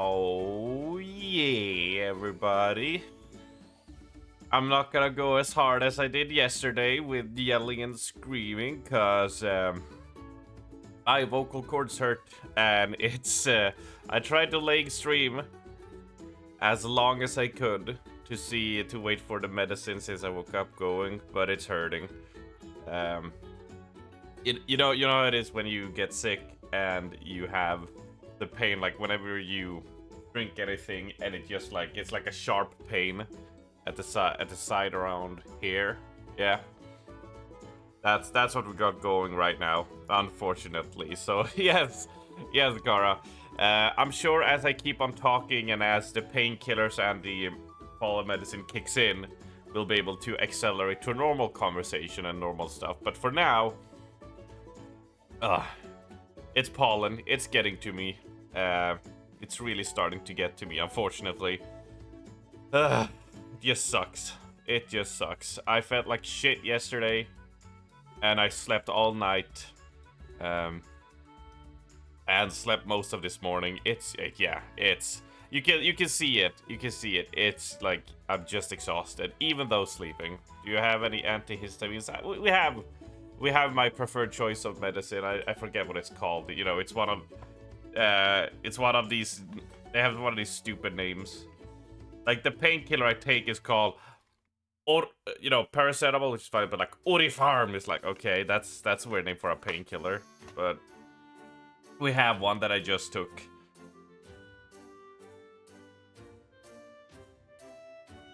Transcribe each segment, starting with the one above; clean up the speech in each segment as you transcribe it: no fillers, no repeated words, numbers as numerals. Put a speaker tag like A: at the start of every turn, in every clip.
A: Oh yeah, everybody. I'm not gonna go as hard as I did yesterday with yelling and screaming, cause my vocal cords hurt, and it's I tried to leg stream as long as I could to wait for the medicine since I woke up going, but it's hurting. Um, you know how it is when you get sick and you have the pain, like whenever you drink anything and it's like a sharp pain at the side around here. Yeah, that's what we got going right now, unfortunately. So yes, Gara. I'm sure as I keep on talking and as the painkillers and the pollen medicine kicks in, we'll be able to accelerate to a normal conversation and normal stuff. But for now, it's pollen. It's getting to me. It's really starting to get to me, unfortunately. It just sucks. It just sucks. I felt like shit yesterday, and I slept all night, and slept most of this morning. It's you can see it. You can see it. It's like I'm just exhausted, even though sleeping. Do you have any antihistamines? We have my preferred choice of medicine. I forget what it's called. You know, it's one of these. They have one of these stupid names. Like the painkiller I take is called, or paracetamol, which is fine, but like Orifarm is like, okay, that's a weird name for a painkiller. But we have one that I just took.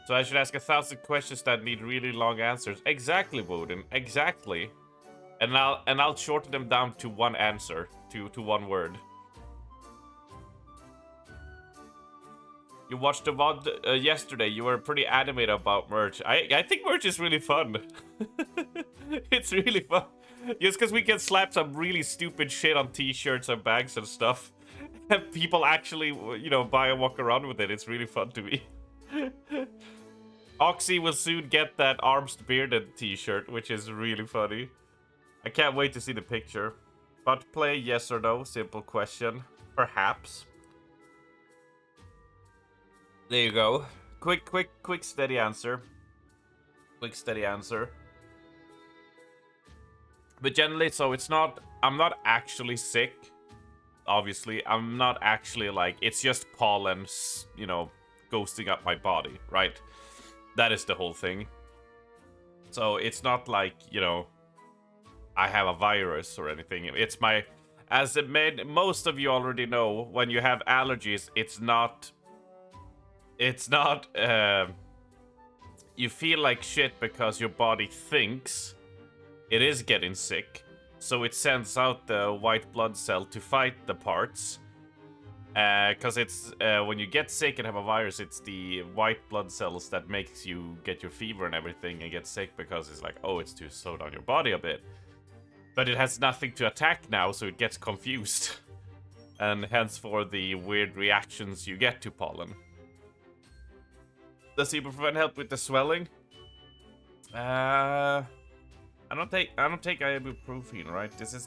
A: So I should ask 1,000 questions that need really long answers. Exactly, Woden. Exactly. And I'll shorten them down to one answer, to one word. You watched the VOD yesterday. You were pretty animated about merch. I think merch is really fun. It's really fun. Just because we can slap some really stupid shit on t-shirts and bags and stuff. And people actually, buy and walk around with it. It's really fun to me. Oxy will soon get that Arms Bearded t-shirt, which is really funny. I can't wait to see the picture. But play, yes or no? Simple question. Perhaps. There you go. Quick, steady answer. Quick, steady answer. But generally, so it's not... I'm not actually sick. Obviously, I'm not actually like... It's just pollen, ghosting up my body, right? That is the whole thing. So it's not like, I have a virus or anything. It's my... As most of you already know, when you have allergies, it's not... You feel like shit because your body thinks it is getting sick. So it sends out the white blood cell to fight the parts. Because it's when you get sick and have a virus, it's the white blood cells that makes you get your fever and everything and get sick, because it's like, oh, it's to slow down your body a bit. But it has nothing to attack now, so it gets confused. And hence for the weird reactions you get to pollen. Does ibuprofen help with the swelling? I don't take ibuprofen, right? This is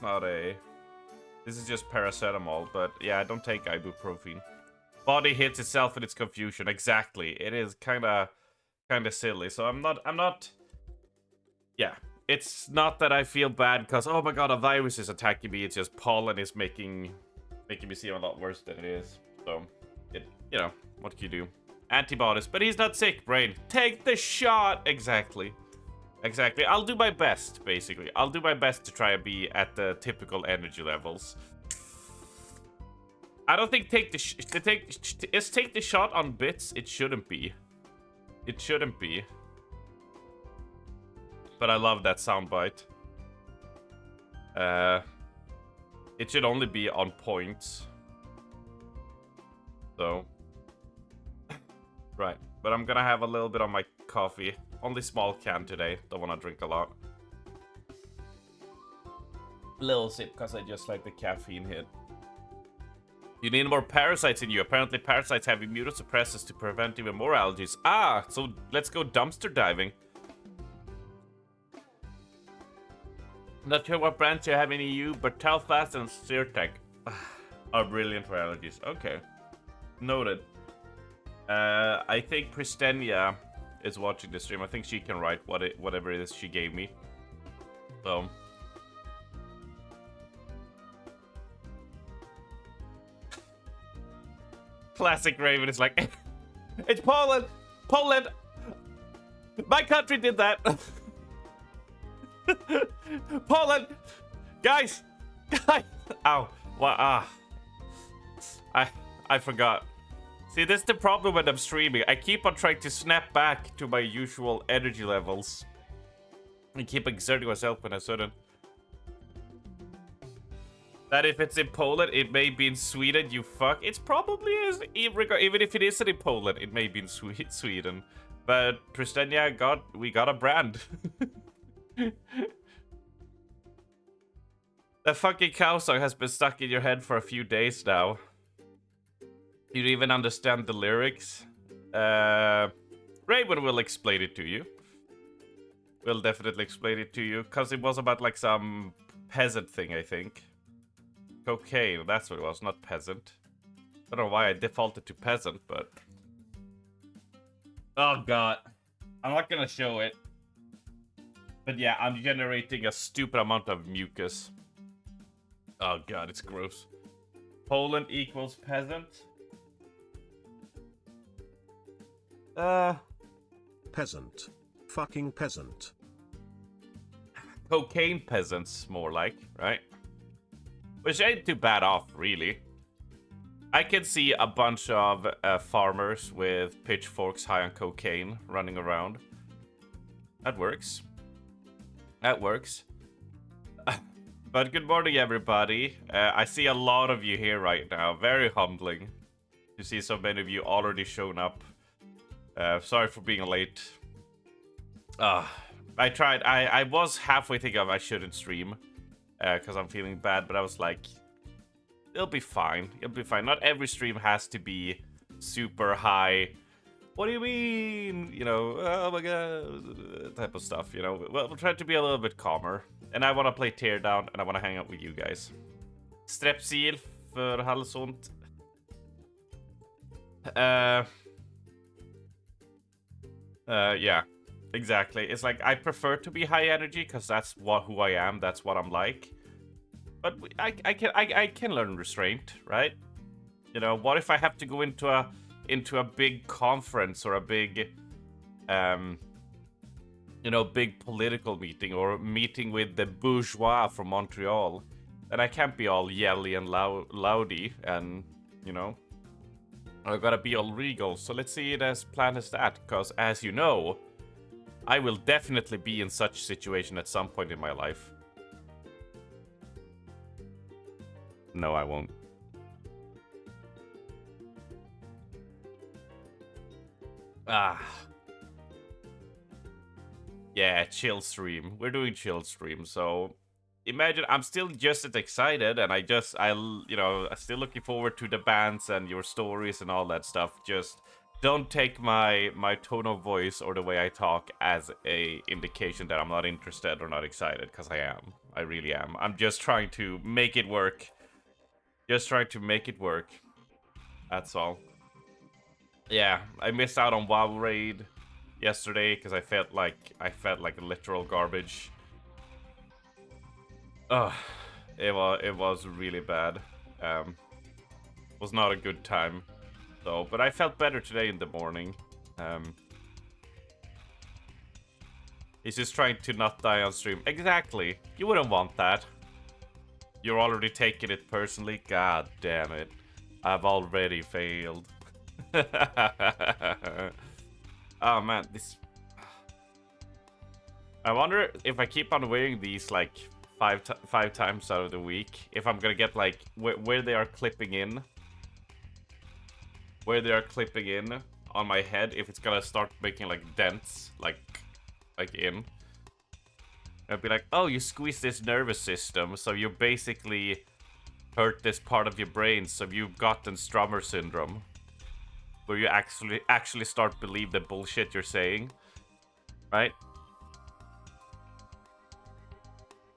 A: just paracetamol, but yeah, I don't take ibuprofen. Body hits itself in its confusion. Exactly. It is kinda silly. So I'm not. Yeah, it's not that I feel bad because, oh my god, a virus is attacking me. It's just pollen is making me seem a lot worse than it is. So what can you do? Antibodies, but he's not sick, brain. Take the shot. Exactly. I'll do my best, basically. I'll do my best to try and be at the typical energy levels. I don't think take the shot on bits. It shouldn't be. It shouldn't be. But I love that soundbite. It should only be on points. So. Right, but I'm gonna have a little bit of my coffee. Only small can today. Don't want to drink a lot. Little sip, because I just like the caffeine hit. You need more parasites in you. Apparently parasites have immunosuppressants to prevent even more allergies. Ah, so let's go dumpster diving. Not sure what brands you have in EU, but Telfast and Syrtec are brilliant for allergies. Okay. Noted. I think Pristenia is watching the stream. I think she can write whatever it is she gave me. So. Classic Raven is like, it's Poland! Poland! My country did that! Poland! Guys! Guys! Ow. Wow. I forgot. See, this is the problem when I'm streaming. I keep on trying to snap back to my usual energy levels. And keep exerting myself when I shouldn't. That if it's in Poland, it may be in Sweden, you fuck. It's probably is, even if it isn't in Poland, it may be in Sweden. But Tristania we got a brand. The fucking cow song has been stuck in your head for a few days now. You even understand the lyrics. Raven will explain it to you. Will definitely explain it to you, because it was about like some peasant thing, I think. Cocaine, that's what it was, not peasant. I don't know why I defaulted to peasant, but... Oh god. I'm not gonna show it. But yeah, I'm generating a stupid amount of mucus. Oh god, it's gross. Poland equals peasant.
B: Peasant. Fucking peasant.
A: Cocaine peasants, more like, right? Which ain't too bad off, really. I can see a bunch of farmers with pitchforks high on cocaine running around. That works. That works. But good morning, everybody. I see a lot of you here right now. Very humbling to see so many of you already shown up. Sorry for being late. I tried. I was halfway thinking I shouldn't stream. Because I'm feeling bad, but I was like, it'll be fine. It'll be fine. Not every stream has to be super high. What do you mean? You know, oh my god, type of stuff, you know. We'll try to be a little bit calmer. And I want to play Teardown, and I want to hang out with you guys. Strepsil för halsont. Yeah. Exactly. It's like I prefer to be high energy because that's who I am. That's what I'm like. But I can learn restraint, right? You know, what if I have to go into a big conference or a big you know, big political meeting or a meeting with the bourgeois from Montreal? Then I can't be all yelly and loudy and, you know, I gotta be all regal. So let's see it as planned as that, because as you know, I will definitely be in such situation at some point in my life. No, I won't. Yeah, chill stream. We're doing chill stream, so imagine I'm still just as excited, and you know, I'm still looking forward to the bands and your stories and all that stuff. Just don't take my tone of voice or the way I talk as a indication that I'm not interested or not excited, because I am. I really am. I'm just trying to make it work. Just trying to make it work. That's all. Yeah, I missed out on WoW Raid yesterday because I felt like a literal garbage. Ugh, it was really bad. Was not a good time. So, but I felt better today in the morning. He's just trying to not die on stream. Exactly. You wouldn't want that. You're already taking it personally. God damn it. I've already failed. Oh man, this... I wonder if I keep on wearing these like five times out of the week, if I'm gonna get like where they are clipping in. Where they are clipping in on my head, if it's gonna start making like dents, like in. I'd be like, oh, you squeeze this nervous system, so you basically hurt this part of your brain, so you've gotten Strummer syndrome, where you actually start believe the bullshit you're saying, right?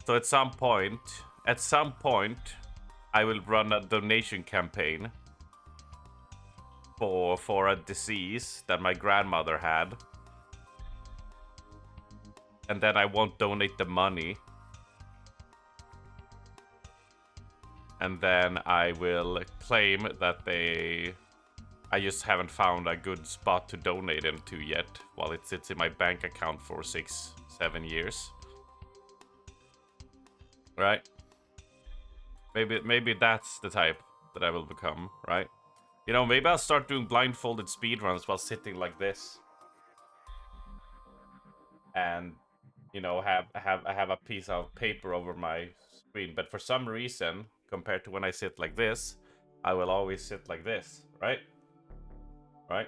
A: So at some point, I will run a donation campaign for a disease that my grandmother had. And then I won't donate the money. And then I will claim that I just haven't found a good spot to donate them to yet, while it sits in my bank account for 6-7 years. Right? Maybe that's the type that I will become, right? You know, maybe I'll start doing blindfolded speedruns while sitting like this. And, you know, have a piece of paper over my screen. But for some reason, compared to when I sit like this, I will always sit like this, right? Right?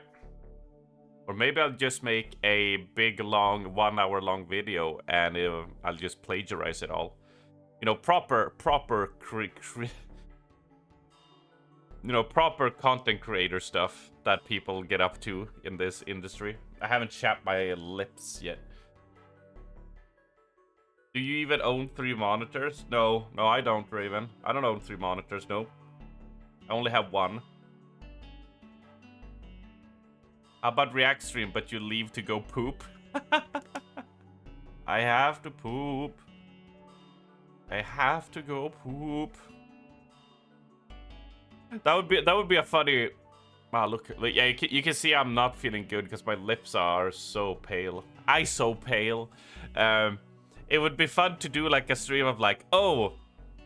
A: Or maybe I'll just make a big, long, 1 hour long video and I'll just plagiarize it all. You know, proper proper content creator stuff that people get up to in this industry. I haven't chapped my lips yet. Do you even own 3 monitors? No, I don't, Raven. I don't own 3 monitors, no. I only have 1. How about React stream, but you leave to go poop? I have to poop. I have to go poop. That would be a funny. Wow, look, yeah, you can see I'm not feeling good because my lips are so pale. So pale. It would be fun to do like a stream of like, oh,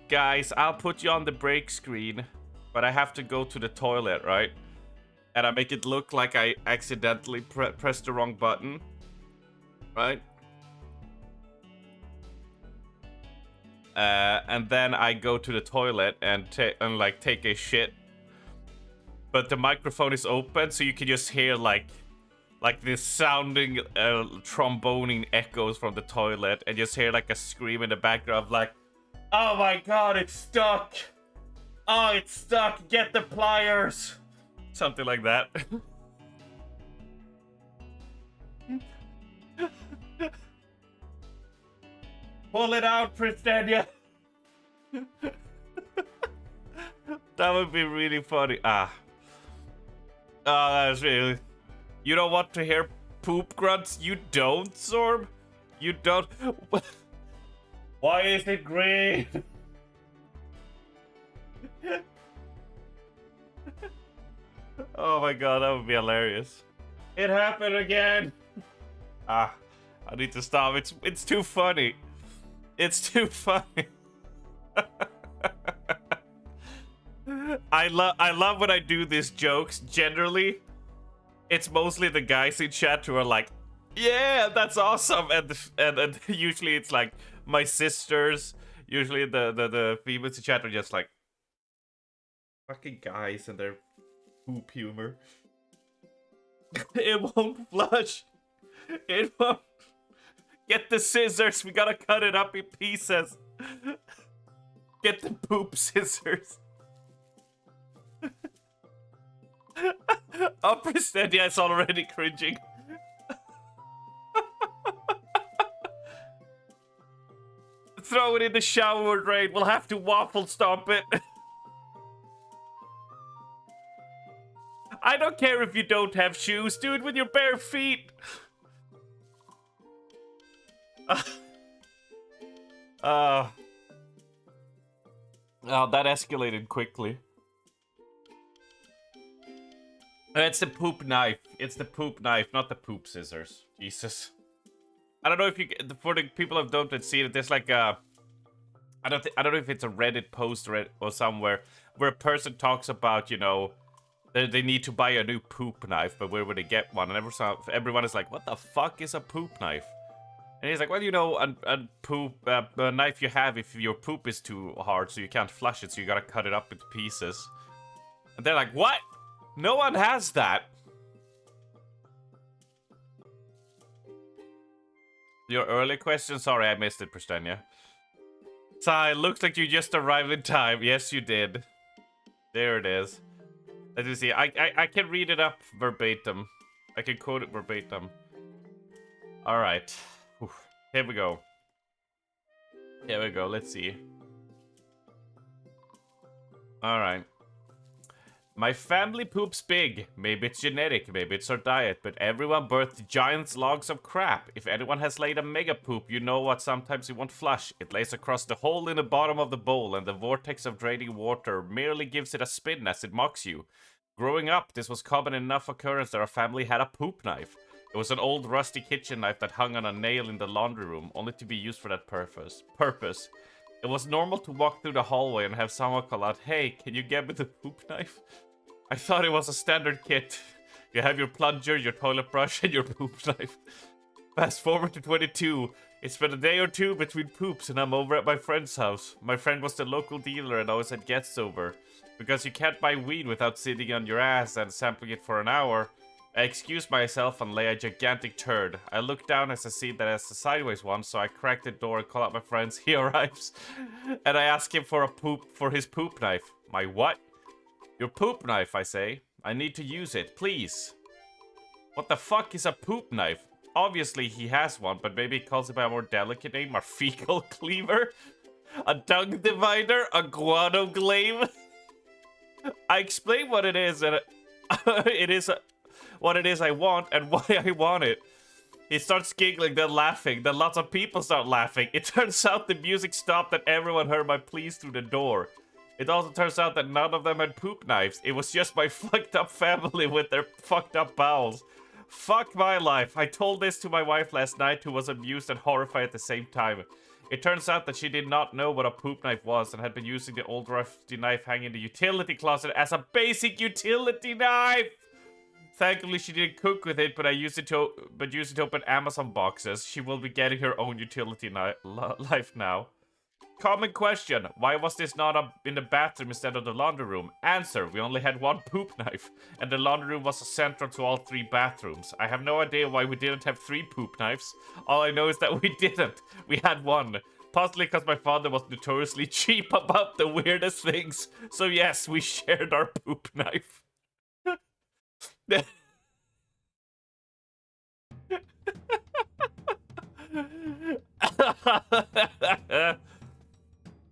A: guys, I'll put you on the break screen, but I have to go to the toilet, right? And I make it look like I accidentally pressed the wrong button, right? And then I go to the toilet and take a shit, but the microphone is open, so you can just hear like this sounding tromboning echoes from the toilet, and just hear like a scream in the background, like, "Oh my god, it's stuck! Oh, it's stuck! Get the pliers!" Something like that. Pull it out, Pristania. That would be really funny. Oh, that's really... You don't want to hear poop grunts? You don't, Zorb? You don't... Why is it green? Oh my god, that would be hilarious. It happened again. I need to stop. It's too funny. It's too funny. I love when I do these jokes. Generally, it's mostly the guys in chat who are like, "Yeah, that's awesome," and usually it's like my sisters. Usually the females in chat are just like, "Fucking guys and their poop humor." It won't flush. It won't. Get the scissors. We gotta cut it up in pieces. Get the poop scissors. Upper Steady is already cringing. Throw it in the shower drain. We'll have to waffle stomp it. I don't care if you don't have shoes. Do it with your bare feet. Oh, that escalated quickly. It's the poop knife. It's the poop knife, not the poop scissors. Jesus. I don't know if you, for the people who don't see it, there's like a, I don't know if it's a Reddit post or somewhere where a person talks about, you know, they need to buy a new poop knife, but where would they get one? And everyone is like, what the fuck is a poop knife? And he's like, well, you know, a knife you have if your poop is too hard, so you can't flush it, so you gotta cut it up into pieces. And they're like, what? No one has that. Your early question? Sorry, I missed it, Pristania. Sai, looks like you just arrived in time. Yes, you did. There it is. Let me see. I can read it up verbatim. I can quote it verbatim. All right. Here we go. Here we go. Let's see. All right. My family poops big. Maybe it's genetic, maybe it's our diet, but everyone birthed giant logs of crap. If anyone has laid a mega poop, you know what sometimes you won't flush. It lays across the hole in the bottom of the bowl, and the vortex of draining water merely gives it a spin as it mocks you. Growing up, this was common enough occurrence that our family had a poop knife. It was an old rusty kitchen knife that hung on a nail in the laundry room, only to be used for that purpose. It was normal to walk through the hallway and have someone call out, "Hey, can you get me the poop knife?" I thought it was a standard kit. You have your plunger, your toilet brush, and your poop knife. Fast forward to 22. It's been a day or two between poops and I'm over at my friend's house. My friend was the local dealer and always had guests over. Because you can't buy weed without sitting on your ass and sampling it for an hour, I excuse myself and lay a gigantic turd. I look down as I see that it's a sideways one, so I crack the door and call out my friends. He arrives. And I ask him for his poop knife. My what? Your poop knife, I say. I need to use it, please. What the fuck is a poop knife? Obviously he has one, but maybe he calls it by a more delicate name, a fecal cleaver? A dung divider? A guano glaive? I explain what it is, and what it is I want, and why I want it. He starts giggling, then laughing, then lots of people start laughing. It turns out the music stopped and everyone heard my pleas through the door. It also turns out that none of them had poop knives. It was just my fucked up family with their fucked up bowels. Fuck my life. I told this to my wife last night, who was amused and horrified at the same time. It turns out that she did not know what a poop knife was and had been using the old rusty knife hanging in the utility closet as a basic utility knife. Thankfully, she didn't cook with it, but used it to open Amazon boxes. She will be getting her own utility knife now. Common question. Why was this not in the bathroom instead of the laundry room? Answer. We only had one poop knife, and the laundry room was central to all 3 bathrooms. I have no idea why we didn't have 3 poop knives. All I know is that we didn't. We had one. Possibly because my father was notoriously cheap about the weirdest things. So yes, we shared our poop knife.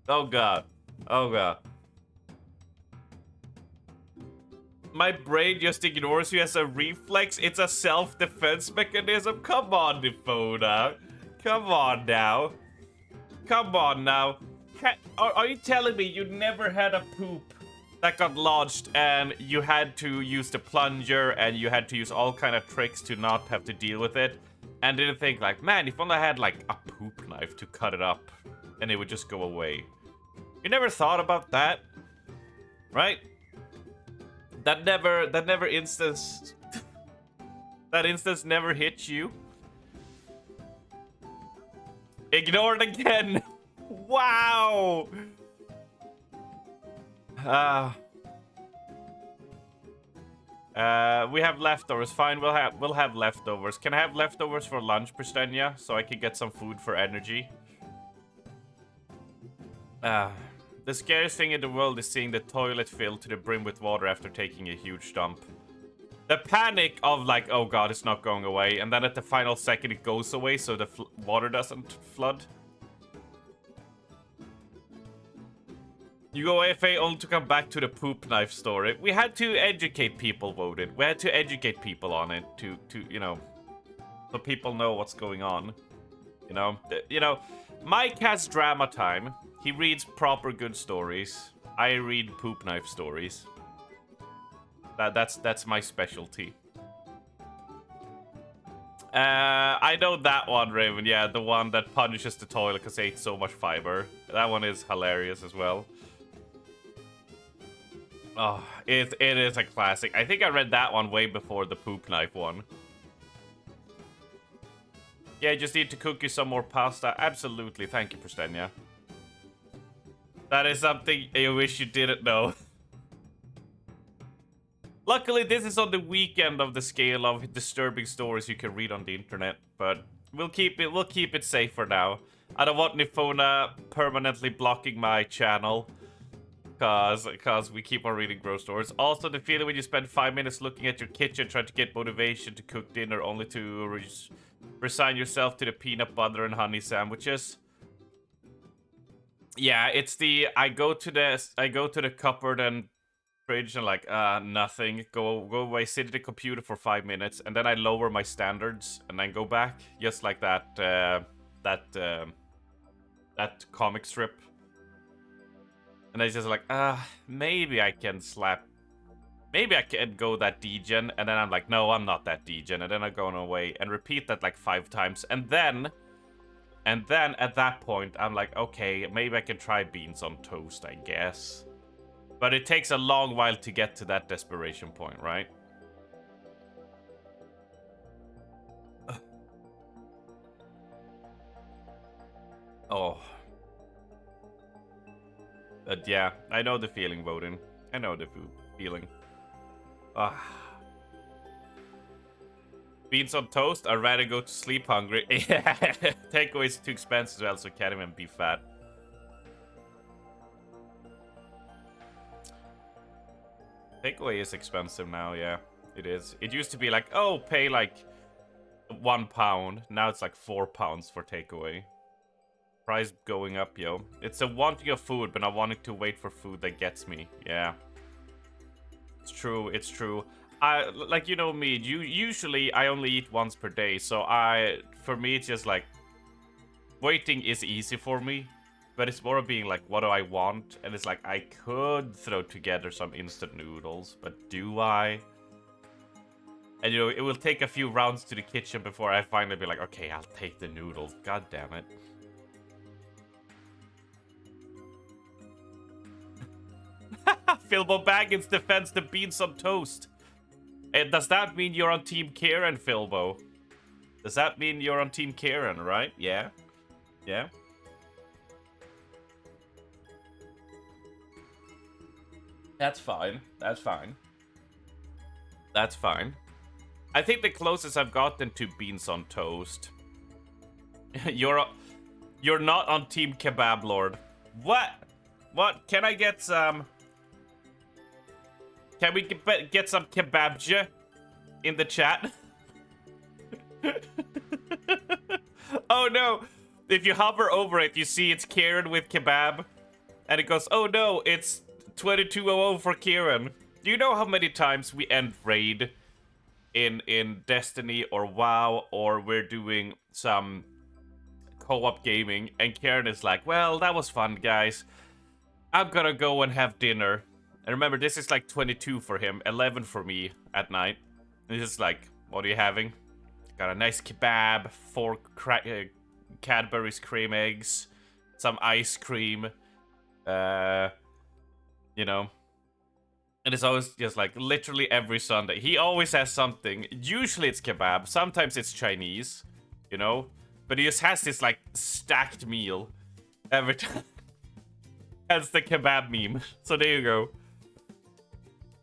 A: Oh god. Oh god. My brain just ignores you as a reflex. It's a self-defense mechanism. Come on, Nifona. Come on now. Come on now. Are you telling me you never had a poop that got lodged and you had to use the plunger and you had to use all kind of tricks to not have to deal with it? And didn't think like, man, if only I had like a poop knife to cut it up and it would just go away. You never thought about that? Right? That instance never hit you. Ignored again. Wow. We have leftovers. Fine, we'll have leftovers. Can I have leftovers for lunch, Pristenia, so I can get some food for energy? The scariest thing in the world is seeing the toilet filled to the brim with water after taking a huge dump. The panic of like, oh god, it's not going away, and then at the final second it goes away so the water doesn't flood. You go AFA only to come back to the poop knife story. We had to educate people, voted. We had to educate people on it to you know, so people know what's going on. You know, Mike has drama time. He reads proper good stories. I read poop knife stories. That's my specialty. I know that one, Raven. Yeah, the one that punishes the toilet because they ate so much fiber. That one is hilarious as well. Oh, it is a classic. I think I read that one way before the poop knife one. Yeah, you just need to cook you some more pasta. Absolutely. Thank you, Pristenia. That is something you wish you didn't know. Luckily, this is on the weekend of the scale of disturbing stories you can read on the internet, but we'll keep it safe for now. I don't want Nifona permanently blocking my channel. Cause we keep on reading gross stories. Also, the feeling when you spend 5 minutes looking at your kitchen trying to get motivation to cook dinner only to resign yourself to the peanut butter and honey sandwiches. Yeah, it's the I go to the cupboard and fridge and like, nothing. Go away, sit at the computer for 5 minutes, and then I lower my standards and then go back, just like that comic strip. And I just like, maybe I can go that degen, and then I'm like, no, I'm not that degen, and then I go away and repeat that like 5 times, and then at that point, I'm like, okay, maybe I can try beans on toast, I guess. But it takes a long while to get to that desperation point, right? Oh. But yeah, I know the feeling, Voting. I know the feeling. Ah. Beans on toast, I'd rather go to sleep hungry. Yeah, takeaway is too expensive as well, so can't even be fat. Takeaway is expensive now, yeah. It is. It used to be like, oh, pay like £1. Now it's like £4 for takeaway. Price going up, yo. It's a wanting of food, but not wanting to wait for food that gets me. Yeah. It's true, it's true. Like, you know me, usually I only eat once per day, so for me, it's just like, waiting is easy for me, but it's more of being like, what do I want? And it's like, I could throw together some instant noodles, but do I? And you know, it will take a few rounds to the kitchen before I finally be like, okay, I'll take the noodles. God damn it. Philbo Baggins defends the beans on toast. Does that mean you're on Team Kieran, Philbo? Does that mean you're on Team Kieran, right? Yeah. Yeah. That's fine. That's fine. That's fine. I think the closest I've gotten to beans on toast. You're not on Team Kebab Lord. What? What? Can I get some... Can we get some kebabja in the chat? Oh no! If you hover over it, you see it's Kieran with kebab. And it goes, oh no, it's 2200 for Kieran. Do you know how many times we end raid in Destiny or WoW, or we're doing some co-op gaming, and Kieran is like, well, that was fun, guys. I'm gonna go and have dinner. And remember, this is like 22 for him, 11 for me at night. And he's just like, what are you having? Got a nice kebab, 4 Cadbury's cream eggs, some ice cream, you know. And it's always just like literally every Sunday. He always has something. Usually it's kebab, sometimes it's Chinese, you know. But he just has this like stacked meal every time. That's the kebab meme. So there you go.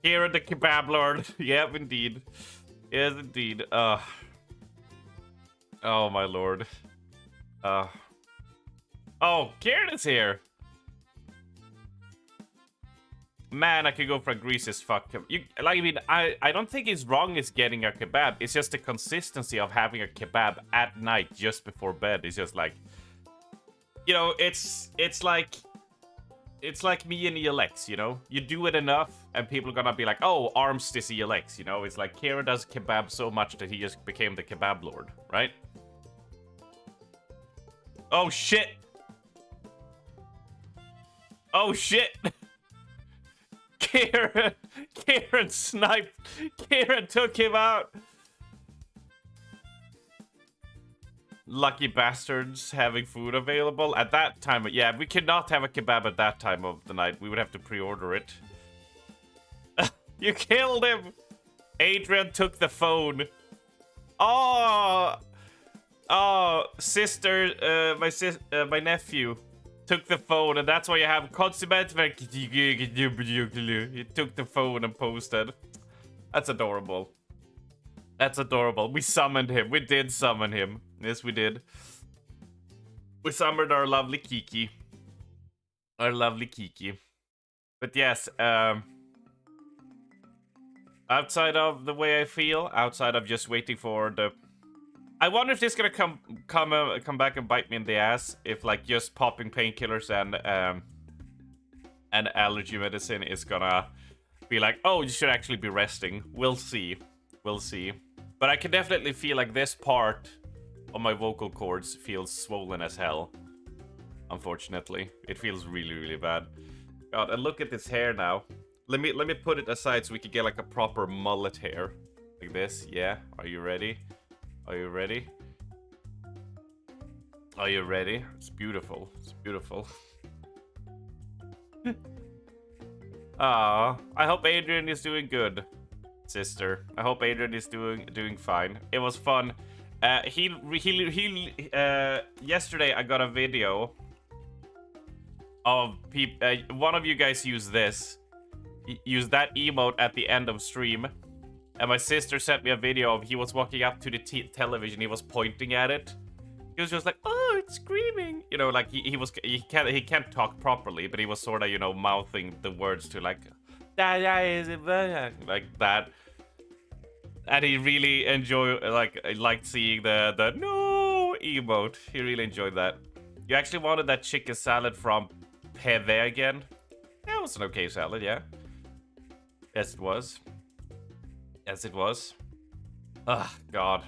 A: Here at the kebab lord. Yep, indeed. Yes, indeed. Oh, my lord. Oh, Kieran is here. Man, I could go for a grease as fuck. I don't think it's wrong is getting a kebab. It's just the consistency of having a kebab at night just before bed. It's just like, you know, it's like me and ELX, you know? You do it enough, and people are gonna be like, oh, arms this ELX, you know? It's like, Kieran does kebab so much that he just became the kebab lord, right? Oh, shit! Oh, shit! Kieran sniped! Kieran took him out! Lucky bastards having food available at that time. Yeah, we could not have a kebab at that time of the night. We would have to pre-order it. You killed him! Adrian took the phone. Oh, sister, my nephew took the phone, and that's why you have consummate. He took the phone and posted. That's adorable. That's adorable. We summoned him. We did summon him. Yes, we did. We summoned our lovely Kiki. Our lovely Kiki. But yes, outside of the way I feel, outside of just waiting for the... I wonder if this is gonna come back and bite me in the ass. If like just popping painkillers and allergy medicine is gonna be like, oh, you should actually be resting. We'll see. We'll see. But I can definitely feel like this part of my vocal cords feels swollen as hell. Unfortunately. It feels really, really bad. God, and look at this hair now. Let me put it aside so we can get like a proper mullet hair. Like this. Yeah. Are you ready? Are you ready? Are you ready? It's beautiful. It's beautiful. Ah, I hope Adrian is doing good, sister. I hope Adrian is doing fine. It was fun. Yesterday I got a video of one of you guys used this. Use that emote at the end of stream. And my sister sent me a video of he was walking up to the television. He was pointing at it. He was just like, oh, it's screaming. You know, like he can't talk properly, but he was sort of, you know, mouthing the words to like that. And he really liked seeing the no emote. He really enjoyed that. You actually wanted that chicken salad from Peve again? Yeah, it was an okay salad, yeah. Yes, it was. Yes, it was. Ugh, God.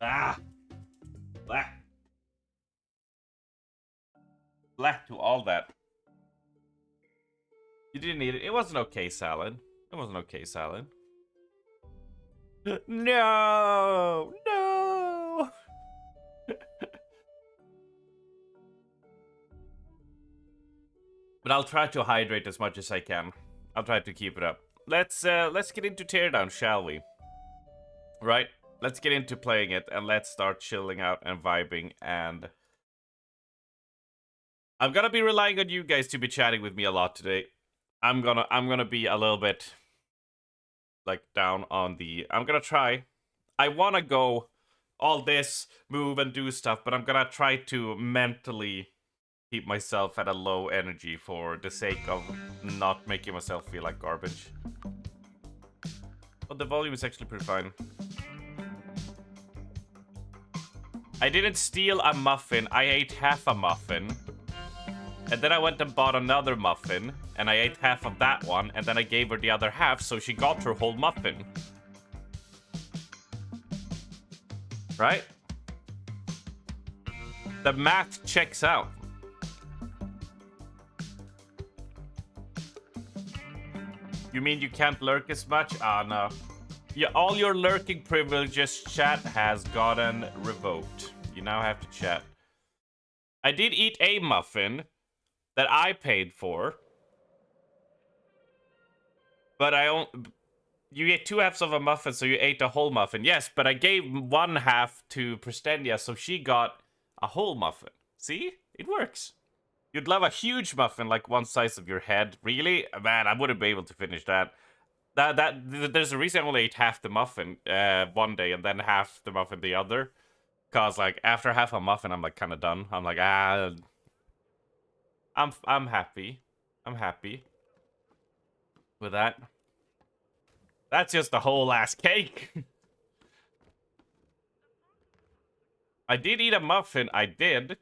A: Ah! Blah. Blah to all that. You didn't eat it. It was an okay salad. It was an okay salad. No! No! But I'll try to hydrate as much as I can. I'll try to keep it up. Let's get into Teardown, shall we? Right? Let's get into playing it and let's start chilling out and vibing, and I'm gonna be relying on you guys to be chatting with me a lot today. I'm gonna be a little bit like down on the I'm gonna try. I wanna go all this, move and do stuff, but I'm gonna try to mentally keep myself at a low energy for the sake of not making myself feel like garbage. But the volume is actually pretty fine. I didn't steal a muffin, I ate half a muffin. And then I went and bought another muffin, and I ate half of that one, and then I gave her the other half, so she got her whole muffin. Right? The math checks out. You mean you can't lurk as much? Ah, no. Yeah, all your lurking privileges, chat, has gotten revoked. You now have to chat. I did eat a muffin that I paid for. But you ate 2 halves of a muffin, so you ate a whole muffin. Yes, but I gave 1 half to Prestendia, so she got a whole muffin. See? It works. You'd love a huge muffin like one size of your head. Really? Man, I wouldn't be able to finish that. There's a reason I only ate half the muffin one day and then half the muffin the other. Cause like after half a muffin, I'm like kind of done. I'm like, I'm happy. I'm happy with that. That's just the whole ass cake. I did eat a muffin. I did.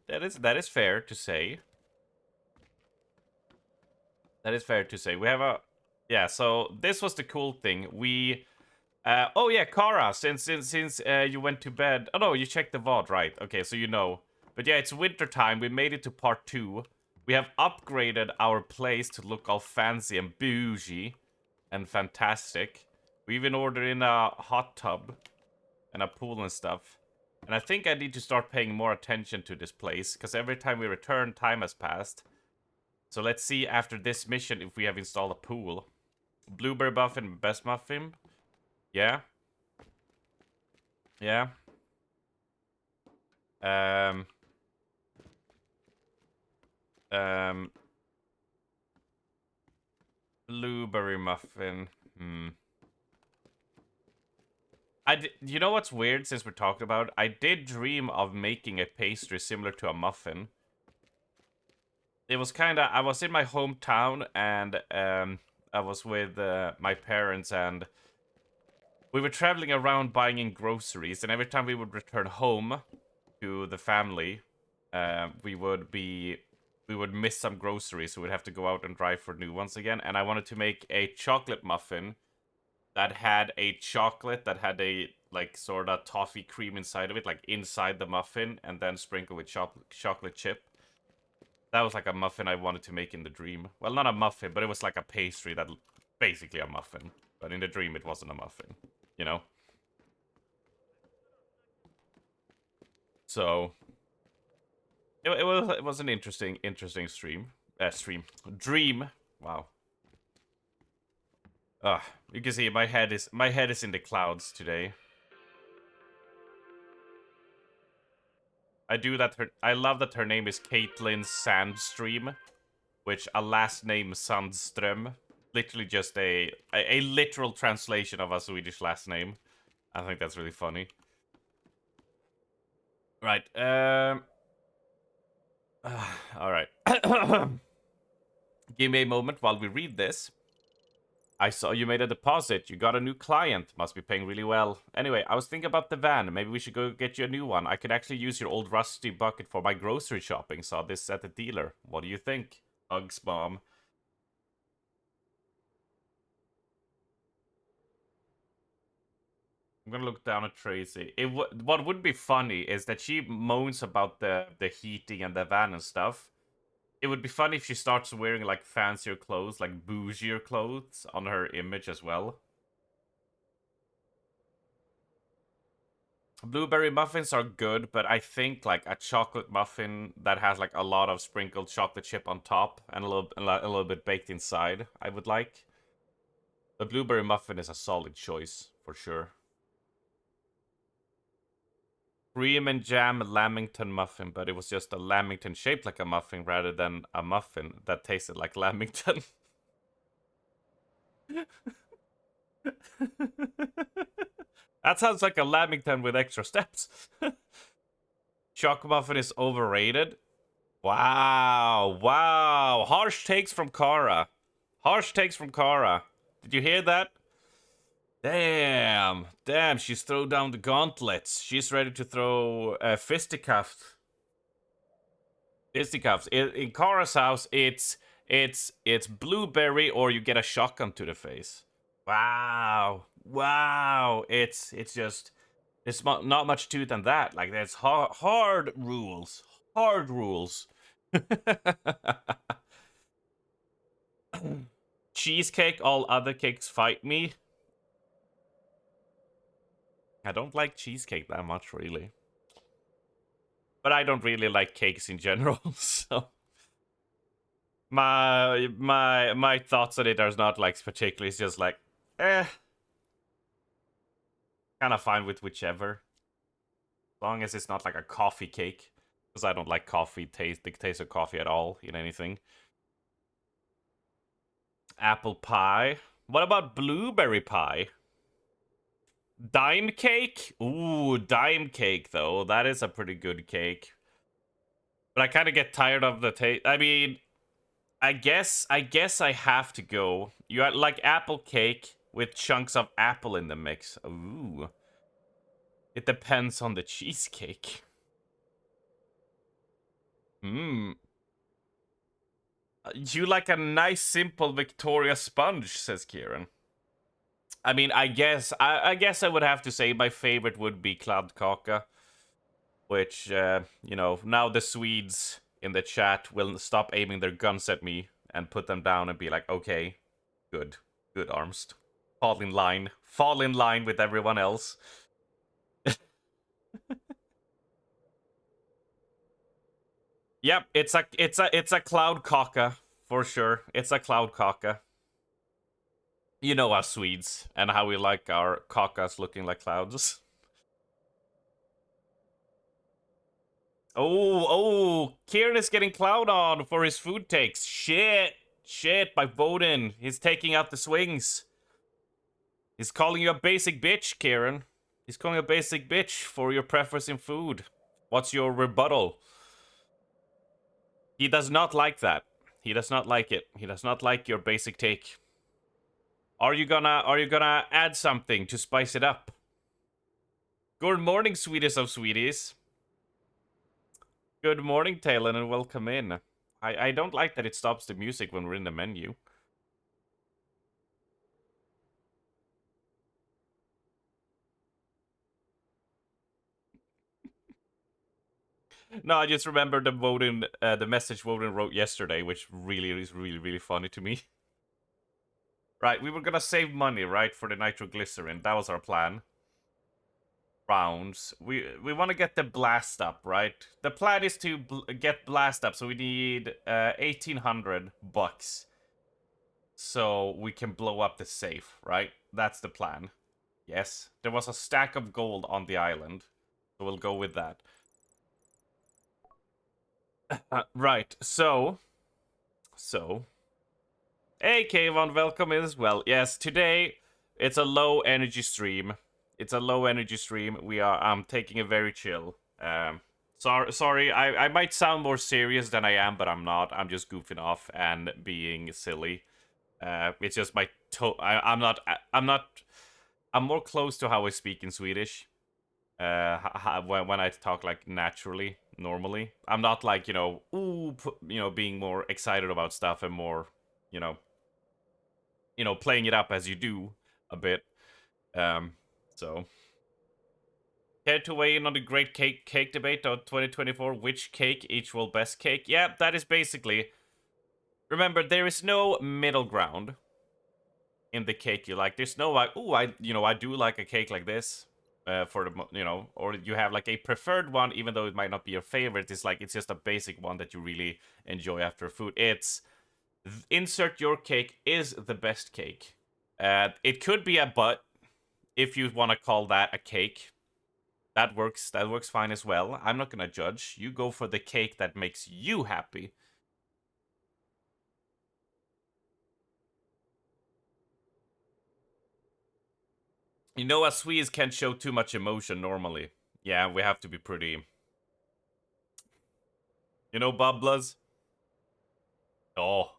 A: That is fair to say. That is fair to say. We have a yeah. So this was the cool thing. We oh yeah, Kara. Since you went to bed. Oh no, you checked the VOD, right? Okay, so you know. But yeah, it's winter time. We made it to part 2. We have upgraded our place to look all fancy and bougie and fantastic. We even ordered in a hot tub and a pool and stuff. And I think I need to start paying more attention to this place, because every time we return, time has passed. So let's see after this mission if we have installed a pool. Blueberry muffin, best muffin. Yeah. Yeah. Blueberry muffin. You know what's weird, since we're talking about it? I did dream of making a pastry similar to a muffin. It was kind of... I was in my hometown, and I was with my parents, and we were traveling around buying in groceries, and every time we would return home to the family, we would miss some groceries, so we'd have to go out and drive for new ones again. And I wanted to make a chocolate muffin that had a chocolate that had a like sort of toffee cream inside of it, like inside the muffin, and then sprinkle with chocolate chip. That was like a muffin I wanted to make in the dream. Well, not a muffin, but it was like a pastry that basically a muffin. But in the dream, it wasn't a muffin, you know. So it was an interesting dream. Wow. You can see my head is in the clouds today. I love that her name is Caitlin Sandstream, which a last name Sandström, literally just a literal translation of a Swedish last name. I think that's really funny. Right. All right. Give me a moment while we read this. I saw you made a deposit. You got a new client. Must be paying really well. Anyway, I was thinking about the van. Maybe we should go get you a new one. I could actually use your old rusty bucket for my grocery shopping. Saw this at the dealer. What do you think? Hugs, Mom. I'm gonna look down at Tracy. What would be funny is that she moans about the heating and the van and stuff. It would be funny if she starts wearing like fancier clothes, like bougier clothes on her image as well. Blueberry muffins are good, but I think like a chocolate muffin that has like a lot of sprinkled chocolate chip on top and a little bit baked inside, I would like. The blueberry muffin is a solid choice for sure. Cream and jam lamington muffin, but it was just a lamington shaped like a muffin rather than a muffin that tasted like lamington. That sounds like a lamington with extra steps. Choc muffin is overrated. Wow, wow. Harsh takes from Kara. Harsh takes from Kara. Did you hear that? Damn, damn, she's thrown down the gauntlets. She's ready to throw fisticuffs. Fisticuffs. In Kara's house, it's blueberry or you get a shotgun to the face. Wow, wow. It's just it's not much to it than that. Like there's hard rules, hard rules. Cheesecake. All other cakes fight me. I don't like cheesecake that much, really. But I don't really like cakes in general, so my thoughts on it are not like particularly. It's just like, kind of fine with whichever, as long as it's not like a coffee cake, because I don't like the taste of coffee at all in anything. Apple pie. What about blueberry pie? Dime cake? Ooh, dime cake though. That is a pretty good cake. But I kind of get tired of the taste. I mean, I guess I have to go. You like apple cake with chunks of apple in the mix. Ooh. It depends on the cheesecake. Hmm. You like a nice simple Victoria sponge, says Kieran. I mean, I guess I would have to say my favorite would be kladdkaka, which you know, now the Swedes in the chat will stop aiming their guns at me and put them down and be like, okay, good, good, Armst, fall in line with everyone else. Yep, it's a cloud caca for sure. It's a cloud caca. You know us Swedes and how we like our cacas looking like clouds. Oh, Kieran is getting cloud on for his food takes. Shit, by Voden. He's taking out the swings. He's calling you a basic bitch, Kieran. He's calling you a basic bitch for your preference in food. What's your rebuttal? He does not like that. He does not like it. He does not like your basic take. Are you gonna add something to spice it up? Good morning, sweetest of sweeties. Good morning, Talon, and welcome in. I don't like that it stops the music when we're in the menu. No, I just remember the message Woden wrote yesterday, which really is really funny to me. Right, we were gonna save money, right, for the nitroglycerin. That was our plan. Rounds. We want to get the blast up, right? The plan is to get blast up, so we need 1800 bucks, so we can blow up the safe, right? That's the plan. Yes, there was a stack of gold on the island, so we'll go with that. Right. So, hey, Kayvon, welcome in as well. Yes, today it's a low energy stream. It's a low energy stream. I'm taking it very chill. Sorry, I might sound more serious than I am, but I'm not. I'm just goofing off and being silly. It's just I'm not. I'm more close to how I speak in Swedish. When I talk like naturally, normally, I'm not like being more excited about stuff and more, you know, playing it up as you do a bit. Um, so care to weigh in on the great cake debate of 2024? Which cake each will best cake? Yeah, that is basically. Remember, there is no middle ground in the cake you like. There's no like, oh, I do like a cake like this. For the or you have like a preferred one, even though it might not be your favorite. It's just a basic one that you really enjoy after food. It's insert your cake is the best cake. It could be a butt if you want to call that a cake. That works. That works fine as well. I'm not gonna judge. You go for the cake that makes you happy. Us Swedes can't show too much emotion normally. Yeah, we have to be pretty. Bubblas? Ja,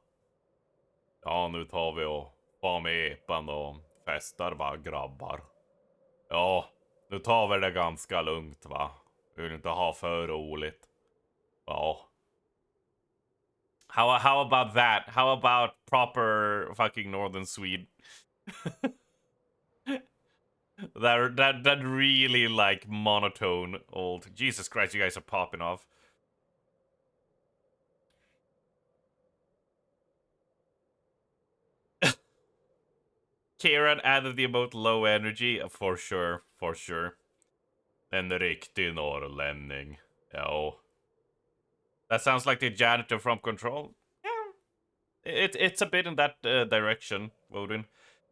A: ja, nu tar vi och far med epan och festar va, grabbar. Ja, nu tar vi det ganska lugnt va. Vi vill inte ha för roligt. Ja. How about that? How about proper fucking northern Swede? that really like monotone old. Jesus Christ, you guys are popping off. Kieran added the emote low energy for sure, for sure. En riktig norrlänning. Ja. That sounds like the janitor from Control. Yeah, it's a bit in that direction, Woden.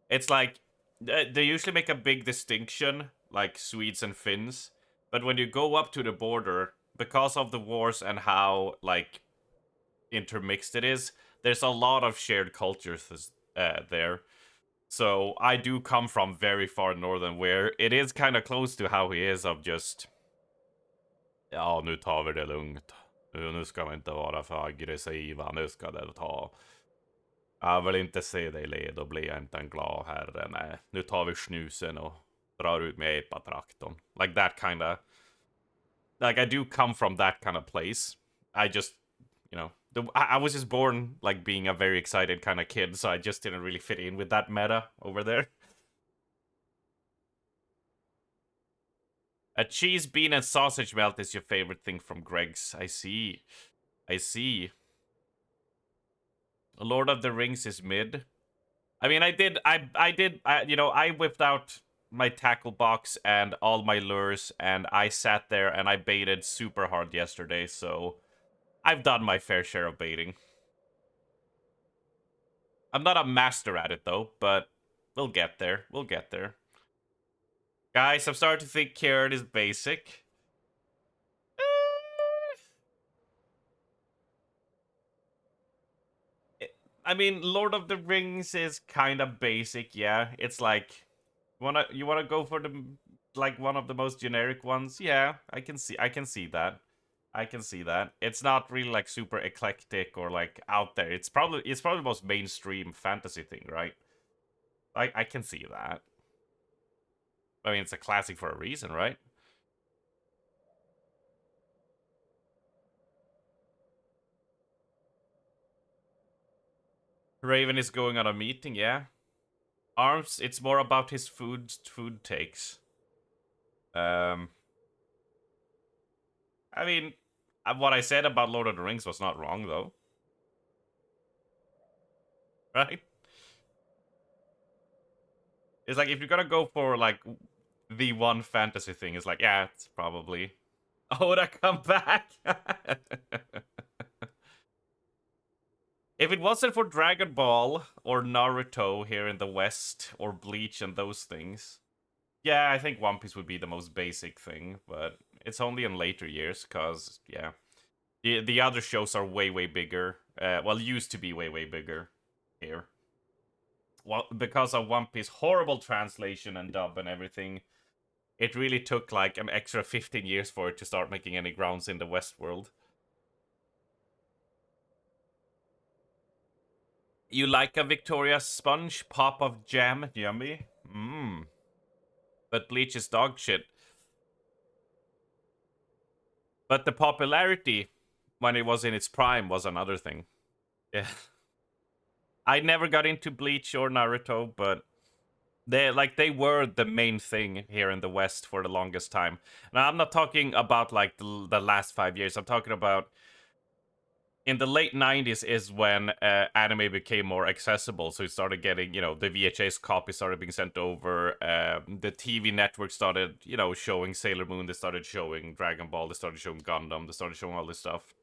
A: It's like they usually make a big distinction, like Swedes and Finns, but when you go up to the border, because of the wars and how like intermixed it is, there's a lot of shared cultures there. So I do come from very far northern, where it is kind of close to how he is of just ja, nu tar vi det lugnt. Nu ska vi inte vara för aggressiva. Nu ska det ta. Jag vill inte se dig led och bli inte en glad herre. Nej, nu tar vi snusen och drar ut med epatraktorn. Like that kind of. Like I do come from that kind of place. I just, I was just born like being a very excited kind of kid, so I just didn't really fit in with that meta over there. A cheese, bean, and sausage melt is your favorite thing from Greg's. I see. I see. Lord of the Rings is mid. I mean, I whipped out my tackle box and all my lures, and I sat there and I baited super hard yesterday, so I've done my fair share of baiting. I'm not a master at it, though, but we'll get there. We'll get there. Guys, I'm starting to think carrot is basic. I mean, Lord of the Rings is kind of basic, yeah. It's like you wanna go for the like one of the most generic ones? Yeah, I can see that. I can see that. It's not really like super eclectic or like out there. It's probably the most mainstream fantasy thing, right? I can see that. I mean, it's a classic for a reason, right? Raven is going on a meeting, yeah. Arms, it's more about his food takes. I mean, what I said about Lord of the Rings was not wrong though. Right? It's like if you're gonna go for like the one fantasy thing, it's like, yeah, it's probably Oda come back. If it wasn't for Dragon Ball or Naruto here in the West or Bleach and those things, yeah, I think One Piece would be the most basic thing, but it's only in later years because, yeah, the other shows are way bigger. Well, used to be way bigger here. Well, because of One Piece horrible translation and dub and everything, it really took like an extra 15 years for it to start making any grounds in the West world. You like a Victoria sponge pop of jam, yummy? Mmm. But Bleach is dog shit. But the popularity when it was in its prime was another thing. Yeah. I never got into Bleach or Naruto, but they were the main thing here in the West for the longest time. Now I'm not talking about like the last 5 years. I'm talking about in the late 90s is when anime became more accessible, so it started getting, the VHS copy started being sent over, the TV network started, showing Sailor Moon, they started showing Dragon Ball, they started showing Gundam, they started showing all this stuff.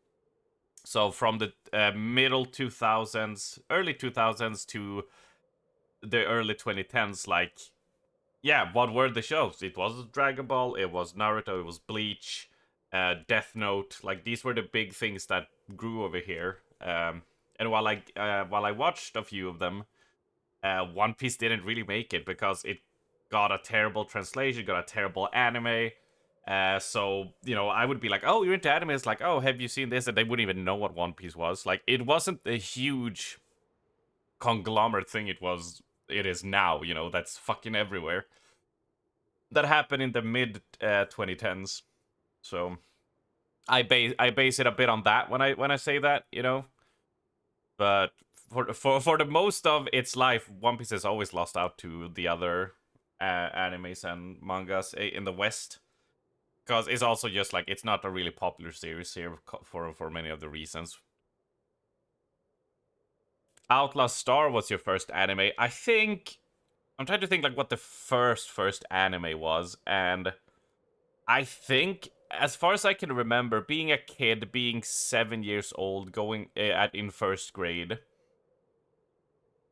A: So from the middle 2000s, early 2000s to the early 2010s, like, yeah, what were the shows? It was Dragon Ball, it was Naruto, it was Bleach, Death Note. Like these were the big things that grew over here. And while I watched a few of them, One Piece didn't really make it because it got a terrible translation, got a terrible anime. So I would be like, "Oh, you're into anime?" It's like, "Oh, have you seen this?" And they wouldn't even know what One Piece was. Like, it wasn't a huge conglomerate thing. It is now. That's fucking everywhere. That happened in the mid 2010s. So I base it a bit on that when I say that. But for the most of its life, One Piece has always lost out to the other animes and mangas in the West, because it's also just like it's not a really popular series here for many of the reasons. Outlaw Star was your first anime. I think I'm trying to think like what the first anime was, and I think, as far as I can remember, being a kid, being 7 years old, going in first grade,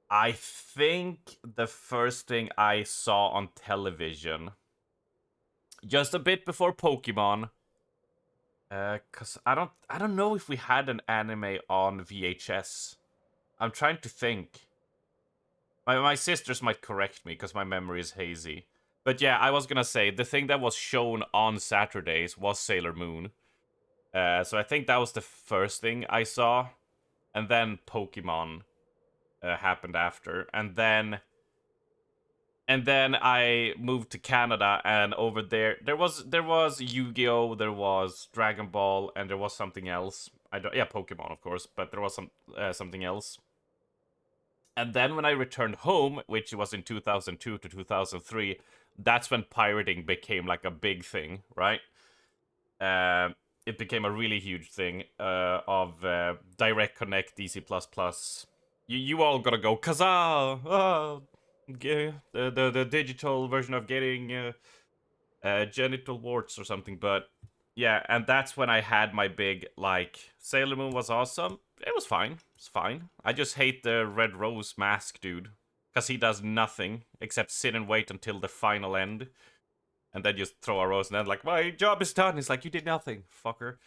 A: I think the first thing I saw on television, just a bit before Pokemon, cause I don't know if we had an anime on VHS. I'm trying to think. My sisters might correct me because my memory is hazy. But yeah, I was gonna say the thing that was shown on Saturdays was Sailor Moon. So I think that was the first thing I saw, and then Pokemon happened after, and then I moved to Canada, and over there was Yu-Gi-Oh, there was Dragon Ball, and there was something else. I don't, yeah, Pokemon of course, but there was something else. And then when I returned home, which was in 2002 to 2003, that's when pirating became like a big thing, right? It became a really huge thing of Direct Connect, DC++. You all gotta go, Kazaa! Oh, the digital version of getting genital warts or something. But yeah, and that's when I had my big, like, Sailor Moon was awesome. It was fine. It's fine. I just hate the Red Rose mask dude. Because he does nothing except sit and wait until the final end. And then just throw a rose and then, like, my job is done. It's like, you did nothing, fucker.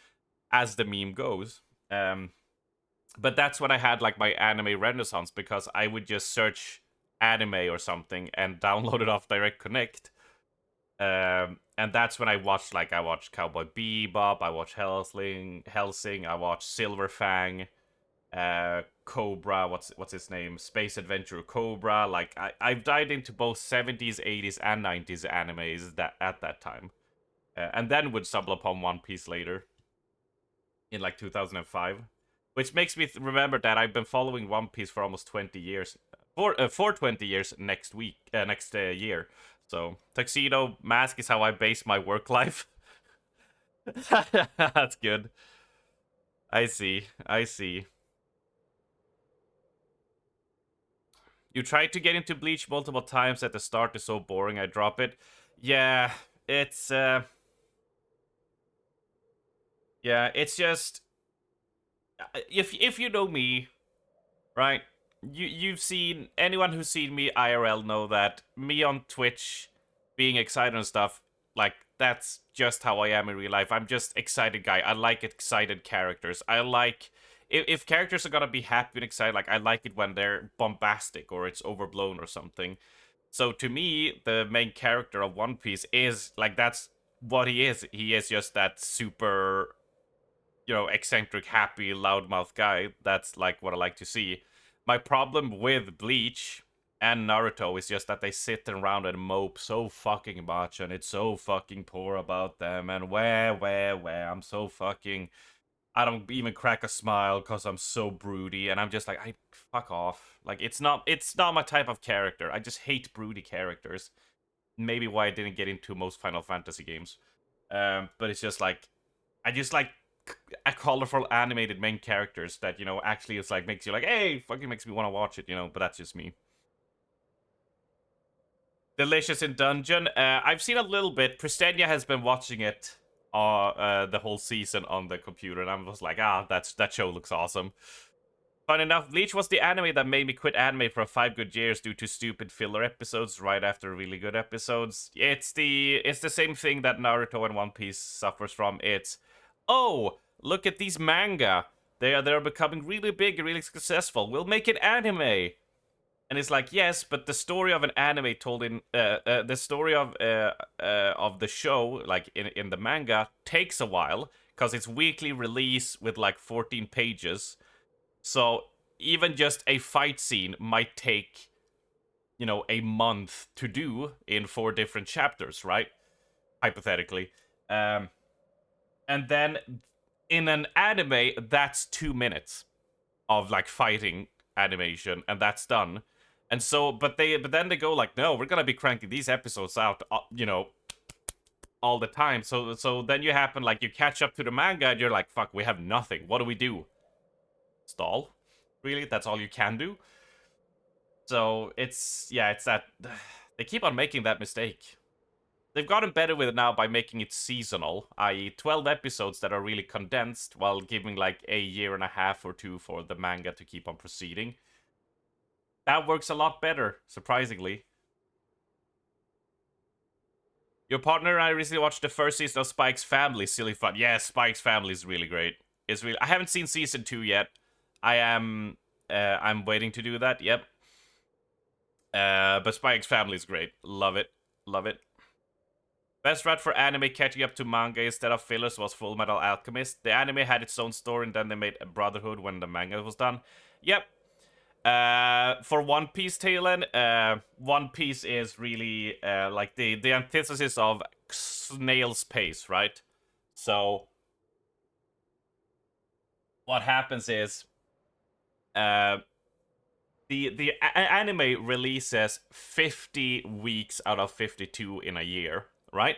A: As the meme goes. But that's when I had, like, my anime renaissance, because I would just search anime or something and download it off Direct Connect. And that's when I watched Cowboy Bebop, I watched Helsing, I watched Silver Fang, Cobra, what's his name, Space Adventure Cobra. Like I've dived into both 70s, 80s, and 90s animes that at that time, and then would stumble upon One Piece later in like 2005. Which makes me remember that I've been following One Piece for almost 20 years. For 20 years next week, next year. So, tuxedo mask is how I base my work life. That's good. I see. I see. You tried to get into Bleach multiple times at the start. It's so boring. I drop it. Yeah, it's yeah, it's just if you know me, right? You've seen anyone who's seen me IRL know that me on Twitch being excited and stuff, like that's just how I am in real life. I'm just excited guy. I like excited characters. I like if characters are gonna be happy and excited, like I like it when they're bombastic or it's overblown or something. So to me, the main character of One Piece is like that's what he is. He is just that super, eccentric, happy, loudmouth guy. That's like what I like to see. My problem with Bleach and Naruto is just that they sit around and mope so fucking much, and it's so fucking poor about them. And where, I'm so fucking. I don't even crack a smile because I'm so broody, and I'm just like, I fuck off. Like it's not my type of character. I just hate broody characters. Maybe why I didn't get into most Final Fantasy games. But it's just like I just like a colorful animated main characters that actually it's like makes you like, hey, fucking makes me want to watch it, but that's just me. Delicious in Dungeon. I've seen a little bit. Pristenia has been watching it the whole season on the computer, and I was like, that show looks awesome. Fun enough, Bleach was the anime that made me quit anime for 5 good years due to stupid filler episodes right after really good episodes. It's the same thing that Naruto and One Piece suffers from. It's, oh, look at these manga. They're becoming really big and really successful. We'll make an anime. And it's like, yes, but the story of an anime told in the story of the show, like in the manga, takes a while because it's weekly release with like 14 pages. So even just a fight scene might take, a month to do in 4 different chapters, right? Hypothetically. Um, and then in an anime, that's 2 minutes of like fighting animation, and that's done. And so, but then they go like, no, we're gonna be cranking these episodes out, all the time. So then you happen like you catch up to the manga, and you're like, fuck, we have nothing. What do we do? Stall? Really? That's all you can do? So it's that they keep on making that mistake. They've gotten better with it now by making it seasonal, i.e., 12 episodes that are really condensed while giving like a year and a half or two for the manga to keep on proceeding. That works a lot better, surprisingly. Your partner and I recently watched the first season of Spike's Family. Silly fun. Yeah, Spike's Family is really great. It's really. I haven't seen season 2 yet. I am. I'm waiting to do that. Yep. But Spike's Family is great. Love it. Love it. Best route for anime catching up to manga instead of fillers was Full Metal Alchemist. The anime had its own story, and then they made a Brotherhood when the manga was done. Yep. For One Piece, Talon, One Piece is really like the antithesis of snail's pace, right? So what happens is uh, the anime releases 50 weeks out of 52 in a year, right?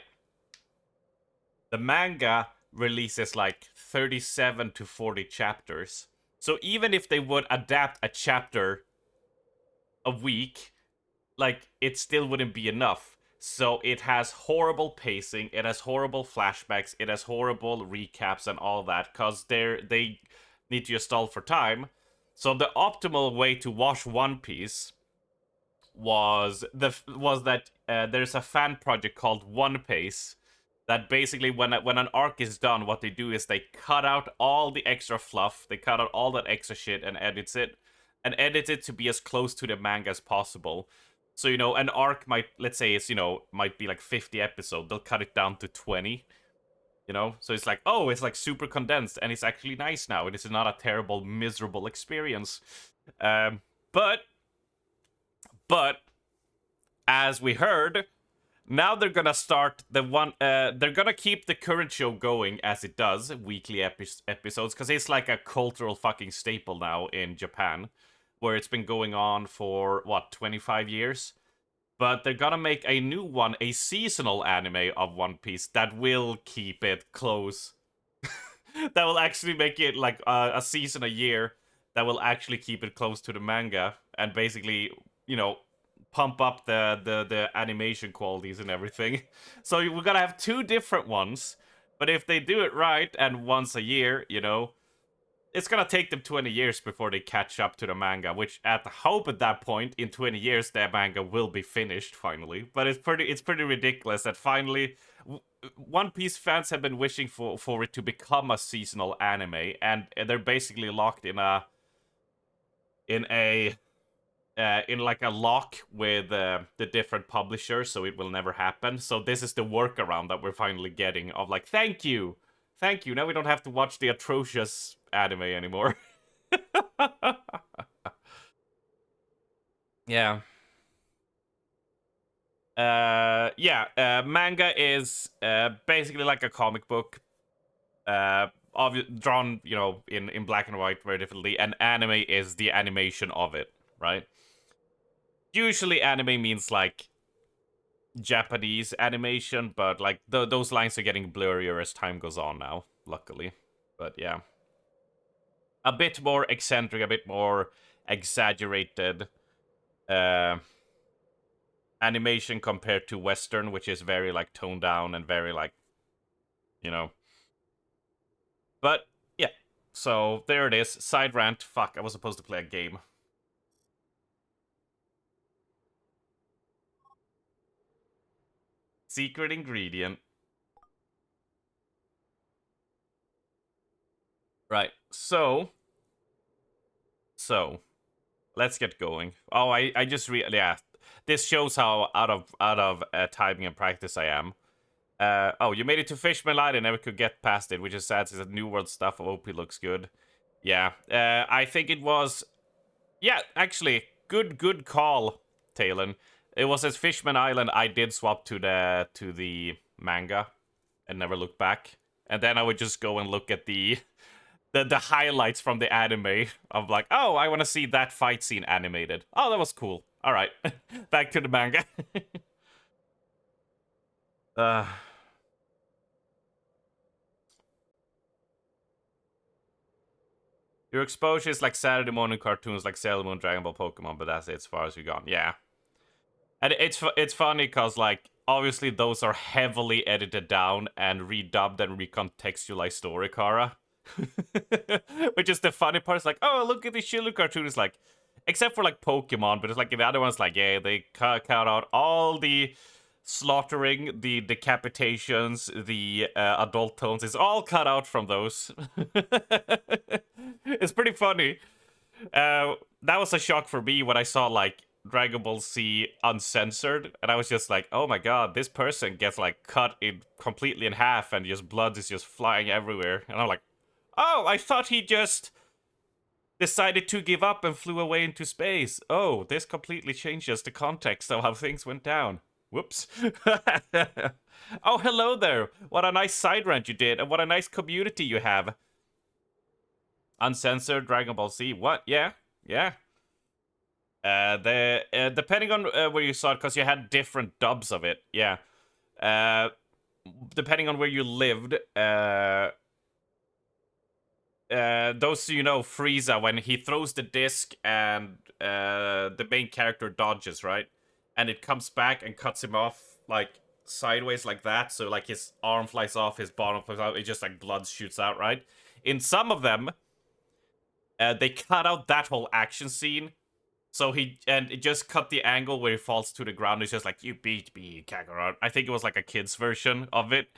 A: The manga releases like 37 to 40 chapters. So even if they would adapt a chapter a week, like it still wouldn't be enough. So it has horrible pacing, it has horrible flashbacks, it has horrible recaps and all that cuz they need to stall for time. So the optimal way to watch One Piece was that there's a fan project called One Piece that basically when an arc is done, what they do is they cut out all the extra fluff, they cut out all that extra shit and edit it to be as close to the manga as possible. So an arc might, let's say it's might be like 50 episodes, they'll cut it down to 20. So it's like, oh, it's like super condensed and it's actually nice now. It is not a terrible, miserable experience. Um, but as we heard, Now they're gonna start the one. They're gonna keep the current show going as it does, weekly episodes, because it's like a cultural fucking staple now in Japan, where it's been going on for what 25 years. But they're gonna make a new one, a seasonal anime of One Piece that will keep it close. That will actually make it like a season a year. That will actually keep it close to the manga and basically, you know, pump up the animation qualities and everything. So we're gonna have two different ones, but if they do it right and once a year, you know, it's gonna take them 20 years before they catch up to the manga. Which at the hope at that point in 20 years that manga will be finished finally. But it's pretty ridiculous that finally. One Piece fans have been wishing for it to become a seasonal anime, and they're basically locked in a in like a lock with the different publishers, so it will never happen. So this is the workaround that we're finally getting of like, thank you. Now we don't have to watch the atrocious anime anymore. Yeah. Manga is basically like a comic book, drawn, you know, in black and white very differently, and anime is the animation of it, right? Usually anime means like Japanese animation, but like those lines are getting blurrier as time goes on now, luckily. But yeah, a bit more eccentric, a bit more exaggerated uh animation compared to Western, which is very like toned down and very like, you know. But yeah, so there it is. Side rant. Fuck, I was supposed to play a game. Secret ingredient. Right. So let's get going. Oh, I just yeah. This shows how out of timing and practice I am. Oh, you made it to Fishman Light and never could get past it, which is sad since the New World stuff of OP looks good. Yeah. I think it was. Yeah, actually, good call, Talon. It was as Fishman Island I did swap to the manga and never look back. And then I would just go and look at the highlights from the anime of like, oh, I want to see that fight scene animated. Oh, that was cool. All right, back to the manga. uh, your exposure is like Saturday morning cartoons like Sailor Moon, Dragon Ball, Pokemon, but that's it as far as you've gone. Yeah, and it's funny because like obviously those are heavily edited down and redubbed and recontextualized story, Kara. Which is the funny part. It's like, oh, look at the Shield cartoon. It's like, except for like Pokemon, but it's like the other ones, like, yeah, they cut out all the slaughtering, the decapitations, the adult tones. It's all cut out from those. It's pretty funny. That was a shock for me when I saw like Dragon Ball Z uncensored, and I was just like, oh my god, this person gets like cut in completely in half, and just blood is just flying everywhere, and I'm like, oh, I thought he just decided to give up and flew away into space. Oh, this completely changes the context of how things went down. Whoops. Oh, hello there. What a nice side rant you did, and what a nice community you have. Uncensored Dragon Ball Z. What? Yeah. Yeah. The depending on where you saw it, because you had different dubs of it. Yeah. Uh, depending on where you lived, those, you know, Frieza, when he throws the disc and the main character dodges, right? And it comes back and cuts him off like sideways like that, so like his arm flies off, his bottom flies out, it just like blood shoots out, right? In some of them, they cut out that whole action scene. So it just cut the angle where he falls to the ground. It's just like, you beat me, Kakarot. I think it was like a kid's version of it.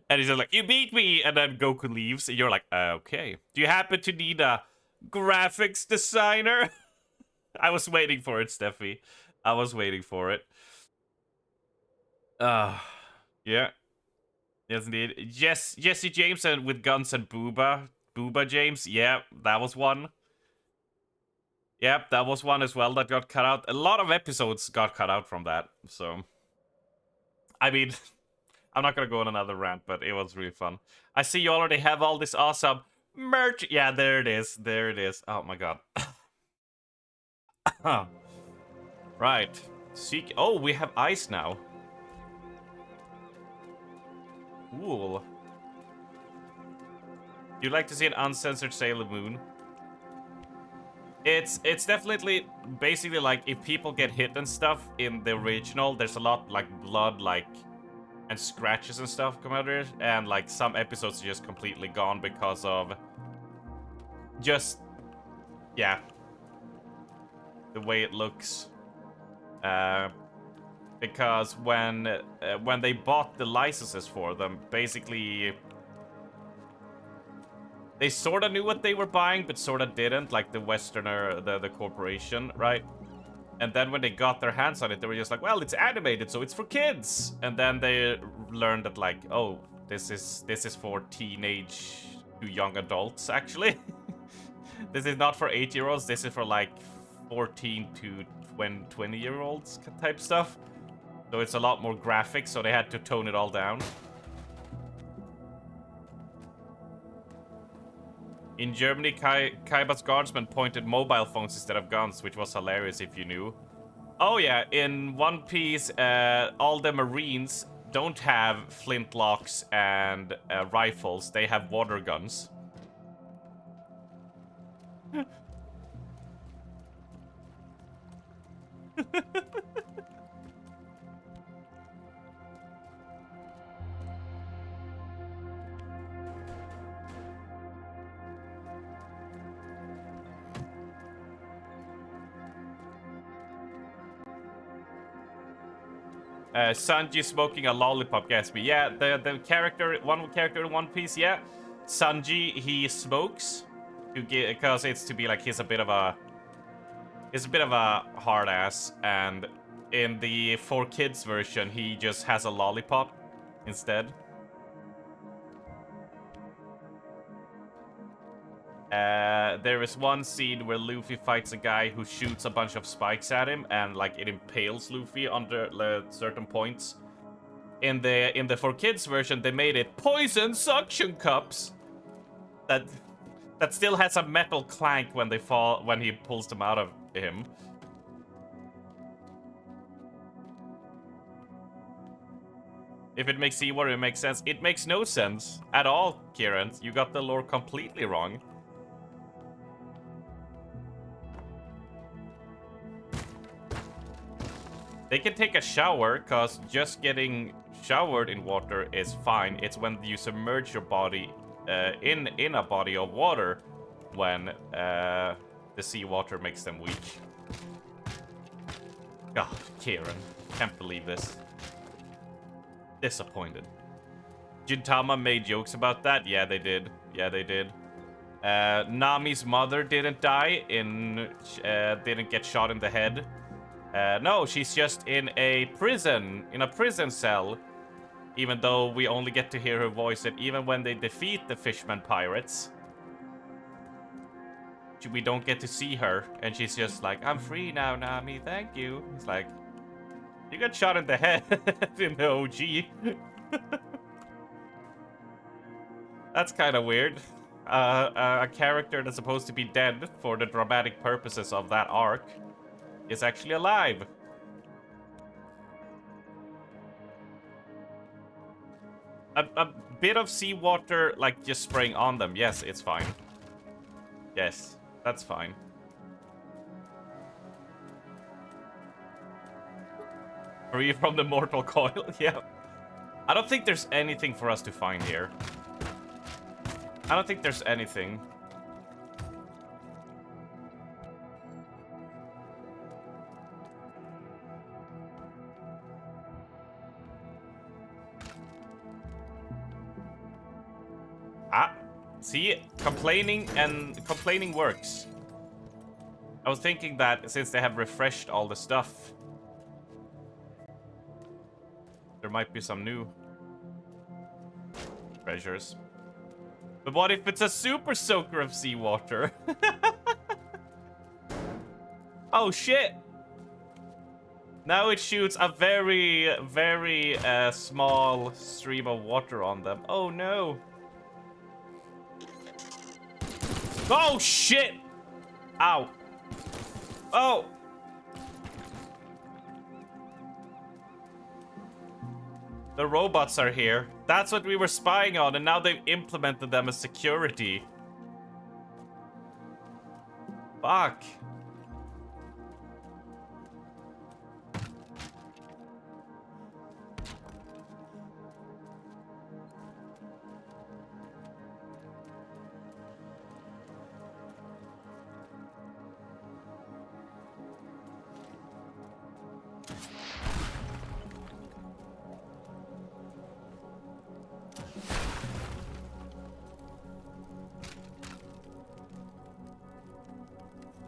A: And he's just like, you beat me! And then Goku leaves, and you're like, okay. Do you happen to need a graphics designer? I was waiting for it, Steffi. I was waiting for it. Yeah. Yes, indeed. Jesse James and with Guns and Booba. Booba James, yeah, that was one. Yep, that was one as well that got cut out. A lot of episodes got cut out from that. So, I mean, I'm not gonna go on another rant, but it was really fun. I see you already have all this awesome merch. Yeah, there it is. There it is. Oh my god. Right. Seek. Oh, we have ice now. Cool. You'd like to see an uncensored Sailor Moon? It's definitely basically like if people get hit and stuff in the original, there's a lot like blood, like and scratches and stuff come out of it, and like some episodes are just completely gone because of just yeah the way it looks. Because when they bought the licenses for them, basically they sort of knew what they were buying, but sort of didn't, like the Westerner, the corporation, right? And then when they got their hands on it, they were just like, well, it's animated, so it's for kids. And then they learned that, like, oh, this is for teenage to young adults, actually. This is not for 8-year-olds. This is for, like, 14 to 20-year-olds type stuff. So it's a lot more graphic, so they had to tone it all down. In Germany, Kaiba's guardsmen pointed mobile phones instead of guns, which was hilarious if you knew. Oh yeah, in One Piece, all the Marines don't have flintlocks and rifles. They have water guns. Sanji smoking a lollipop gets me. Yeah, the character, one character in One Piece, yeah. Sanji, he smokes to get, because it's to be like he's a bit of a hard ass, and in the 4Kids version, he just has a lollipop instead. There is one scene where Luffy fights a guy who shoots a bunch of spikes at him, and like it impales Luffy under certain points. In the 4Kids version, they made it poison suction cups that still has a metal clank when they fall when he pulls them out of him. If it makes seawater, it makes sense. It makes no sense at all, Kieran. You got the lore completely wrong. They can take a shower, because just getting showered in water is fine. It's when you submerge your body in a body of water when the seawater makes them weak. God, Kieran. Can't believe this. Disappointed. Gintama made jokes about that? Yeah, they did. Yeah, they did. Nami's mother didn't die didn't get shot in the head. No, she's just in a prison cell. Even though we only get to hear her voice, and even when they defeat the Fishman pirates, we don't get to see her, and she's just like, I'm free now, Nami, thank you. It's like, you got shot in the head in the OG. That's kind of weird. A character that's supposed to be dead for the dramatic purposes of that arc is actually alive. A bit of seawater, like, just spraying on them. Yes, it's fine. Yes, that's fine. Free from the mortal coil? Yeah. I don't think there's anything for us to find here. I don't think there's anything. Ah, see, complaining works. I was thinking that since they have refreshed all the stuff, there might be some new treasures. But what if it's a super soaker of seawater? Oh shit! Now it shoots a very, very small stream of water on them. Oh no! Oh shit! Ow! Oh! The robots are here. That's what we were spying on, and now they've implemented them as security. Fuck.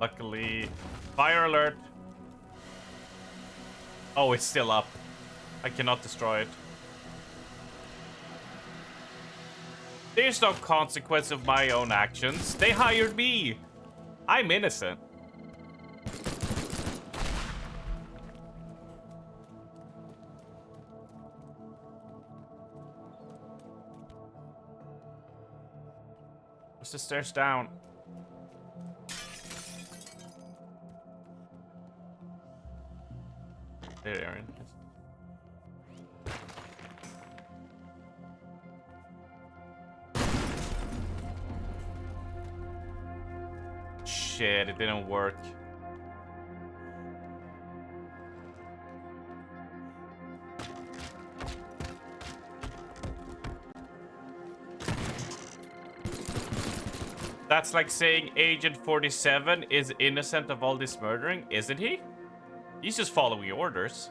A: Luckily, fire alert. Oh, it's still up. I cannot destroy it. There's no consequence of my own actions. They hired me. I'm innocent. Where's the stairs down? There, Aaron. Shit, it didn't work. That's like saying Agent 47 is innocent of all this murdering, isn't he? He's just following orders.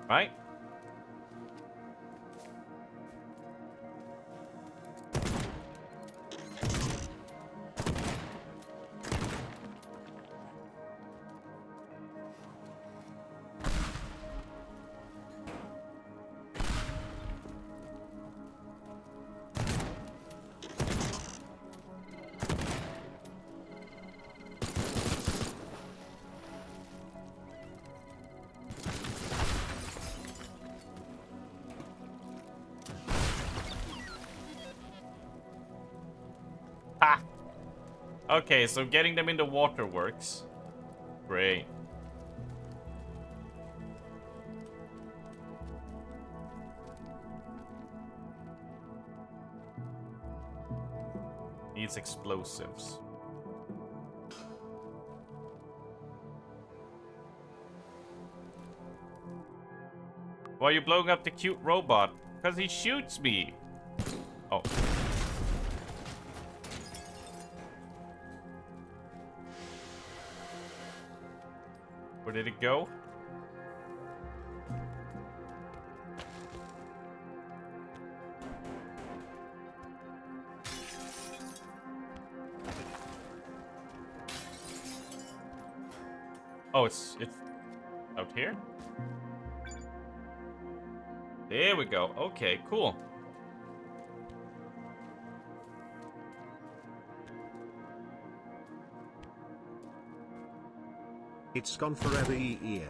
A: Right? Ha! Okay, so getting them into water works. Great. Needs explosives. Why are you blowing up the cute robot? Because he shoots me. Oh. Where did it go? Oh, it's out here? There we go. Okay, cool.
B: It's gone forever year.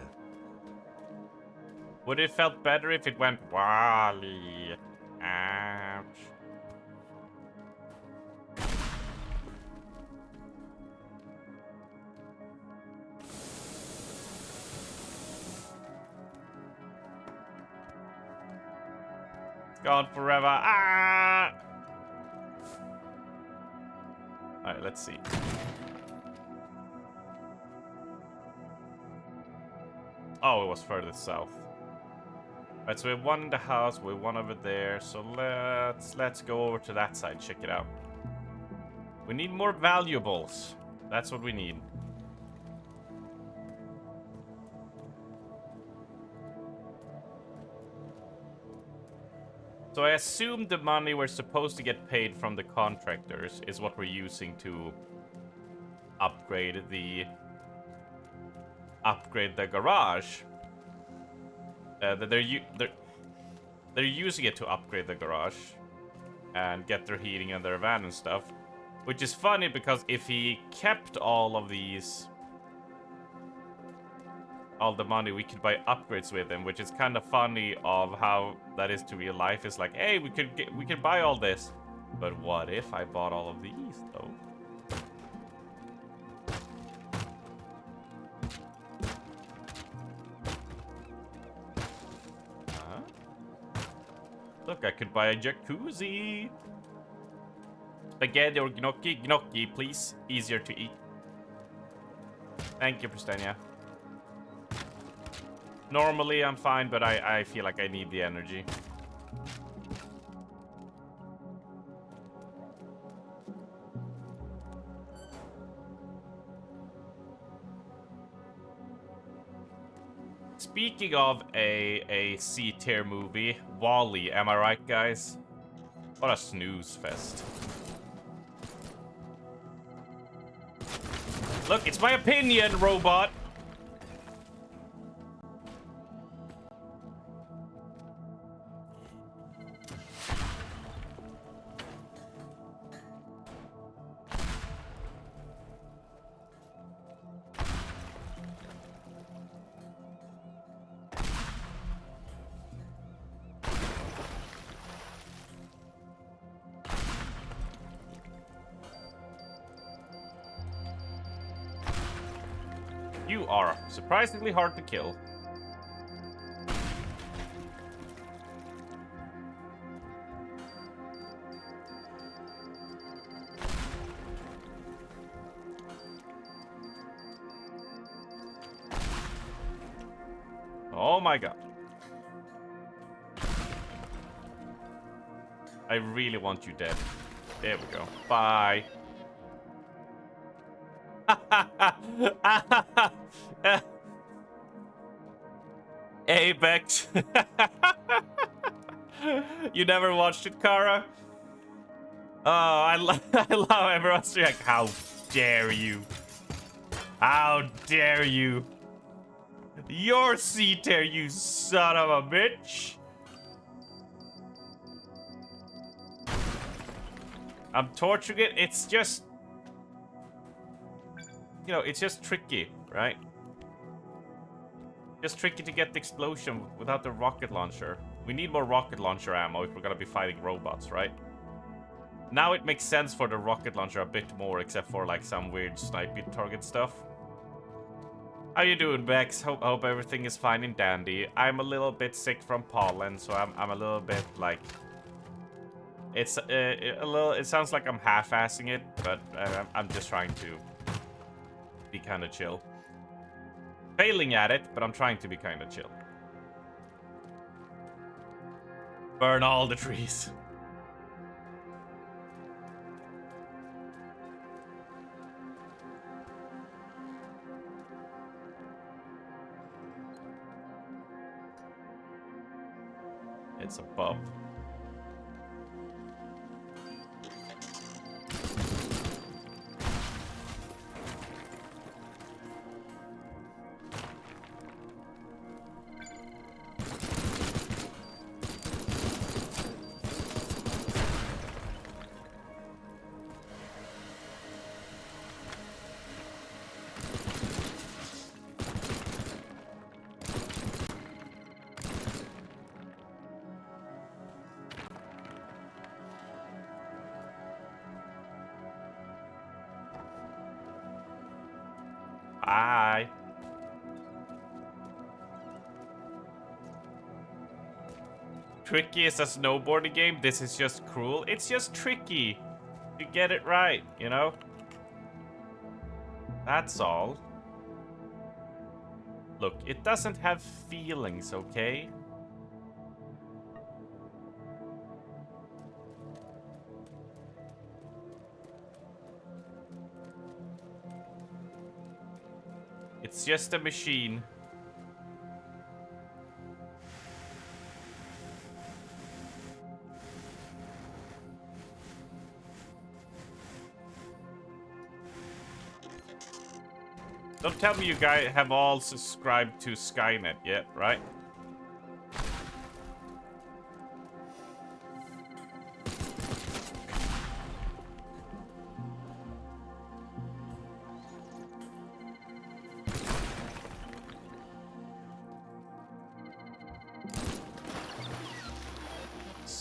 A: Would it felt better if it went Wally? Ouch. Gone forever. Ah! Alright, let's see. Oh, it was further south. Alright, so we have one in the house, we have one over there. So let's go over to that side, check it out. We need more valuables. That's what we need. So I assume the money we're supposed to get paid from the contractors is what we're using to upgrade the garage. They're using it to upgrade the garage and get their heating and their van and stuff, which is funny because if he kept all of these all the money, we could buy upgrades with them, which is kind of funny of how that is to real life. It's like, hey, we could buy all this. But what if I bought all of these, though? Look, I could buy a jacuzzi. Spaghetti or gnocchi? Gnocchi, please. Easier to eat. Thank you, Pristania. Normally, I'm fine, but I feel like I need the energy. Speaking of a C-tier movie, Wall-E, am I right, guys? What a snooze fest. Look, it's my opinion, robot. You are surprisingly hard to kill. Oh my god. I really want you dead. There we go. Bye. Apex. You never watched it, Kara? Oh, I love everyone's like, how dare you? How dare you? Your C-tier, you son of a bitch. I'm torturing it. It's just, you know, it's just tricky, right? Just tricky to get the explosion without the rocket launcher. We need more rocket launcher ammo if we're gonna be fighting robots, right? Now it makes sense for the rocket launcher a bit more, except for like some weird sniping target stuff. How you doing, Bex? Hope everything is fine and dandy. I'm a little bit sick from pollen, so I'm a little bit like, it's a little. It sounds like I'm half-assing it, but I'm just trying to be kind of chill. Failing at it, but I'm trying to be kind of chill. Burn all the trees. It's a bump. Bye. Tricky is a snowboarding game. This is just cruel. It's just tricky to get it right, you know? That's all. Look, it doesn't have feelings, okay? It's just a machine. Don't tell me you guys have all subscribed to Skynet yet, right?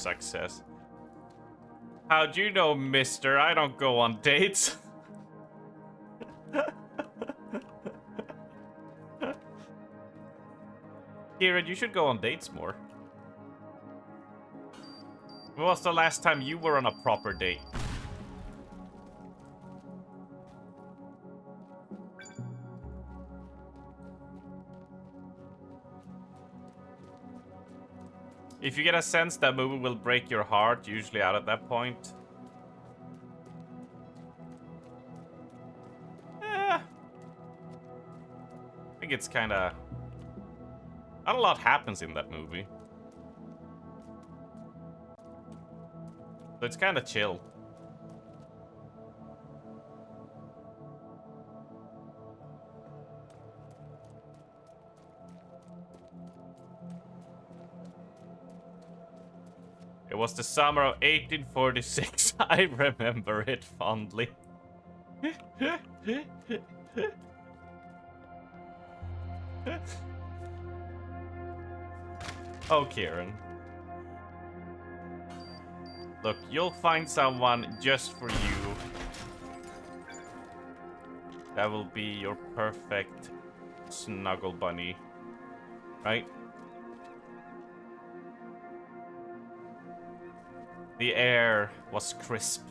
A: success. How'd you know, mister? I don't go on dates. Kieran, you should go on dates more. When was the last time you were on a proper date? If you get a sense that movie will break your heart, usually out at that point. I think it's kinda... Not a lot happens in that movie. So it's kinda chill. It was the summer of 1846. I remember it fondly. Oh, Kieran. Look, you'll find someone just for you. That will be your perfect snuggle bunny. Right? The air was crisp.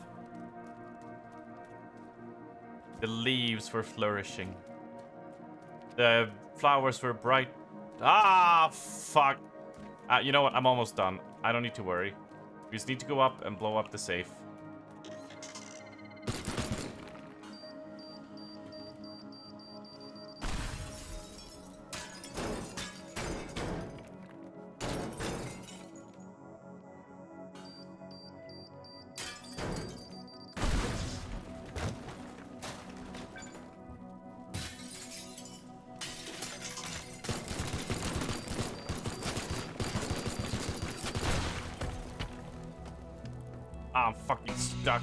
A: The leaves were flourishing. The flowers were bright. Ah, fuck. You know what? I'm almost done. I don't need to worry. We just need to go up and blow up the safe. I'm fucking stuck.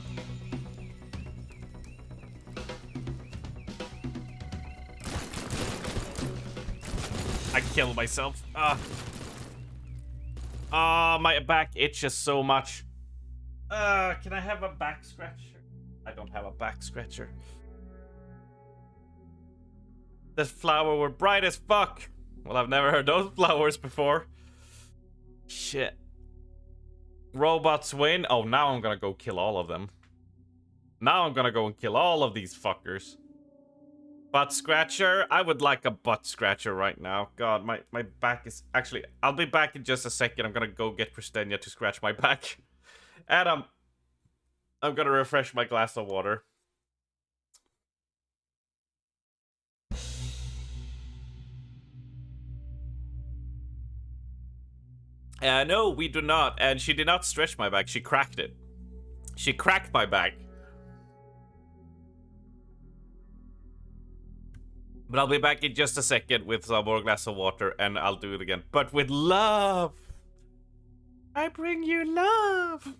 A: I killed myself. My back itches so much. Can I have a back scratcher? I don't have a back scratcher. The flowers were bright as fuck. Well, I've never heard those flowers before. Shit. Robots win. Oh, now I'm gonna go kill all of them. Now I'm gonna go and kill all of these fuckers. Butt scratcher? I would like a butt scratcher right now. God, my back is... Actually, I'll be back in just a second. I'm gonna go get Christenia to scratch my back. Adam, I'm gonna refresh my glass of water. No, we do not. And she did not stretch my back. She cracked it. She cracked my back. But I'll be back in just a second with some more glass of water, and I'll do it again. But with love. I bring you love.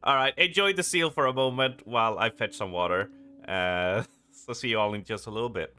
A: Alright, enjoy the seal for a moment while I fetch some water. So see you all in just a little bit.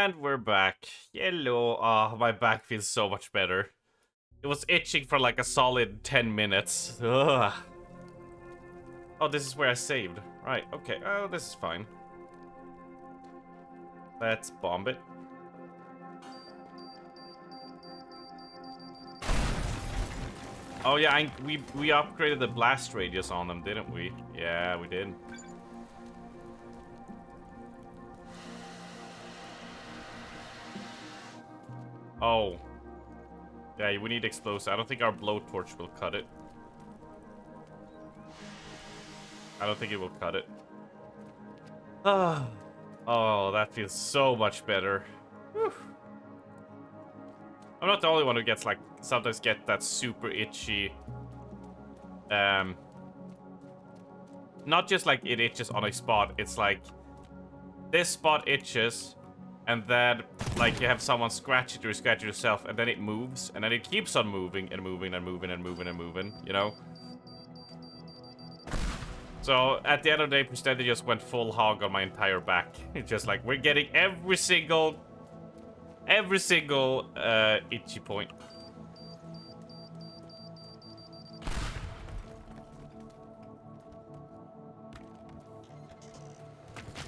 A: And we're back. Hello. Oh, my back feels so much better. It was itching for like a solid 10 minutes. Ugh. Oh, this is where I saved. Right, okay. Oh, this is fine. Let's bomb it. Oh yeah, we upgraded the blast radius on them, didn't we? Yeah, we did. Oh. Yeah, we need explosive. I don't think our blowtorch will cut it. I don't think it will cut it. Oh, that feels so much better. Whew. I'm not the only one who gets, like, sometimes get that super itchy... Not just, like, it itches on a spot. It's like, this spot itches, and then, like, you have someone scratch it or scratch it yourself, and then it moves, and then it keeps on moving, and moving, and moving, and moving, and moving, you know? So, at the end of the day, Prosteti just went full hog on my entire back. It's just like, we're getting every single itchy point.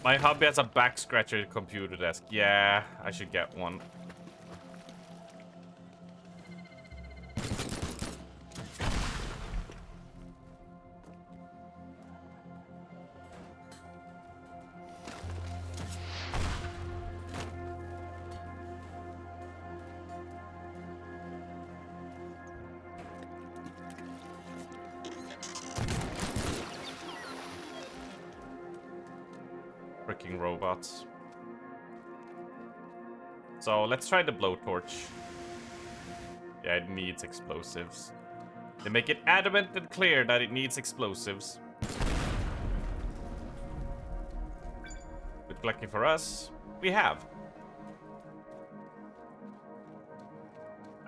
A: My hubby has a back scratcher computer desk. Yeah, I should get one. Freaking robots. So let's try the blowtorch. Yeah, it needs explosives. They make it adamant and clear that it needs explosives. But lucky for us, we have.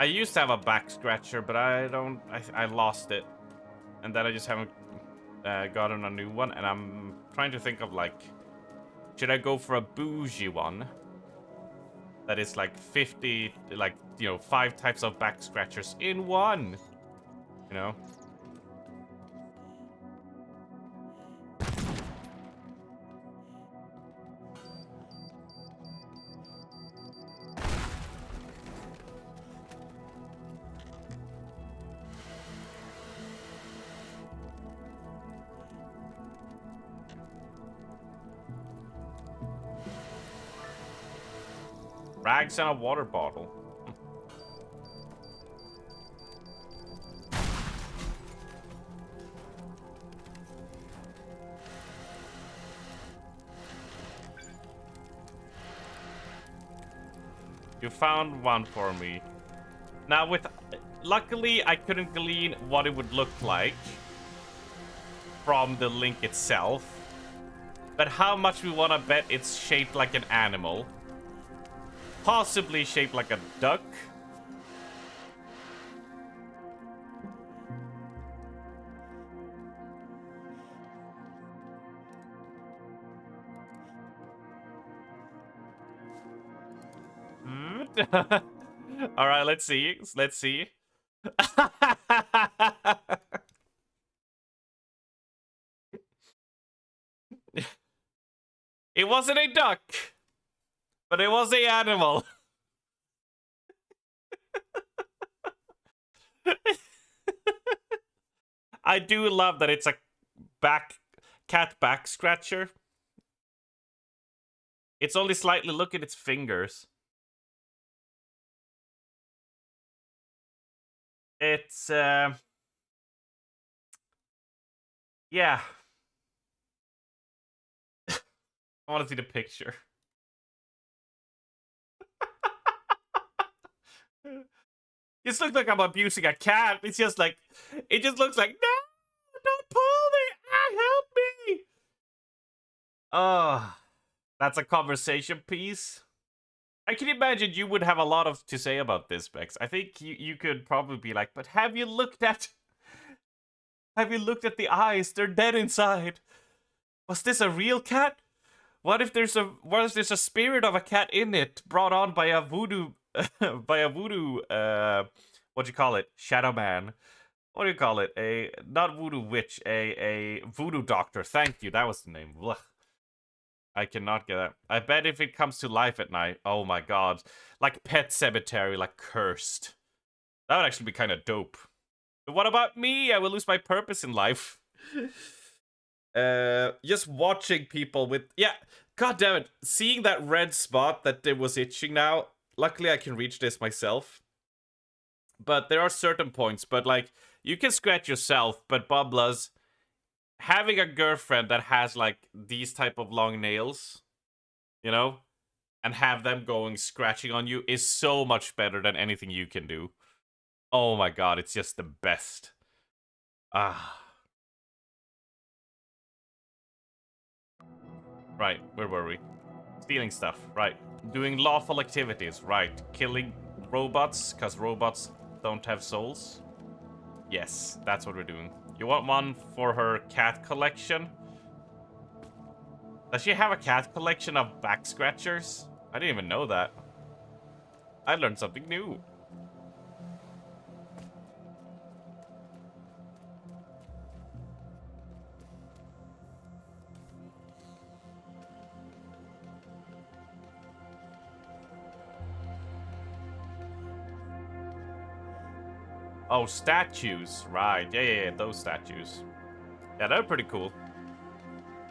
A: I used to have a back scratcher, but I lost it. And then I just haven't gotten a new one. And I'm trying to think of, like, should I go for a bougie one? That is like 50, like, you know, 5 types of back scratchers in one. You know? Rags and a water bottle. You found one for me. Now luckily I couldn't glean what it would look like from the link itself. But how much we want to bet it's shaped like an animal. Possibly shaped like a duck. All right, let's see. Let's see. It wasn't a duck. But it was the animal. I do love that it's a cat back scratcher. It's only slightly, look at its fingers. It's yeah. I want to see the picture. This looks like I'm abusing a cat. It's just like, it just looks like, no, don't pull me. Ah, help me. Oh, that's a conversation piece. I can imagine you would have a lot to say about this, Bex. I think you could probably be like, but have you looked at the eyes? They're dead inside. Was this a real cat? What if there's a spirit of a cat in it, brought on by a voodoo, by a voodoo, what do you call it? Shadow man. What do you call it? A not voodoo witch, a voodoo doctor. Thank you. That was the name. Ugh. I cannot get that. I bet if it comes to life at night, oh my god, like Pet Cemetery, like cursed. That would actually be kind of dope. But what about me? I will lose my purpose in life. Just watching people with god damn it, seeing that red spot that it was itching now. Luckily I can reach this myself, but there are certain points. But like, you can scratch yourself, but Bubla's having a girlfriend that has like these type of long nails, you know, and have them going scratching on you is so much better than anything you can do. Oh my god, it's just the best. Ah. Right, where were we? Stealing stuff, right. Doing lawful activities, right. Killing robots, because robots don't have souls. Yes, that's what we're doing. You want one for her cat collection? Does she have a cat collection of back scratchers? I didn't even know that. I learned something new. Oh, statues. Right. Yeah, those statues. Yeah, they're pretty cool.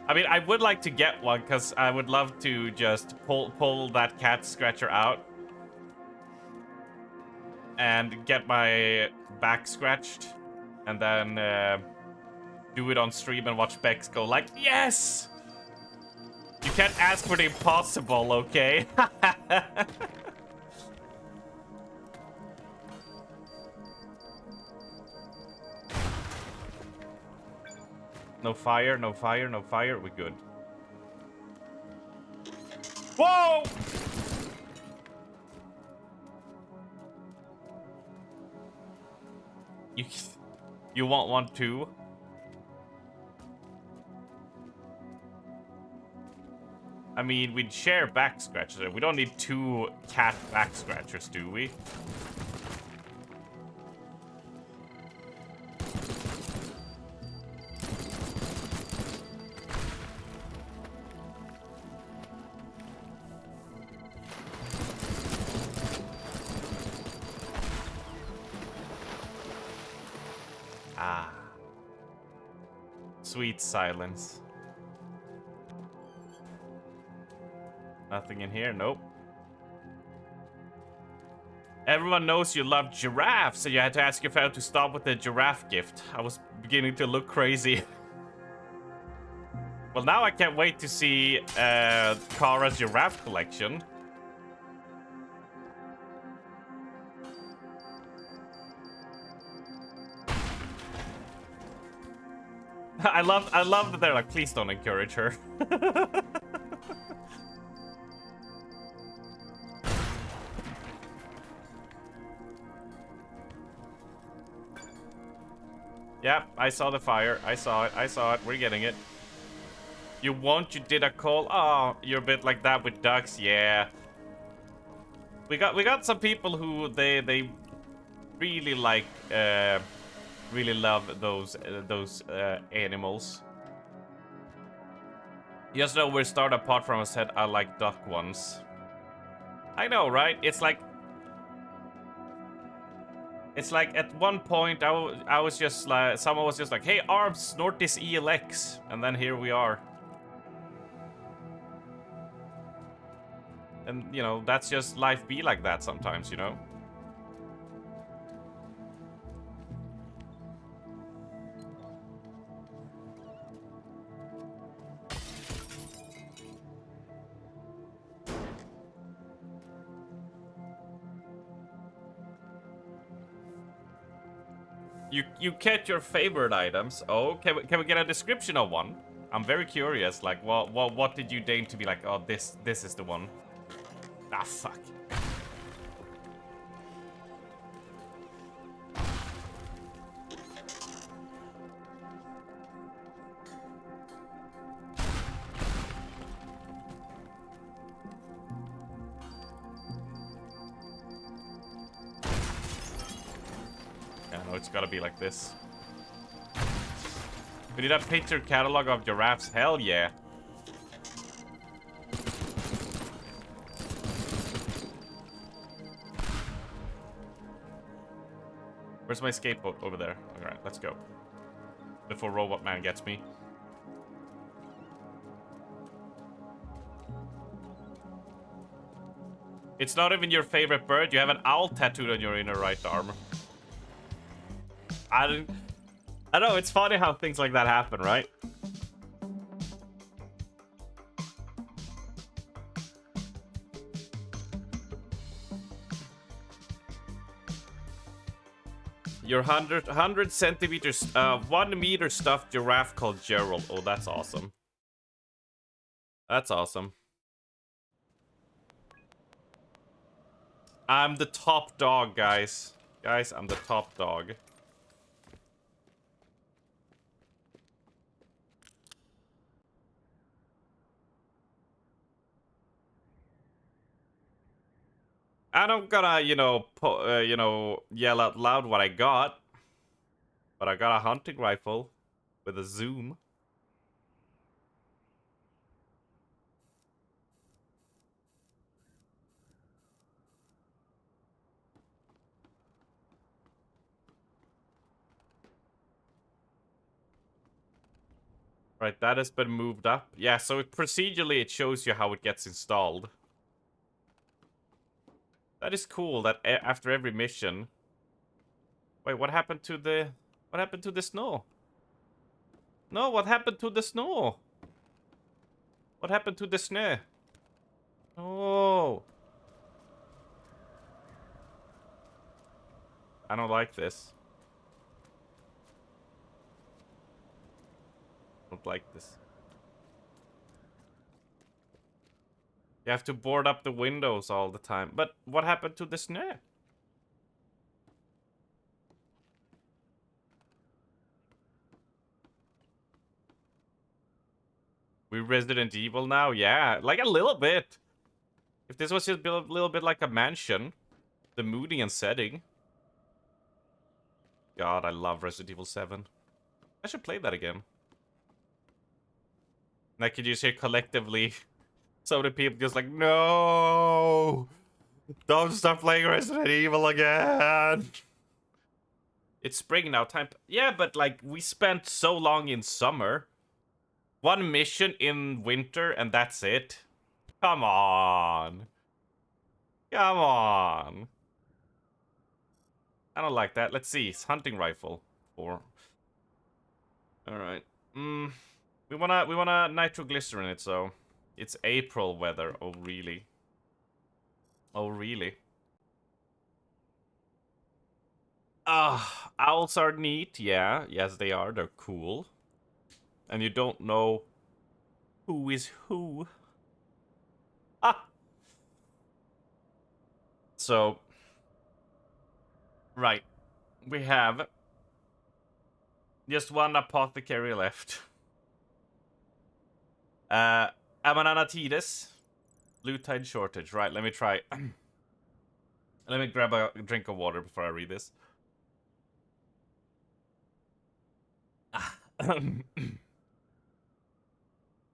A: I mean, I would like to get one because I would love to just pull that cat scratcher out and get my back scratched, and then do it on stream and watch Bex go like, yes! You can't ask for the impossible, okay? No fire, no fire, no fire. We're good. Whoa! You want one too? I mean, we'd share back scratchers. We don't need 2 cat back scratchers, do we? Ah. Sweet silence. Nothing in here? Nope. Everyone knows you love giraffes, so you had to ask your friend to stop with the giraffe gift. I was beginning to look crazy. Well, now I can't wait to see Kara's giraffe collection. I love that they're like, please don't encourage her. Yep, I saw the fire. I saw it. We're getting it. You won't? You did a call? Oh, you're a bit like that with ducks. Yeah. We got some people who they really like really love those animals. Just know where start apart from a said I like duck ones. I know, right? It's like at one point I was just like, someone was just like, hey Arms, snort this ELX, and then here we are. And you know, that's just life be like that sometimes, you know. You get your favorite items. Oh, can we get a description of one? I'm very curious. Like, what did you deign to be like? Oh, this is the one. Ah, fuck. it's gotta be like this. We need a picture catalog of giraffes. Hell yeah. Where's my skateboard? Over there. Alright, let's go. Before Robot Man gets me. It's not even your favorite bird. You have an owl tattooed on your inner right arm. I know, it's funny how things like that happen, right? Your 100 centimeters, 1 meter stuffed giraffe called Gerald. Oh, that's awesome. That's awesome. I'm the top dog, guys. Guys, I'm the top dog. I don't gonna, yell out loud what I got. But I got a hunting rifle with a zoom. Right, that has been moved up. Yeah, so procedurally it shows you how it gets installed. That is cool that after every mission... Wait, what happened to the... What happened to the snow? No, what happened to the snow? What happened to the snow? Oh. I don't like this. I don't like this. You have to board up the windows all the time. But what happened to the snow? We Resident Evil now? Yeah, like a little bit. If this was just a little bit like a mansion, the mooding and setting. God, I love Resident Evil 7. I should play that again. And I could just hear collectively some of the people just like, no! Don't start playing Resident Evil again! It's spring now, time. Yeah, but like, we spent so long in summer. One mission in winter, and that's it. Come on. Come on. I don't like that. Let's see. It's hunting rifle. All right. We wanna nitroglycerin it, so it's April weather. Oh really? Oh really? Owls are neat. Yeah, yes they are. They're cool. And you don't know who is who. Ah. So, right, we have just one apothecary left. Amanatides. Blue tide shortage. Right, let me try. Let me grab a drink of water before I read this.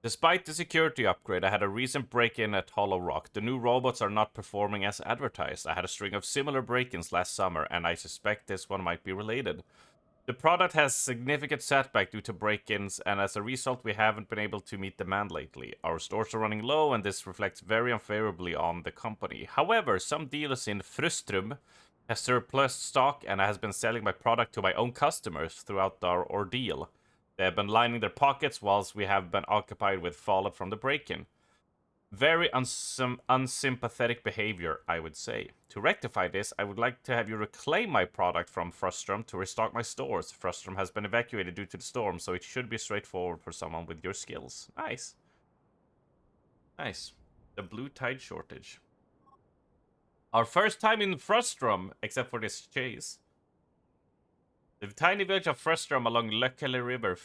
A: Despite the security upgrade, I had a recent break-in at Hollow Rock. The new robots are not performing as advertised. I had a string of similar break-ins last summer, and I suspect this one might be related. The product has significant setback due to break-ins, and as a result, we haven't been able to meet demand lately. Our stores are running low, and this reflects very unfavorably on the company. However, some dealers in Frustrum have surplus stock, and I has been selling my product to my own customers throughout our ordeal. They have been lining their pockets whilst we have been occupied with fallout from the break-in. Very unsympathetic behavior, I would say. To rectify this, I would like to have you reclaim my product from Frustrum to restock my stores. Frustrum has been evacuated due to the storm, so it should be straightforward for someone with your skills. Nice. Nice. The blue tide shortage. Our first time in Frustrum, except for this chase. The tiny village of Frustrum along Lökkele River,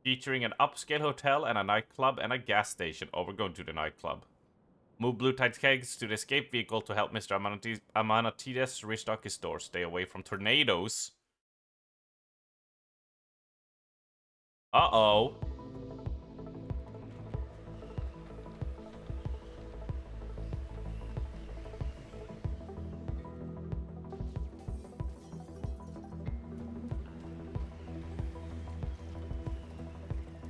A: featuring an upscale hotel and a nightclub and a gas station. Oh, we're going to the nightclub. Move blue tide kegs to the escape vehicle to help Mr. Amanatides restock his store. Stay away from tornadoes. Uh-oh.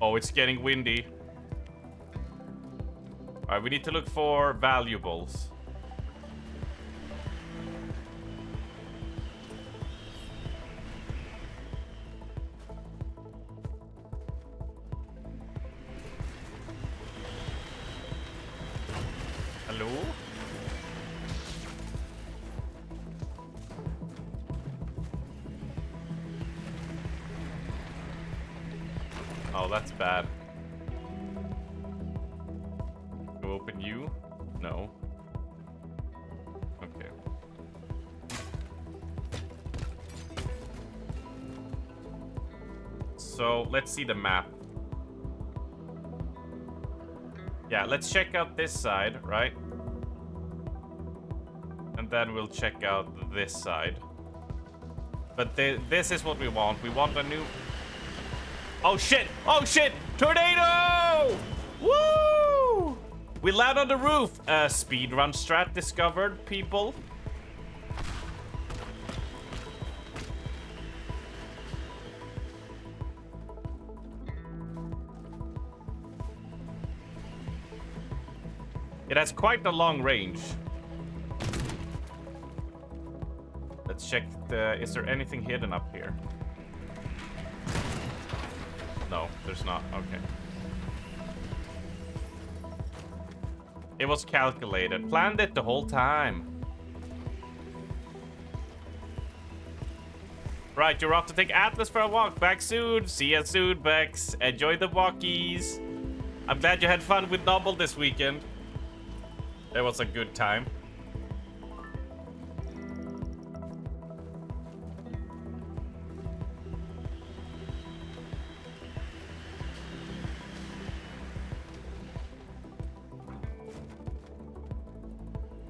A: Oh, it's getting windy. Alright, we need to look for valuables. Hello? Oh, that's bad. Go open you? No. Okay. So, let's see the map. Yeah, let's check out this side, right? And then we'll check out this side. But this is what we want. We want a new... Oh shit! Oh shit! Tornado! Woo! We land on the roof. Speedrun strat discovered, people. It has quite a long range. Let's check the... Is there anything hidden up here? No, there's not. Okay. It was calculated. Planned it the whole time. Right, you're off to take Atlas for a walk. Back soon. See ya soon, Bex. Enjoy the walkies. I'm glad you had fun with Noble this weekend. It was a good time.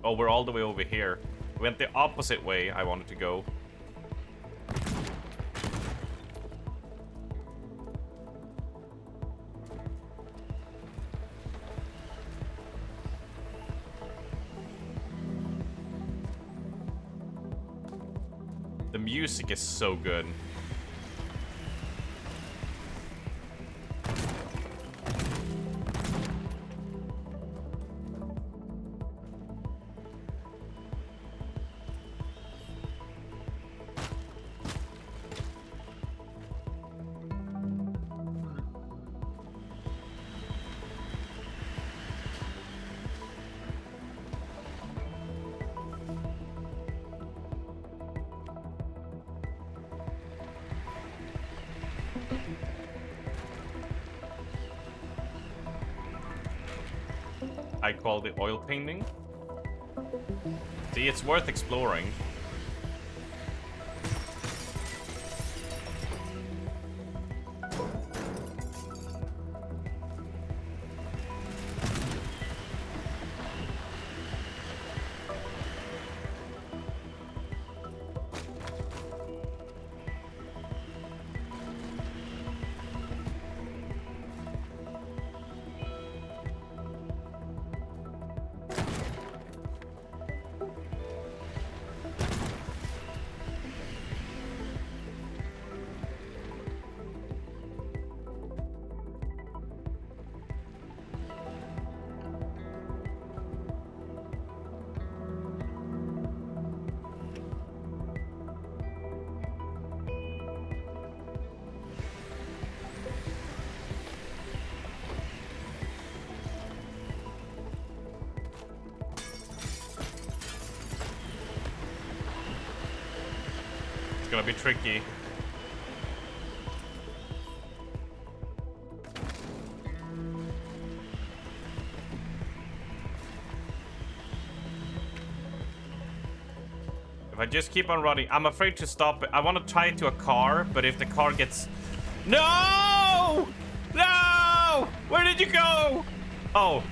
A: Oh, we're all the way over here. We went the opposite way I wanted to go. The music is so good. I call the oil painting. See, it's worth exploring. It's gonna be tricky. If I just keep on running, I'm afraid to stop it. I want to tie it to a car, but if the car gets... No! No! Where did you go? Oh,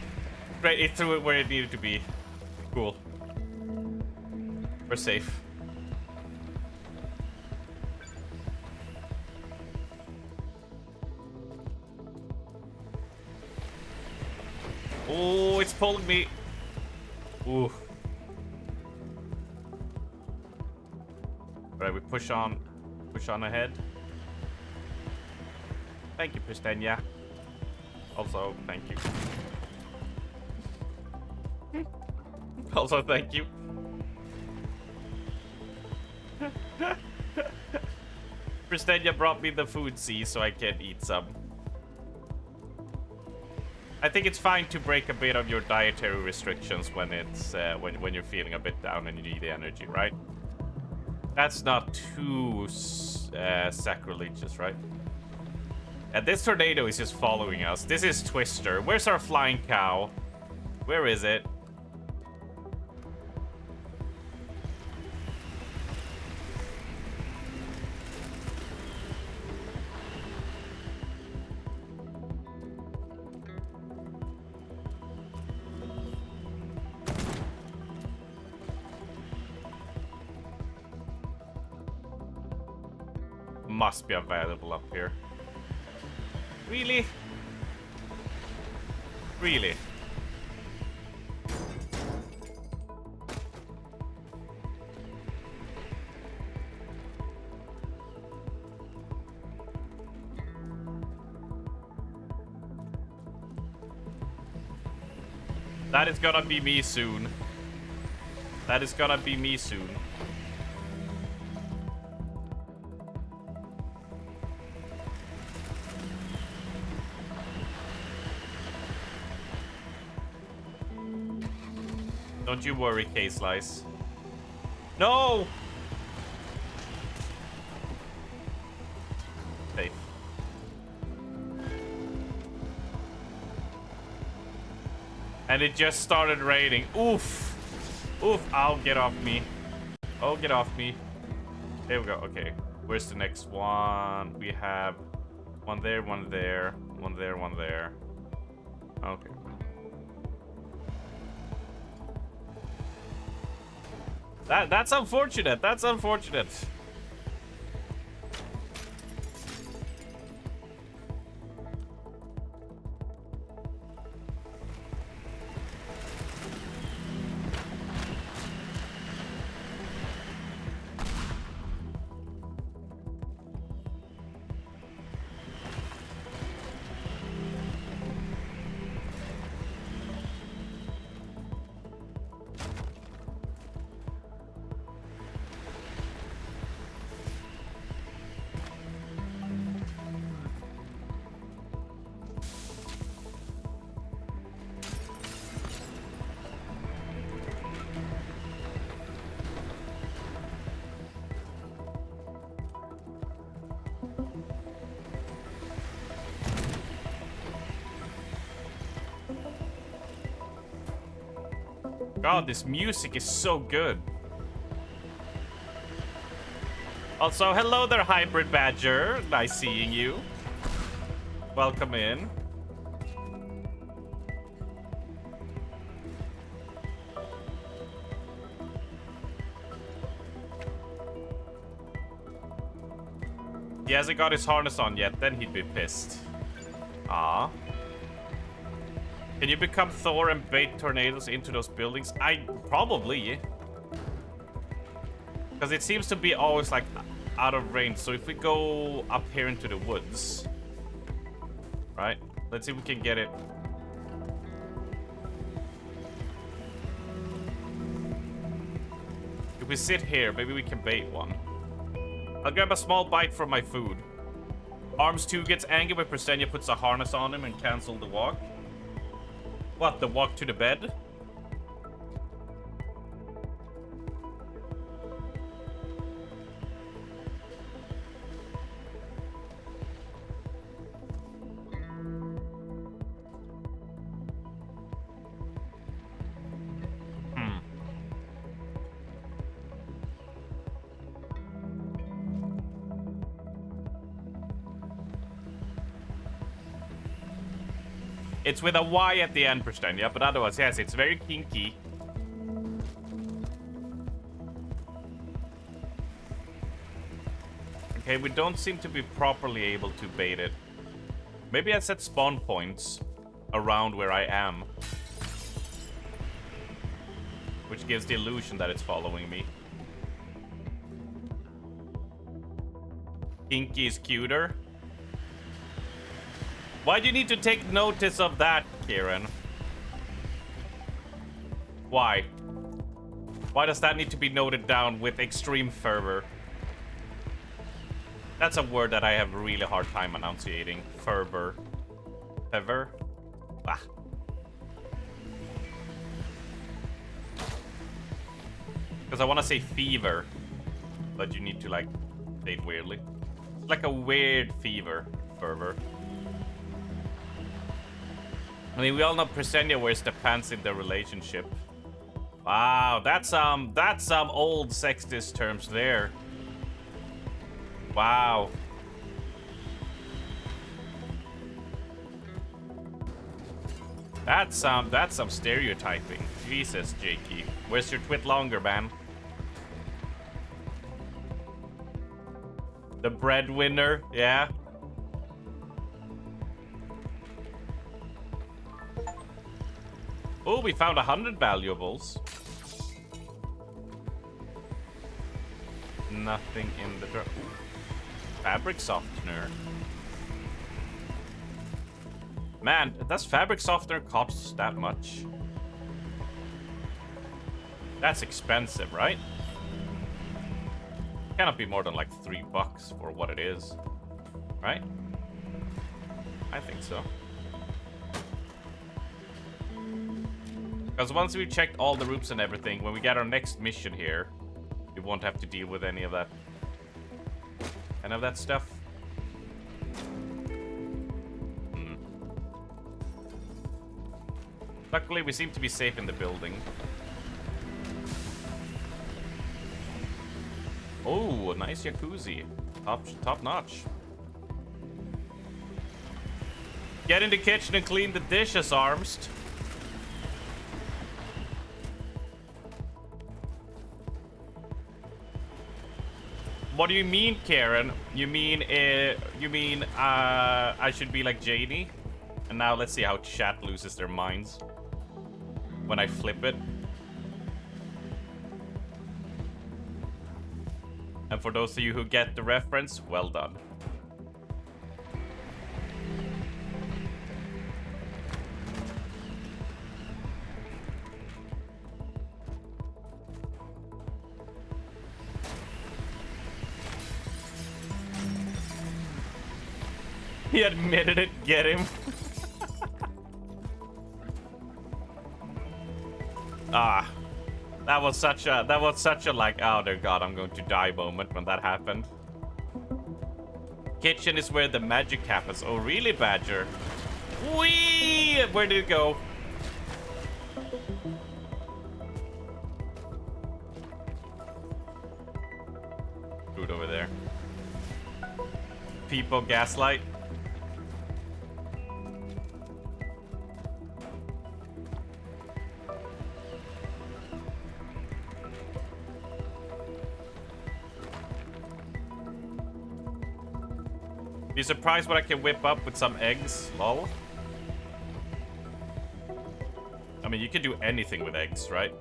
A: great. It threw it where it needed to be. Cool. We're safe. Oh, it's pulling me. Ooh. Alright, we push on ahead. Thank you, Pristenia. Also, thank you. Also, thank you. Pristenia brought me the food, see, so I can eat some. I think it's fine to break a bit of your dietary restrictions when it's when you're feeling a bit down and you need the energy, right? That's not too sacrilegious, right? And this tornado is just following us. This is Twister. Where's our flying cow? Where is it? Must be available up here. Really? Really? That is gonna be me soon. That is gonna be me soon. Don't you worry, K-Slice. No! Safe. And it just started raining. Oof! Oof! Ow, get off me. Oh, get off me. There we go. Okay. Where's the next one? We have one there, one there, one there, one there. Okay. That's unfortunate. That's unfortunate. God, this music is so good. Also, hello there, Hybrid Badger. Nice seeing you. Welcome in. He hasn't got his harness on yet, then he'd be pissed. Ah. Can you become Thor and bait tornadoes into those buildings? Probably. Because it seems to be always like out of range. So if we go up here into the woods. Right? Let's see if we can get it. If we sit here, maybe we can bait one. I'll grab a small bite from my food. Arms 2 gets angry when Pristenia puts a harness on him and cancel the walk. What, the walk to the bed? It's with a Y at the end, Pristenia, but otherwise, yes, it's very kinky. Okay, we don't seem to be properly able to bait it. Maybe I set spawn points around where I am. which gives the illusion that it's following me. Kinky is cuter. Why do you need to take notice of that, Kieran? Why? Why does that need to be noted down with extreme fervor? That's a word that I have a really hard time enunciating. Fervor. Fervor? Ah. Because I want to say fever. But you need to, like, say it weirdly. It's like a weird fever. Fervor. I mean, we all know Presenia wears the pants in the relationship. Wow, that's some old sexist terms there. Wow. That's some stereotyping. Jesus, Jakey. Where's your twit longer, man? The breadwinner, yeah. Oh, we found 100 valuables. Nothing in the drawer. Fabric softener. Man, does fabric softener cost that much? That's expensive, right? Cannot be more than like $3 for what it is, right? I think so. Because once we've checked all the rooms and everything, when we get our next mission here, we won't have to deal with any of that. Any of that stuff. Luckily, we seem to be safe in the building. Oh, a nice jacuzzi. Top notch. Get in the kitchen and clean the dishes, Armst. What do you mean, Karen? You mean I should be like Janie? And now let's see how chat loses their minds when I flip it. And for those of you who get the reference, well done. He admitted it. Get him. Ah, that was such a like, oh dear God, I'm going to die moment when that happened. Kitchen is where the magic happens. Oh, really, Badger? Whee! Where did it go? Food over there. People gaslight. Be surprised what I can whip up with some eggs, lol. I mean, you can do anything with eggs, right?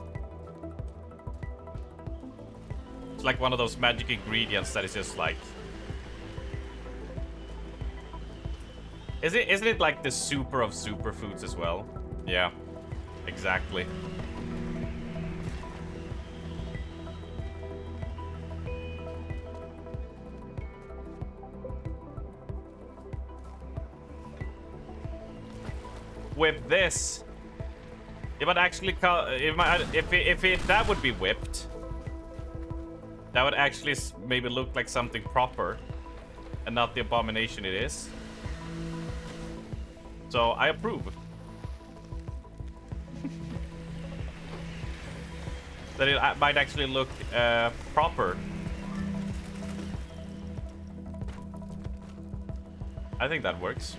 A: It's like one of those magic ingredients that is just like... Isn't it like the super of superfoods as well? Yeah, exactly. Whip this. It would actually if that would be whipped, that would actually maybe look like something proper and not the abomination it is. So I approve. That it might actually look proper. I think that works.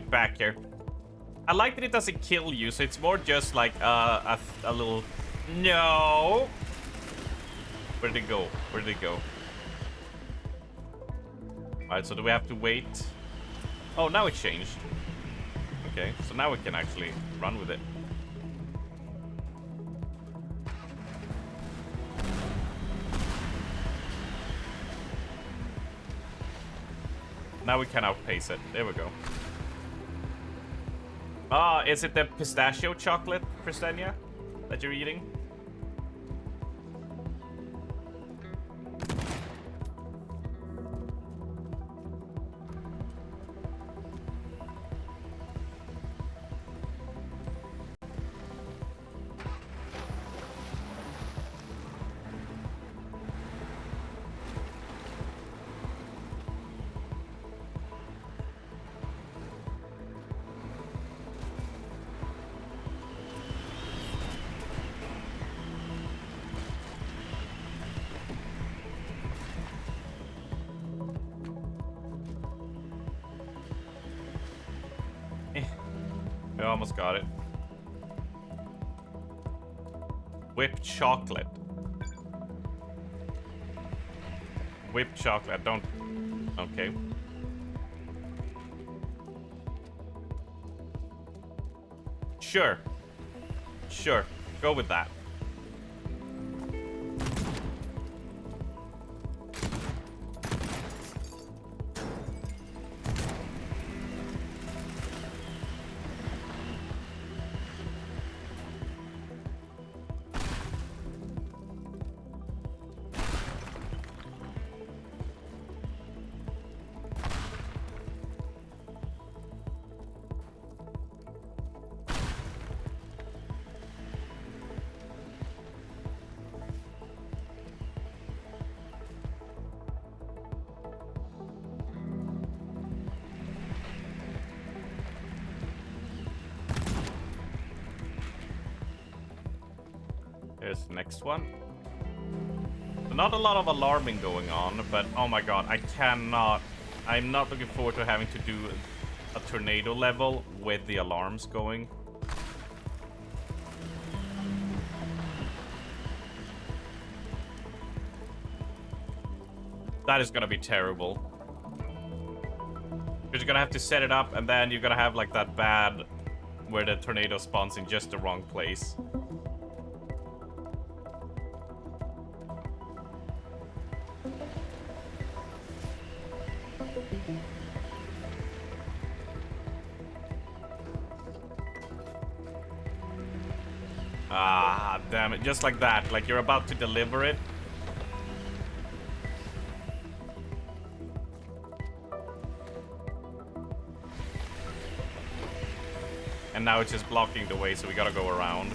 A: get back here. I like that it doesn't kill you, so it's more just like a little... No! Where did it go? Where did it go? Alright, so do we have to wait? Oh, now it changed. Okay, so now we can actually run with it. Now we can outpace it. There we go. Ah, is it the pistachio chocolate, Christenia, that you're eating? We almost got it. Whipped chocolate. Whipped chocolate. Don't... Okay. Sure. Sure. Go with that. Here's the next one. Not a lot of alarming going on, but oh my god, I cannot... I'm not looking forward to having to do a tornado level with the alarms going. That is gonna be terrible. Because you're gonna have to set it up, and then you're gonna have like that bad... where the tornado spawns in just the wrong place. Ah, damn it. Just like that. Like you're about to deliver it. And now it's just blocking the way, so we gotta go around.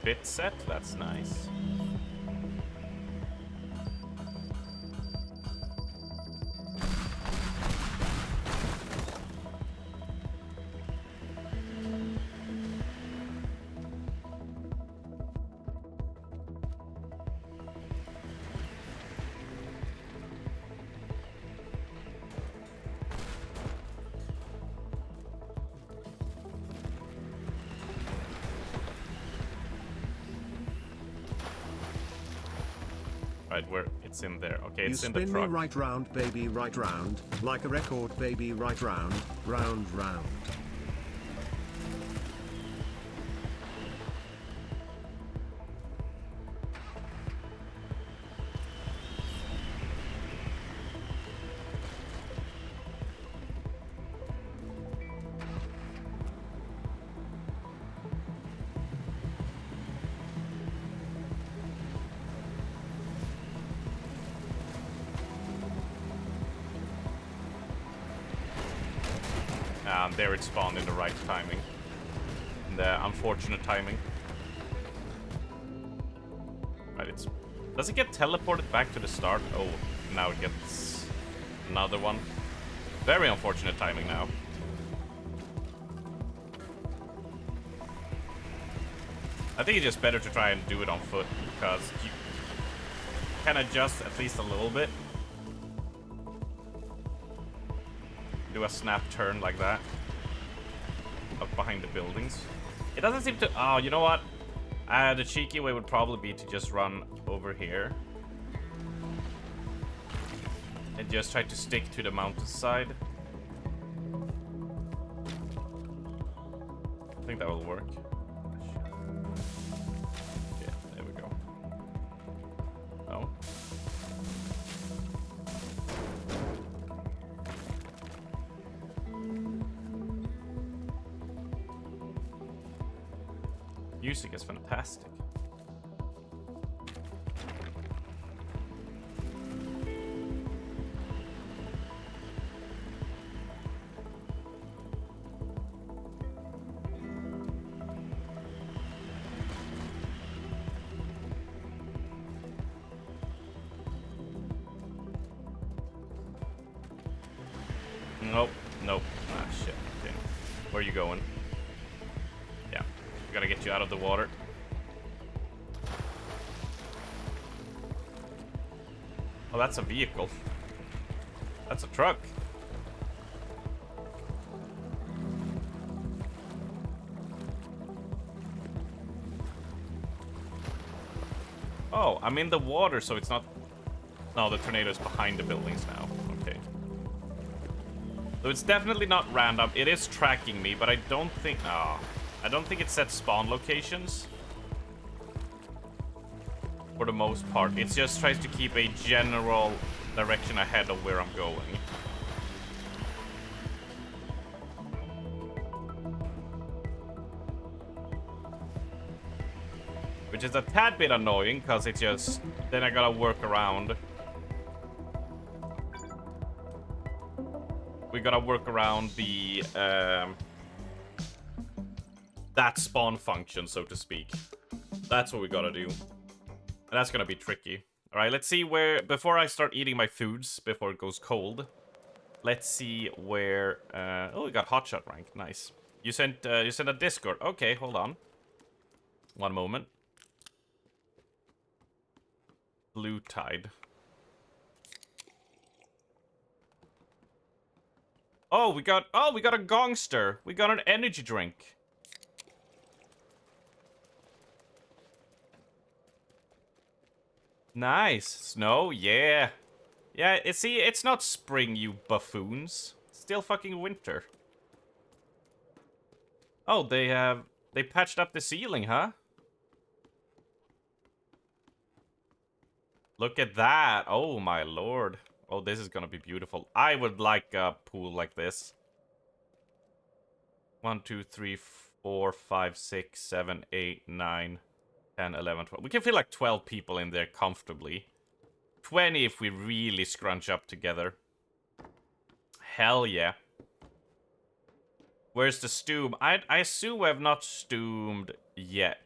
A: Bit set, that's nice. Right, where it's in there. Okay, it's in the truck.
B: You spin me right round, baby, right round, like a record, baby, right round, round, round.
A: and there it spawned in the right timing. The unfortunate timing. Right, does it get teleported back to the start? Oh, now it gets another one. Very unfortunate timing now. I think it's just better to try and do it on foot, because you can adjust at least a little bit. Do a snap turn like that. Up behind the buildings. It doesn't seem to... Oh, you know what? The cheeky way would probably be to just run over here. And just try to stick to the mountainside. I think that will work. Yeah, there we go. Oh. Music is fantastic. Nope, nope. Ah, shit. Okay. Where are you going? Yeah, gotta get you out of the water. Oh, that's a vehicle. That's a truck. Oh, I'm in the water, so it's not... No, the tornado is behind the buildings now. Okay. So it's definitely not random. It is tracking me, but I don't think... Oh, I don't think it sets spawn locations. For the most part. It just tries to keep a general direction ahead of where I'm going. Which is a tad bit annoying, because it just... Then I gotta work around. We gotta work around the... that spawn function, so to speak. That's what we gotta do. And that's gonna be tricky. Alright, let's see where... Before I start eating my foods, before it goes cold, let's see where... oh, we got hotshot rank. Nice. You sent a Discord. Okay, hold on. One moment. Blue Tide. Oh, we got a gongster. We got an energy drink. Nice. Snow, yeah. Yeah, see, it's not spring, you buffoons. It's still fucking winter. Oh, they patched up the ceiling, huh? Look at that. Oh my lord. Oh, this is gonna be beautiful. I would like a pool like this. 1, 2, 3, 4, 5, 6, 7, 8, 9, 10, 11, 12. We can fit like 12 people in there comfortably. 20 if we really scrunch up together. Hell yeah. Where's the stoom? I assume we have not stoomed yet.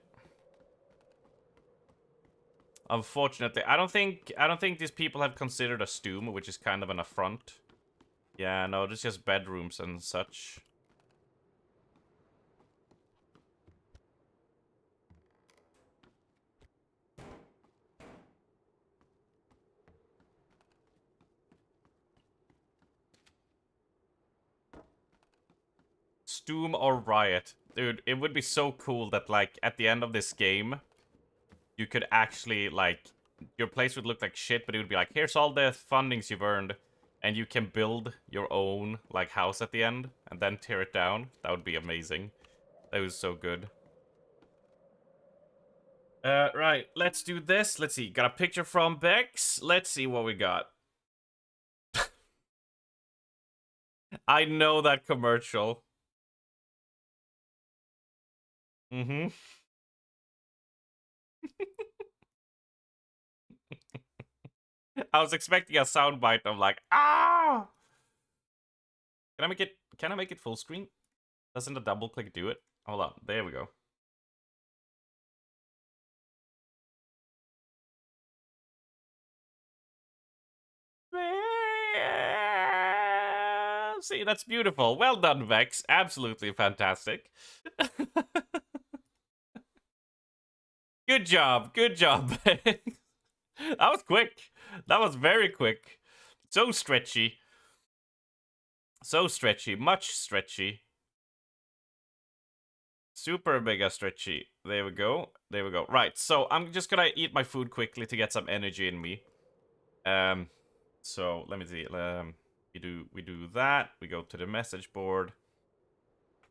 A: Unfortunately, I don't think these people have considered a stoom, which is kind of an affront. Yeah, no, there's just bedrooms and such. Stoom or riot. Dude, it would be so cool that, like, at the end of this game, you could actually, like, your place would look like shit, but it would be like, here's all the fundings you've earned, and you can build your own, like, house at the end, and then tear it down. That would be amazing. That was so good. Right, let's do this. Let's see, got a picture from Bex. Let's see what we got. I know that commercial. Mm-hmm. I was expecting a soundbite of like, ah! Can I make it full screen? Doesn't a double click do it? Hold on. There we go. See, that's beautiful. Well done, Vex. Absolutely fantastic. Good job. Good job, Vex. That was quick. That was very quick. So stretchy. So stretchy. Much stretchy. Super mega stretchy. There we go. There we go. Right, so I'm just gonna eat my food quickly to get some energy in me. So let me see. We do that. We go to the message board.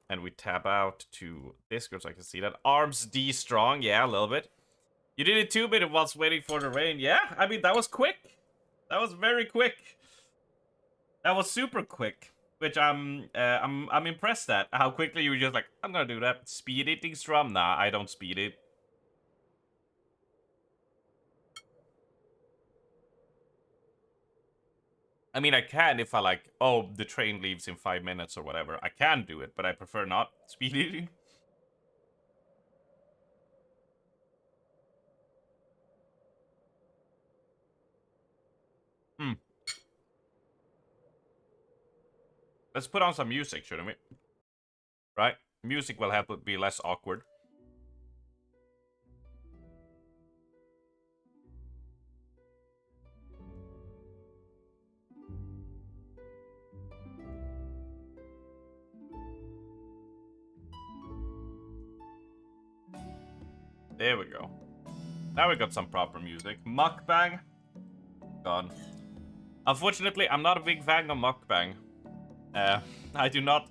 A: And we tab out to Discord so I can see that. Arms D strong. Yeah, a little bit. You did it 2 minutes whilst waiting for the rain. Yeah, I mean, that was quick. That was very quick. That was super quick. Which I'm impressed at. How quickly you were just like, I'm gonna do that. Speed eating strum? Nah, I don't speed it. I mean, I can if I like, oh, the train leaves in 5 minutes or whatever. I can do it, but I prefer not speed eating. Let's put on some music, shouldn't we? Right? Music will help it be less awkward. There we go. Now we got some proper music. Mukbang. Gone. Unfortunately, I'm not a big fan of mukbang. I do not...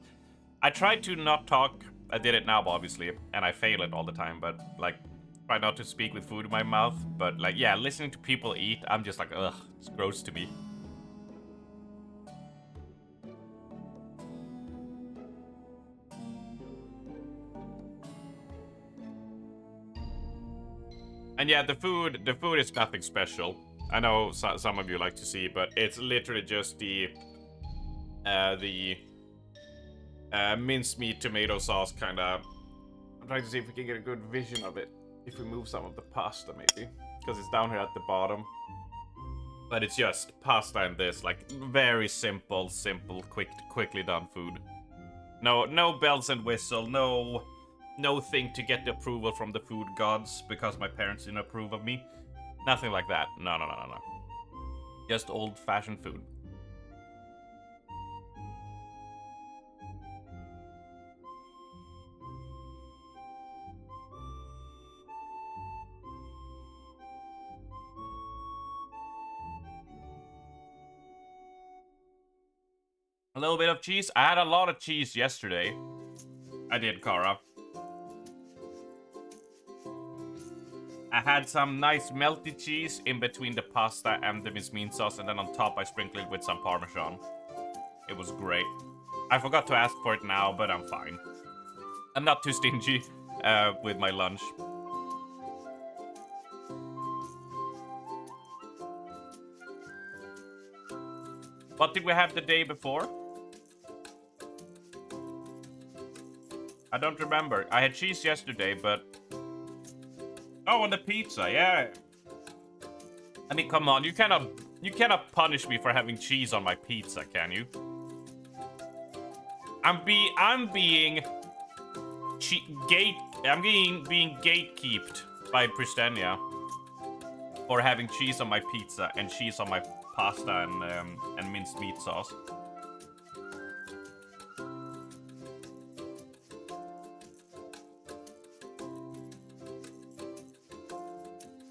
A: I try to not talk. I did it now, obviously, and I fail it all the time, but, like, try not to speak with food in my mouth. But, like, yeah, listening to people eat, I'm just like, ugh, it's gross to me. And yeah, the food is nothing special. I know some of you like to see, but it's literally just the mincemeat tomato sauce kind of. I'm trying to see if we can get a good vision of it. If we move some of the pasta, maybe, because it's down here at the bottom. But it's just pasta and this, like very simple, quickly done food. No bells and whistle. No thing to get the approval from the food gods because my parents didn't approve of me. Nothing like that. No. Just old-fashioned food. A little bit of cheese. I had a lot of cheese yesterday. I did, Kara. I had some nice melty cheese in between the pasta and the mincemeat sauce, and then on top I sprinkled it with some Parmesan. It was great. I forgot to ask for it now, but I'm fine. I'm not too stingy with my lunch. What did we have the day before? I don't remember. I had cheese yesterday, but... Oh, on the pizza, yeah. I mean, come on, you cannot punish me for having cheese on my pizza, can you? I'm being gatekeeped by Pristenia for having cheese on my pizza and cheese on my pasta and minced meat sauce.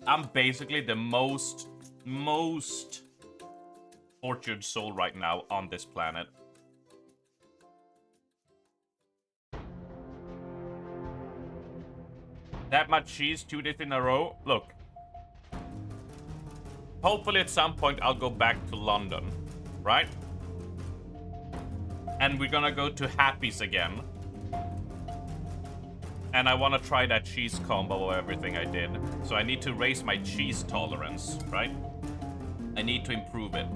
A: I'm basically the most tortured soul right now on this planet. That much cheese 2 days in a row? Look. Hopefully at some point I'll go back to London, right? And we're gonna go to Happy's again. And I want to try that cheese combo of everything I did. So I need to raise my cheese tolerance, right? I need to improve it.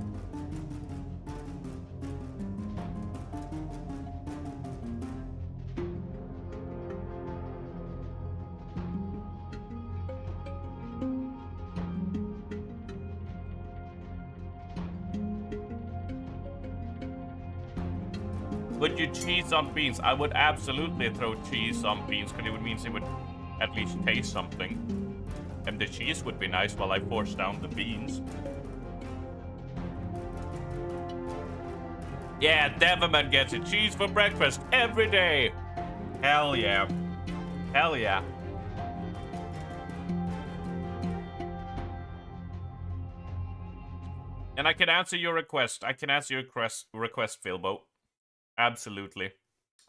A: Would you cheese on beans? I would absolutely throw cheese on beans because it means it would at least taste something. And the cheese would be nice while I force down the beans. Yeah, Deverman gets a cheese for breakfast every day. Hell yeah. Hell yeah. And I can answer your request. I can answer your request, Philbo. Absolutely.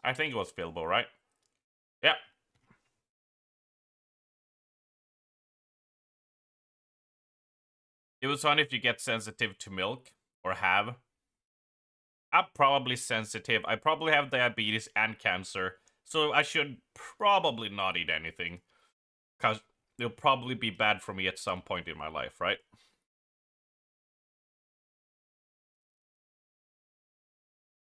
A: I think it was Philbo, right? Yeah. It was fun if you get sensitive to milk or have. I'm probably sensitive. I probably have diabetes and cancer. So I should probably not eat anything. Because it'll probably be bad for me at some point in my life, right?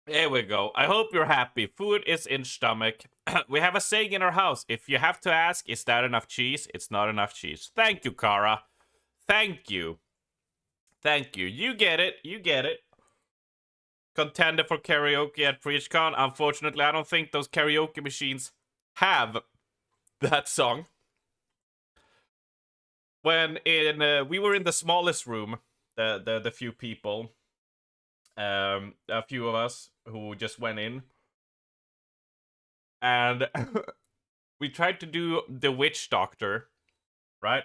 A: There we go. I hope you're happy. Food is in stomach. We have a saying in our house. If you have to ask, is that enough cheese? It's not enough cheese. Thank you, Kara. Thank you. Thank you. You get it. You get it. Contender for karaoke at PreachCon. Unfortunately, I don't think those karaoke machines have that song. When we were in the smallest room, the few people, a few of us who just went in, and we tried to do the witch doctor, right?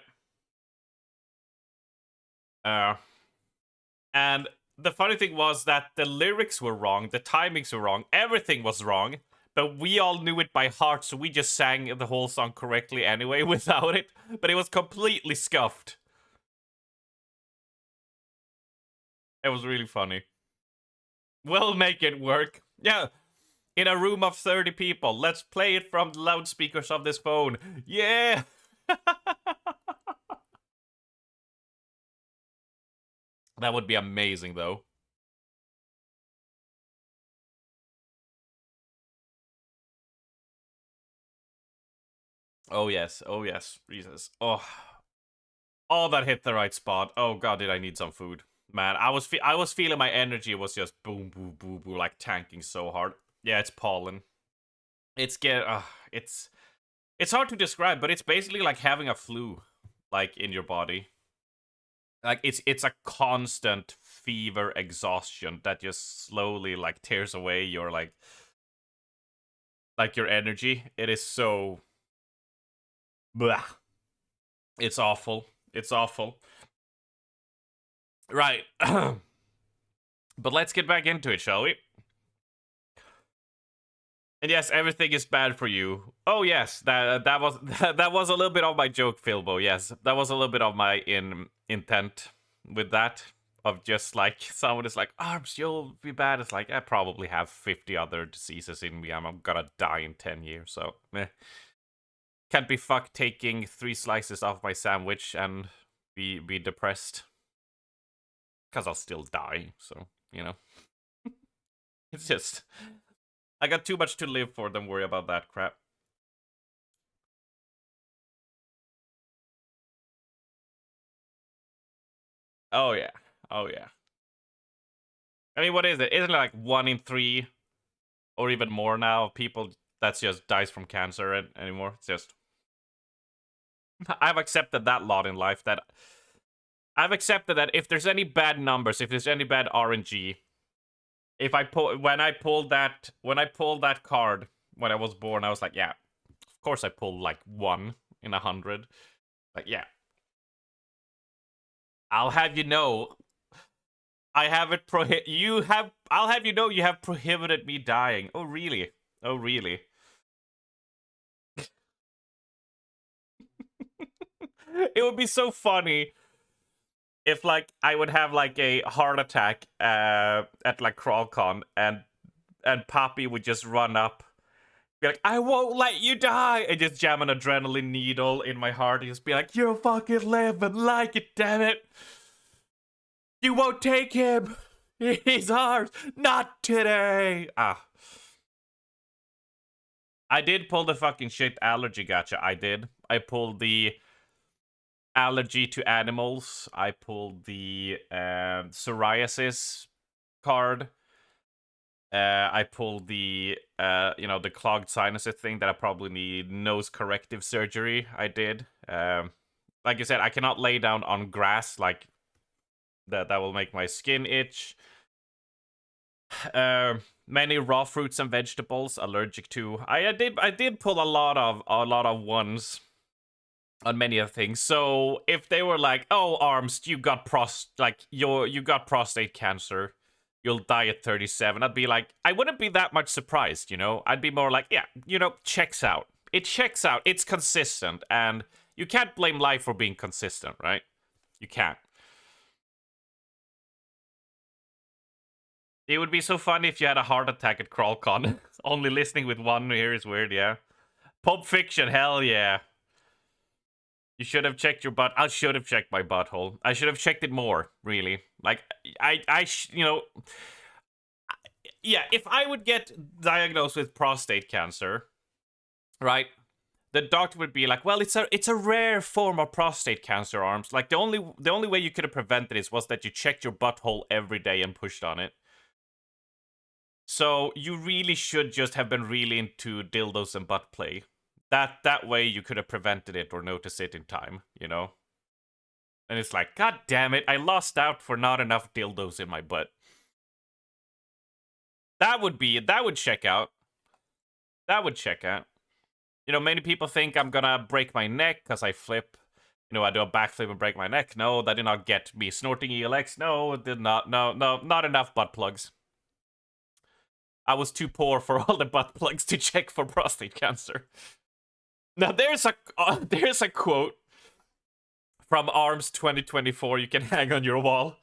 A: And the funny thing was that the lyrics were wrong, the timings were wrong, everything was wrong, but we all knew it by heart, so we just sang the whole song correctly anyway without it, but it was completely scuffed. It was really funny. We'll make it work. Yeah, in a room of 30 people, let's play it from the loudspeakers of this phone. Yeah! That would be amazing, though. Oh yes, oh yes, Jesus. Oh, that hit the right spot. Oh god, did I need some food. Man, I was feeling my energy was just boom, boom, boom, boom, like tanking so hard. Yeah, it's pollen. It's it's hard to describe, but it's basically like having a flu, like in your body. Like it's a constant fever exhaustion that just slowly like tears away your like your energy. It is so blah. It's awful. It's awful. Right. But let's get back into it, shall we? And yes, everything is bad for you. Oh yes, that was that was a little bit of my joke, Philbo. Yes, that was a little bit of my intent with that. Of just like someone is like, Arms, you'll be bad. It's like I probably have 50 other diseases in me. I'm gonna die in 10 years, so can't be fucked taking 3 slices off my sandwich and be depressed. Cause I'll still die, so you know. It's just I got too much to live for, don't worry about that crap. Oh yeah. Oh yeah. I mean, what is it? Isn't it like 1 in 3 or even more now people that's just dies from cancer anymore? It's just I've accepted that lot in life that I've accepted that if there's any bad numbers, if there's any bad RNG, if I pull when I pulled that card when I was born, I was like, yeah, of course I pulled like 1 in 100. Like, yeah. I'll have you know I have it I'll have you know you have prohibited me dying. Oh really? Oh really? It would be so funny if like I would have like a heart attack at like CrawlCon and Poppy would just run up, be like, I won't let you die, and just jam an adrenaline needle in my heart and just be like, you fucking live and like it, damn it. You won't take him. He's ours. Not today. I did pull the fucking shit allergy gotcha. I did. I pulled the allergy to animals. I pulled the psoriasis card. I pulled the the clogged sinuses thing that I probably need nose corrective surgery. I did. Like I said, I cannot lay down on grass like that. That will make my skin itch. Many raw fruits and vegetables allergic to. I did pull a lot of ones on many of things. So if they were like, "Oh, Arms, you got prostate cancer, you'll die at 37," I'd be like, I wouldn't be that much surprised, you know. I'd be more like, yeah, checks out. It checks out. It's consistent, and you can't blame life for being consistent, right? You can't. It would be so funny if you had a heart attack at CrawlCon. Only listening with one ear is weird, yeah. Pulp Fiction, hell yeah. You should have checked your butt. I should have checked my butthole. I should have checked it more, really. Like, yeah, if I would get diagnosed with prostate cancer, right? The doctor would be like, "Well, it's a rare form of prostate cancer, Arms. Like the only way you could have prevented it was that you checked your butthole every day and pushed on it. So you really should just have been really into dildos and butt play. That way you could have prevented it or noticed it in time, you know." And it's like, God damn it, I lost out for not enough dildos in my butt. That would check out. That would check out. Many people think I'm gonna break my neck because I flip. I do a backflip and break my neck. No, that did not get me snorting ELX. No, it did not. No, not enough butt plugs. I was too poor for all the butt plugs to check for prostate cancer. Now there's a quote from Arms 2024 you can hang on your wall.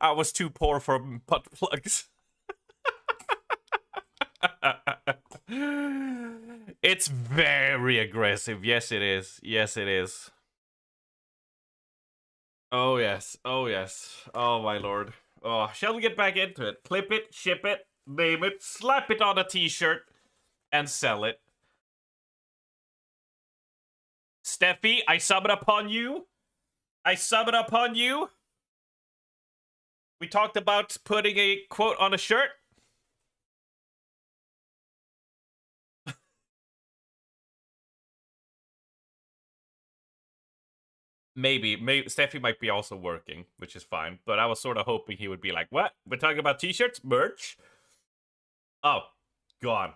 A: I was too poor for butt plugs. It's very aggressive. Yes, it is. Yes, it is. Oh, yes. Oh, yes. Oh, my lord. Oh, shall we get back into it? Clip it, ship it, name it, slap it on a t-shirt, and sell it. Steffi, I summon upon you. I summon upon you. We talked about putting a quote on a shirt. Maybe Steffi might be also working, which is fine. But I was sort of hoping he would be like, "What? We're talking about t-shirts, merch." Oh, gone.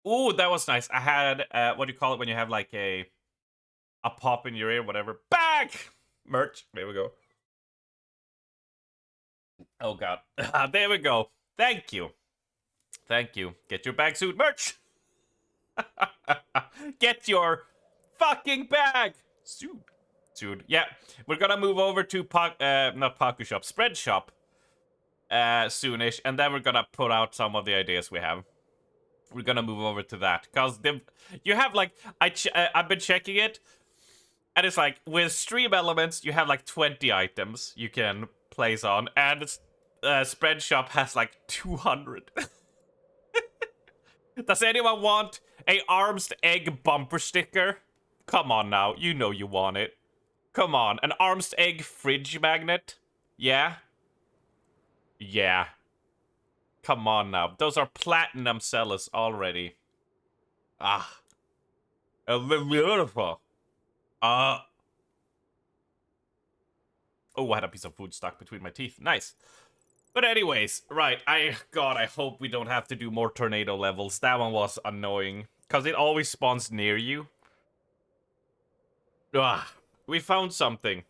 A: Ooh, that was nice. I had what do you call it when you have like a pop in your ear, whatever. Bag merch. There we go. Oh god, there we go. Thank you, thank you. Get your bag suit merch. Get your fucking bag suit. Dude, yeah, we're gonna move over to not Paku Shop, Spread Shop, soonish, and then we're gonna put out some of the ideas we have. We're gonna move over to that because you have like I've been checking it, and it's like with Stream Elements you have like 20 items you can place on, and Spread Shop has like 200. Does anyone want a Arms Egg bumper sticker? Come on now, you know you want it. Come on, an Arms Egg fridge magnet? Yeah? Yeah. Come on now. Those are platinum sellers already. Ah. Beautiful. Oh, I had a piece of food stuck between my teeth. Nice. But anyways, right. God, I hope we don't have to do more tornado levels. That one was annoying. Because it always spawns near you. Ah. We found something.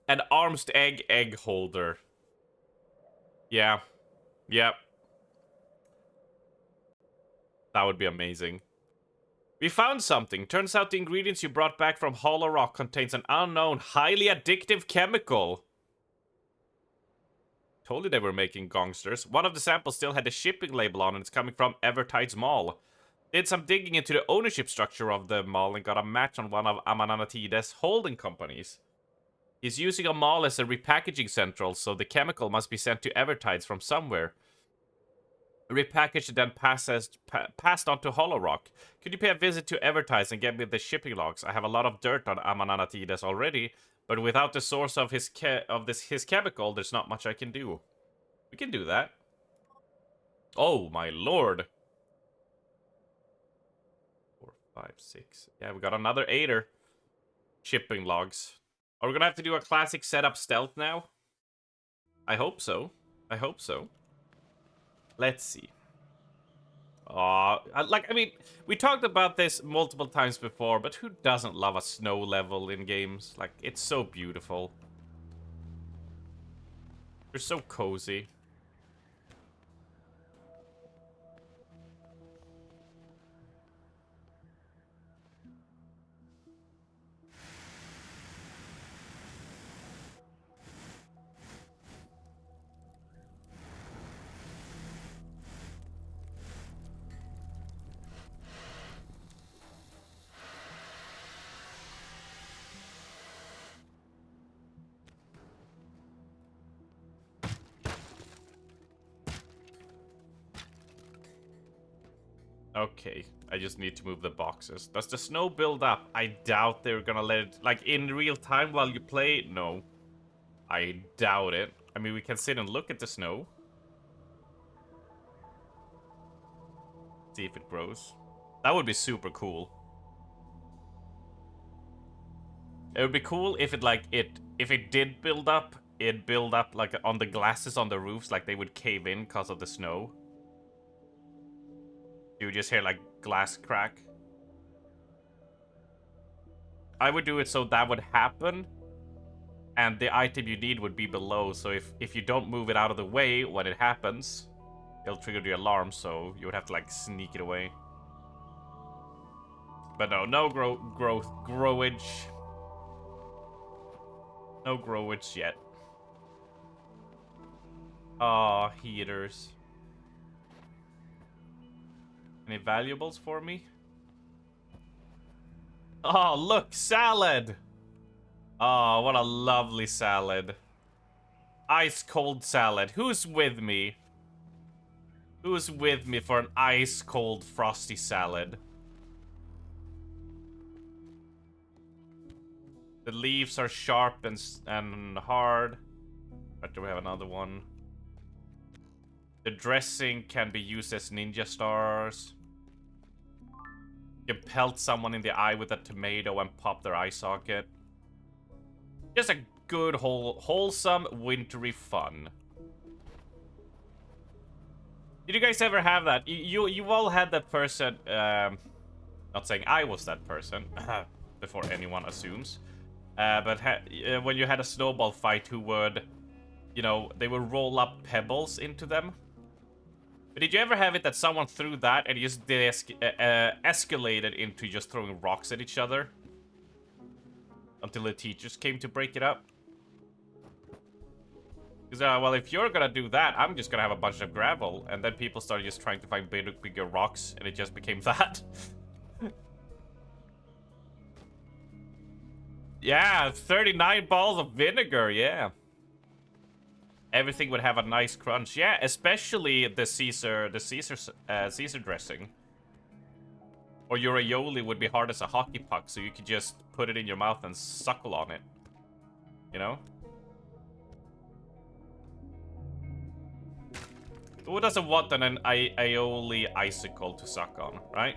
A: An Arms egg holder. Yeah. Yep. That would be amazing. We found something. Turns out the ingredients you brought back from Hollow Rock contains an unknown, highly addictive chemical. Told you they were making gongsters. One of the samples still had a shipping label on and it's coming from Evertide's Mall. Did some digging into the ownership structure of the mall and got a match on one of Amanatides' holding companies. He's using a mall as a repackaging central, so the chemical must be sent to Evertides from somewhere. repackaged and then passed on to Hollow Rock. Could you pay a visit to Evertise and get me the shipping logs? I have a lot of dirt on Amanatides already, but without the source of his chemical, there's not much I can do. We can do that. Oh my lord. 4, 5, 6. Yeah, we got another 8er. Shipping logs. Are we gonna have to do a classic setup stealth now? I hope so. I hope so. Let's see. I mean, we talked about this multiple times before, but who doesn't love a snow level in games? Like, it's so beautiful. They're so cozy. Okay, I just need to move the boxes. Does the snow build up? I doubt they're gonna let it, like, in real time while you play? No. I doubt it. I mean, we can sit and look at the snow. See if it grows. That would be super cool. It would be cool if if it did build up, it'd build up, like, on the glasses on the roofs, like they would cave in because of the snow. You would just hear, like, glass crack. I would do it so that would happen, and the item you need would be below, so if you don't move it out of the way when it happens, it'll trigger the alarm, so you would have to, like, sneak it away. But no growage. No growage yet. Aw, heaters. Any valuables for me? Oh, look, salad! Oh, what a lovely salad. Ice cold salad. Who's with me? Who's with me for an ice cold frosty salad? The leaves are sharp and hard. But do we have another one? The dressing can be used as ninja stars. You can pelt someone in the eye with a tomato and pop their eye socket. Just a good, wholesome, wintry fun. Did you guys ever have that? You all had that person, not saying I was that person, before anyone assumes. But when you had a snowball fight who would, you know, they would roll up pebbles into them. But did you ever have it that someone threw that and it just escalated into just throwing rocks at each other? Until the teachers came to break it up? Because, well, if you're gonna do that, I'm just gonna have a bunch of gravel. And then people started just trying to find bigger rocks, and it just became that. Yeah, 39 balls of vinegar, yeah. Everything would have a nice crunch. Yeah, especially the Caesar dressing. Or your aioli would be hard as a hockey puck, so you could just put it in your mouth and suckle on it. You know? Who doesn't want an aioli icicle to suck on, right?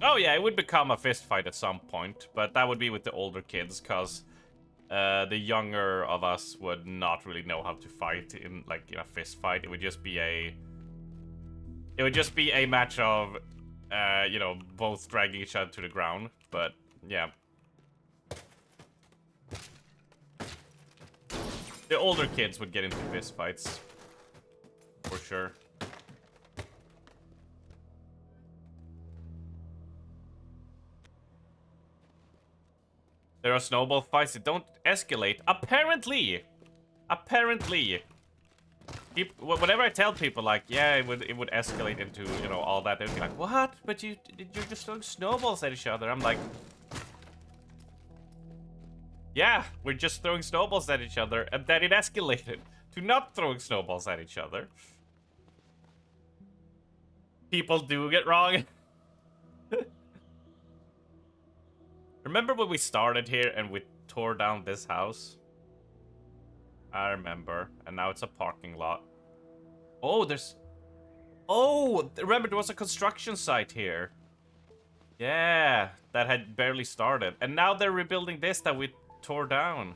A: Oh yeah, it would become a fist fight at some point, but that would be with the older kids, because the younger of us would not really know how to fight in a fist fight. It would just be a match of you know, both dragging each other to the ground. But yeah, the older kids would get into fist fights for sure. There are snowball fights that don't escalate. Apparently! Whenever I tell people, like, yeah, it would escalate into, you know, all that, they'd be like, what? But you're just throwing snowballs at each other. I'm like, yeah, we're just throwing snowballs at each other, and then it escalated. to not throwing snowballs at each other. People do get wrong. Remember when we started here and we tore down this house? I remember. And now it's a parking lot. Oh, there's... Oh, remember there was a construction site here. Yeah, that had barely started. And now they're rebuilding this that we tore down.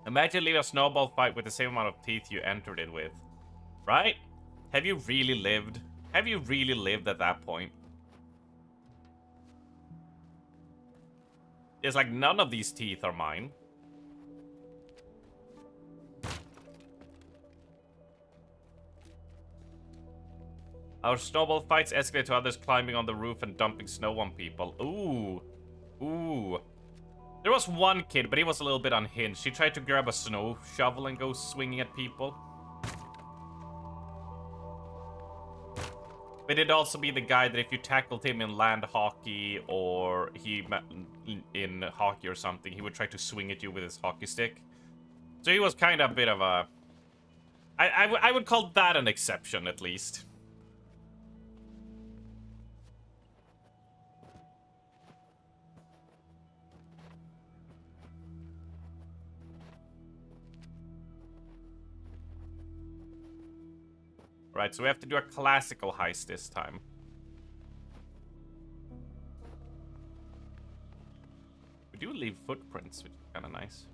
A: Imagine leaving a snowball fight with the same amount of teeth you entered it with. Right? Have you really lived? Have you really lived at that point? It's like none of these teeth are mine. Our snowball fights escalate to others climbing on the roof and dumping snow on people. Ooh. Ooh. There was one kid, but he was a little bit unhinged. He tried to grab a snow shovel and go swinging at people. But it'd also be the guy that if you tackled him in land hockey or he in hockey or something, he would try to swing at you with his hockey stick. So he was kind of a bit of a... I would call that an exception, at least. Right, so we have to do a classical heist this time. We do leave footprints, which is kind of nice.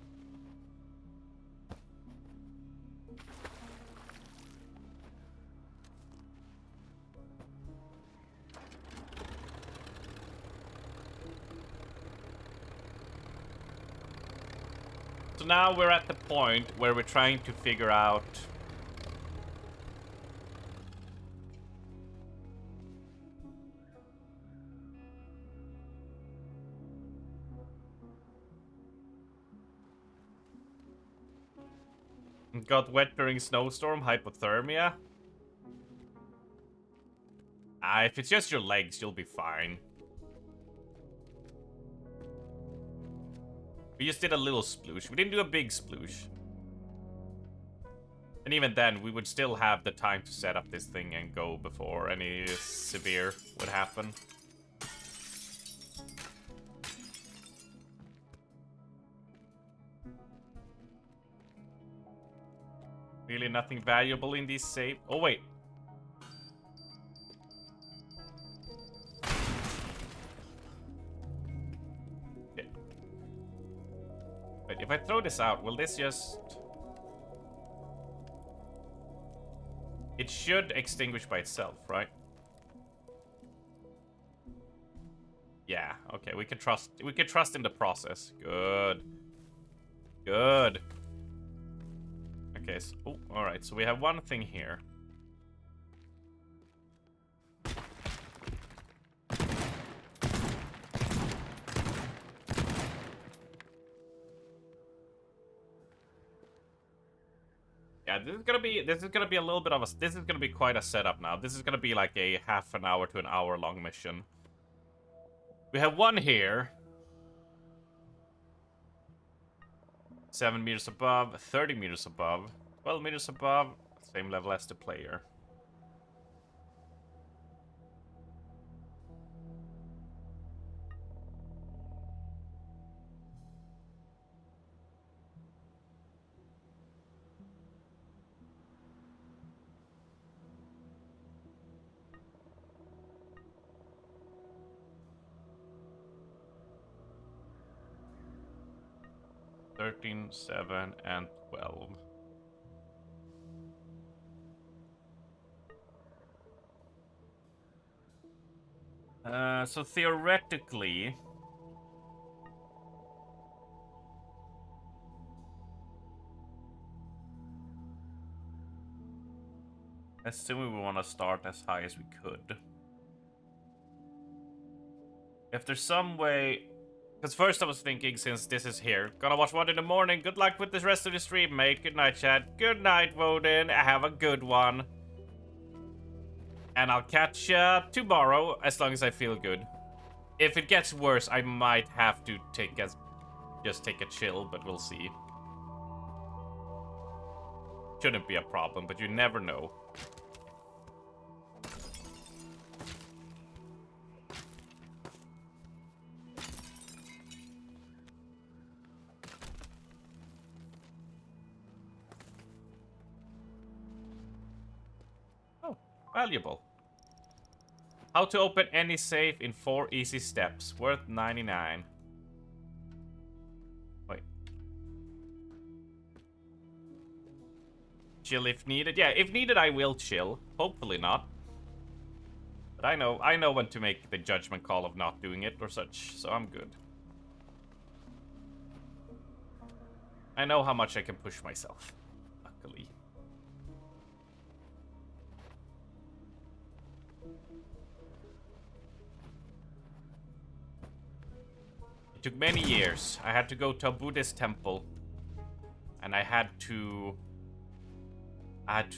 A: So now we're at the point where we're trying to figure out... Got wet during snowstorm, hypothermia. If it's just your legs, you'll be fine. We just did a little sploosh. We didn't do a big sploosh. And even then, we would still have the time to set up this thing and go before any severe would happen. Really nothing valuable in these safe. Oh, wait. Okay. Wait, if I throw this out, will this just... It should extinguish by itself, right? Yeah, okay, we can trust in the process. Good. Good. Okay, so, oh, alright, so we have one thing here. Yeah, this is gonna be a little bit of a, this is gonna be quite a setup now. This is gonna be like a half an hour to an hour long mission. We have one here. 7 meters above, 30 meters above, 12 meters above, same level as the player. Thirteen, 7, and 12. So theoretically... Assuming we want to start as high as we could. If there's some way... Because first I was thinking, since this is here, gonna watch one in the morning. Good luck with the rest of the stream, mate. Good night, chat. Good night, Woden. Have a good one. And I'll catch you tomorrow, as long as I feel good. If it gets worse, I might have to just take a chill, but we'll see. shouldn't be a problem, but you never know. Oh, valuable. How to open any safe in 4 easy steps. Worth 99. Wait. Chill if needed. Yeah, if needed, I will chill. Hopefully not. But I know when to make the judgment call of not doing it or such, so I'm good. I know how much I can push myself, luckily. It took many years. I had to go to a Buddhist temple. And I had to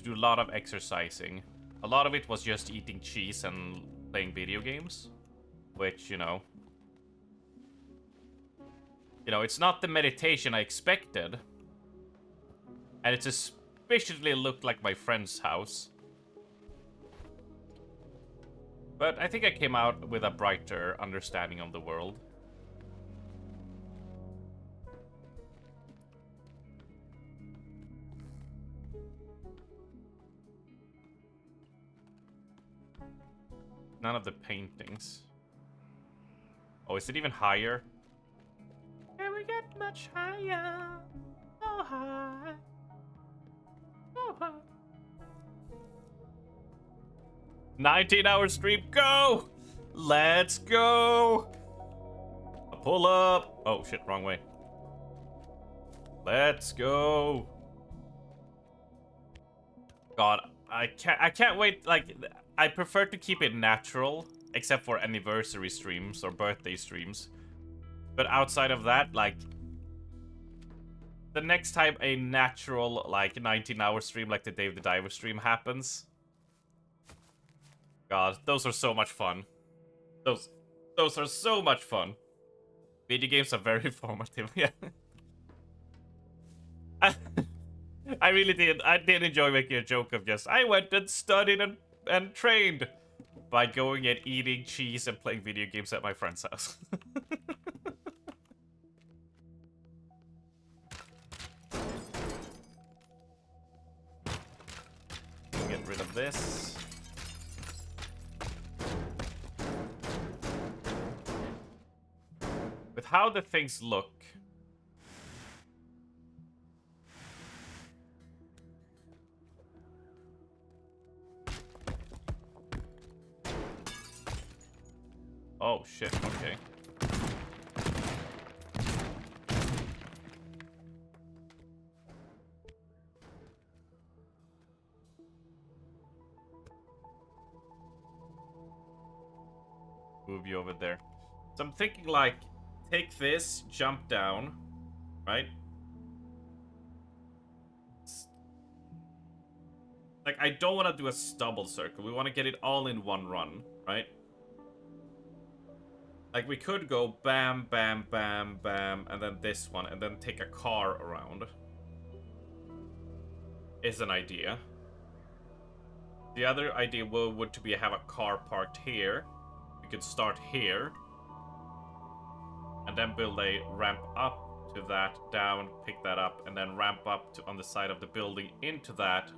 A: do a lot of exercising. A lot of it was just eating cheese and playing video games. Which, you know, it's not the meditation I expected. And it suspiciously looked like my friend's house. But I think I came out with a brighter understanding of the world. None of the paintings. Oh, is it even higher? Can we get much higher? So high. So high. 19-hour stream, go! Let's go! Pull up. Oh shit, wrong way. Let's go. God, I can't wait. Like, I prefer to keep it natural, except for anniversary streams or birthday streams. But outside of that, like, the next time a natural, like, 19-hour stream like the Dave the Diver stream happens, God, those are so much fun. Those are so much fun. Video games are very formative, yeah. I really did. I did enjoy making a joke of just, I went and studied and trained by going and eating cheese and playing video games at my friend's house. Get rid of this. With how the things look, oh shit, okay. Move you over there. So I'm thinking, like, take this, jump down, right? Like, I don't want to do a stubble circle. We want to get it all in one run, right? Like, we could go bam, bam, bam, bam, and then this one, and then take a car around. Is an idea. The other idea would to be have a car parked here. We could start here. And then build a ramp up to that, down, pick that up, and then ramp up to on the side of the building into that.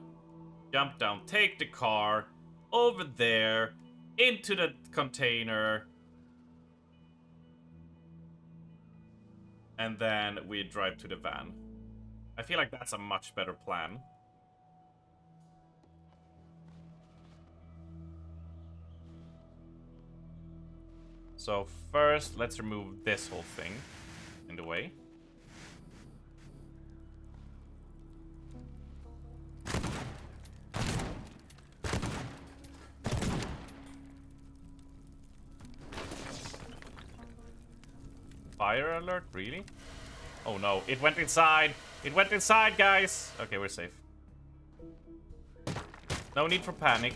A: Jump down, take the car, over there, into the container. And then we drive to the van. I feel like that's a much better plan. So first, let's remove this whole thing in the way. Fire alert, really? Oh no, it went inside! It went inside, guys! Okay, we're safe. No need for panic.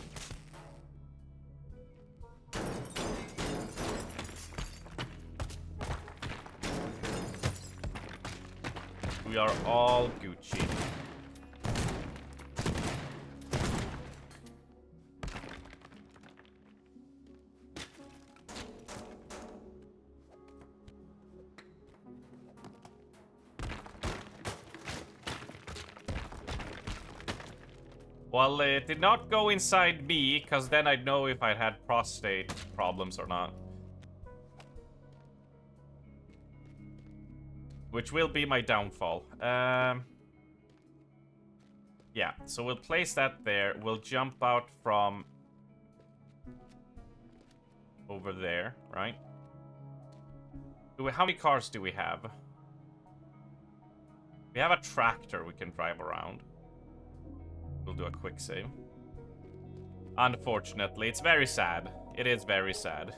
A: We are all Gucci. Well, it did not go inside me, because then I'd know if I'd had prostate problems or not. Which will be my downfall. Yeah, so we'll place that there. We'll jump out from over there, right? How many cars do we have? We have a tractor we can drive around. We'll do a quick save. Unfortunately, it's very sad. It is very sad.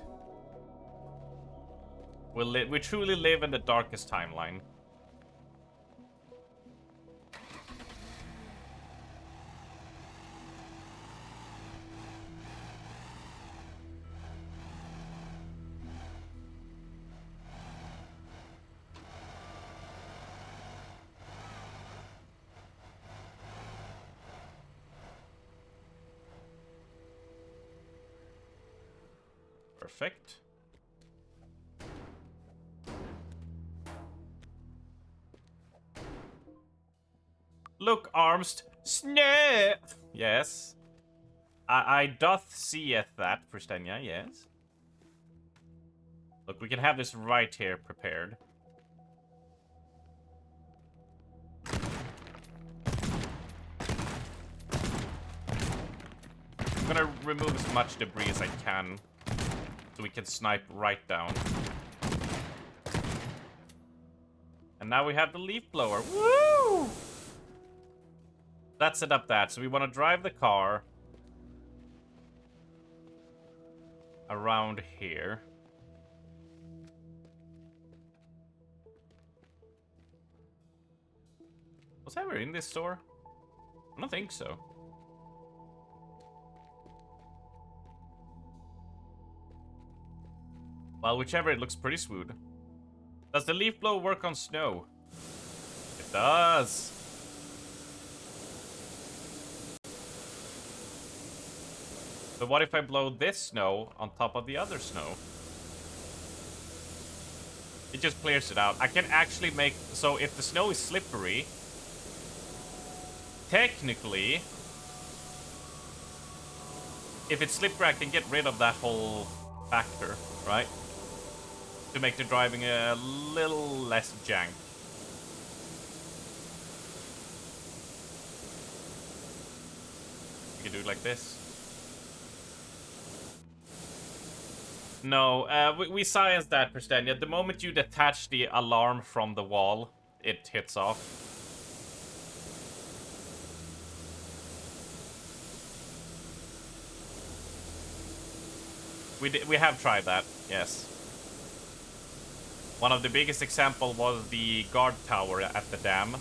A: We truly live in the darkest timeline. Perfect. Look, Armst. Snap! Yes. I doth seeth that, Pristenia, yes. Look, we can have this right here prepared. I'm gonna remove as much debris as I can, so we can snipe right down. And now we have the leaf blower. Woo! Let's set up that. So we want to drive the car around here. Was I ever in this store? I don't think so. Well, whichever, it looks pretty smooth. Does the leaf blower work on snow? It does. So what if I blow this snow on top of the other snow? It just clears it out. I can actually make... So if the snow is slippery, technically, if it's slippery, I can get rid of that whole factor, right? To make the driving a little less jank. You can do it like this. No, we scienced that, Pristenia. The moment you detach the alarm from the wall, it hits off. We have tried that, yes. One of the biggest example was the guard tower at the dam.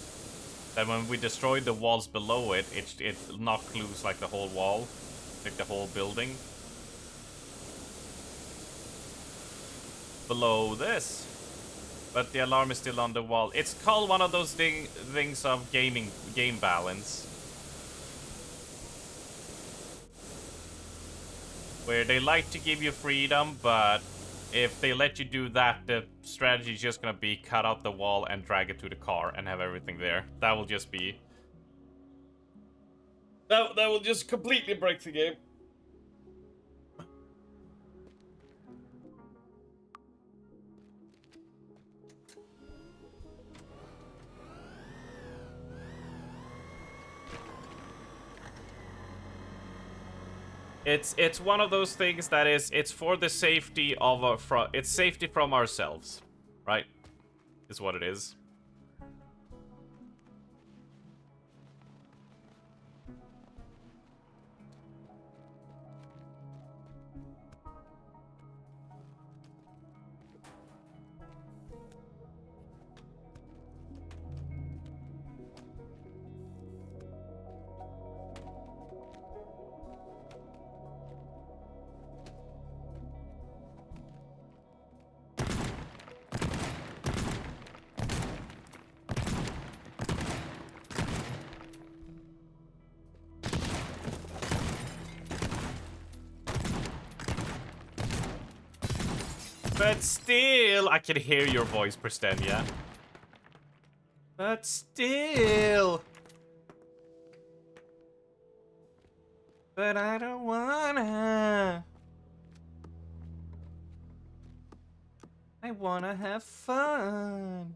A: That when we destroyed the walls below it, it knocked loose like the whole wall, like the whole building. Below this, but the alarm is still on the wall. It's called one of those things of game balance, where they like to give you freedom, but if they let you do that, the strategy is just gonna be cut out the wall and drag it to the car and have everything there. That will just be... That will just completely break the game. It's one of those things that it's for the safety of it's safety from ourselves, right? Is what it is. But still, I can hear your voice, Pristenia. But still. But I don't wanna. I wanna have fun.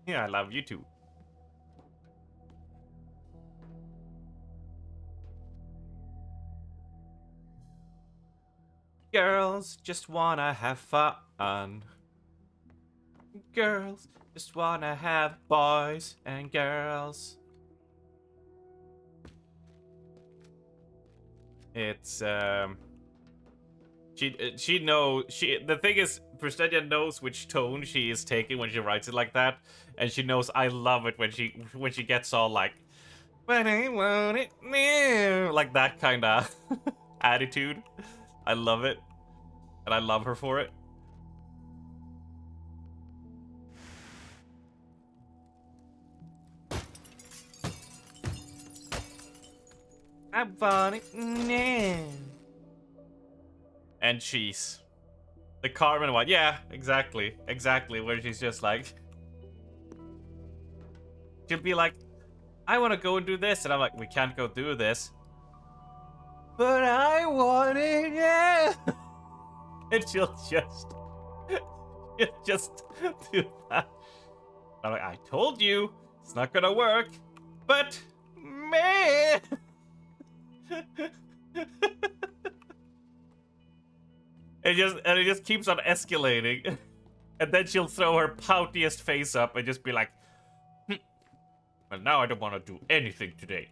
A: Yeah, I love you too. Girls just wanna have fun. Girls just wanna have boys and girls. It's she knows the thing is Pristenia knows which tone she is taking when she writes it like that, and she knows I love it when she gets all like, when I want it now, like that kind of attitude. I love it, and I love her for it. I want it now. And cheese. The Carmen one. Yeah, exactly. Exactly. Where she's just like... She'll be like, I want to go and do this. And I'm like, we can't go do this. But I want it, yeah. And she'll just... She'll just do that. I'm like, I told you. It's not gonna work. But... Man... it just keeps on escalating. And then she'll throw her poutiest face up and just be like, well, now I don't want to do anything today.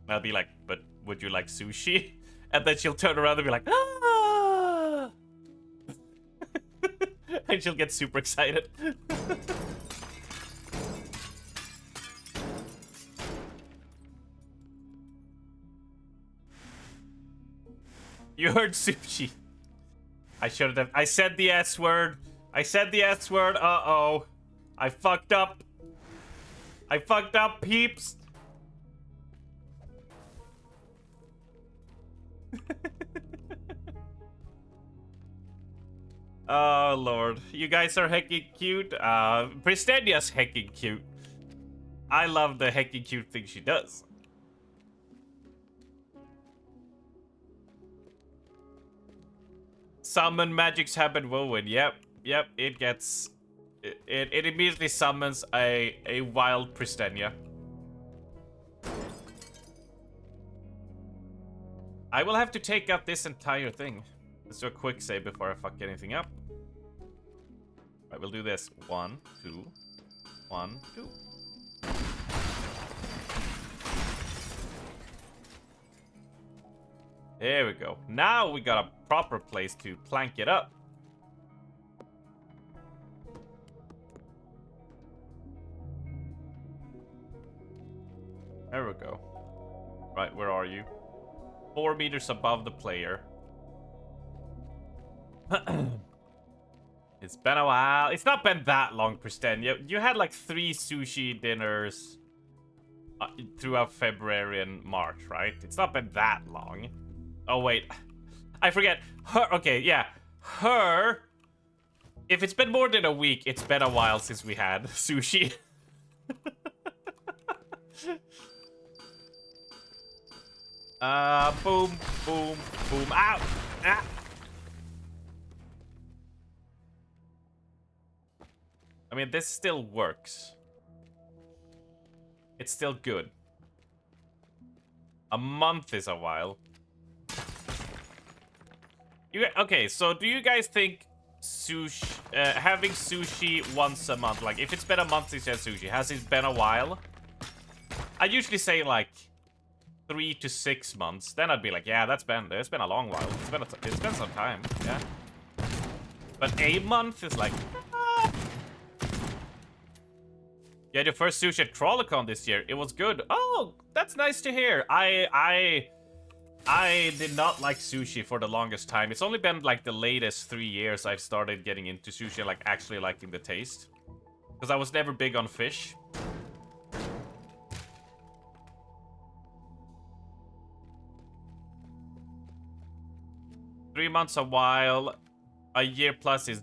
A: I'll be like, but would you like sushi? And then she'll turn around and be like, ah! And she'll get super excited. You heard sushi. I should have. I said the S word. I said the S word. Uh-oh. I fucked up. I fucked up, peeps. Oh, Lord. You guys are hecking cute. Pristenia's hecking cute. I love the hecking cute thing she does. Summon magics have been woven. Yep, it gets... It immediately summons a wild Pristenia. I will have to take out this entire thing. Let's do a quick save before I fuck anything up. Right, we'll do this. 1, 2. 1, 2. There we go. Now we got a proper place to plank it up. There we go. Right, where are you? 4 meters above the player. It's been a while. It's not been that long, Pristenia. You had like 3 sushi dinners throughout February and March, right? It's not been that long. Oh, wait. I forget. Her. Okay, yeah. Her. If it's been more than a week, it's been a while since we had sushi. Boom, boom, boom. Ow! Ah! I mean, this still works. It's still good. A month is a while. Okay, so do you guys think sushi, having sushi once a month, like if it's been a month since you had sushi, has it been a while? I usually say like 3 to 6 months. Then I'd be like, yeah, it's been a long while. It's been some time, yeah. But a month is like, ah. You had your first sushi at Crawlicon this year. It was good. Oh, that's nice to hear. I did not like sushi for the longest time. It's only been like the latest 3 years I've started getting into sushi, like actually liking the taste. Because I was never big on fish. Three months a while. A year plus is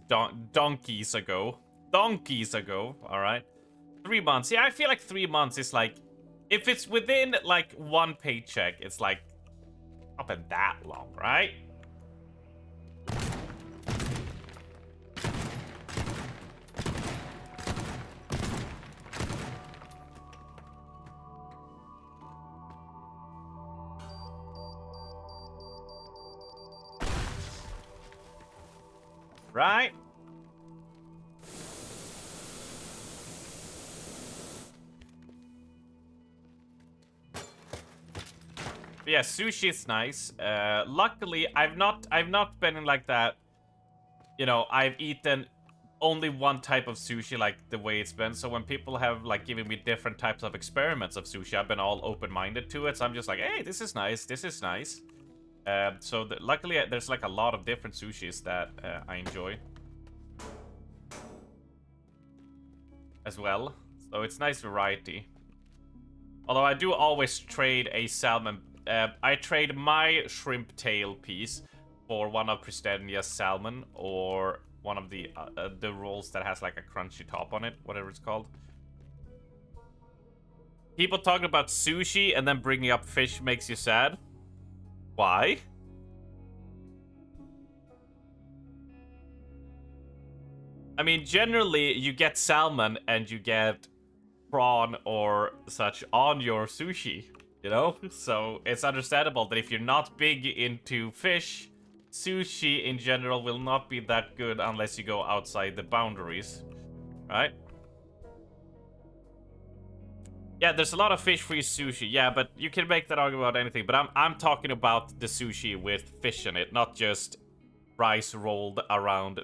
A: donkeys ago. Donkeys ago, alright? 3 months. Yeah, I feel like 3 months is like... If it's within, like, one paycheck, it's like... Not been that long, right? Right? But yeah, sushi is nice. Luckily, I've not been in like that. You know, I've eaten only one type of sushi, like the way it's been. So when people have like given me different types of experiments of sushi, I've been all open-minded to it. So I'm just like, hey, this is nice. This is nice. So luckily, there's like a lot of different sushis that I enjoy as well. So it's nice variety. Although I do always trade a salmon. I trade my shrimp tail piece for one of Pristenia's salmon, or one of the rolls that has like a crunchy top on it, whatever it's called. People talking about sushi and then bringing up fish makes you sad. Why? I mean, generally, you get salmon and you get prawn or such on your sushi, you know? So it's understandable that if you're not big into fish, sushi in general will not be that good unless you go outside the boundaries, right? Yeah, there's a lot of fish-free sushi, yeah, but you can make that argument about anything. But I'm talking about the sushi with fish in it, not just rice rolled around,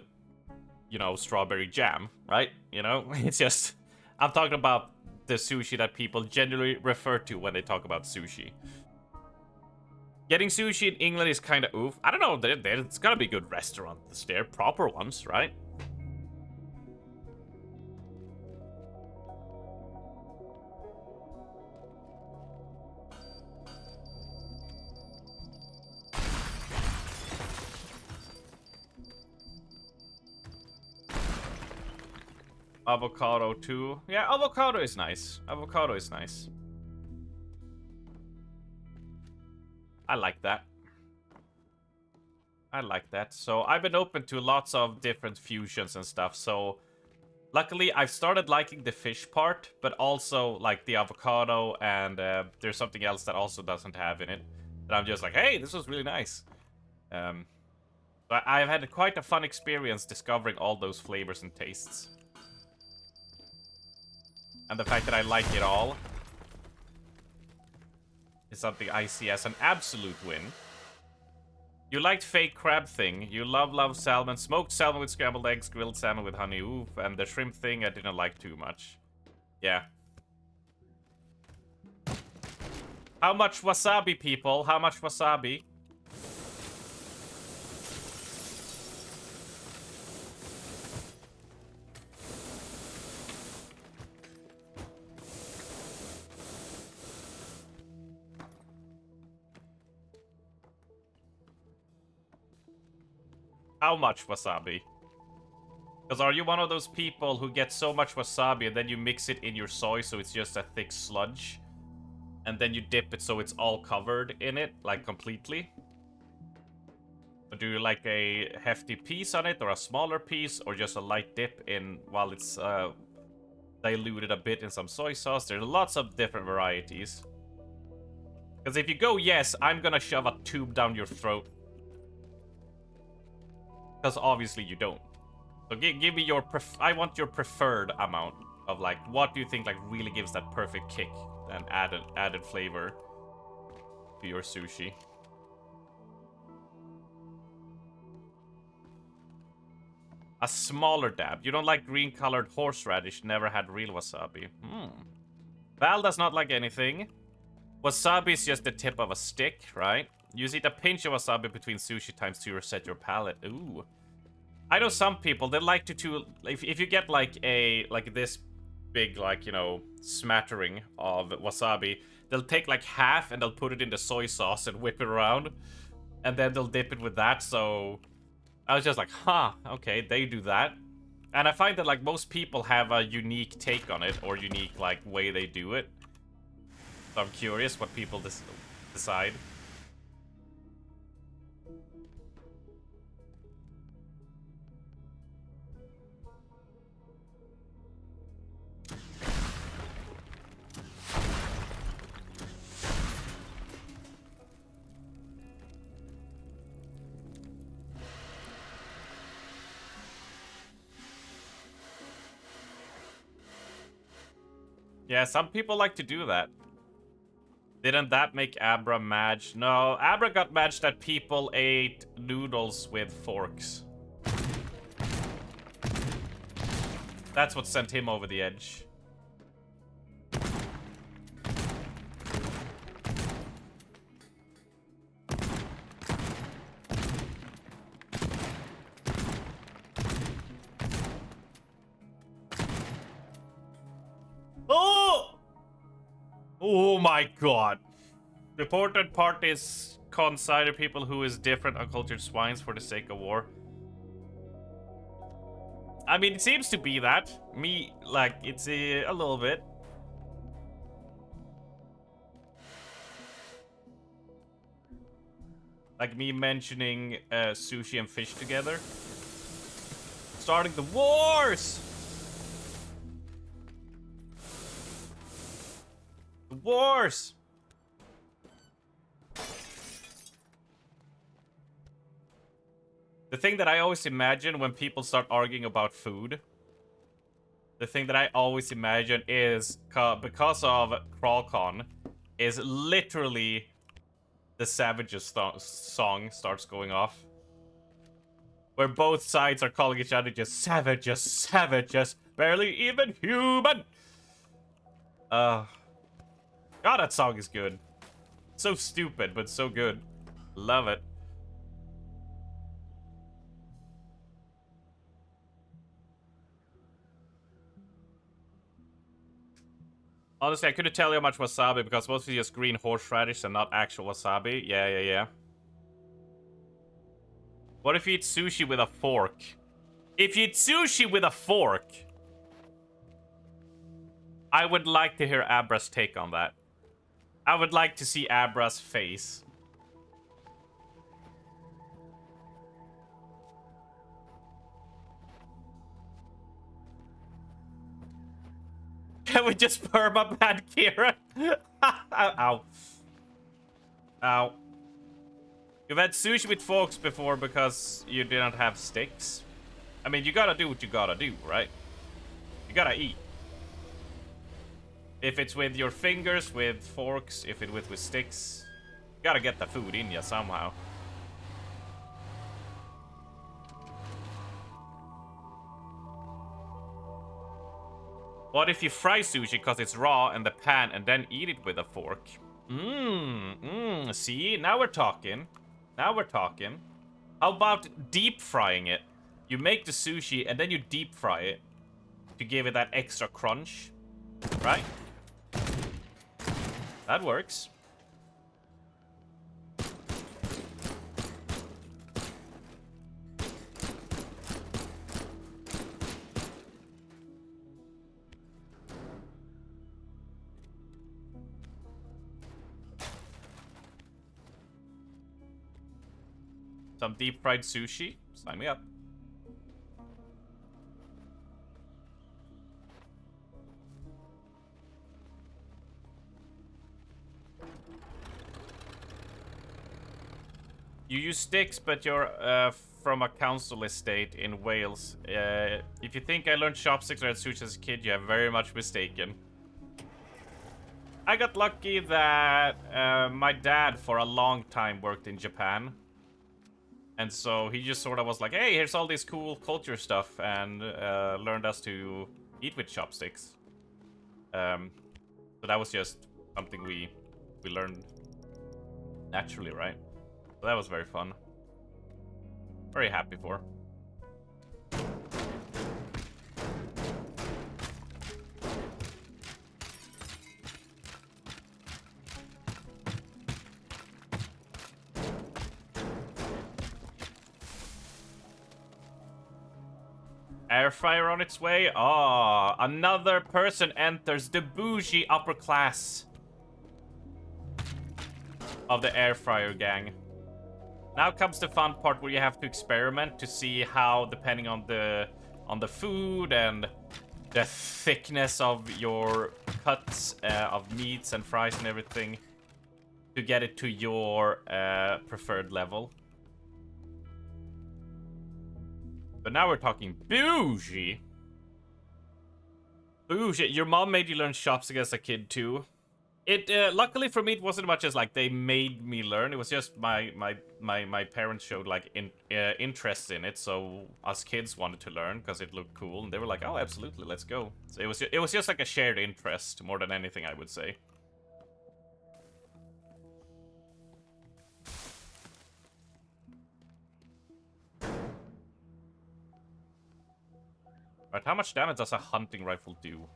A: you know, strawberry jam, right? You know, it's just... I'm talking about the sushi that people generally refer to when they talk about sushi. Getting sushi in England is kind of oof. I don't know, there's gotta be good restaurants there, proper ones, right? Avocado too. Yeah, avocado is nice. Avocado is nice. I like that. I like that. So I've been open to lots of different fusions and stuff. So luckily I've started liking the fish part, but also like the avocado, and there's something else that also doesn't have in it. And I'm just like, hey, this was really nice. But I've had quite a fun experience discovering all those flavors and tastes. And the fact that I like it all is something I see as an absolute win. You liked fake crab thing. You love salmon. Smoked salmon with scrambled eggs, grilled salmon with honey. Oof. And the shrimp thing I didn't like too much. Yeah. How much wasabi, people? How much wasabi? How much wasabi? Because are you one of those people who get so much wasabi and then you mix it in your soy so it's just a thick sludge? And then you dip it so it's all covered in it, like completely? Or do you like a hefty piece on it, or a smaller piece, or just a light dip in while it's diluted a bit in some soy sauce? There's lots of different varieties. Because if you go yes, I'm gonna shove a tube down your throat. Because obviously you don't. So give me your I want your preferred amount of, like, what do you think like really gives that perfect kick and added flavor to your sushi. A smaller dab. You don't like green-colored horseradish. Never had real wasabi. Val does not like anything. Wasabi is just the tip of a stick, right? Use it a pinch of wasabi between sushi times to reset your palate. Ooh. I know some people, they like to if you get like this big, like, you know, smattering of wasabi, they'll take like half and they'll put it in the soy sauce and whip it around. And then they'll dip it with that, so I was just like, huh, okay, they do that. And I find that, like, most people have a unique take on it, or unique, like, way they do it. So I'm curious what people decide. Yeah, some people like to do that. Didn't that make Abra mad? No, Abra got mad that people ate noodles with forks. That's what sent him over the edge. Oh! Oh my god. The important part is consider people who is different uncultured swines for the sake of war. I mean, it seems to be that. Me, like, it's a little bit. Like me mentioning sushi and fish together. Starting the wars! The wars! The thing that I always imagine when people start arguing about food, the thing that I always imagine is, because of CrawlCon, is literally the Savages song starts going off. Where both sides are calling each other just savages, savages, barely even human! God, that song is good. So stupid, but so good. Love it. Honestly, I couldn't tell you how much wasabi because mostly just green horseradish and not actual wasabi. Yeah. What if you eat sushi with a fork? If you eat sushi with a fork, I would like to hear Abra's take on that. I would like to see Abra's face. Can we just permaban Kira? Ow. Ow. You've had sushi with forks before because you didn't have sticks. I mean, you gotta do what you gotta do, right? You gotta eat. If it's with your fingers, with forks, if it's with sticks, you gotta get the food in you somehow. What if you fry sushi because it's raw in the pan and then eat it with a fork? See? Now we're talking. Now we're talking. How about deep frying it? You make the sushi and then you deep fry it to give it that extra crunch, right? That works. Some deep fried sushi? Sign me up. You use sticks, but you're from a council estate in Wales. If you think I learned chopsticks or had sushi as a kid, you have very much mistaken. I got lucky that my dad for a long time worked in Japan. And so he just sort of was like, hey, here's all this cool culture stuff, and learned us to eat with chopsticks. So that was just something we learned naturally, right? So that was very fun. Very happy for. Air fryer on its way. Ah, another person enters the bougie upper class of the air fryer gang. Now comes the fun part where you have to experiment to see how, depending on the food and the thickness of your cuts of meats and fries and everything, to get it to your preferred level. But now we're talking bougie. Bougie. Your mom made you learn chopsticks as a kid too. It luckily for me, it wasn't much as like they made me learn. It was just my parents showed like interest in it, so us kids wanted to learn because it looked cool, and they were like, "Oh, absolutely, let's go." So it was just like a shared interest more than anything, I would say. Right, how much damage does a hunting rifle do?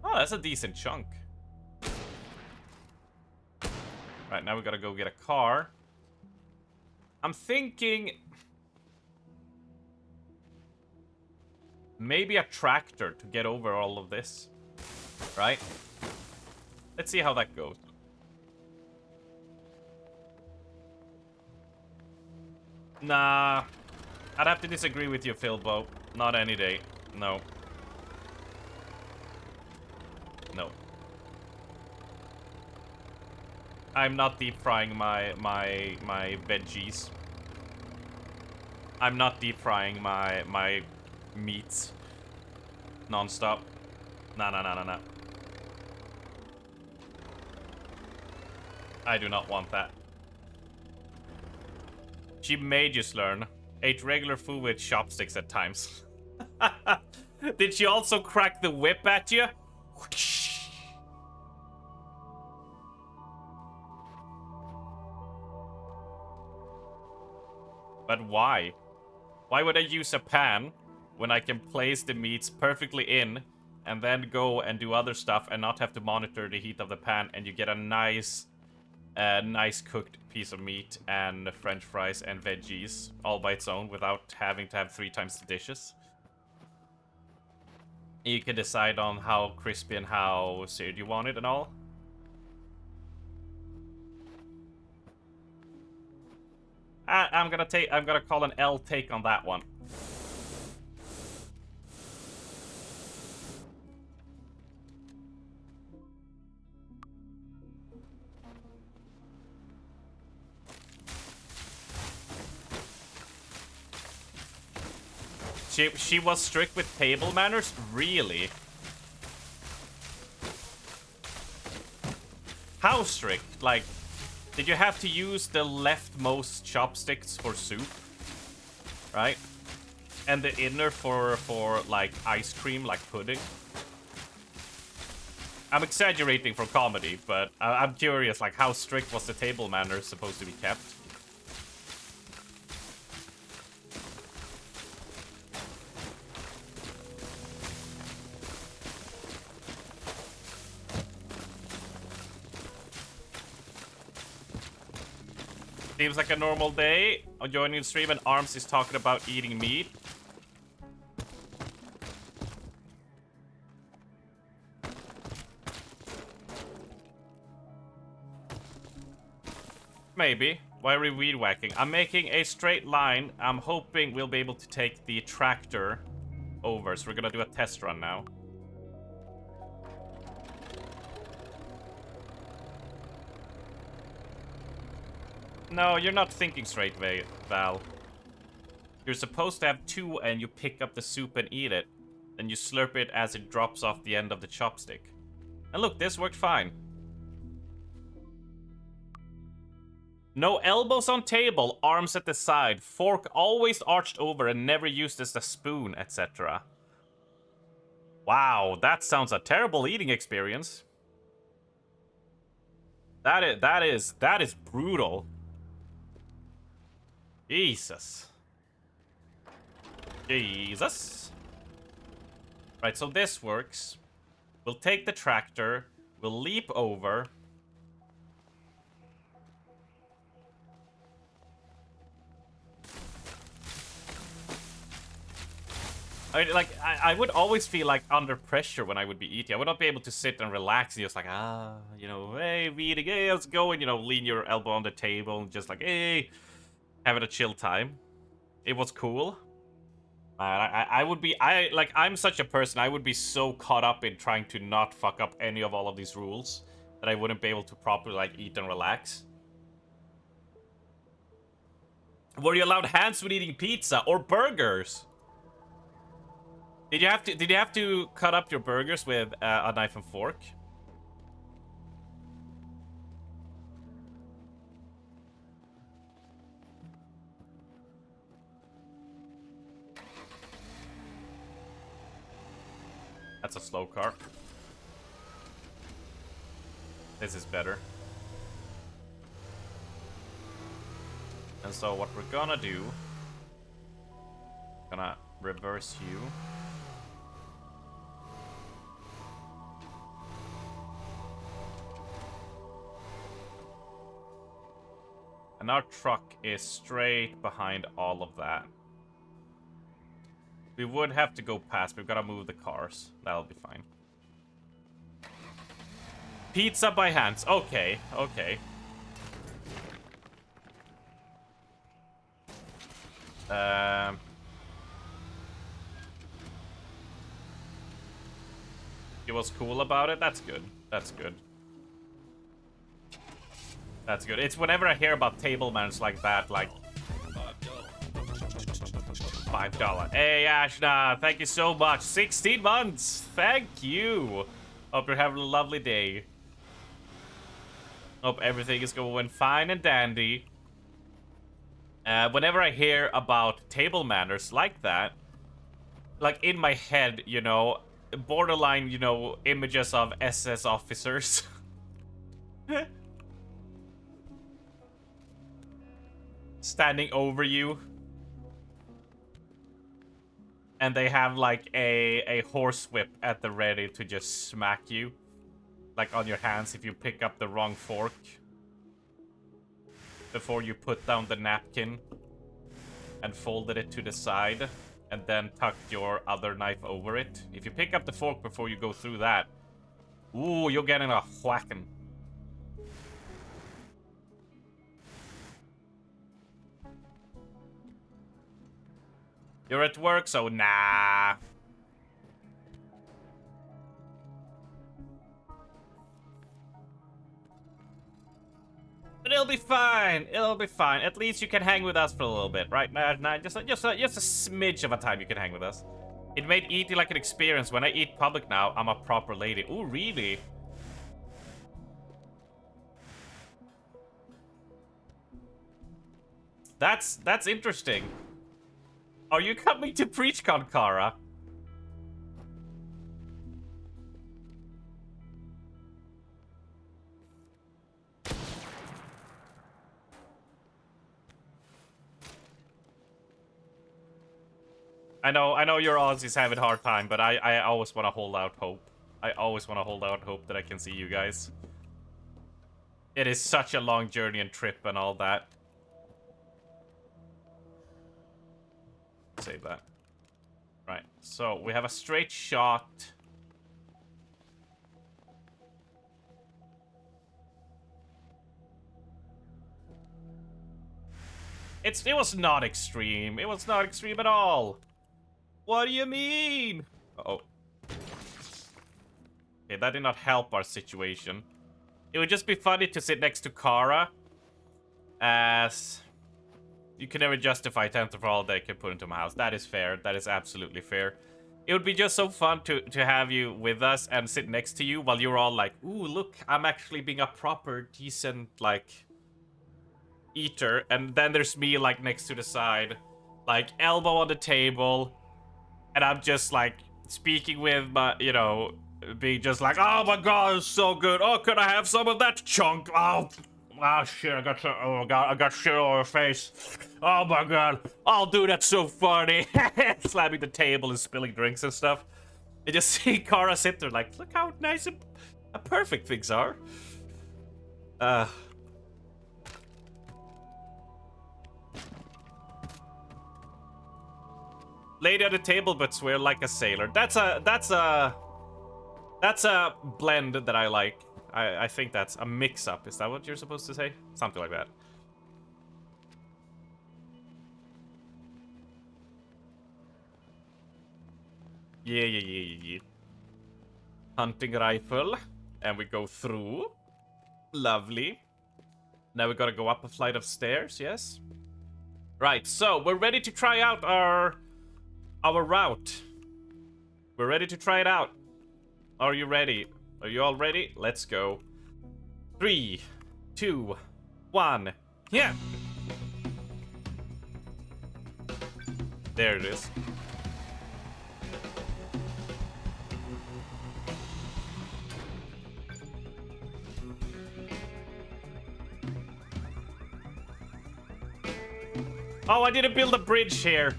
A: Oh, that's a decent chunk. Right, now we gotta go get a car. I'm thinking maybe a tractor to get over all of this. Right? Let's see how that goes. Nah. I'd have to disagree with you, Philbo. Not any day. No. No. I'm not deep frying my veggies. I'm not deep frying my meats non-stop. Nah. I do not want that. She made you learn. Ate regular food with chopsticks at times. Did she also crack the whip at you? But why? Why would I use a pan when I can place the meats perfectly in and then go and do other stuff and not have to monitor the heat of the pan, and you get a nice cooked piece of meat and french fries and veggies all by its own without having to have 3 times the dishes? You can decide on how crispy and how seared you want it and all. I'm gonna call an L take on that one. She was strict with table manners? Really? How strict? Like, did you have to use the leftmost chopsticks for soup? Right? And the inner for like ice cream, like pudding? I'm exaggerating for comedy, but I'm curious, like, how strict was the table manners supposed to be kept? Seems like a normal day. I'm joining the stream and Arms is talking about eating meat. Maybe. Why are we weed whacking? I'm making a straight line. I'm hoping we'll be able to take the tractor over. So we're gonna do a test run now. No, you're not thinking straight, Val. You're supposed to have 2 and you pick up the soup and eat it. Then you slurp it as it drops off the end of the chopstick. And look, this worked fine. No elbows on table, arms at the side, fork always arched over and never used as a spoon, etc. Wow, that sounds a terrible eating experience. That is brutal. Jesus. Right, so this works. We'll take the tractor. We'll leap over. I mean, like, I would always feel like under pressure when I would be eating. I would not be able to sit and relax and just like, you know, hey, eating, hey, how's it going? You know, lean your elbow on the table and just like, hey, having a chill time. It was cool. I would be, I'm such a person, I would be so caught up in trying to not fuck up any of all of these rules that I wouldn't be able to properly, like, eat and relax. Were you allowed hands when eating pizza or burgers? Did you have to cut up your burgers with a knife and fork? That's a slow car. This is better. And so what we're gonna do, gonna reverse you. And our truck is straight behind all of that. We would have to go past, we've gotta move the cars. That'll be fine. Pizza by hands. Okay, okay. It was cool about it. That's good. That's good. That's good. It's whenever I hear about table manners like that, like $5. Hey, Ashna, thank you so much. 16 months. Thank you. Hope you're having a lovely day. Hope everything is going fine and dandy. Whenever I hear about table manners like that, like in my head, you know, borderline, you know, images of SS officers. Standing over you. And they have like a horsewhip at the ready to just smack you. Like on your hands if you pick up the wrong fork. Before you put down the napkin. And folded it to the side. And then tucked your other knife over it. If you pick up the fork before you go through that. Ooh, you're getting a whacking. You're at work, so nah. But it'll be fine. It'll be fine. At least you can hang with us for a little bit, right? Nah, just a smidge of a time you can hang with us. It made eating like an experience. When I eat public now, I'm a proper lady. Ooh, really? That's interesting. Are you coming to PreachCon, Kara? I know your Aussies having a hard time, but I always want to hold out hope. I always want to hold out hope that I can see you guys. It is such a long journey and trip and all that. Save that. Right, so we have a straight shot. It was not extreme. It was not extreme at all. What do you mean? Uh-oh. Okay, that did not help our situation. It would just be funny to sit next to Kara. As you can never justify 10th of all they can put into my house. That is fair. That is absolutely fair. It would be just so fun to have you with us and sit next to you while you're all like, ooh, look, I'm actually being a proper, decent, like, eater. And then there's me, like, next to the side, like, elbow on the table. And I'm just, like, speaking with my, you know, being just like, oh my god, it's so good. Oh, could I have some of that chunk? Oh, shit, I got oh god, I got shit all over my face. Oh my god. Oh, dude, that's so funny. Slamming the table and spilling drinks and stuff. And just see Kara sit there like, look how nice and perfect things are. Lady at the table, but swear like a sailor. That's a blend that I like. I think that's a mix-up. Is that what you're supposed to say? Something like that. Yeah. Hunting rifle. And we go through. Lovely. Now we gotta go up a flight of stairs, yes? Right, so we're ready to try out our route. We're ready to try it out. Are you ready? Are you all ready? Let's go. 3, 2, 1. Yeah. There it is. Oh, I didn't build a bridge here.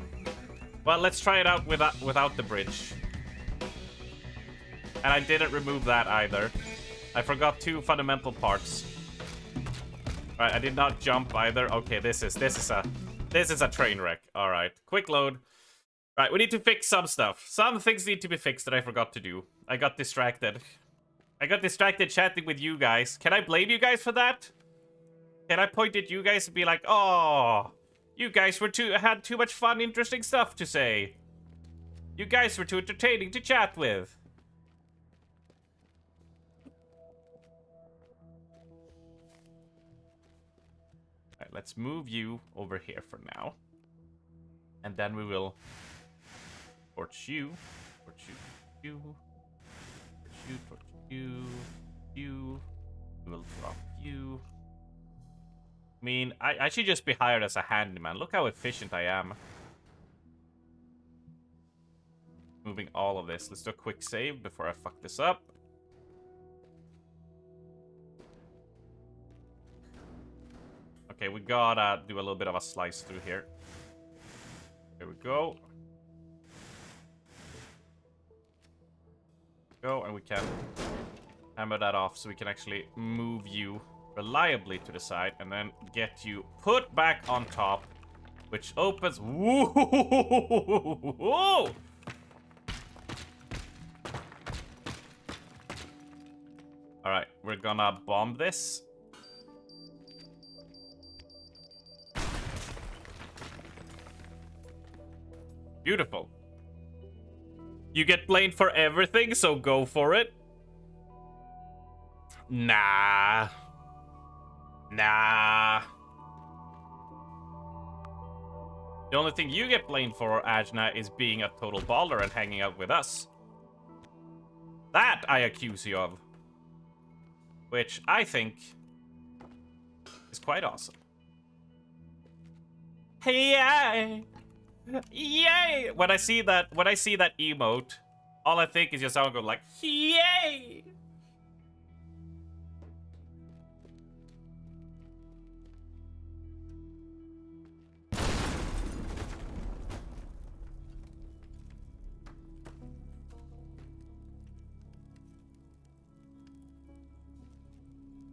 A: Well, let's try it out without the bridge. And I didn't remove that either. I forgot 2 fundamental parts. Alright, I did not jump either. Okay, this is a train wreck. Alright, quick load. Right, we need to fix some stuff. Some things need to be fixed that I forgot to do. I got distracted. I got distracted chatting with you guys. Can I blame you guys for that? Can I point at you guys and be like, oh, you guys had too much fun, interesting stuff to say. You guys were too entertaining to chat with. Alright, let's move you over here for now. And then we will torch you. Torch you. Torch you. We will drop you. I mean, I should just be hired as a handyman. Look how efficient I am. Moving all of this. Let's do a quick save before I fuck this up. Okay, we gotta do a little bit of a slice through here. Here we go. Go, and we can hammer that off so we can actually move you reliably to the side and then get you put back on top, which opens. Woo! All right, we're gonna bomb this. Beautiful. You get blamed for everything, so go for it. Nah. The only thing you get blamed for, Ajna, is being a total baller and hanging out with us. That I accuse you of. Which I think is quite awesome. Hey, yay! When I see that emote, all I think is just someone go like, yay!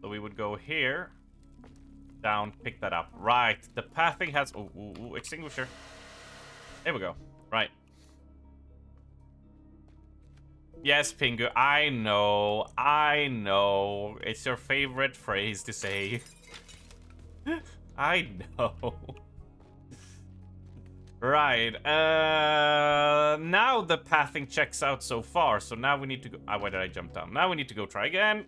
A: So we would go here, down, pick that up. Right, the pathing has... Ooh, extinguisher. There we go. Right. Yes, Pingu, I know. It's your favorite phrase to say. I know. Right. Now the pathing checks out so far, so now we need to go... why did I jump down? Now we need to go try again.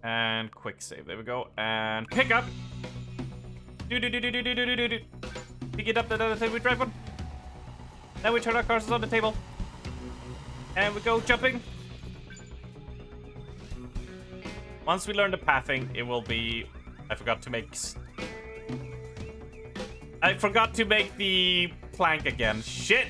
A: And quick save. There we go. And pick up. Pick it up. We drive one. Then we turn our cars on the table. And we go jumping. Once we learn the pathing, it will be... I forgot to make the plank again. Shit.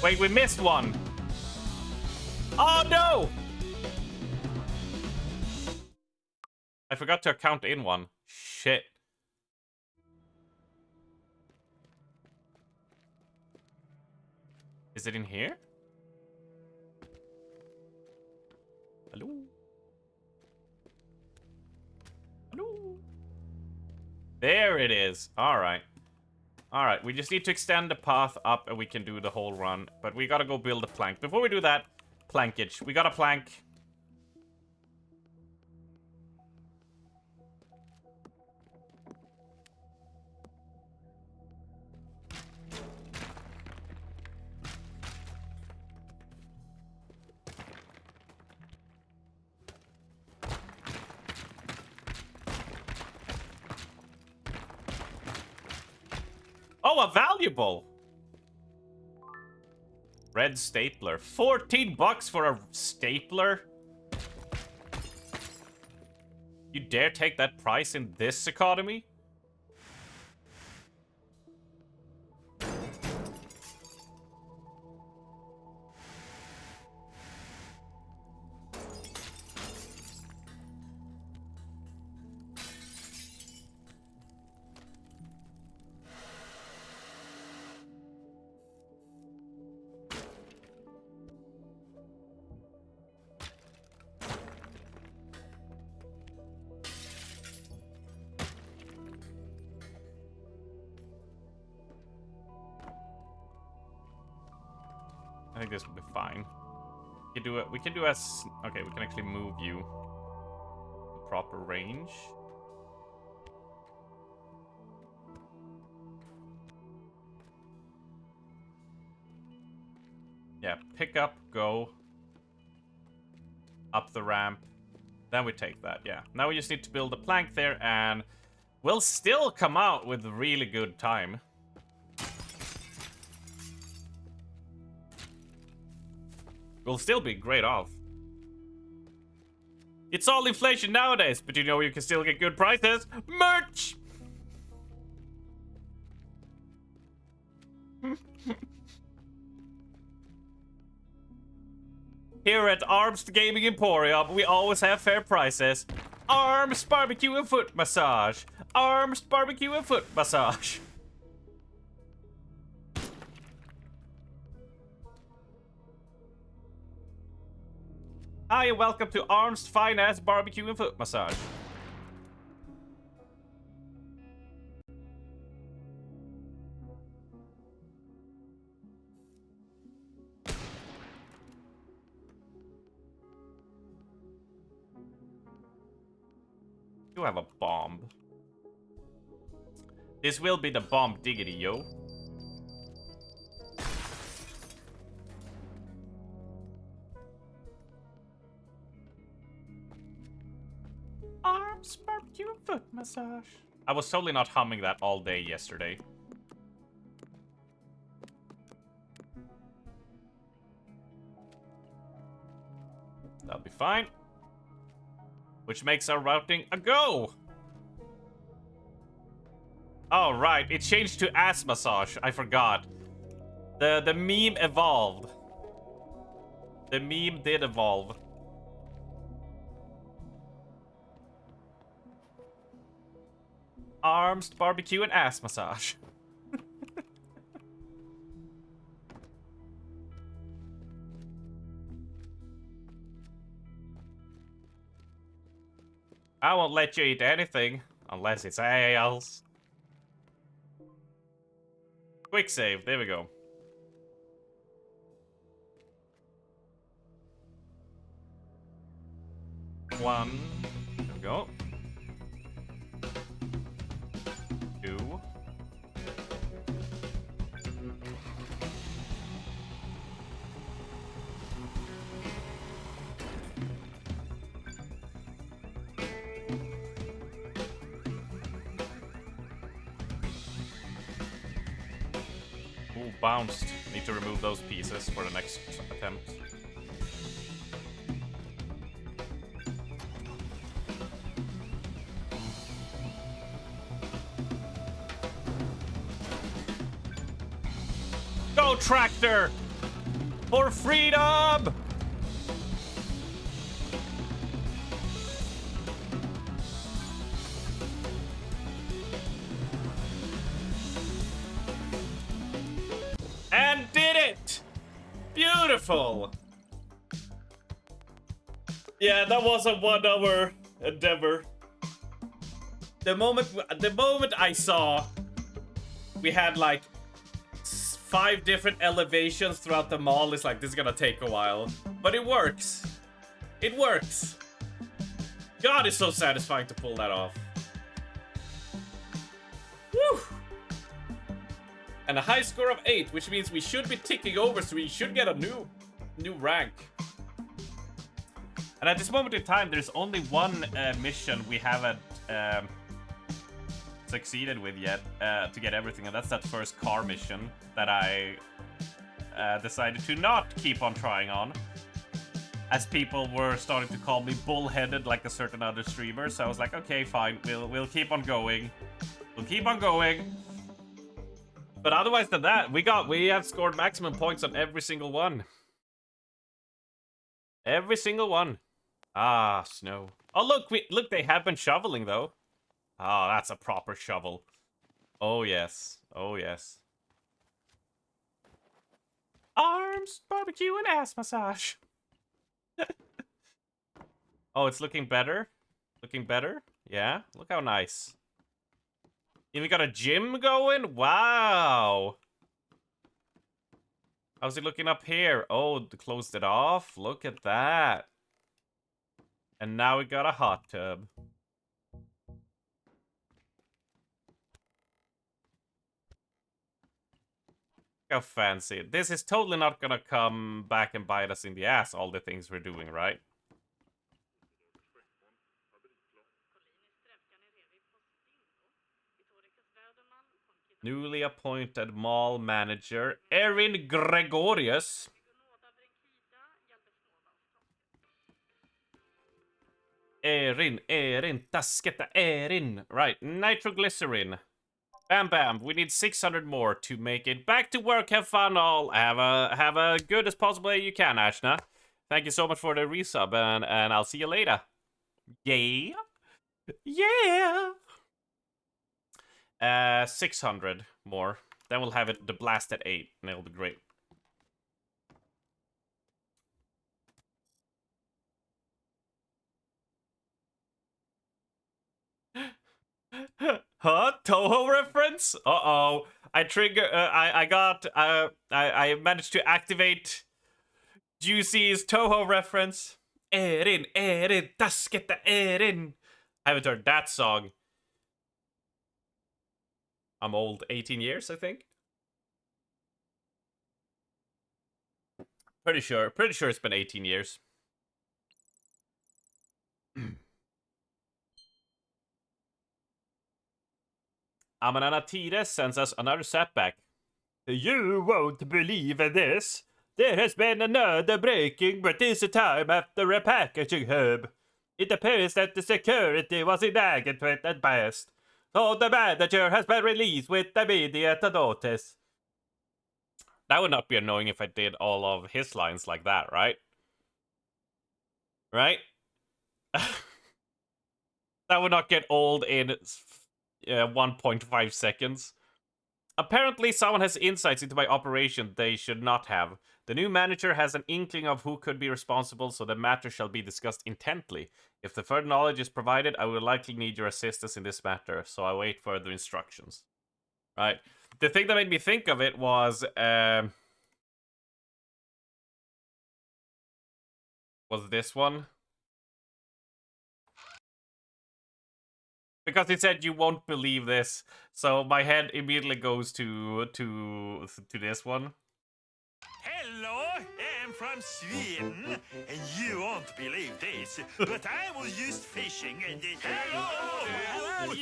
A: Wait, we missed one. Oh, no! I forgot to count in one. Shit. Is it in here? Hello? Hello? There it is. Alright. Alright, we just need to extend the path up and we can do the whole run. But we gotta go build a plank. Before we do that, plankage. We got a plank. Oh, a valuable! Red stapler. 14 bucks for a stapler? You dare take that price in this economy? I think this will be fine. We can do it. We can do as okay. We can actually move you in proper range. Yeah, pick up, go up the ramp. Then we take that. Yeah. Now we just need to build a plank there, and we'll still come out with a really good time. We'll still be great off. It's all inflation nowadays, but you know you can still get good prices. Merch! Here at Arms Gaming Emporium, we always have fair prices. Arms Barbecue and Foot Massage. Arms Barbecue and Foot Massage. Hi, and welcome to Arms Finance Barbecue and Foot Massage. You have a bomb. This will be the bomb diggity, yo. Arms, barbecue, and foot massage. I was totally not humming that all day yesterday. That'll be fine. Which makes our routing a go. Oh, right. It changed to ass massage. I forgot. The meme evolved. The meme did evolve. Arms, barbecue, and ass massage. I won't let you eat anything unless it's ales. Quick save. There we go. One. There we go. Two. Ooh, bounced. Need to remove those pieces for the next attempt. Go, tractor! For freedom! And did it! Beautiful! Yeah, that was a 1 hour endeavor. The moment I saw we had like 5 different elevations throughout the mall, it's like, this is gonna take a while. But it works. It works. God, it's so satisfying to pull that off. Woo! And a high score of 8, which means we should be ticking over, so we should get a new rank. And at this moment in time, there's only one mission we haven't succeeded with yet to get everything, and that's that first car mission that I decided to not keep on trying on, as people were starting to call me bullheaded like a certain other streamer. So I was like, okay, fine, we'll keep on going. We'll keep on going. But otherwise than that, we have scored maximum points on every single one. Every single one. Ah, snow. Oh, look, they have been shoveling, though. Oh, that's a proper shovel. Oh, yes. Oh, yes. Arms, barbecue, and ass massage. Oh, it's looking better. Looking better. Yeah, look how nice. Even got a gym going? Wow. How's it looking up here? Oh, closed it off. Look at that. And now we got a hot tub. How fancy. This is totally not gonna come back and bite us in the ass, all the things we're doing, right? Newly appointed mall manager, Erin Gregorius. Erin, tasketa Erin. Right, nitroglycerin. Bam, bam. We need 600 more to make it back to work. Have fun, all. Have a good as possible you can, Ashna. Thank you so much for the resub, and I'll see you later. Yeah. Yeah. 600 more. Then we'll have it the blast at 8, and it'll be great. Huh? Toho reference? Uh-oh. I managed to activate Juicy's Toho reference. Erin, tasketa Erin. I haven't heard that song. I'm old. 18 years, I think. Pretty sure it's been 18 years. Amananatide sends us another setback. You won't believe this. There has been another breaking, but this time after a packaging hub. It appears that the security was inadequate at best, so the manager has been released with immediate notice. That would not be annoying if I did all of his lines like that, right? Right? That would not get old in 1.5 seconds. Apparently, someone has insights into my operation they should not have. The new manager has an inkling of who could be responsible, so the matter shall be discussed intently. If the further knowledge is provided, I will likely need your assistance in this matter, so I wait further instructions. Right. The thing that made me think of it was this one. Because it said you won't believe this, so my head immediately goes to this one.
C: Hello, I'm from Sweden, and you won't believe this, but I was just fishing and Hello!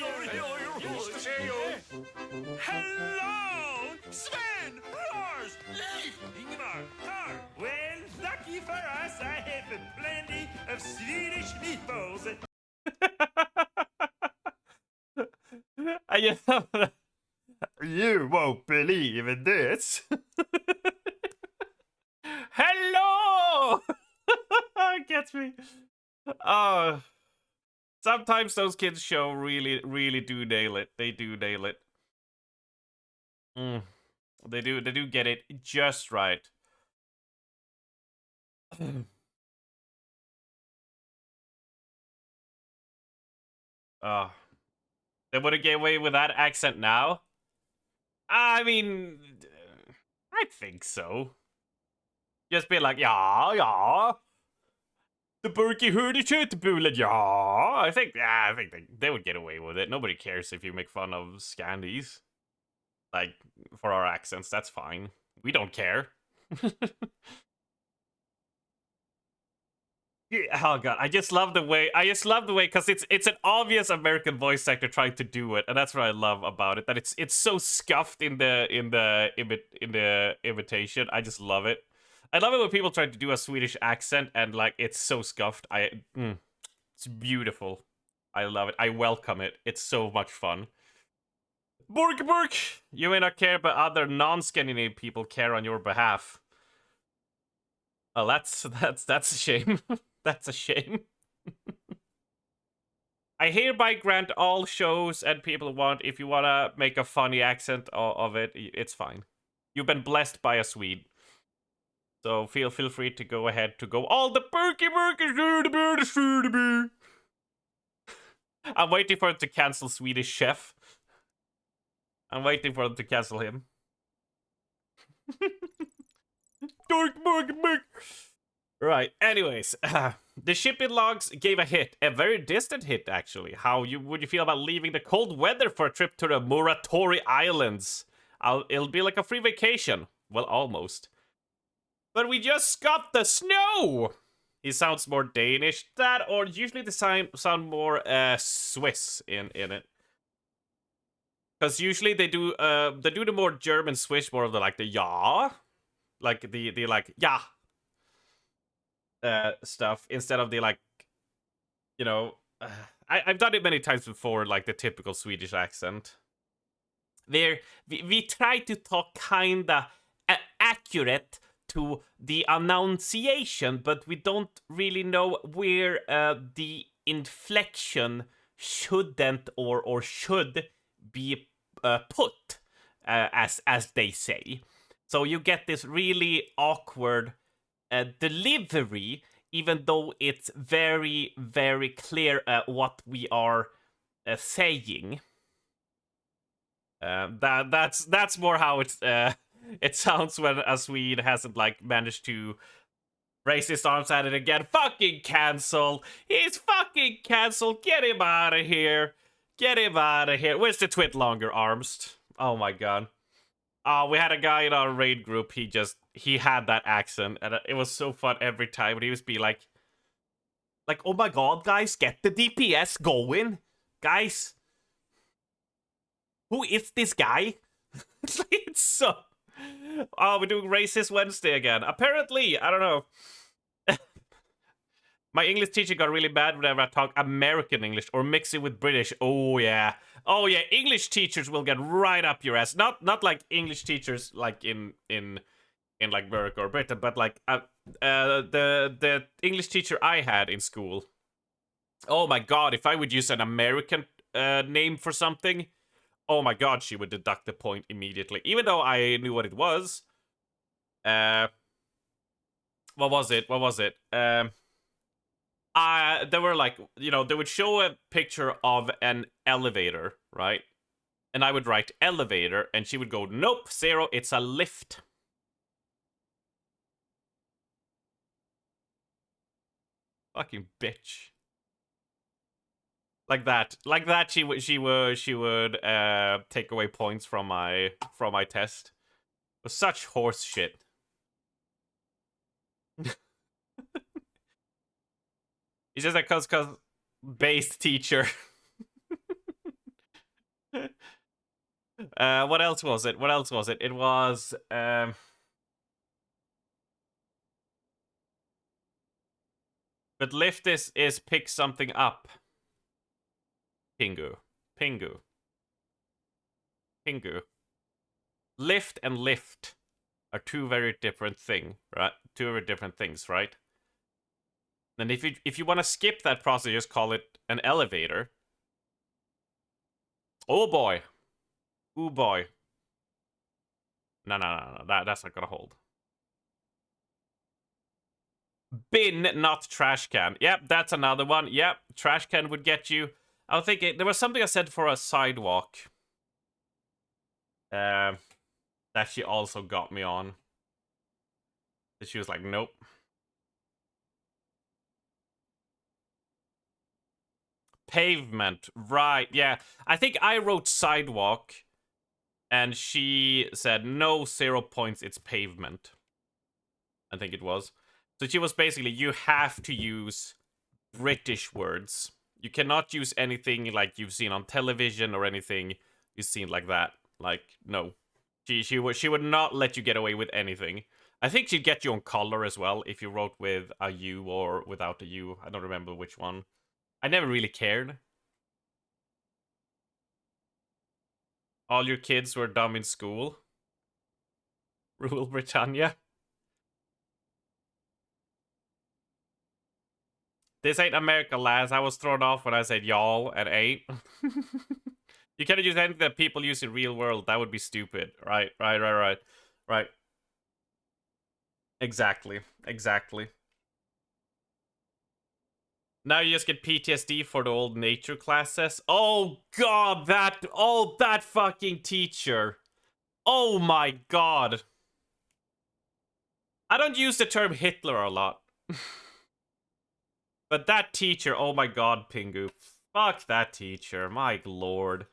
C: Hello! Sven! Lars! Leif! Ingemar! Carl! Well, lucky for us, I have plenty of Swedish meatballs.
A: You won't believe this. Hello! It gets me. Oh, sometimes those kids show really do nail it. They do nail it. They do get it just right. Oh, they wouldn't get away with that accent now. I mean, I think so. Just be like, yeah. The Berkey hörde köttbullen, yeah. I think they would get away with it. Nobody cares if you make fun of Scandies. Like, for our accents, that's fine. We don't care. Yeah, oh god, I just love the way because it's an obvious American voice actor trying to do it, and that's what I love about it. That it's so scuffed in the imitation. I just love it. I love it when people try to do a Swedish accent and like it's so scuffed. It's beautiful. I love it. I welcome it. It's so much fun. Bork! You may not care, but other non-Scandinavian people care on your behalf. Oh, that's a shame. That's a shame. I hereby grant all shows and people want, if you want to make a funny accent of it, it's fine. You've been blessed by a Swede. So feel free to go ahead to go all the Berkey. I'm waiting for him to cancel Swedish Chef. I'm waiting for them to cancel him. Right, anyways. The shipping logs gave a hit. A very distant hit, actually. How would you feel about leaving the cold weather for a trip to the Moratori Islands? It'll be like a free vacation. Well, almost. But we just got the snow! He sounds more Danish. That, or usually they sound more Swiss in it. Because usually they do the more German Swiss, more of the like the ja, like the like yeah stuff instead of the like, you know, I've done it many times before, like the typical Swedish accent. We try to talk kinda accurate to the enunciation, but we don't really know where the inflection shouldn't or should be put, as they say. So you get this really awkward delivery, even though it's very clear what we are saying. That's more how it sounds when a Swede hasn't like managed to raise his arms at it again. Fucking cancel! He's fucking canceled! Get him out of here! Get him out of here! Where's the twit longer arms? Oh my god. We had a guy in our raid group, he had that accent, and it was so fun every time. And he was be like, oh my god, guys, get the DPS going! Guys, who is this guy? It's so... Oh, we're doing Racist Wednesday again. Apparently, I don't know. My English teacher got really mad whenever I talk American English or mix it with British. Oh yeah, English teachers will get right up your ass. Not like English teachers like in like America or Britain, but like the English teacher I had in school. Oh my god, if I would use an American name for something, oh my god, she would deduct the point immediately, even though I knew what it was. What was it? They were like, they would show a picture of an elevator, right? And I would write elevator, and she would go, nope, 0, it's a lift. Fucking bitch. Like that, she would take away points from my test. It was such horse shit. It's just like cause based teacher. What else was it? It was but lift is pick something up. Pingu. Lift and lift are two very different things, right? two different things, right? And if you want to skip that process, just call it an elevator. Oh boy. Oh boy. No. That's not gonna hold. Bin, not trash can. Yep, that's another one. Yep, trash can would get you. I was thinking there was something I said for a sidewalk. That she also got me on. That she was like, nope. Pavement, right? Yeah, I think I wrote sidewalk, and she said no, 0 points. It's pavement. I think it was. So she was basically, you have to use British words. You cannot use anything like you've seen on television or anything you've seen like that. Like, no. She would not let you get away with anything. I think she'd get you on color as well if you wrote with a U or without a U. I don't remember which one. I never really cared. All your kids were dumb in school. Rule Britannia. This ain't America, lads. I was thrown off when I said y'all and ain't. You cannot use anything that people use in real world. That would be stupid. Right. Exactly. Now you just get PTSD for the old nature classes. Oh god, that fucking teacher. Oh my god. I don't use the term Hitler a lot. But that teacher, oh my god, Pingu. Fuck that teacher, my lord.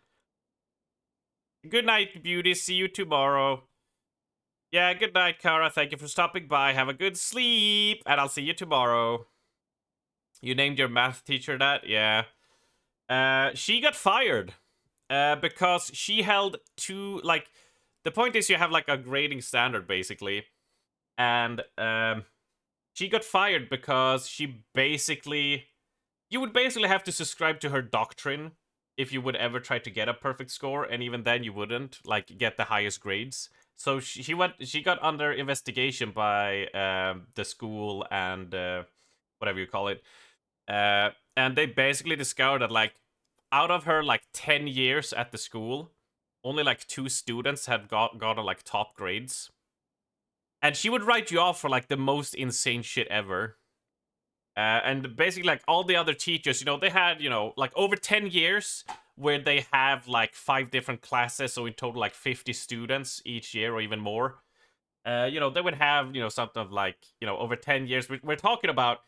A: Good night, beauty. See you tomorrow. Yeah, good night, Kara. Thank you for stopping by. Have a good sleep, and I'll see you tomorrow. You named your math teacher that? Yeah. She got fired. Because she held two, like, the point is you have, like, a grading standard, basically. And, she got fired because she basically... You would basically have to subscribe to her doctrine if you would ever try to get a perfect score, and even then you wouldn't, like, get the highest grades. So she got under investigation by the school and whatever you call it. And they basically discovered that, like, out of her, like, 10 years at the school, only, like, 2 students had gotten, like, top grades. And she would write you off for, like, the most insane shit ever. And basically, like, all the other teachers, you know, they had, you know, like, over 10 years where they have, like, 5 different classes, so in total, like, 50 students each year or even more. You know, they would have, you know, something of, like, you know, over 10 years. We're talking about,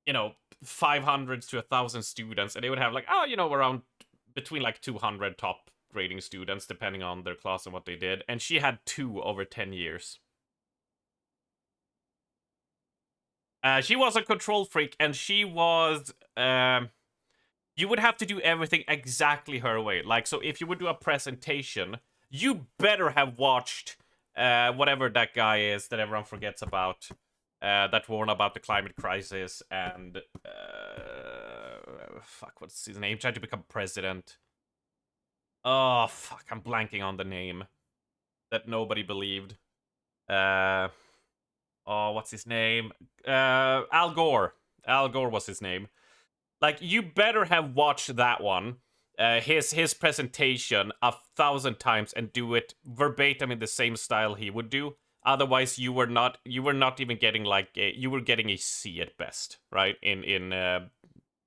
A: you know, 500 to 1,000 students, and they would have, like, oh, you know, around between, like, 200 top grading students, depending on their class and what they did. And she had 2 over 10 years. She was a control freak, and she was... you would have to do everything exactly her way. Like, so if you would do a presentation, you better have watched whatever that guy is that everyone forgets about, that warned about the climate crisis, and... fuck, what's his name? Tried to become president. Oh, fuck, I'm blanking on the name. That nobody believed. Oh, what's his name? Al Gore. Al Gore was his name. Like, you better have watched that one, his presentation 1,000 times and do it verbatim in the same style he would do. Otherwise, you were not even getting, like, you were getting a C at best, right? In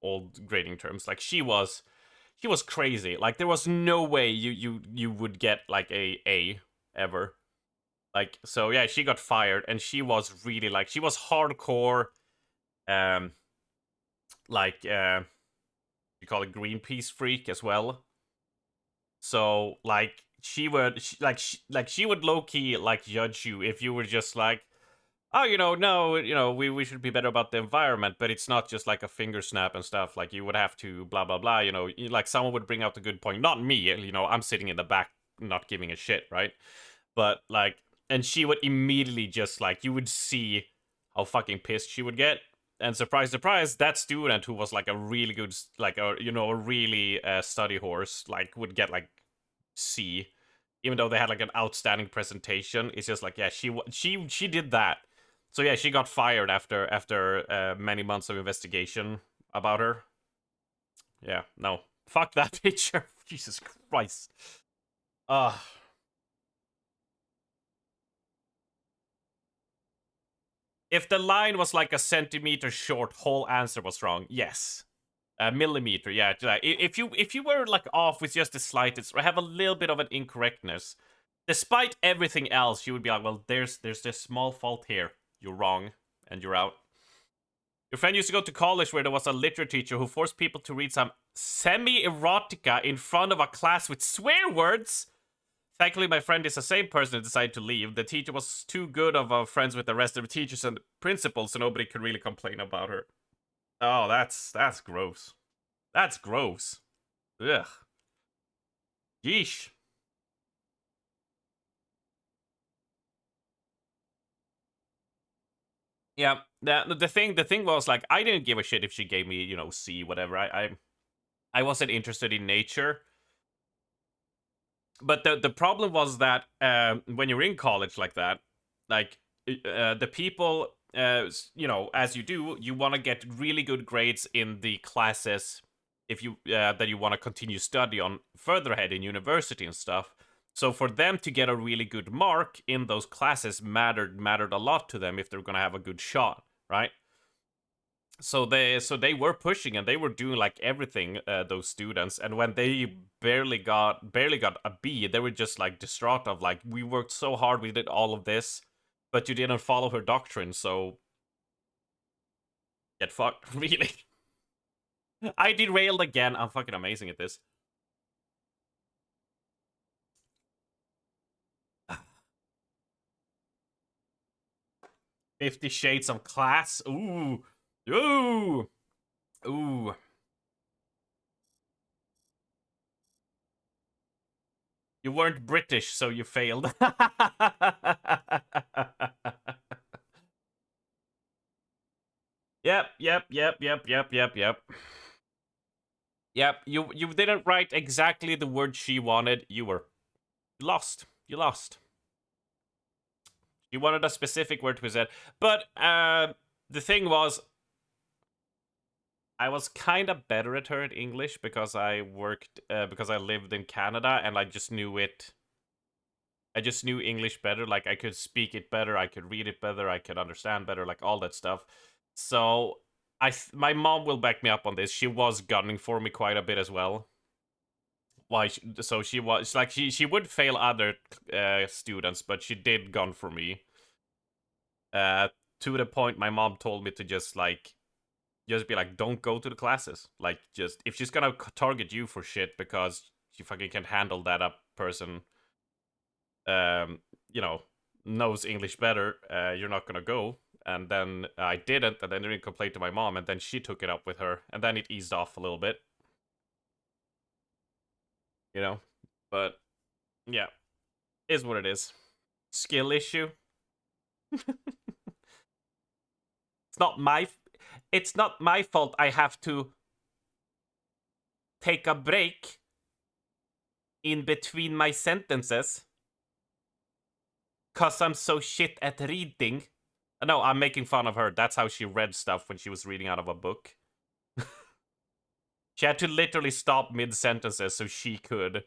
A: old grading terms. Like, she was crazy. Like, there was no way you would get, like, a ever. Like, so yeah, she got fired, and she was really, like, she was hardcore, like, you call it Greenpeace freak as well. So, like, she would, she would low-key, like, judge you if you were just like, oh, you know, no, you know, we should be better about the environment, but it's not just like a finger snap and stuff. Like, you would have to blah, blah, blah, you know, like, someone would bring out a good point. Not me, you know, I'm sitting in the back not giving a shit, right? But, like, and she would immediately just, like, you would see how fucking pissed she would get. And surprise, surprise, that student who was, like, a really good, like, a, you know, a really study horse, like, would get, like, C even though they had like an outstanding presentation. It's just like, yeah, she did that. So yeah, she got fired after many months of investigation about her. Yeah, no, fuck that teacher. Jesus Christ. Uh if the line was like a centimeter short, whole answer was wrong. Yes. A millimeter, yeah. If you were like off with just the slightest, or have a little bit of an incorrectness, despite everything else, you would be like, well, there's this small fault here. You're wrong, and you're out. Your friend used to go to college where there was a literature teacher who forced people to read some semi-erotica in front of a class with swear words. Thankfully, my friend is the same person who decided to leave. The teacher was too good of friends with the rest of the teachers and principals, so nobody could really complain about her. Oh, that's gross. That's gross. Ugh. Yeesh. Yeah. The thing was like I didn't give a shit if she gave me, C, whatever. I wasn't interested in nature. But the problem was that when you're in college like that, like the people, as you do, you want to get really good grades in the classes if you that you want to continue study on further ahead in university and stuff. So for them to get a really good mark in those classes mattered a lot to them if they're gonna have a good shot, right? So they were pushing and they were doing like everything, those students, and when they barely got a B, they were just like distraught of like, we worked so hard, we did all of this, but you didn't follow her doctrine, so get fucked. Really. I derailed again. I'm fucking amazing at this. $50 Shades of Class. Ooh. Ooh. Ooh. You weren't British, so you failed. Yep. Yep, you didn't write exactly the word she wanted. You lost. You lost. You wanted a specific word to be said. But the thing was, I was kind of better at her at English because because I lived in Canada and I just knew it. I just knew English better. Like, I could speak it better, I could read it better, I could understand better, like all that stuff. So my mom will back me up on this. She was gunning for me quite a bit as well. So she was like, she would fail other students, but she did gun for me. To the point my mom told me to just be like, don't go to the classes. Like, just if she's gonna target you for shit because she fucking can't handle that a person um you know knows English better, you're not gonna go. And then I didn't, and then I didn't complain to my mom, and then she took it up with her, and then it eased off a little bit, you know. But yeah, is what it is. Skill issue. It's not my fault I have to take a break in between my sentences cause I'm so shit at reading. No, I'm making fun of her. That's how she read stuff when she was reading out of a book. She had to literally stop mid-sentences so she could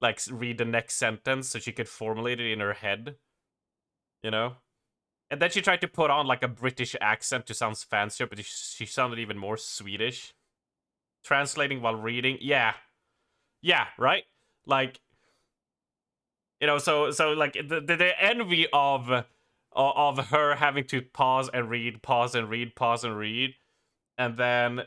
A: like read the next sentence so she could formulate it in her head, you know? And then she tried to put on like a British accent to sound fancier, but she sounded even more Swedish. Translating while reading, yeah, right. Like, so like the envy of her having to pause and read, and then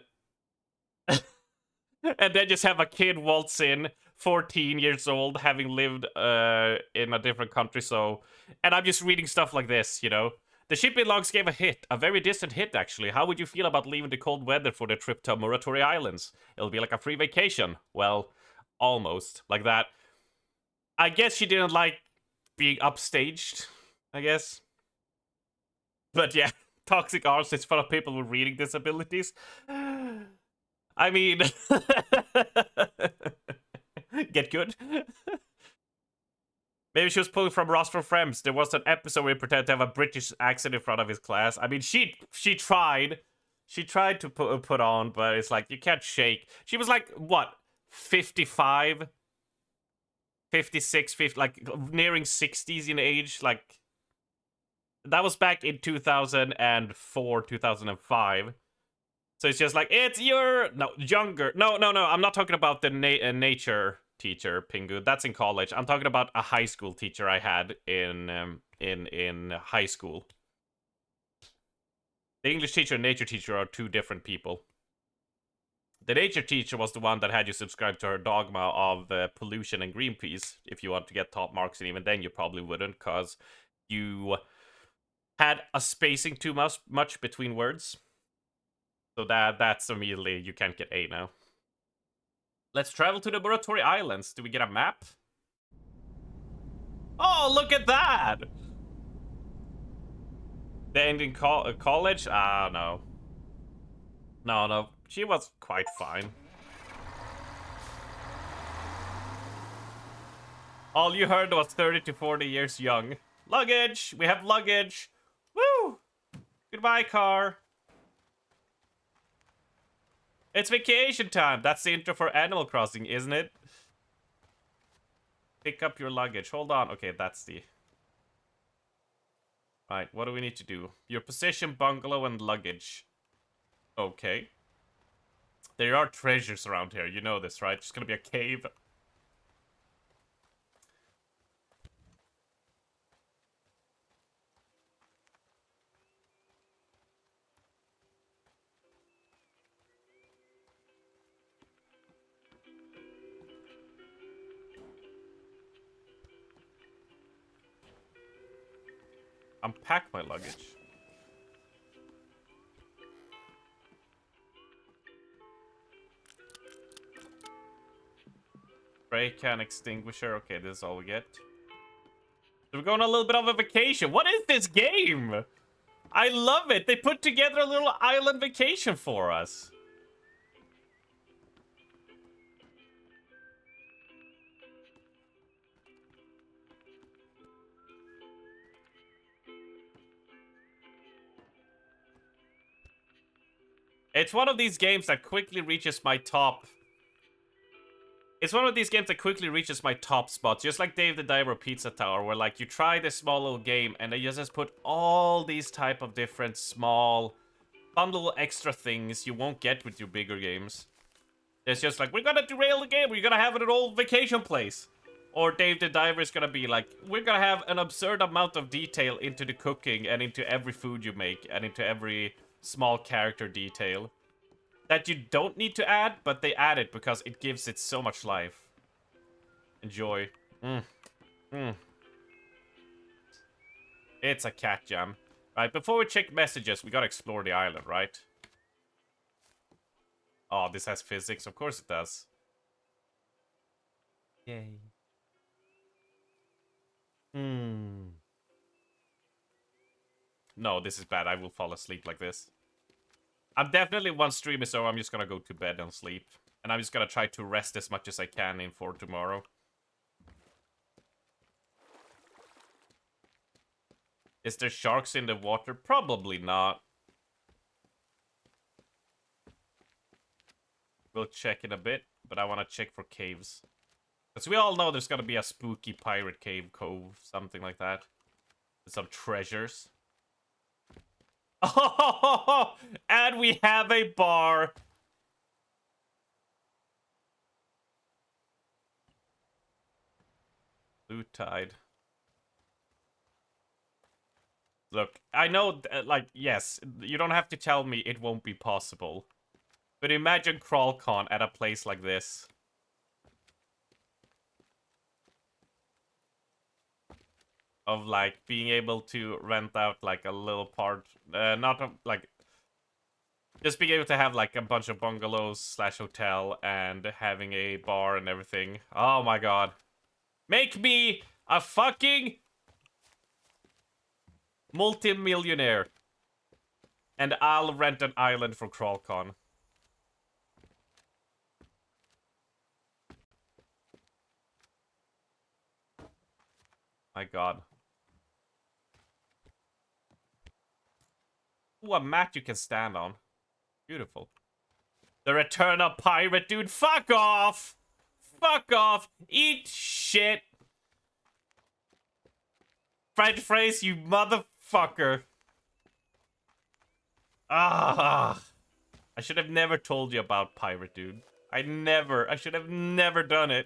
A: and then just have a kid waltz in, 14 years old, having lived in a different country. So, and I'm just reading stuff like this, The shipping logs gave a hit, a very distant hit, actually. How would you feel about leaving the cold weather for the trip to Muratori Islands? It'll be like a free vacation. Well, almost. Like that. I guess she didn't like being upstaged, I guess. But yeah, toxic arts is full of people with reading disabilities. I mean, get good. Maybe she was pulling from Ross from Friends. There was an episode where he pretended to have a British accent in front of his class. I mean, she tried. She tried to put on, but it's like, you can't shake. She was like, what, 55? 56, 50, like nearing 60s in age. Like, that was back in 2004, 2005. So it's just like, it's your, no, younger. No, I'm not talking about the nature teacher, Pingu. That's in college. I'm talking about a high school teacher I had in high school. The English teacher and nature teacher are two different people. The nature teacher was the one that had you subscribe to her dogma of pollution and Greenpeace. If you want to get top marks, and even then you probably wouldn't, because you had a spacing too much between words. So that's immediately, you can't get A now. Let's travel to the Moratori Islands. Do we get a map? Oh, look at that! The ending college? Ah, no. No. She was quite fine. All you heard was 30 to 40 years young. Luggage! We have luggage! Woo! Goodbye, car. It's vacation time. That's the intro for Animal Crossing, isn't it? Pick up your luggage. Hold on. Okay, that's the... Right, what do we need to do? Your position, bungalow, and luggage. Okay. There are treasures around here. You know this, right? There's gonna be a cave. Unpack my luggage. Spray can, extinguisher. Okay, this is all we get. So we're going on a little bit of a vacation. What is this game? I love it. They put together a little island vacation for us. It's one of these games that quickly reaches my top. It's one of these games that quickly reaches my top spots, just like Dave the Diver Pizza Tower, where like you try this small little game and they just put all these type of different small, fun little extra things you won't get with your bigger games. It's just like, we're gonna derail the game, we're gonna have an old vacation place. Or Dave the Diver is gonna be like, we're gonna have an absurd amount of detail into the cooking and into every food you make and into every small character detail that you don't need to add, but they add it because it gives it so much life. Enjoy. It's a cat jam. Right, before we check messages, we gotta explore the island, right? Oh, this has physics. Of course it does. Yay. No, this is bad. I will fall asleep like this. I'm definitely, one stream is over, I'm just gonna go to bed and sleep. And I'm just gonna try to rest as much as I can in for tomorrow. Is there sharks in the water? Probably not. We'll check in a bit, but I want to check for caves. Because we all know there's gonna be a spooky pirate cave cove, something like that. With some treasures. Oh, and we have a bar. Blue tide. Look, I know, like, yes, you don't have to tell me it won't be possible. But imagine CrawlCon at a place like this. Of, like, being able to rent out, like, a little part, like, just being able to have, like, a bunch of bungalows slash hotel and having a bar and everything. Oh my god. Make me a fucking multi-millionaire. And I'll rent an island for CrawlCon. My god. Ooh, a mat you can stand on. Beautiful. The return of pirate dude. Fuck off! Fuck off! Eat shit! French phrase, you motherfucker. Ah! I should have never told you about pirate dude. I should have never done it.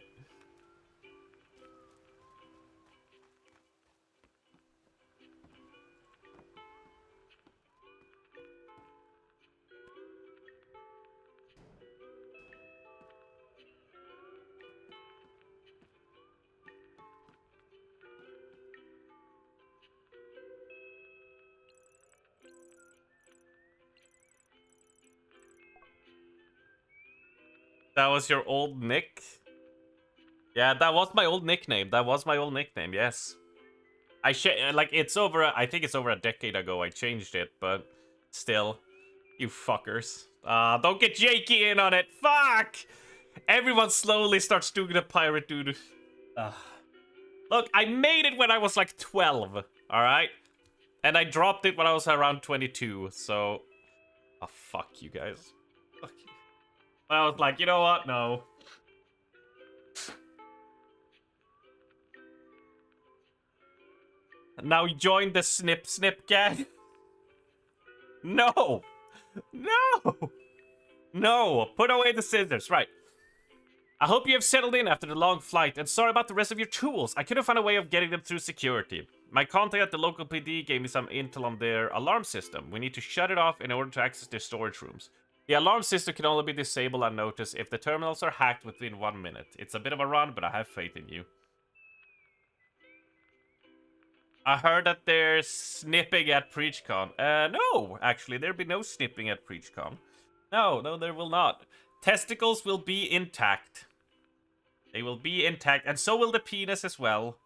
A: That was your old nick? Yeah, that was my old nickname. That was my old nickname, yes. Like, it's over, I think it's over a decade ago I changed it, but still. You fuckers. Don't get Jakey in on it. Fuck! Everyone slowly starts doing the pirate dude. Look, I made it when I was like 12, alright? And I dropped it when I was around 22, so... Oh, fuck you guys. Fuck you. I was like, you know what? No. Now join the snip gang. No! No! No! Put away the scissors, right. I hope you have settled in after the long flight, and sorry about the rest of your tools. I couldn't find a way of getting them through security. My contact at the local PD gave me some intel on their alarm system. We need to shut it off in order to access their storage rooms. The alarm system can only be disabled unnoticed if the terminals are hacked within 1 minute. It's a bit of a run, but I have faith in you. I heard that they're snipping at PreachCon. No, actually, there'll be no snipping at PreachCon. No, there will not. Testicles will be intact. They will be intact, and so will the penis as well.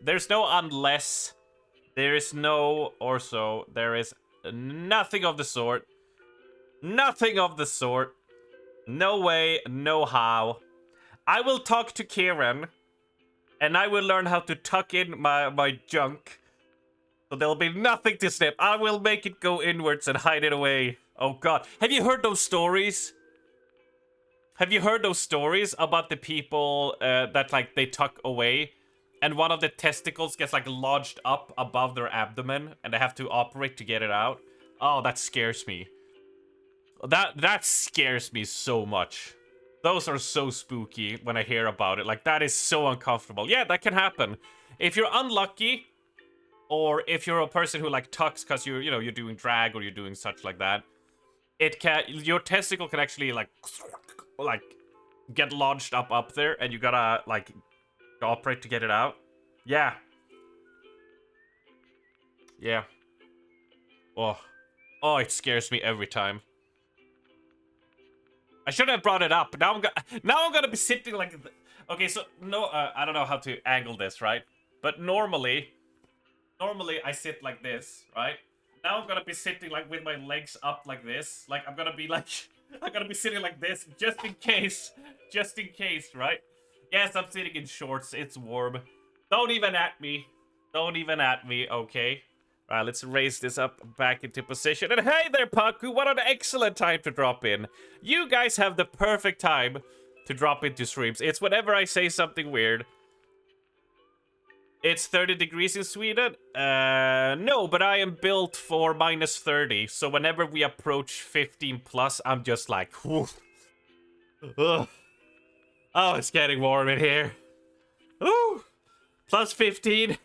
A: There's no unless. There is no or so. There is nothing of the sort. Nothing of the sort. No way, no how. I will talk to Kieran, and I will learn how to tuck in my junk. So there'll be nothing to snip. I will make it go inwards and hide it away. Oh god. Have you heard those stories? Have you heard those stories about the people that, like, they tuck away and one of the testicles gets, like, lodged up above their abdomen and they have to operate to get it out? Oh, that scares me. That scares me so much. Those are so spooky when I hear about it. Like, that is so uncomfortable. Yeah, that can happen. If you're unlucky, or if you're a person who, like, tucks because you're doing drag or you're doing such like that, your testicle can actually, like get lodged up there, and you gotta, like, operate to get it out. Yeah. Yeah. Oh, it scares me every time. I should have brought it up. Now I'm gonna be sitting like... Okay, so, no, I don't know how to angle this, right? But normally I sit like this, right? Now I'm gonna be sitting, like, with my legs up like this. Like, I'm gonna be, like... I'm gonna be sitting like this, just in case. Just in case, right? Yes, I'm sitting in shorts. It's warm. Don't even at me. Don't even at me, okay? Alright, let's raise this up back into position. And hey there, Paku! What an excellent time to drop in. You guys have the perfect time to drop into streams. It's whenever I say something weird. It's 30 degrees in Sweden? No, but I am built for minus 30. So whenever we approach 15 plus, I'm just like, whew. Ugh. Oh, it's getting warm in here. Ooh, plus 15.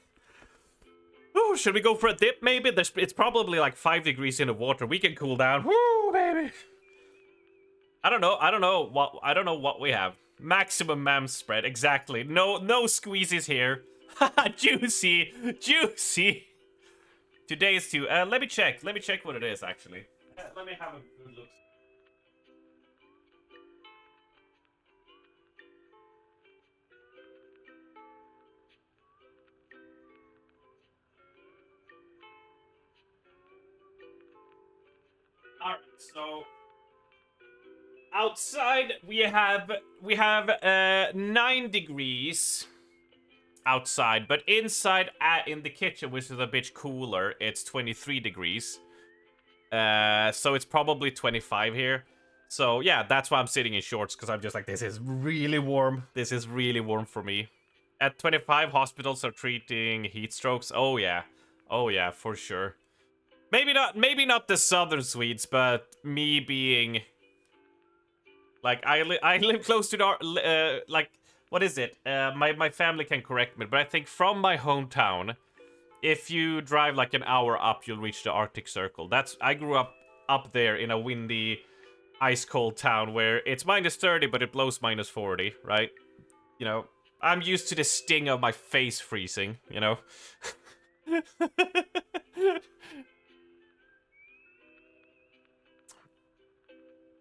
A: Ooh, should we go for a dip, maybe? It's probably like 5 degrees in the water. We can cool down. Woo, baby. I don't know what we have. Maximum mam spread, exactly. No squeezes here. Juicy! Juicy! Today's too. Let me check what it is, actually. Let me have a good look. Alright, so... outside we have 9 degrees outside, but inside in the kitchen, which is a bit cooler, it's 23 degrees. So it's probably 25 here. So yeah, that's why I'm sitting in shorts, because I'm just like, this is really warm. This is really warm for me. At 25, hospitals are treating heat strokes. Oh yeah, for sure. Maybe not the southern Swedes, but me being like I live close to the like, what is it? My family can correct me, but I think from my hometown, if you drive like an hour up, you'll reach the Arctic Circle. I grew up there in a windy, ice cold town where it's -30, but it blows -40, right? You know, I'm used to the sting of my face freezing, you know?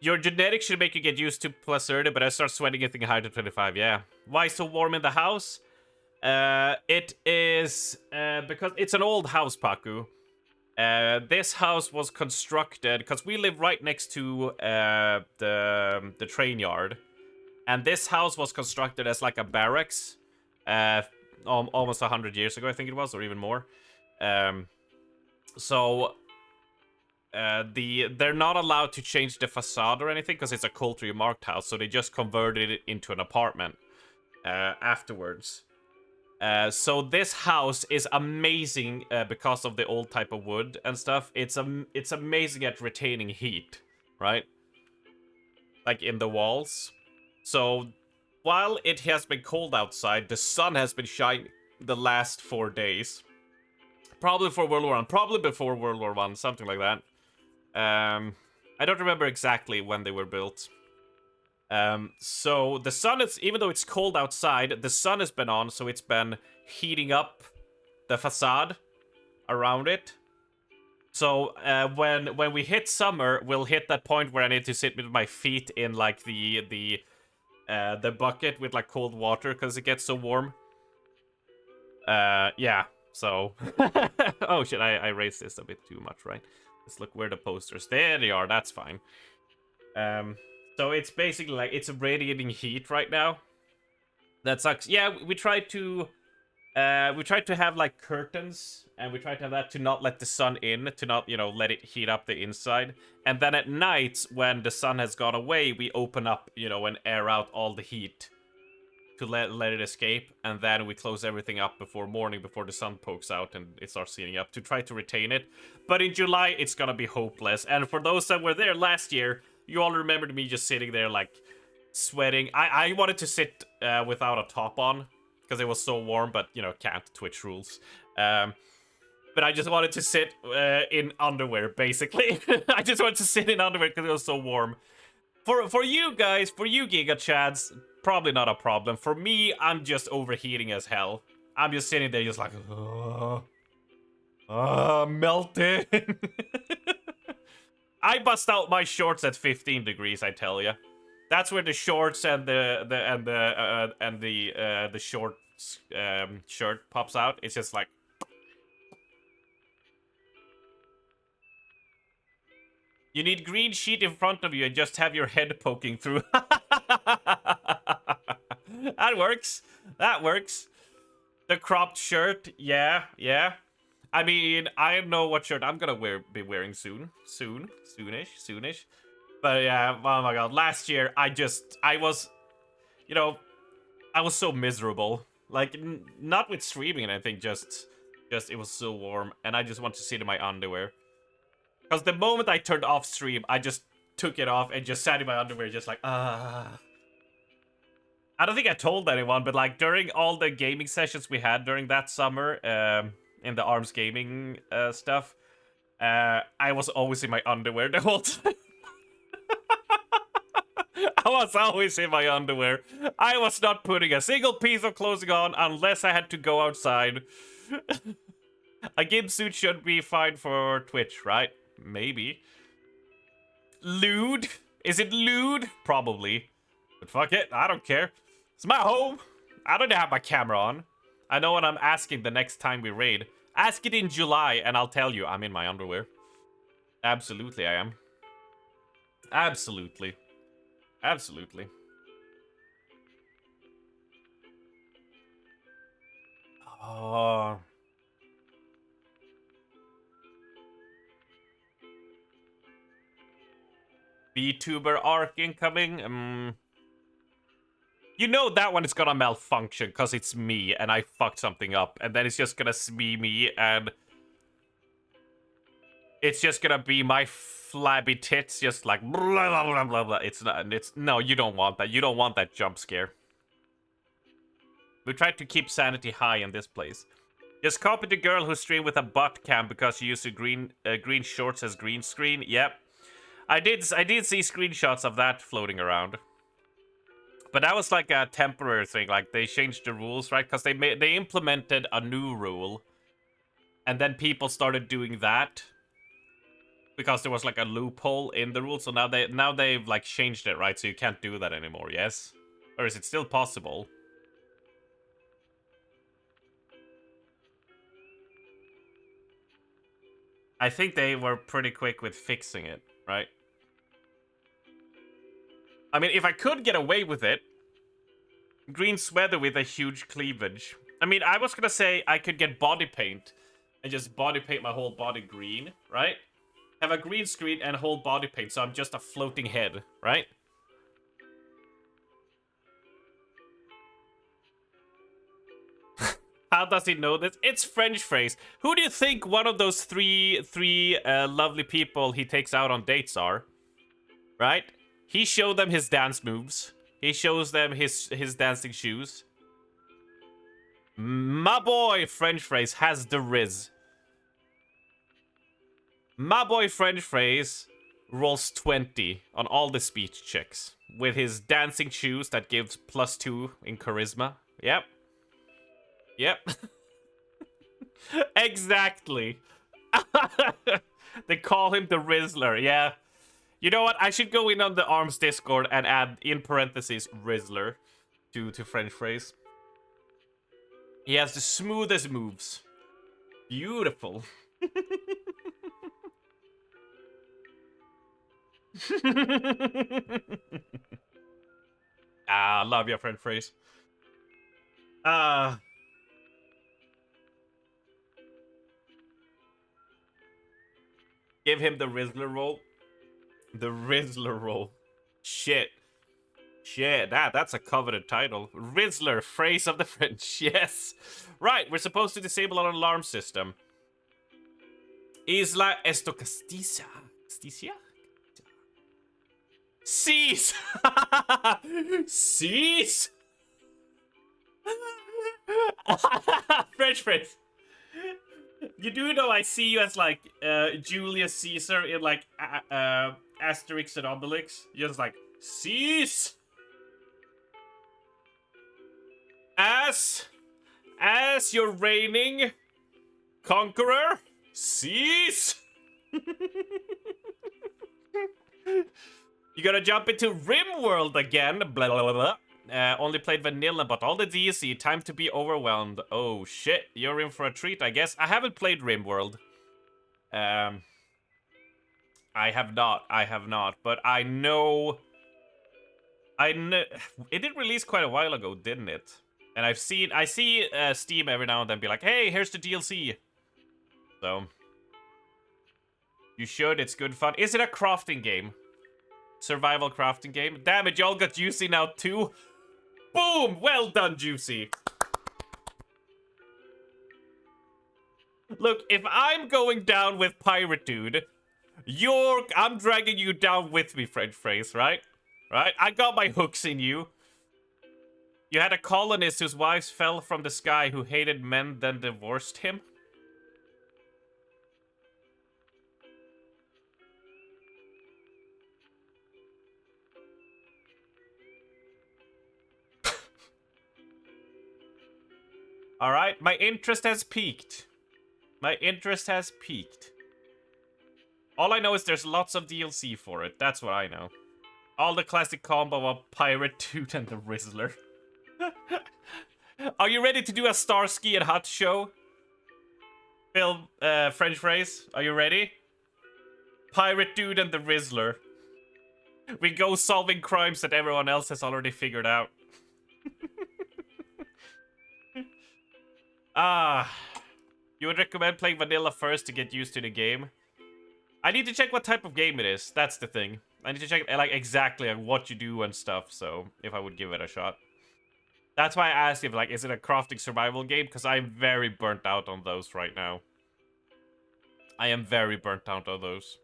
A: Your genetics should make you get used to +30, but I start sweating anything higher than 25, yeah. Why so warm in the house? It is because it's an old house, Paku. This house was constructed because we live right next to the train yard, and this house was constructed as like a barracks, almost 100 years ago, I think it was, or even more. They're not allowed to change the facade or anything because it's a culturally marked house, so they just converted it into an apartment afterwards. So this house is amazing because of the old type of wood and stuff. It's amazing at retaining heat, right? Like in the walls. So while it has been cold outside, the sun has been shining the last 4 days. Probably for World War I, probably before World War I, something like that. I don't remember exactly when they were built. So the sun is, even though it's cold outside, the sun has been on, so it's been heating up the facade around it. So when we hit summer, we'll hit that point where I need to sit with my feet in like the bucket with like cold water because it gets so warm. Yeah. So oh shit, I raised this a bit too much, right? Let's look where the posters. There they are. That's fine. So it's basically like it's radiating heat right now. That sucks. Yeah, we tried to have like curtains, and we tried to have that to not let the sun in, to not, you know, let it heat up the inside. And then at night, when the sun has gone away, we open up, you know, and air out all the heat to let it escape, and then we close everything up before morning, before the sun pokes out and it starts heating up, to try to retain it. But in July, it's gonna be hopeless. And for those that were there last year, you all remembered me just sitting there, like, sweating. I wanted to sit without a top on, because it was so warm, but, you know, can't, Twitch rules. But I just wanted to sit in underwear, basically. I just wanted to sit in underwear because it was so warm. For you guys, for you Giga Chads, probably not a problem. For me, I'm just overheating as hell. I'm just sitting there just like, melting. I bust out my shorts at 15 degrees, I tell you. That's where the shorts and the short shirt pops out. It's just like, you need green sheet in front of you and just have your head poking through. That works. That works. The cropped shirt, yeah. I mean, I know what shirt I'm gonna be wearing soonish. But yeah, oh my god, last year I was, you know, I was so miserable. Like, not with streaming and anything, just it was so warm, and I just want to sit in my underwear. Because the moment I turned off stream, I just took it off and just sat in my underwear, just like, I don't think I told anyone, but like during all the gaming sessions we had during that summer, in the ARMS gaming stuff, I was always in my underwear the whole time. I was always in my underwear. I was not putting a single piece of clothing on unless I had to go outside. A gimp suit should be fine for Twitch, right? Maybe. Lewd? Is it lewd? Probably. But fuck it, I don't care. It's my home. I don't have my camera on. I know what I'm asking the next time we raid. Ask it in July and I'll tell you I'm in my underwear. Absolutely I am. Absolutely. Absolutely. Oh. VTuber arc incoming. You know that one is gonna malfunction because it's me and I fucked something up, and then it's just gonna be me, and it's just gonna be my flabby tits, just like blah blah blah blah blah. It's not. It's no. You don't want that. You don't want that jump scare. We tried to keep sanity high in this place. Just copy the girl who streamed with a butt cam because she used a green shorts as green screen. Yep, I did see screenshots of that floating around. But that was like a temporary thing. Like they changed the rules, right? Because they implemented a new rule, and then people started doing that because there was like a loophole in the rule. So now they've like changed it, right? So you can't do that anymore. Yes, or is it still possible? I think they were pretty quick with fixing it, right? I mean, if I could get away with it, green sweater with a huge cleavage. I mean, I was gonna say I could get body paint and just body paint my whole body green, right? Have a green screen and whole body paint, so I'm just a floating head, right? How does he know this? It's French phrase. Who do you think one of those three lovely people he takes out on dates are? Right? He showed them his dance moves. He shows them his dancing shoes. My boy French phrase has the riz. My boy French phrase rolls 20 on all the speech checks with his dancing shoes that gives +2 in charisma. Yep. Yep. Exactly. They call him the Rizzler. Yeah. You know what? I should go in on the ARMS Discord and add in parentheses Rizzler to French phrase. He has the smoothest moves. Beautiful. Love your French phrase. Give him the Rizzler roll. The Rizzler roll. Shit. That's a coveted title. Rizzler, phrase of the French. Yes. Right, we're supposed to disable our alarm system. Isla Estocastisa. Casticia? Cease! Cease! French phrase. You do know I see you as like Julius Caesar in like Asterix and Obelix. You're just like, cease! As you're reigning conqueror, cease! You gotta jump into RimWorld again, blah blah blah blah. Only played vanilla, but all the DLC. Time to be overwhelmed. Oh shit, you're in for a treat, I guess. I haven't played RimWorld. I have not. But I know. It did release quite a while ago, didn't it? And I see Steam every now and then be like, hey, here's the DLC. So. You should, it's good fun. Is it a crafting game? Survival crafting game? Damn it, y'all got Juicy now too. Boom! Well done, Juicy. Look, if I'm going down with Pirate Dude, I'm dragging you down with me, French phrase, right? Right? I got my hooks in you. You had a colonist whose wives fell from the sky who hated men, then divorced him. Alright, my interest has peaked. My interest has peaked. All I know is there's lots of DLC for it. That's what I know. All the classic combo of Pirate Dude and the Rizzler. Are you ready to do a Starsky and Hutch show? Phil, French phrase, are you ready? Pirate Dude and the Rizzler. We go solving crimes that everyone else has already figured out. You would recommend playing vanilla first to get used to the game? I need to check what type of game it is. That's the thing. I need to check like exactly like, what you do and stuff. So if I would give it a shot, that's why I asked if like is it a crafting survival game? Because I'm very burnt out on those right now. I am very burnt out on those.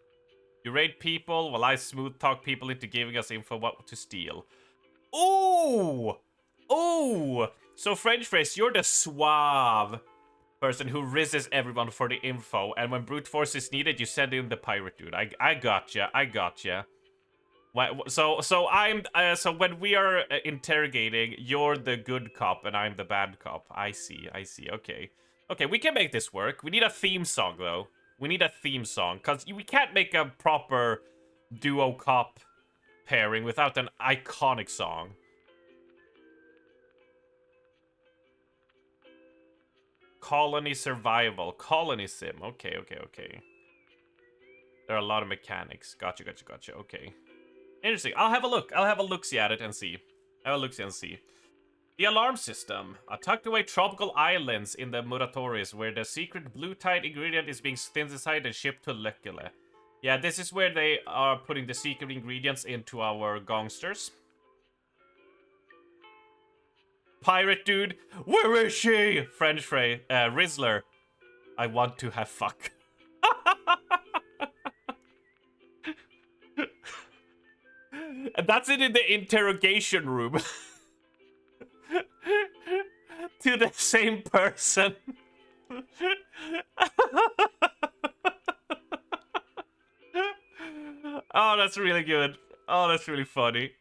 A: You raid people while I smooth talk people into giving us info what to steal. Ooh! Ooh! So French phrase, you're the suave person who rizzes everyone for the info, and when brute force is needed, you send in the pirate dude. I gotcha. I gotcha. So I'm so when we are interrogating, you're the good cop and I'm the bad cop. I see. Okay. Okay, we can make this work. We need a theme song though. We need a theme song because we can't make a proper duo cop pairing without an iconic song. Colony survival. Colony sim. Okay. There are a lot of mechanics. Gotcha. Okay. Interesting. I'll have a look. I'll have a look-see at it and see. The alarm system. Tucked away tropical islands in the Muratoris, where the secret blue tide ingredient is being synthesized and shipped to Lekele. Yeah, this is where they are putting the secret ingredients into our gangsters. Pirate dude, where is she? French phrase, Rizzler. I want to have fuck. And that's it in the interrogation room. To the same person. Oh, that's really good. Oh, that's really funny.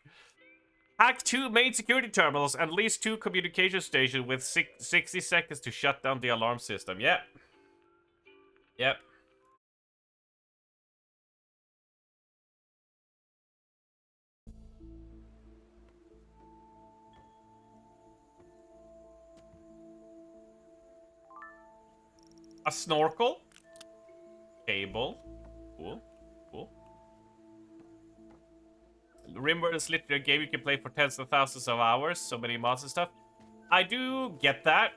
A: Hack 2 main security terminals and at least 2 communication stations with 60 seconds to shut down the alarm system. Yep. A snorkel. Cable. Cool. Rimworld is literally a game you can play for tens of thousands of hours. So many mods and stuff. I do get that.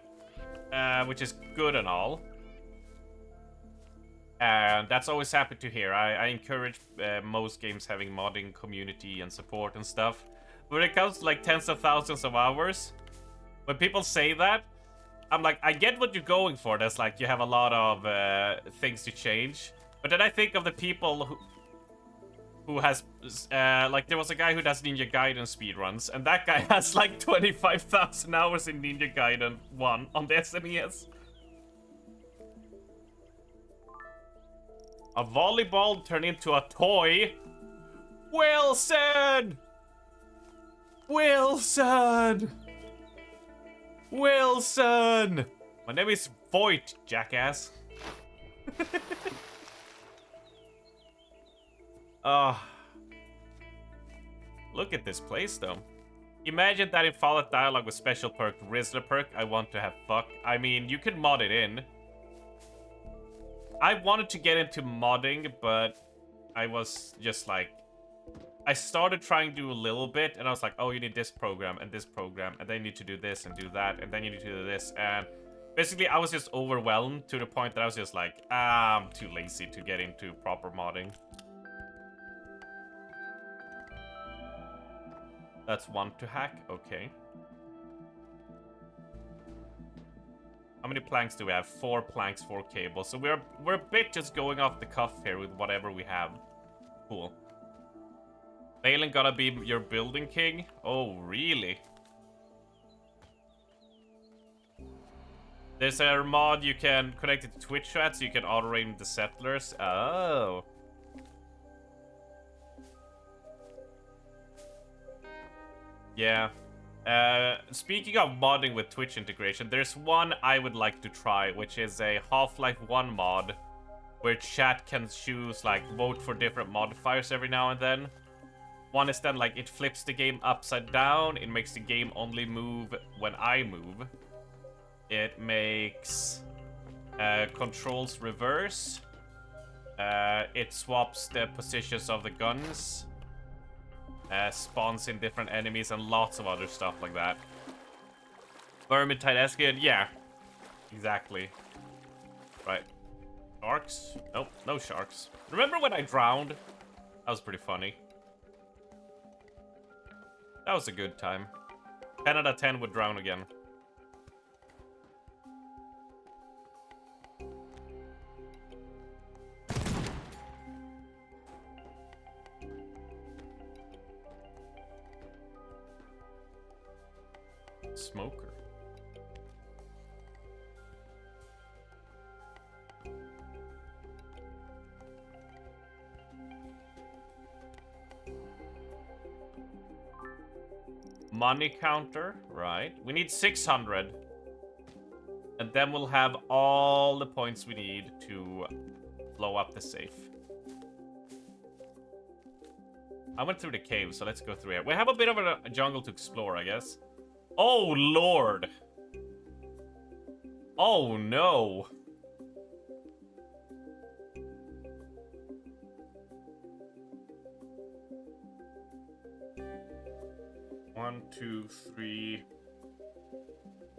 A: Which is good and all. And that's always happy to hear. I encourage most games having modding community and support and stuff. But when it comes to like tens of thousands of hours, when people say that, I'm like, I get what you're going for. That's like, you have a lot of things to change. But then I think of the people who has, like, there was a guy who does Ninja Gaiden speedruns, and that guy has like 25,000 hours in Ninja Gaiden 1 on the SNES. A volleyball turned into a toy? Wilson! My name is Voight, jackass. Look at this place, though. Imagine that in Fallout dialogue with special perk, Rizzler perk, I want to have fuck. I mean, you can mod it in. I wanted to get into modding, but I was just like... I started trying to do a little bit, and I was like, oh, you need this program, and then you need to do this and do that, and then you need to do this, and... Basically, I was just overwhelmed to the point that I was just like, I'm too lazy to get into proper modding. That's one to hack, okay. How many planks do we have? 4 planks, 4 cables. So we're a bit just going off the cuff here with whatever we have. Cool. Balin gotta be your building king? Oh, really? There's a mod you can connect it to Twitch chat so you can auto-raid the settlers. Oh. Yeah. Speaking of modding with Twitch integration, there's one I would like to try, which is a Half-Life 1 mod, where chat can choose, like, vote for different modifiers every now and then. One is then, like, it flips the game upside down, it makes the game only move when I move. It makes controls reverse. It swaps the positions of the guns. spawns in different enemies and lots of other stuff like that. Vermintide Eskian, yeah. Exactly. Right. Sharks? Nope, no sharks. Remember when I drowned? That was pretty funny. That was a good time. 10 out of 10 would drown again. Smoker. Money counter, right. We need 600. And then we'll have all the points we need to blow up the safe. I went through the cave, so let's go through here. We have a bit of a jungle to explore, I guess. Oh, Lord. Oh, no. One, two, three,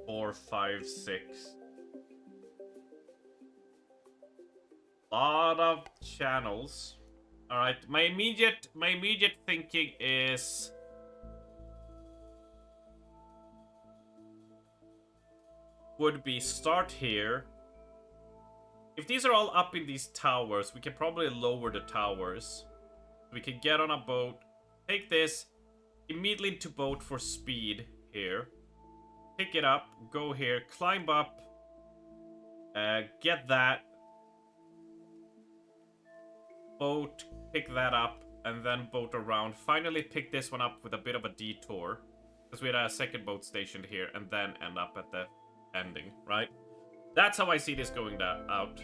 A: 4, 5, 6. Lot of channels. All right, my immediate thinking is would be start here. If these are all up in these towers, we can probably lower the towers. We can get on a boat, take this immediately into boat for speed here. Pick it up, go here, climb up, get that. Boat, pick that up, and then boat around. Finally pick this one up with a bit of a detour. Because we had a second boat stationed here, and then end up at the ending, right? That's how I see this going out.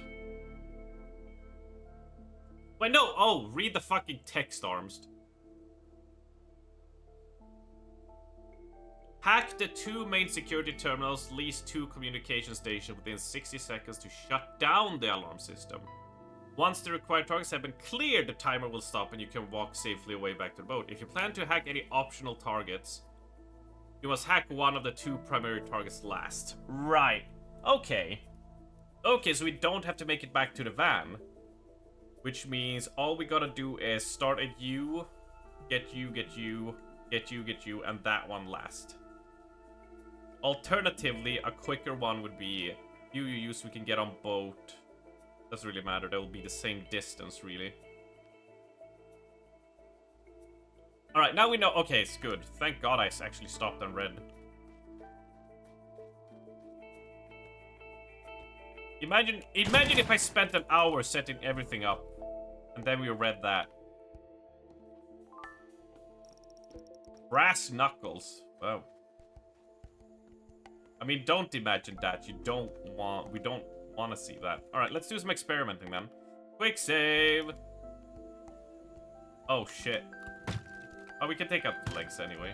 A: Wait, no! Oh, read the fucking text, Armst. Hack the 2 main security terminals, lease 2 communication stations within 60 seconds to shut down the alarm system. Once the required targets have been cleared, the timer will stop and you can walk safely away back to the boat. If you plan to hack any optional targets, you must hack one of the 2 primary targets last. Right. Okay. Okay, so we don't have to make it back to the van. Which means all we gotta do is start at you, get you, get you, get you, get you, and that one last. Alternatively, a quicker one would be you use, we can get on boat. Doesn't really matter, they'll be the same distance, really. Alright, now we know. Okay, it's good. Thank God I actually stopped and read. Imagine if I spent an hour setting everything up, and then we read that. Brass knuckles. Wow. I mean, don't imagine that. We don't want to see that. Alright, let's do some experimenting then. Quick save! Oh, shit. Oh, we can take out the legs anyway.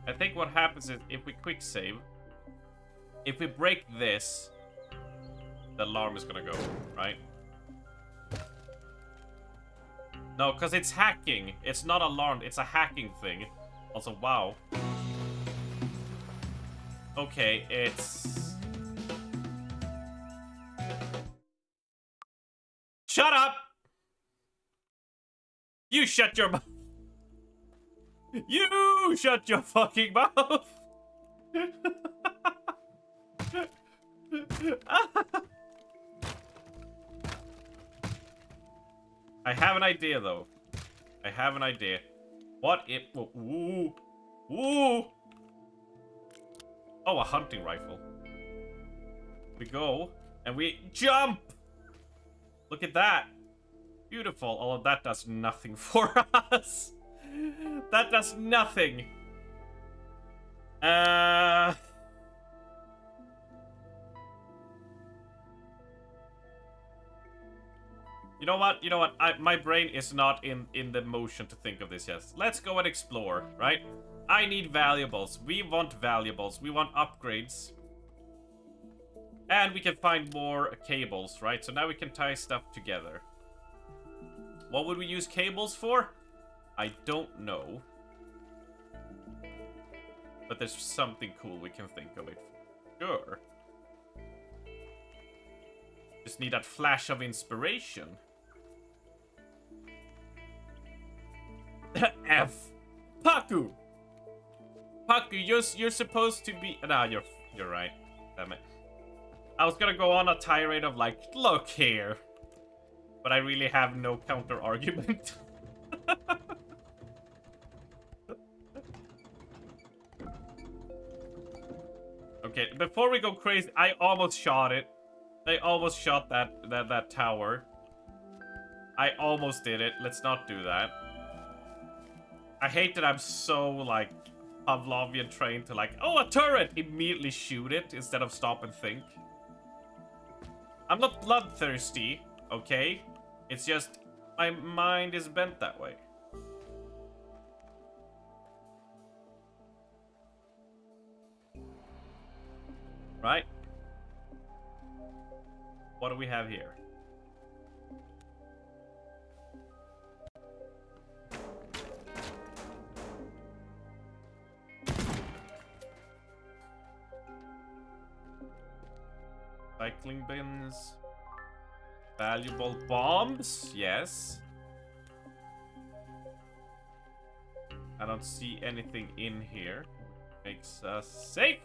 A: I think what happens is if we quick save, if we break this, the alarm is gonna go, right? No, because it's hacking. It's not alarmed. It's a hacking thing. Also, wow. Okay, it's... Shut up! You shut your mouth! You shut your fucking mouth! I have an idea, though. I have an idea. What if... Ooh. Ooh. Oh, a hunting rifle. We go, and we jump! Look at that. Beautiful. Although that does nothing for us. That does nothing. You know what? You know what? My brain is not in the motion to think of this yet. Let's go and explore, right? I need valuables. We want valuables. We want upgrades. And we can find more cables, right? So now we can tie stuff together. What would we use cables for? I don't know. But there's something cool we can think of it for. Sure. Just need that flash of inspiration. F. Paku! Paku, you're supposed to be... Nah, you're right. Damn it. I was gonna go on a tirade of like, look here. But I really have no counter argument. Okay, before we go crazy, I almost shot it. I almost shot that tower. I almost did it. Let's not do that. I hate that I'm so, like, Pavlovian trained to, like, oh, a turret! Immediately shoot it instead of stop and think. I'm not bloodthirsty, okay? It's just, my mind is bent that way. Right? What do we have here? Cycling bins. Valuable bombs? Yes. I don't see anything in here. Makes us safe.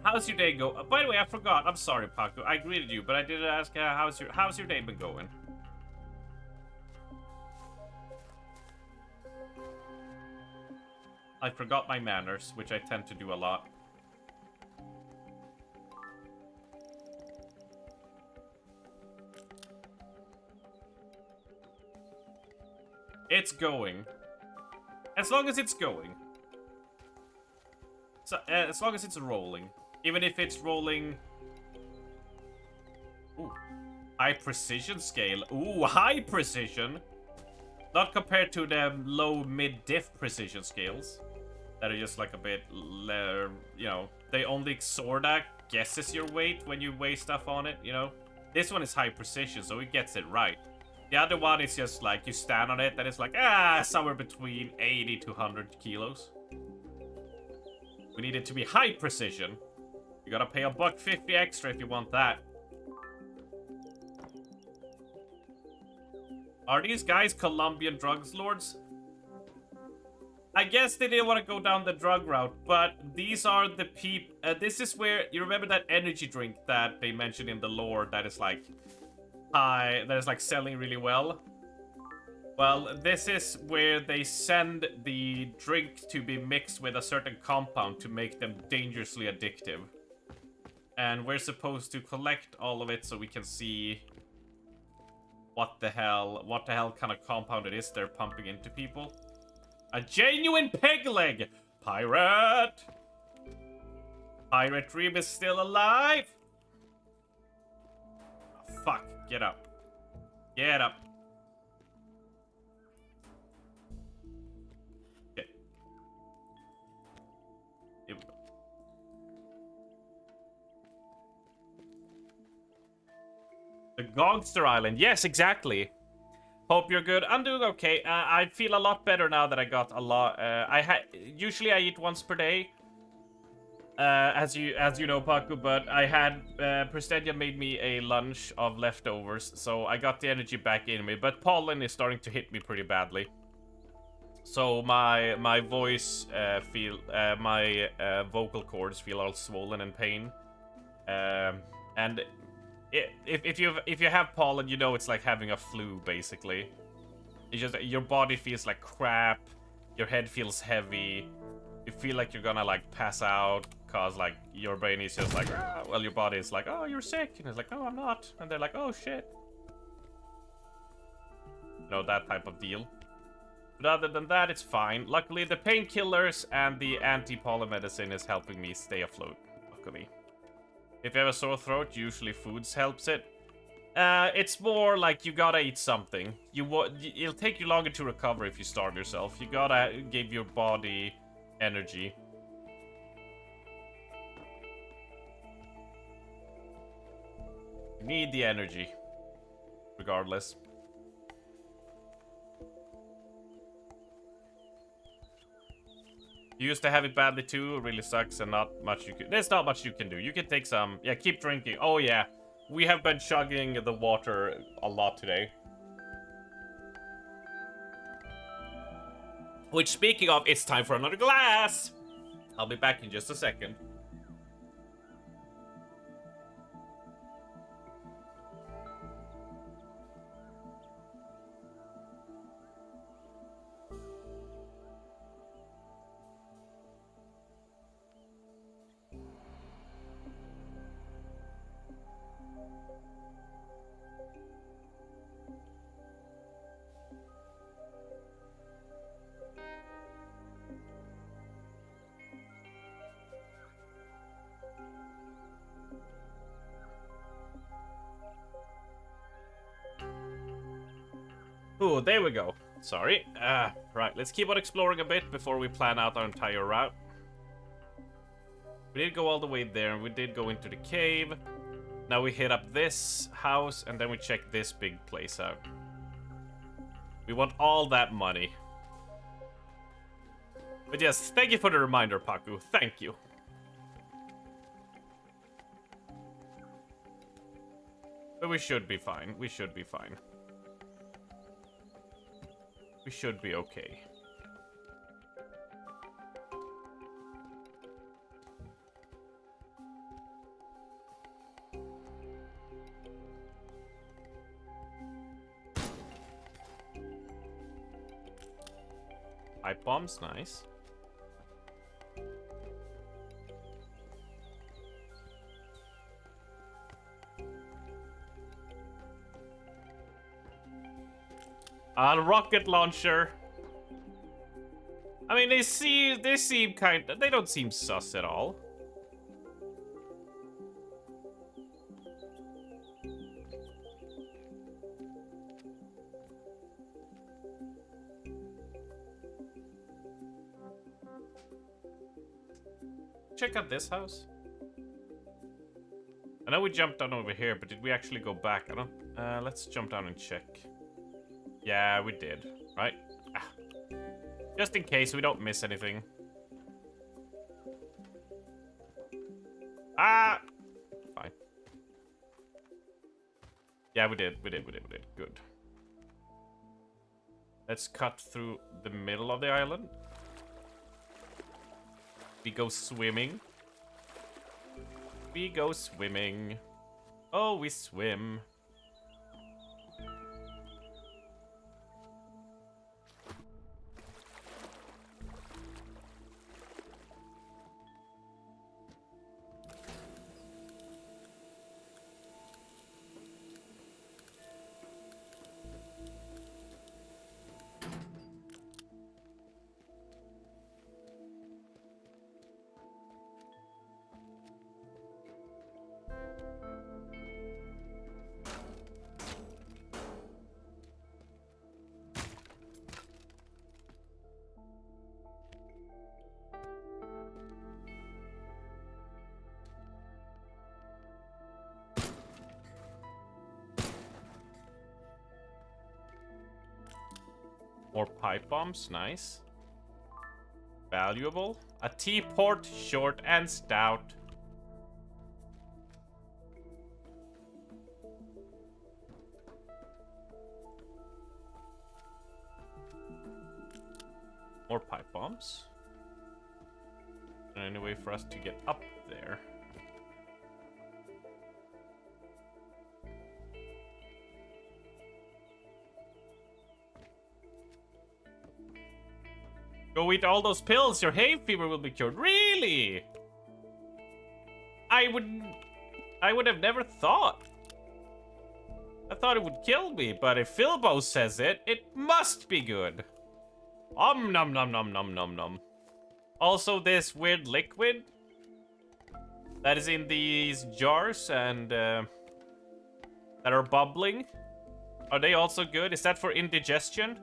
A: How's your day go? By the way, I forgot. I'm sorry, Paco. I greeted you, but I didn't ask how's your day been going? I forgot my manners, which I tend to do a lot. It's going. As long as it's going. So, as long as it's rolling. Even if it's rolling... Ooh. High precision scale. Ooh, high precision! Not compared to the low mid-diff precision scales. That are just like a bit... you know, they only sorta guesses your weight when you weigh stuff on it, you know? This one is high precision, so it gets it right. The other one is just like, you stand on it, and it's like, somewhere between 80 to 100 kilos. We need it to be high precision. You gotta pay $1.50 extra if you want that. Are these guys Colombian drugs lords? I guess they didn't want to go down the drug route, but these are the this is where, you remember that energy drink that they mentioned in the lore that is like high, that is like selling really well? Well, this is where they send the drink to be mixed with a certain compound to make them dangerously addictive. And we're supposed to collect all of it so we can see what the hell kind of compound it is they're pumping into people. A genuine peg leg! Pirate! Pirate Dream is still alive! Oh, fuck, get up. Get up. Okay. Here we go. The Gogster Island. Yes, exactly. Hope you're good. I'm doing okay. I feel a lot better now that I got a lot. Usually I eat once per day, as you know, Paco. But I had Prestedia made me a lunch of leftovers, so I got the energy back in me. But pollen is starting to hit me pretty badly, so my voice my vocal cords feel all swollen and pain, and. If you have pollen, you know it's like having a flu, basically. It's just that your body feels like crap. Your head feels heavy. You feel like you're gonna like pass out cause like your brain is just like, ah, well, your body is like, oh, you're sick, and it's like, no, I'm not, and they're like, oh shit. You know, that type of deal. But other than that, it's fine. Luckily, the painkillers and the anti-pollen medicine is helping me stay afloat. Luckily, if you have a sore throat, usually foods helps it. It's more like you gotta eat something. It'll take you longer to recover if you starve yourself. You gotta give your body energy. You need the energy, regardless. You used to have it badly too. It really sucks, and not much you can. There's not much you can do. You can take some. Yeah, keep drinking. Oh yeah, we have been chugging the water a lot today. Which, speaking of, it's time for another glass. I'll be back in just a second. Oh, there we go. Sorry. Right, let's keep on exploring a bit before we plan out our entire route. We did go all the way there, and we did go into the cave. Now we hit up this house, and then we check this big place out. We want all that money. But yes, thank you for the reminder, Paku. Thank you. But we should be fine. We should be fine. We should be okay. Pipe bombs, nice. A rocket launcher. I mean, they seem kind of, they don't seem sus at all. Check out this house. I know we jumped down over here, but did we actually go back? I don't. Let's jump down and check. Yeah, we did. Right? Ah. Just in case we don't miss anything. Ah! Fine. Yeah, we did. We did. Good. Let's cut through the middle of the island. We go swimming. We go swimming. Oh, we swim. More pipe bombs, nice. Valuable. A teapot, short and stout. More pipe bombs. Any way for us to get up there? Go eat all those pills, your hay fever will be cured. Really? I would have never thought. I thought it would kill me, but if Philbo says it, it must be good. Nom nom nom nom nom nom. Also, this weird liquid that is in these jars and that are bubbling. Are they also good? Is that for indigestion?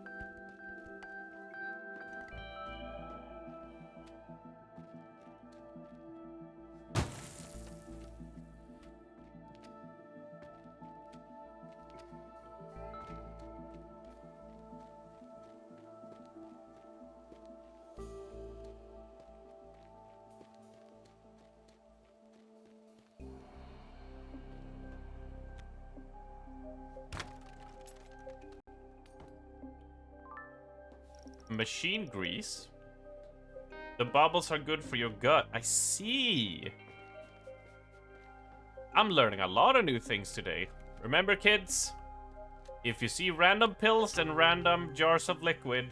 A: Machine grease. The bubbles are good for your gut. I see. I'm learning a lot of new things today. Remember, kids? If you see random pills and random jars of liquid,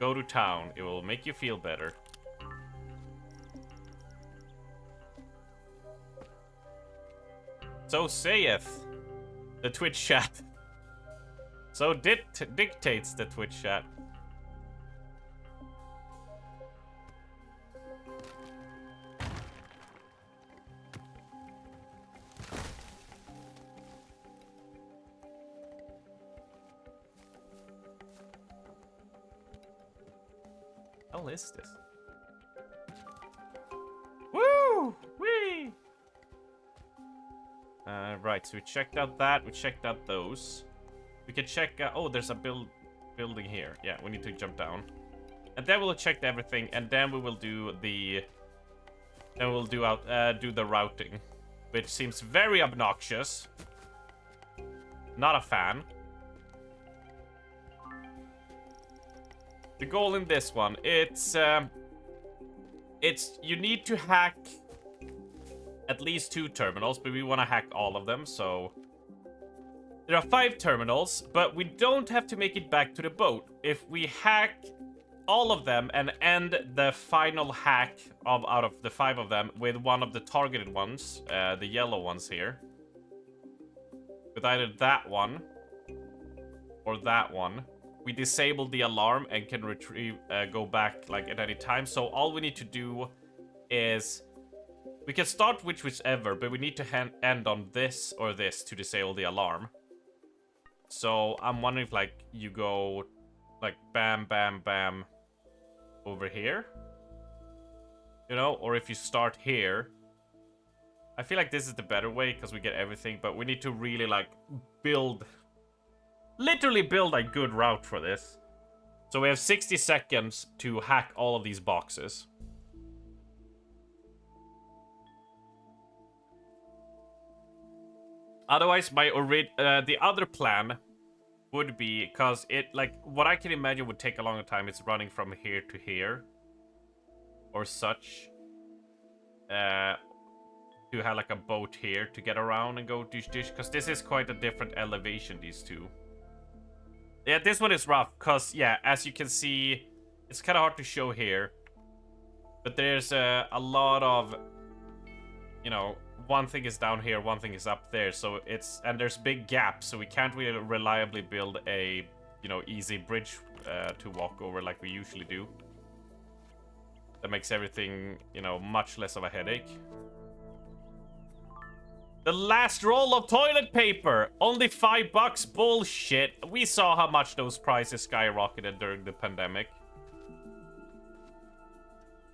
A: go to town. It will make you feel better. So saith the Twitch chat. So dictates the Twitch chat. How is this? Woo! Wee! Right, so we checked out that, we checked out those. We can check, oh, there's a building here. Yeah, we need to jump down. And then we'll check everything, and then we will do the... Then we'll do the routing. Which seems very obnoxious. Not a fan. The goal in this one, it's you need to hack at least 2 terminals, but we want to hack all of them, so there are 5 terminals, but we don't have to make it back to the boat. If we hack all of them and end the final hack out of the 5 of them with one of the targeted ones, the yellow ones here, with either that one or that one, we disable the alarm and can retrieve, go back like at any time. So all we need to do is, we can start with whichever, but we need to end on this or this to disable the alarm. So I'm wondering if like you go like bam, bam, bam over here, you know, or if you start here. I feel like this is the better way because we get everything, but we need to really like literally build a good route for this. So we have 60 seconds to hack all of these boxes. Otherwise, the other plan would be, because it, like, what I can imagine would take a longer time is running from here to here. Or such. To have like a boat here to get around and go dish dish, because this is quite a different elevation, these two. Yeah, this one is rough, because, yeah, as you can see, it's kind of hard to show here. But there's a lot of, you know, one thing is down here, one thing is up there, so it's, and there's big gaps, so we can't really reliably build a, you know, easy bridge to walk over like we usually do. That makes everything, you know, much less of a headache. The last roll of toilet paper! Only $5? Bullshit. We saw how much those prices skyrocketed during the pandemic.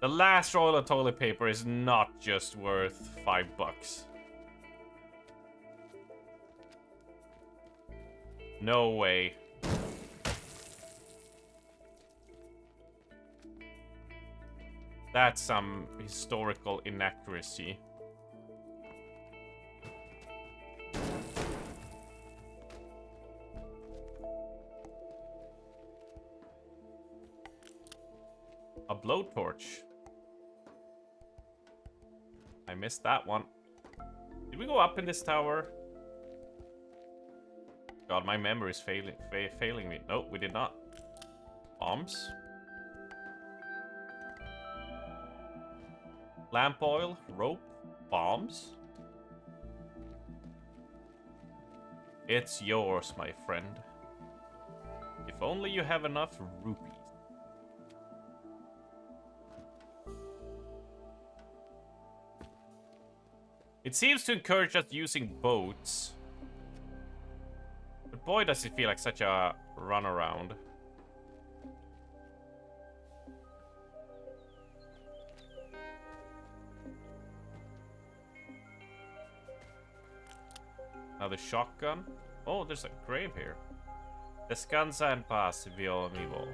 A: The last roll of toilet paper is not just worth $5. No way. That's some historical inaccuracy. A blowtorch. I missed that one. Did we go up in this tower? God, my memory is failing me. No, we did not. Bombs. Lamp oil, rope, bombs. It's yours, my friend. If only you have enough rupees. It seems to encourage us using boats. But boy, does it feel like such a runaround. Another shotgun. Oh, there's a grave here. Descansa en paz, vio mi voz.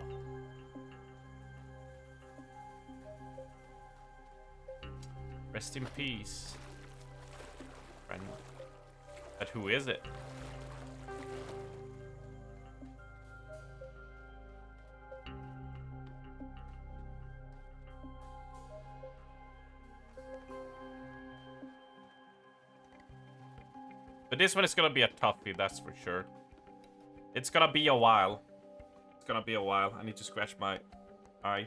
A: Rest in peace, friend. But who is it? But this one is gonna be a toughie, that's for sure. It's gonna be a while. It's gonna be a while. I need to scratch my eye.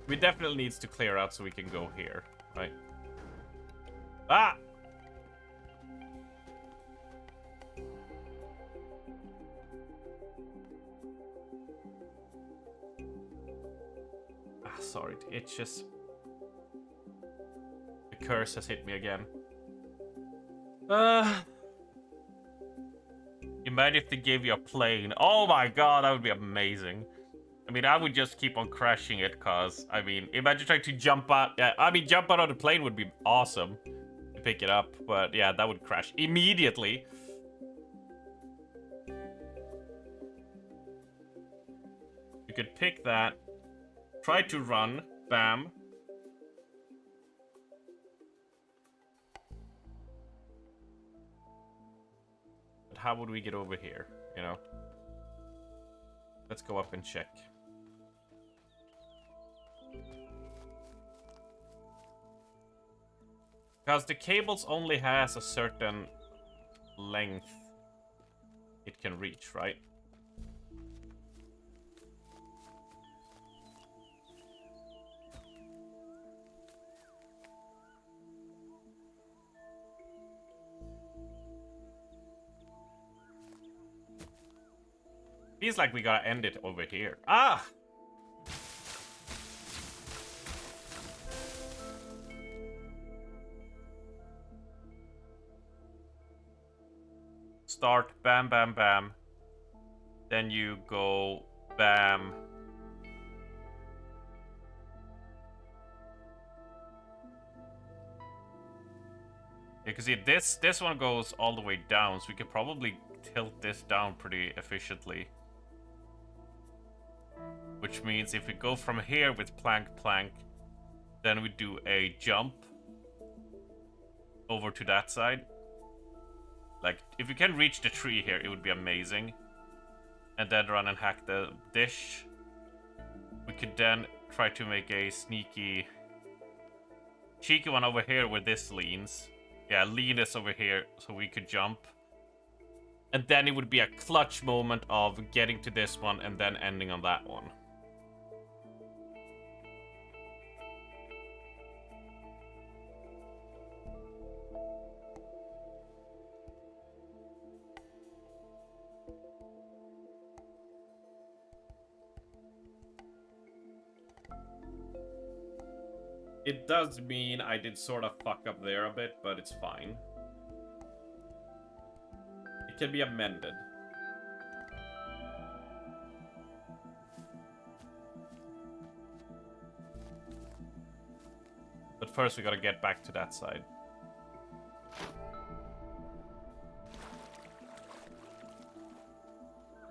A: We definitely needs to clear out so we can go here, right? Ah! Ah, sorry, it's just... The curse has hit me again. Imagine if they gave you a plane. Oh my god, that would be amazing. I mean, I would just keep on crashing it, cause I mean, imagine trying to jump out. Yeah, I mean, jump out of the plane would be awesome to pick it up, but yeah, that would crash immediately. You could pick that, try to run, bam. But how would we get over here, you know? Let's go up and check. Because the cables only has a certain length it can reach, right? Feels like we gotta end it over here. Ah! Start, bam, bam, bam. Then you go, bam. Yeah, because this one goes all the way down, so we could probably tilt this down pretty efficiently. Which means if we go from here with plank, plank, then we do a jump over to that side. Like, if we can reach the tree here, it would be amazing. And then run and hack the dish. We could then try to make a sneaky, cheeky one over here where this leans. Yeah, lean this over here so we could jump. And then it would be a clutch moment of getting to this one and then ending on that one. It does mean I did sort of fuck up there a bit, but it's fine. It can be amended. But first we gotta get back to that side.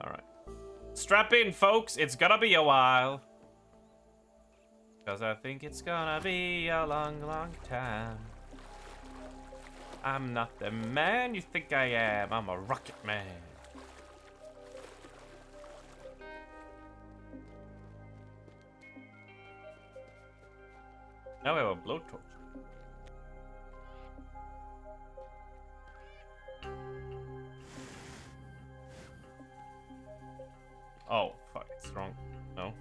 A: Alright. Strap in, folks! It's gonna be a while. Cause I think it's gonna be a long, long time. I'm not the man you think I am. I'm a rocket man. Now we have a blowtorch. Oh, fuck, it's wrong. No.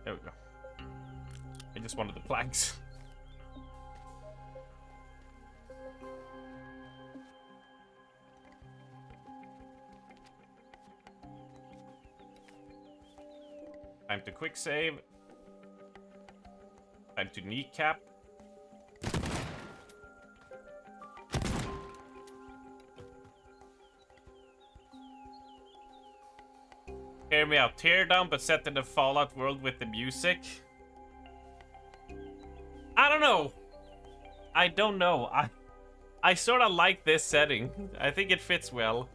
A: There we go. I just wanted the planks. Time to quick save. Time to kneecap. Hear me out. Teardown, but set in the Fallout world with the music. I don't know. I don't know. I sort of like this setting. I think it fits well.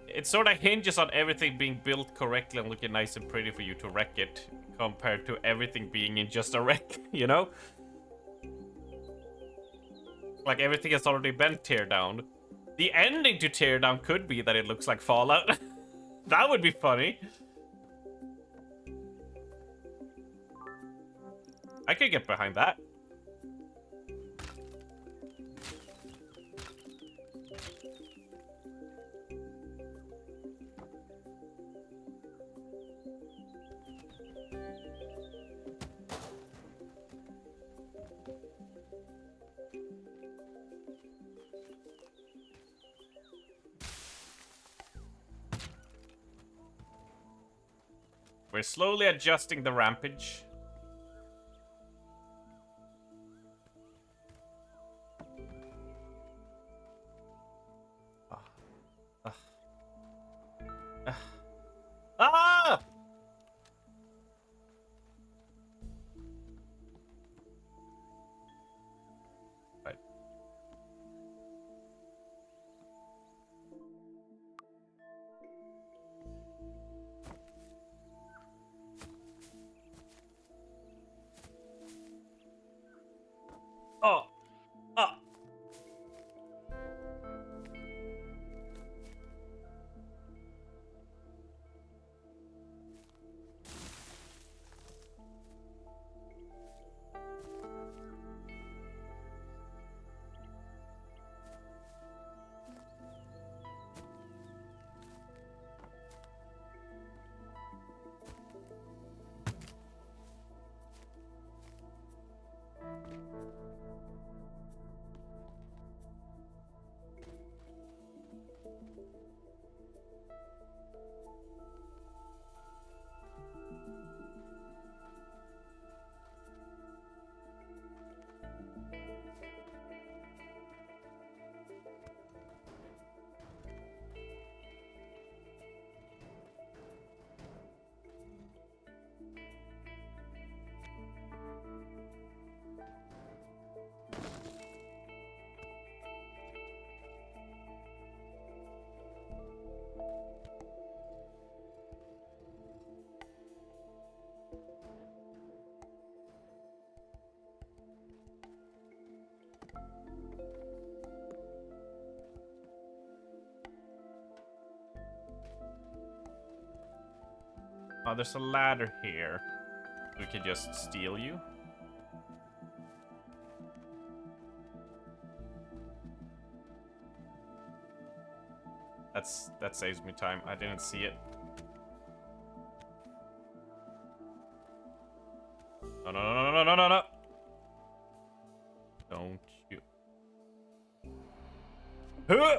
A: It sort of hinges on everything being built correctly and looking nice and pretty for you to wreck it, compared to everything being in just a wreck, you know? Like everything has already been teared down. The ending to Teardown could be that it looks like Fallout. That would be funny. I could get behind that. We're slowly adjusting the rampage. Ah! Right. Oh. Oh. Oh, there's a ladder here. We could just steal you. That saves me time. I didn't see it. No, no, no, no, no, no, no, no. Don't you. Huh!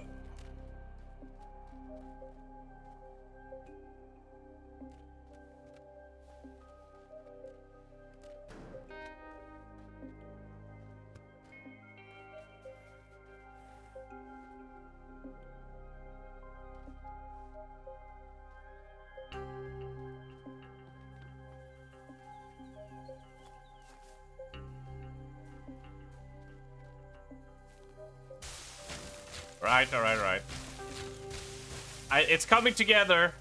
A: Right, alright, right. It's coming together.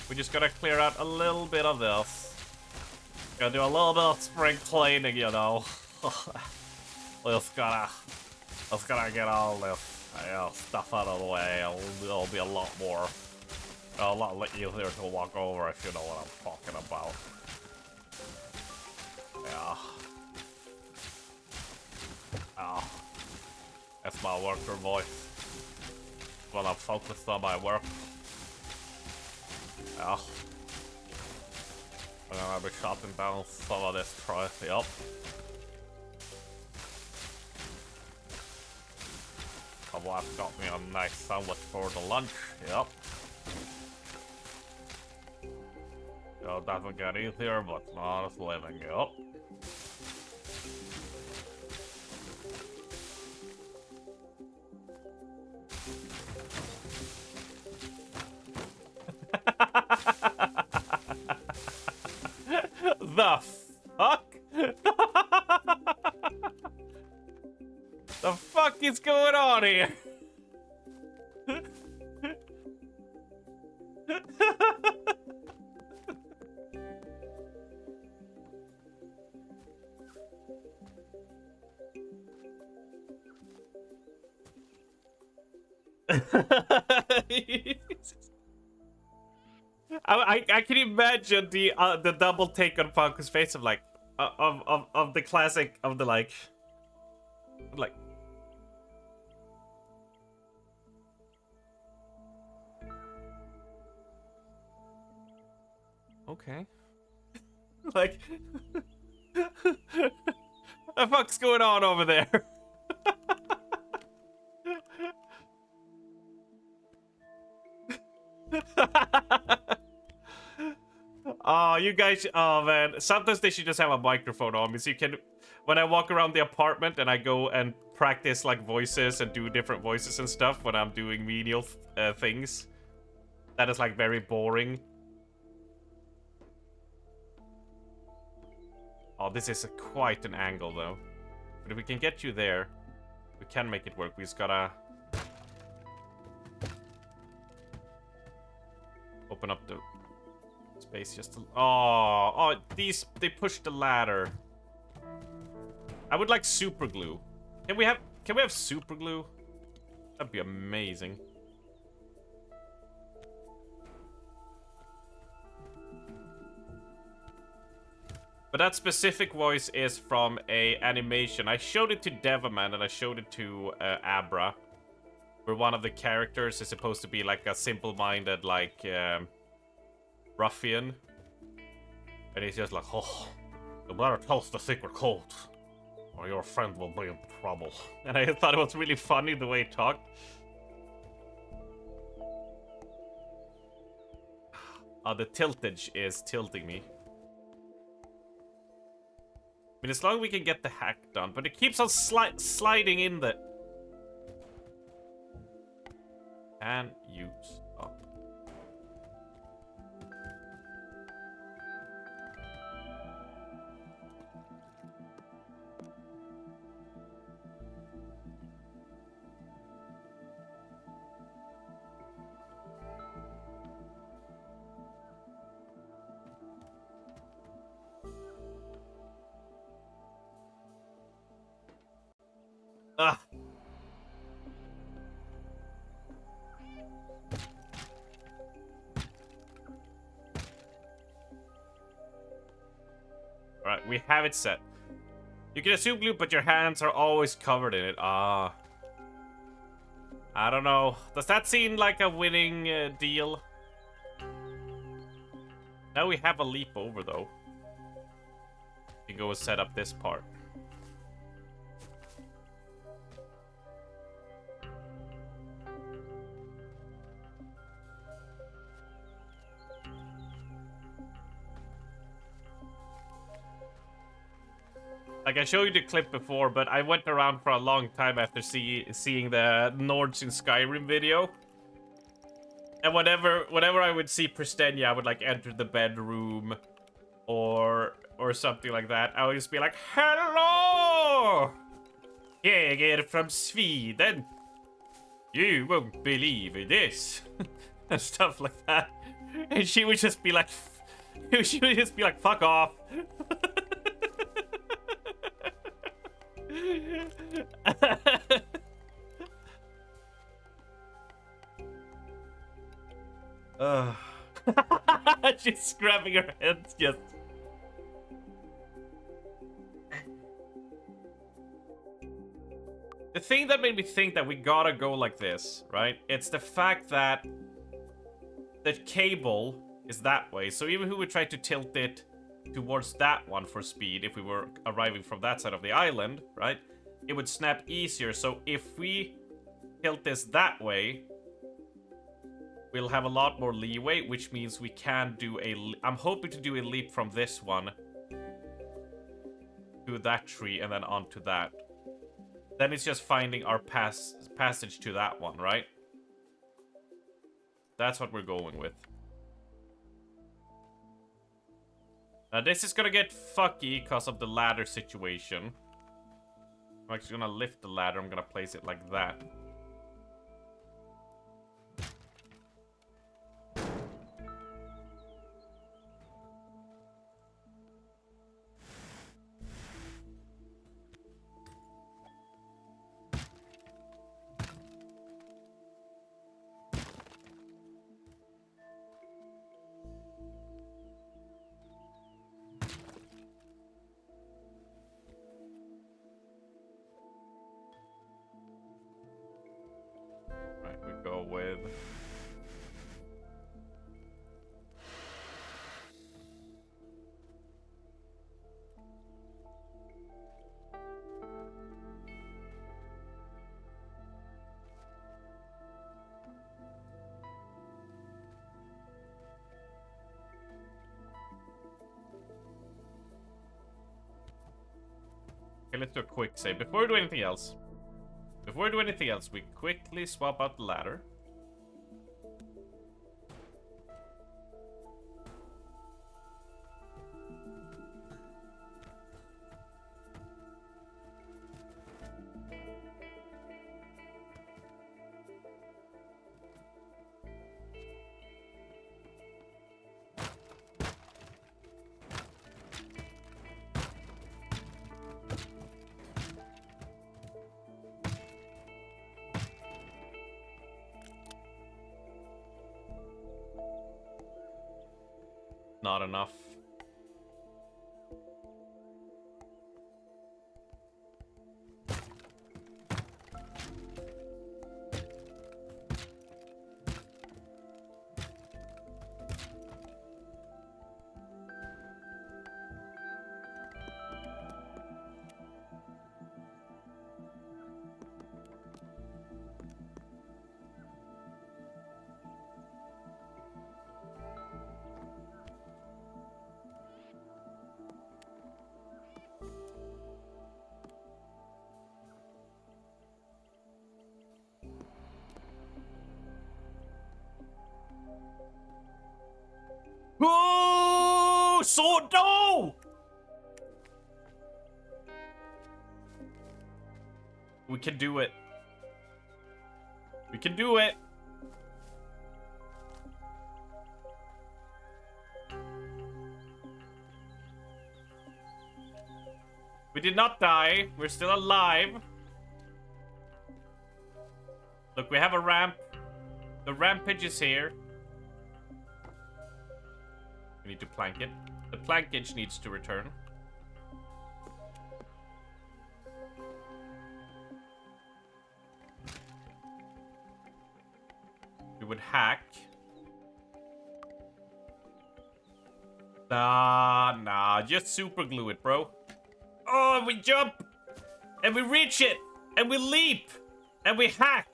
A: We just gotta clear out a little bit of this. Gotta do a little bit of spring cleaning, you know. Just gotta get all this stuff out of the way. It'll be a lot easier to walk over if you know what I'm talking about. Yeah. Oh. That's my worker voice. When I'm focused on my work. Yeah. I'm gonna be chopping down some of this tree. Yup. My wife got me a nice sandwich for the lunch. Yup. It doesn't get easier, but it's not as living. Yup. The fuck? The fuck is going on here? I can imagine the double take on Funko's face of like of the classic of the like okay. Like the fuck's going on over there? Oh, you guys, oh man. Sometimes they should just have a microphone on me so you can, when I walk around the apartment and I go and practice like voices and do different voices and stuff when I'm doing menial things. That is like very boring. Oh, this is quite an angle though. But if we can get you there, we can make it work. We just gotta open up the space just to... Oh, they pushed the ladder. I would like super glue. Can we have super glue? That'd be amazing. But that specific voice is from a animation. I showed it to Devaman and I showed it to Abra, where one of the characters is supposed to be like a simple-minded, like, ruffian. And he's just like, oh, you better tell us the secret code, or your friend will be in trouble. And I thought it was really funny the way he talked. The tiltage is tilting me. I mean, as long as we can get the hack done, but it keeps on sliding in the... And use. Oh. Ah. Alright, we have it set. You can assume glue, but your hands are always covered in it. Ah. I don't know. Does that seem like a winning deal? Now we have a leap over, though. You can go and set up this part. Like, I showed you the clip before, but I went around for a long time after seeing the Nords in Skyrim video. And whenever I would see Pristenia, I would, like, enter the bedroom or something like that. I would just be like, hello! Jäger from Sweden! You won't believe this! And stuff like that. And she would just be like, fuck off! uh. She's scrubbing her head. Just. The thing that made me think that we gotta go like this, right? It's the fact that the cable is that way. So even if we try to tilt it towards that one for speed, if we were arriving from that side of the island, right? It would snap easier. So if we tilt this that way, we'll have a lot more leeway, which means we can do I'm hoping to do a leap from this one to that tree and then onto that. Then it's just finding our passage to that one, right? That's what we're going with. Now this is gonna get fucky because of the ladder situation. I'm actually gonna lift the ladder. I'm gonna place it like that. Right, we go with... Okay, let's do a quick save. Before we do anything else, we quickly swap out the ladder. Not enough. Oh, so no! We can do it. We can do it. We did not die. We're still alive. Look, we have a ramp. The rampage is here. We need to plank it. The plankage needs to return. We would hack. Nah, just super glue it, bro. Oh, and we jump! And we reach it! And we leap! And we hack!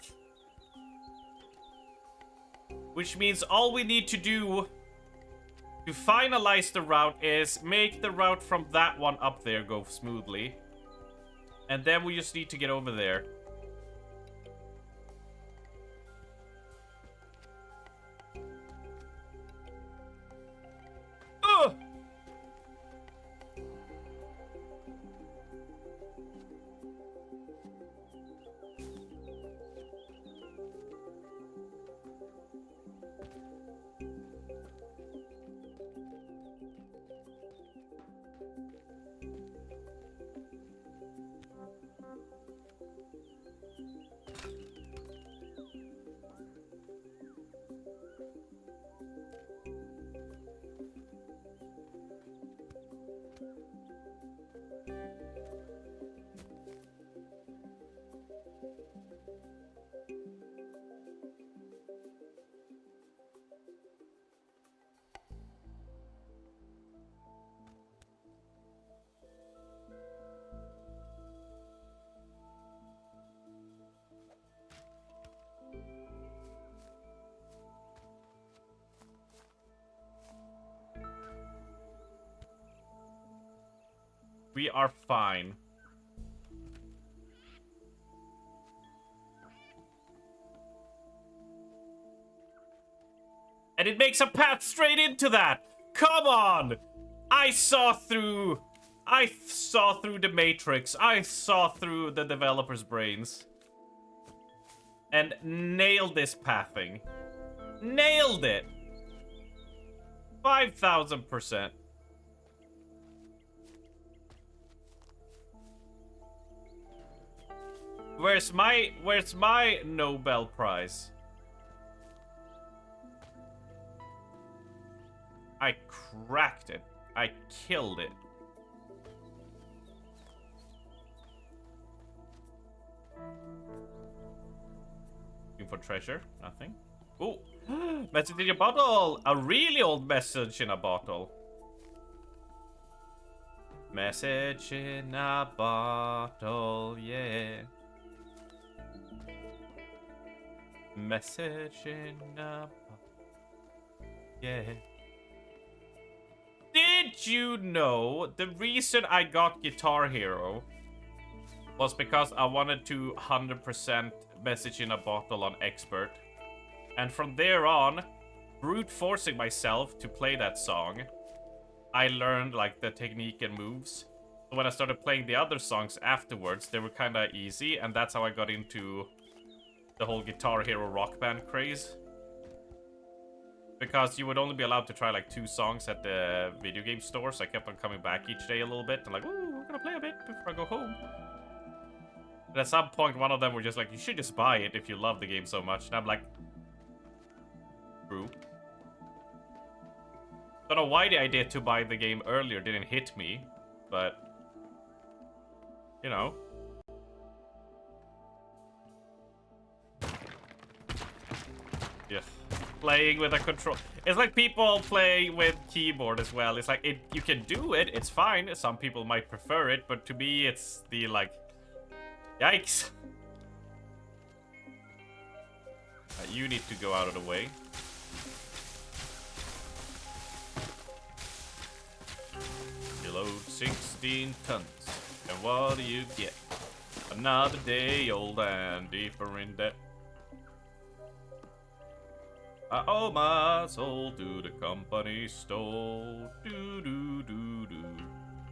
A: Which means all we need to do to finalize the route is make the route from that one up there go smoothly. And then we just need to get over there. Ugh! We are fine. And it makes a path straight into that! Come on! I saw through the Matrix. I saw through the developer's brains. And nailed this pathing. Nailed it! 5,000%. Where's my Nobel Prize? I cracked it. I killed it. Looking for treasure? Nothing. Oh, message in a bottle. A really old message in a bottle. Message in a bottle, yeah. Message in a bottle, yeah. Did you know the reason I got Guitar Hero was because I wanted to 100% message in a bottle on expert? And from there on, brute forcing myself to play that song, I learned like the technique and moves. So when I started playing the other songs afterwards, they were kind of easy, and that's how I got into the whole Guitar Hero Rock Band craze. Because you would only be allowed to try like 2 songs at the video game store, so I kept on coming back each day a little bit and like, ooh, we're gonna play a bit before I go home. And at some point, one of them were just like, you should just buy it if you love the game so much. And I'm like, true. Don't know why the idea to buy the game earlier didn't hit me, but you know. Yeah. Playing with a control. It's like people play with keyboard as well. It's like, you can do it, it's fine. Some people might prefer it, but to me, it's the like, yikes. You need to go out of the way. You load 16 tons, and what do you get? Another day old and deeper in debt. I owe my soul to the company stole. Do do do do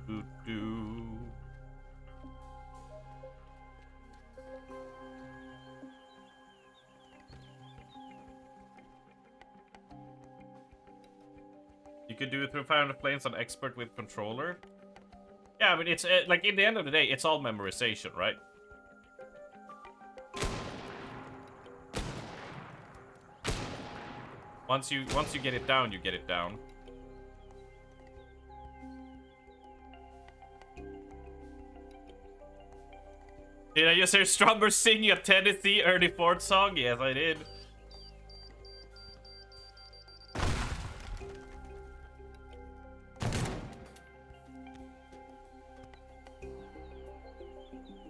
A: do do. You could do it through 500 planes on expert with controller. Yeah, I mean it's like in the end of the day, it's all memorization, right? Once you get it down, you get it down. Did I just hear Strummer sing a Tennessee Ernie Ford song? Yes, I did.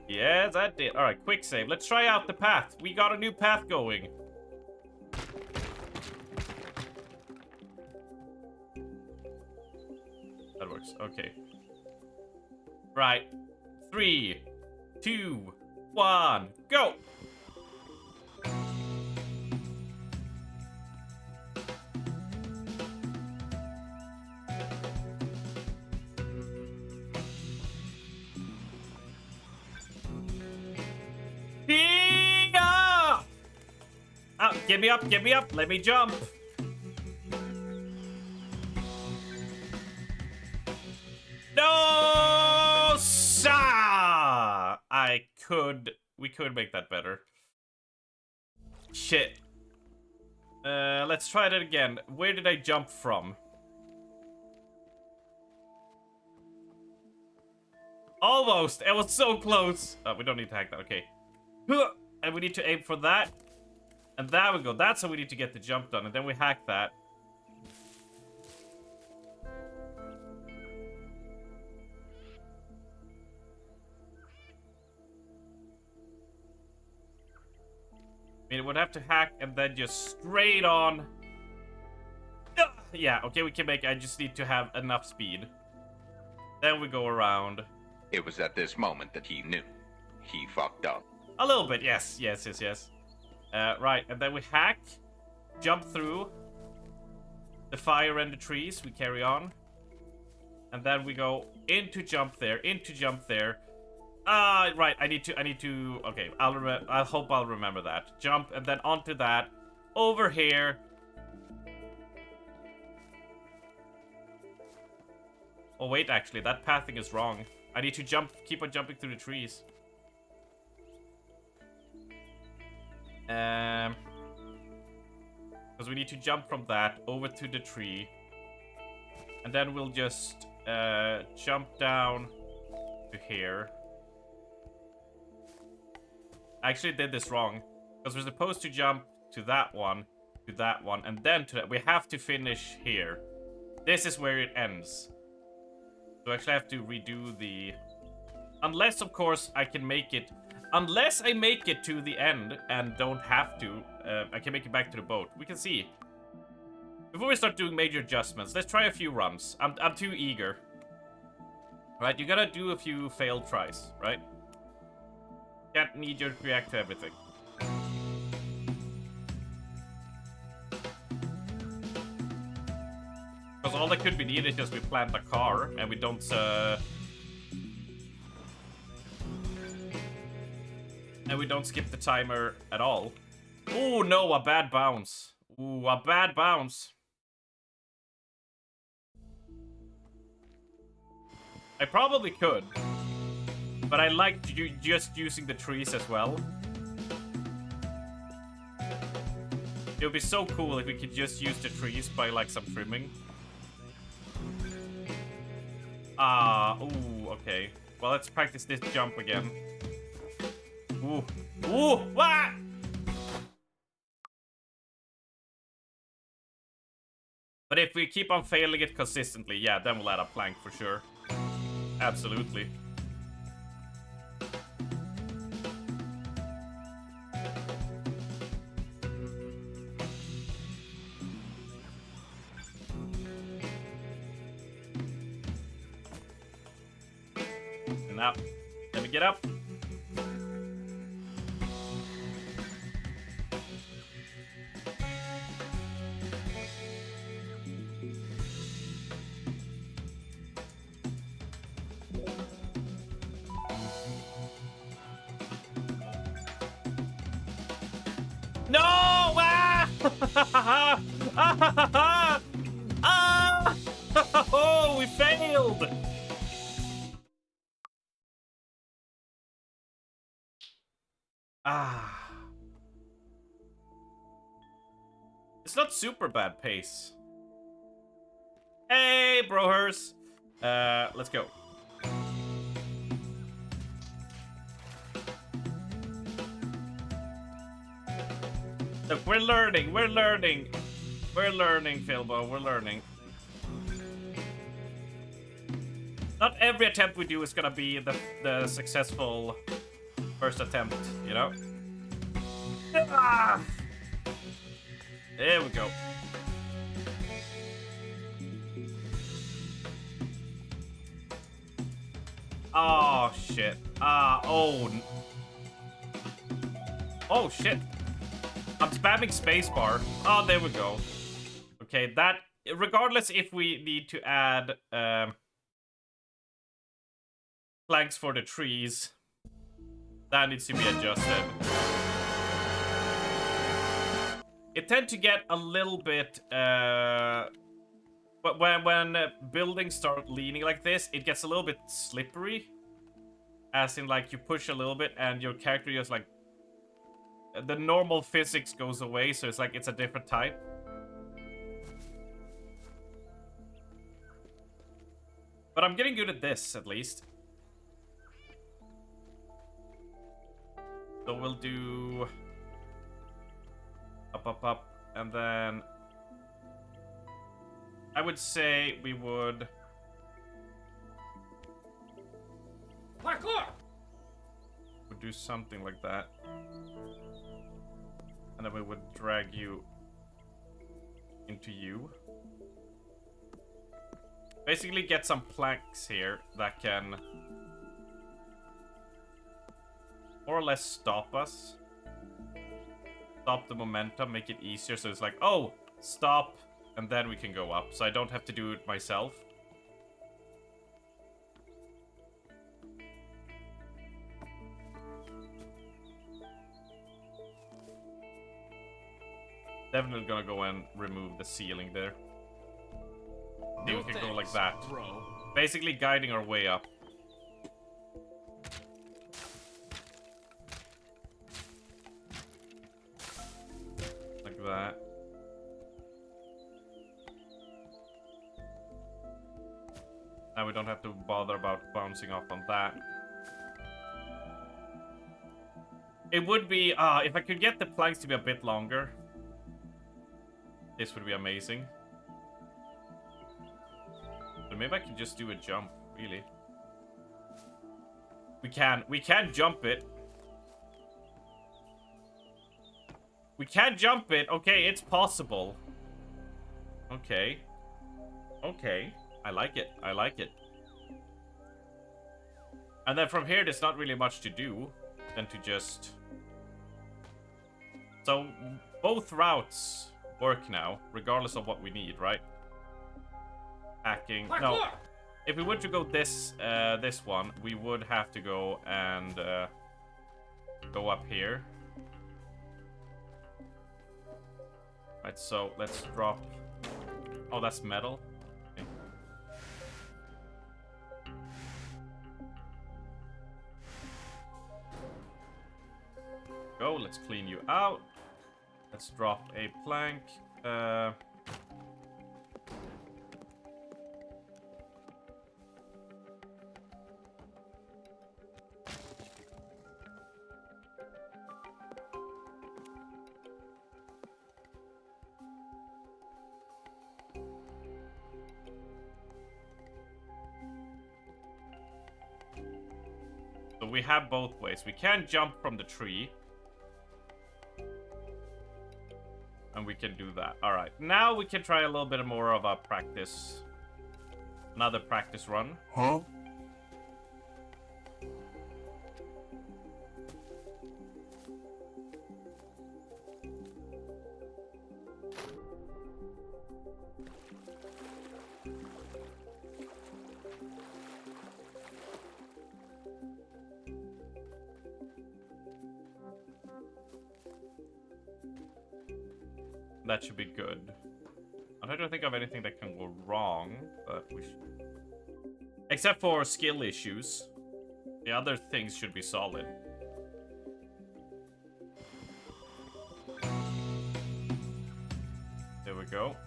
A: Yes, I did. Alright, quick save. Let's try out the path. We got a new path going. That works. Okay. Right. 3, 2, 1, go! Hee-ah! Oh, get me up, let me jump. No, sir! We could make that better. Shit. Let's try that again. Where did I jump from? Almost! It was so close! Oh, we don't need to hack that, okay. And we need to aim for that. And there we go. That's how we need to get the jump done. And then we hack that. I mean, it would have to hack and then just straight on. Yeah, okay, we can make. I just need to have enough speed. Then we go around.
D: It was at this moment that he knew. He fucked up.
A: A little bit, yes. Right, and then we hack, jump through the fire and the trees. We carry on. And then we go into jump there, right, I need to, okay, I hope I'll remember that. Jump, and then onto that, over here. Oh, wait, actually, that pathing is wrong. I need to keep on jumping through the trees. Because we need to jump from that over to the tree. And then we'll just jump down to here. I actually did this wrong. Because we're supposed to jump to that one, and then to that. We have to finish here. This is where it ends. So I actually have to redo the... Unless, of course, I can make it... Unless I make it to the end and don't have to, I can make it back to the boat. We can see. Before we start doing major adjustments, let's try a few runs. I'm too eager. Right, you gotta do a few failed tries, right? Can't knee-jerk react to everything. Because all that could be needed is just we plant a car and we don't, and we don't skip the timer at all. Oh no, a bad bounce. Ooh, a bad bounce. I probably could. But I like just using the trees as well. It would be so cool if we could just use the trees by like some trimming. Ooh, okay. Well, let's practice this jump again. Ooh. Ooh! What? But if we keep on failing it consistently, yeah, then we'll add a plank for sure. Absolutely. And up. Let me get up. No! Ah! Ah! Oh, we failed! Ah. It's not super bad pace. Hey, brohers. Let's go. Look, we're learning, Philbo, we're learning. Not every attempt we do is gonna be the successful first attempt, you know? Ah! There we go. Oh, shit. Oh. Oh, shit. I'm spamming spacebar. Oh, there we go. Okay, that... Regardless if we need to add planks for the trees, that needs to be adjusted. It tends to get a little bit... but when buildings start leaning like this, it gets a little bit slippery. As in, like, you push a little bit and your character just, like... The normal physics goes away, so it's like it's a different type. But I'm getting good at this, at least. So we'll do... Up, and then... I would say we would... Parkour! Would do something like that. And then we would drag you into you. Basically get some planks here that can more or less stop us. Stop the momentum, make it easier. So it's like, oh, stop, and then we can go up. So I don't have to do it myself. Definitely gonna go and remove the ceiling there. See, we can go like that.
C: Bro.
A: Basically guiding our way up. Like that. Now we don't have to bother about bouncing off on that. It would be, if I could get the planks to be a bit longer, this would be amazing. But maybe I can just do a jump, really. We can jump it. We can jump it. Okay, it's possible. Okay. Okay. I like it. I like it. And then from here, there's not really much to do than to just... So, both routes work now, regardless of what we need, right? Hacking. No. If we were to go this one, we would have to go and go up here. Right, so let's drop... Oh, that's metal. Okay. Go, let's clean you out. Let's drop a plank. So we have both ways. We can jump from the tree. And we can do that. Alright, now we can try a little bit more of a practice. Another practice run.
B: Huh?
A: That should be good. I don't think of anything that can go wrong, but we should... Except for skill issues. The other things should be solid. There we go.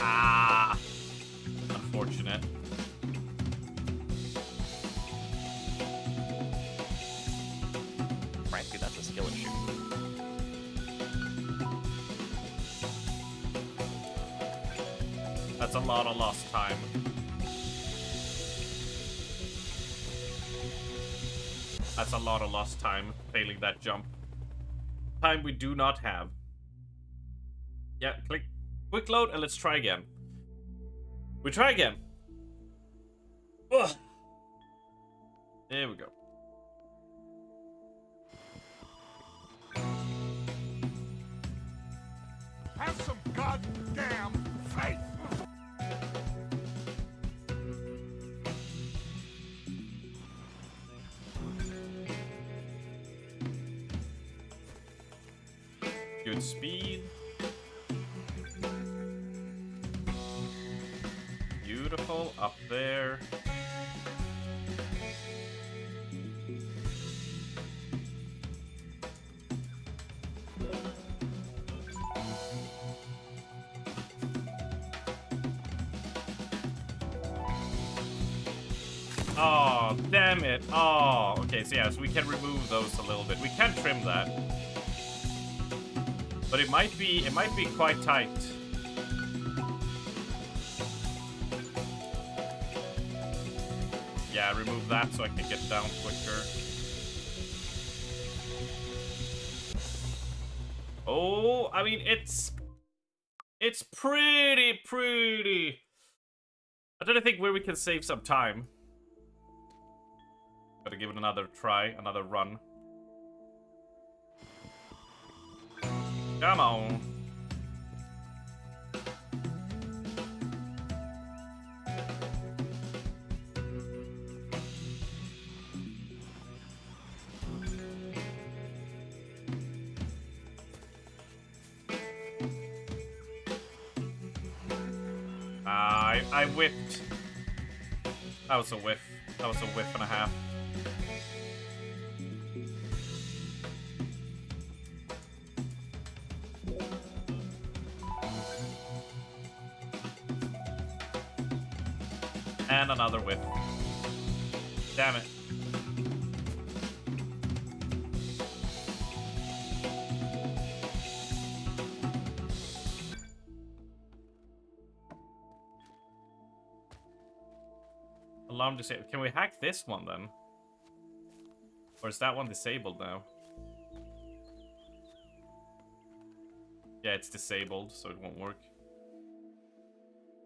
A: Ah, unfortunate.
E: Frankly, that's a skill issue.
A: That's a lot of lost time. That's a lot of lost time, failing that jump. Time we do not have. Yeah, click. Quick load, and let's try again. We try again. Ugh. There we go.
C: Have some goddamn faith.
A: Good speed. Beautiful. Up there. Oh, damn it. Oh, okay, so yeah, so we can remove those a little bit. We can trim that. But it might be quite tight. Yeah, remove that so I can get down quicker. Oh, I mean, it's pretty. I don't think where we can save some time. Gotta give it another try, another run. Come on. I whiffed. That was a whiff. That was a whiff and a half. And another whiff. Damn it. Alarm disabled. Can we hack this one then? Or is that one disabled now? Yeah, it's disabled, so it won't work.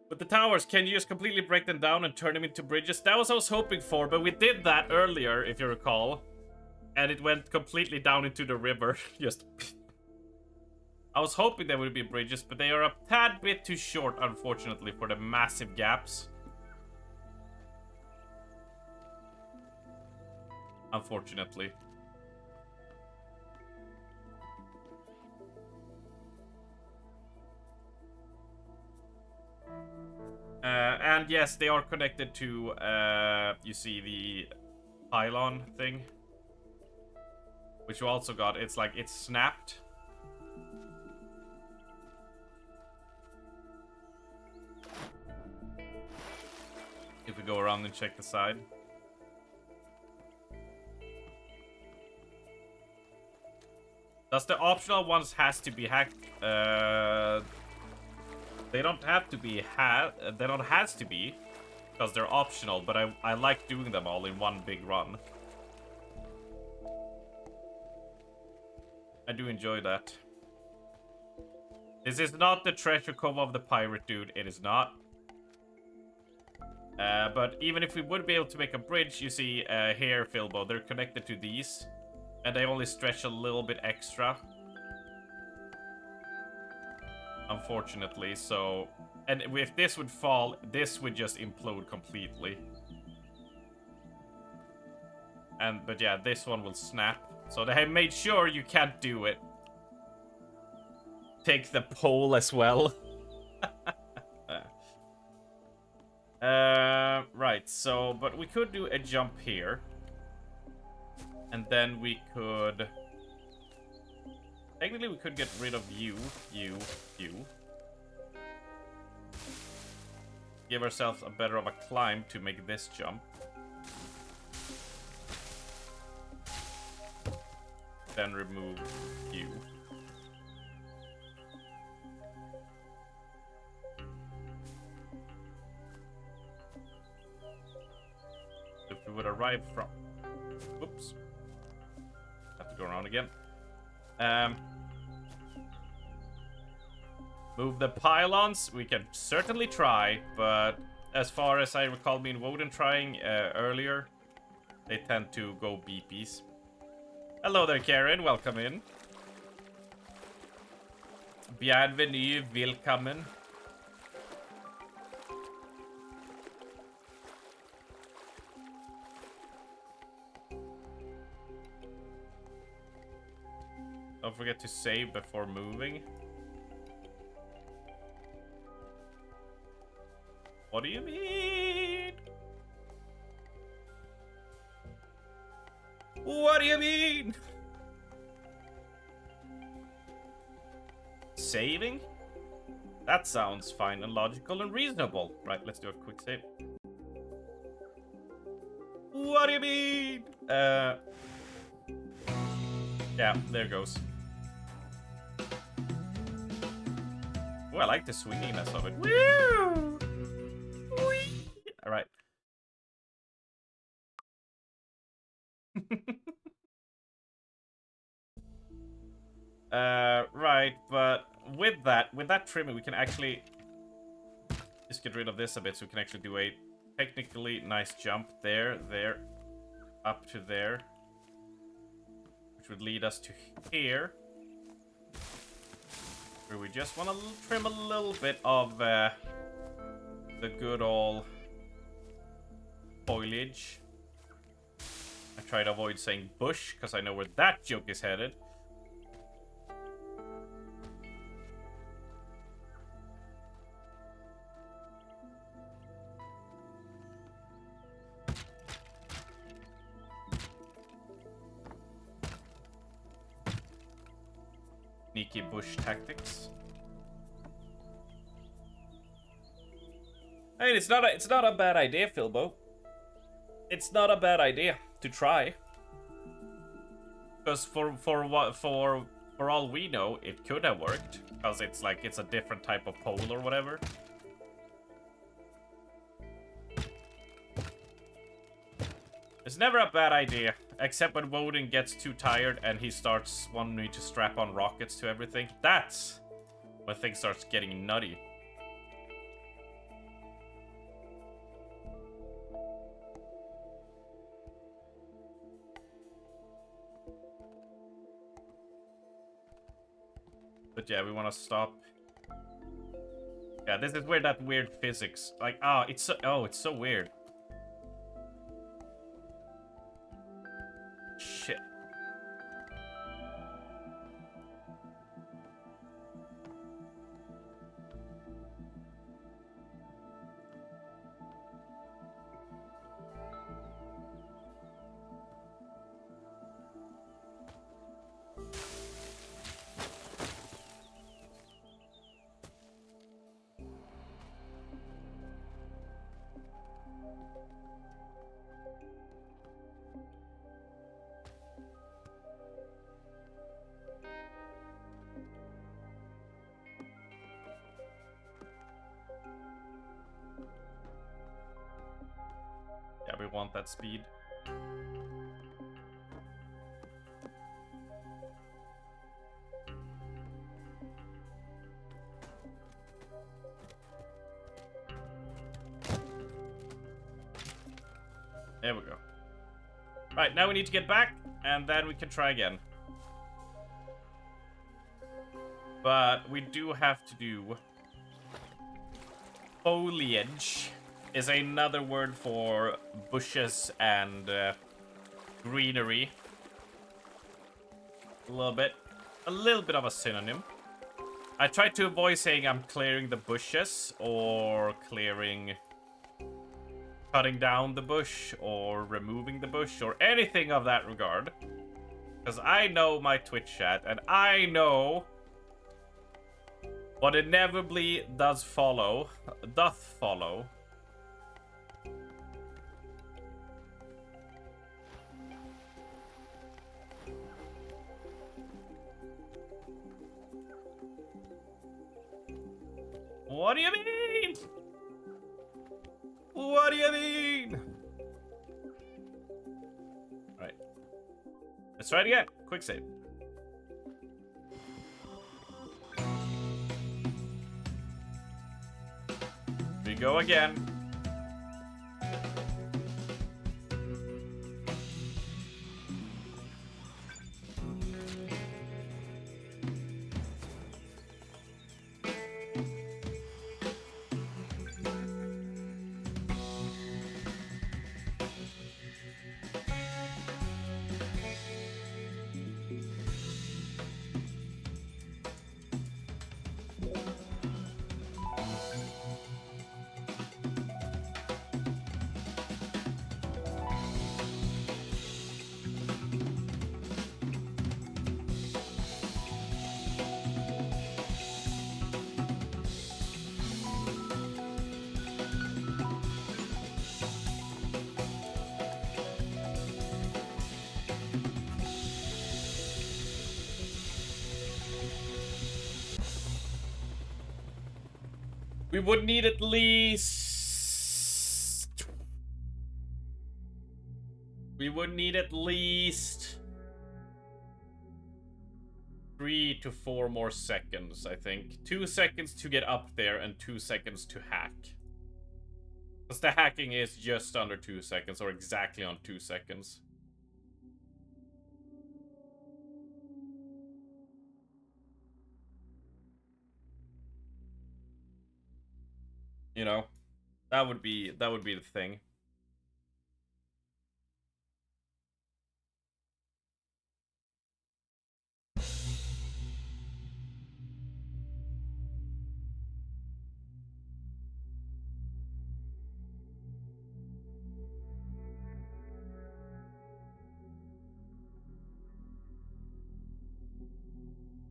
A: With the towers, can you just completely break them down and turn them into bridges? That was what I was hoping for, but we did that earlier, if you recall. And it went completely down into the river. Just... I was hoping there would be bridges, but they are a tad bit too short, unfortunately, for the massive gaps. Unfortunately. And yes, they are connected to, you see the pylon thing. Which you also got. It's like, it's snapped. If we go around and check the side. Does the optional ones has to be hacked? They don't have to be they don't has to be, because they're optional, but I like doing them all in one big run. I do enjoy that. This is not the treasure cove of the pirate dude, it is not. But even if we would be able to make a bridge, you see here, Philbo, they're connected to these. And they only stretch a little bit extra. Unfortunately, so... And if this would fall, this would just implode completely. But yeah, this one will snap. So they have made sure you can't do it. Take the pole as well. Right, so... But we could do a jump here. And then we could... Technically, we could get rid of you. Give ourselves a better of a climb to make this jump. Then remove you. If we would arrive from... Oops. Have to go around again. Move the pylons. We can certainly try, but as far as I recall me and Woden trying earlier, they tend to go beepies. Hello there, Karen. Welcome in. Bienvenue, willkommen. Don't forget to save before moving. What do you mean? What do you mean? Saving? That sounds fine and logical and reasonable. Right, let's do a quick save. What do you mean? Yeah, there goes. Oh, I like the swinginess of it. Woo! Whee! All right. Right, but with that trimming, we can actually just get rid of this a bit, so we can actually do a technically nice jump there, up to there, which would lead us to here, where we just want to trim a little bit of the good old foliage. I try to avoid saying bush, because I know where that joke is headed. Sneaky bush tactics. I mean, it's not a bad idea, Philbo. It's not a bad idea to try. Because for all we know, it could have worked. Because it's like it's a different type of pole or whatever. It's never a bad idea, except when Woden gets too tired and he starts wanting me to strap on rockets to everything. That's when things starts getting nutty. But yeah, we want to stop. Yeah, this is where that weird physics, like, it's so weird. Shit. Yeah, we want that speed. There we go. Right, now we need to get back, and then we can try again. But we do have to do... Foliage is another word for bushes and greenery. A little bit of a synonym. I try to avoid saying I'm clearing the bushes or cutting down the bush or removing the bush or anything of that regard. Because I know my Twitch chat and I know what inevitably doth follow. What do you mean? What do you mean? Alright. Let's try it again. Quick save. We go again. We would need at least... We would need at least 3 to 4 more seconds, I think. 2 seconds to get up there and 2 seconds to hack. Because the hacking is just under 2 seconds, or exactly on 2 seconds. You know, that would be the thing.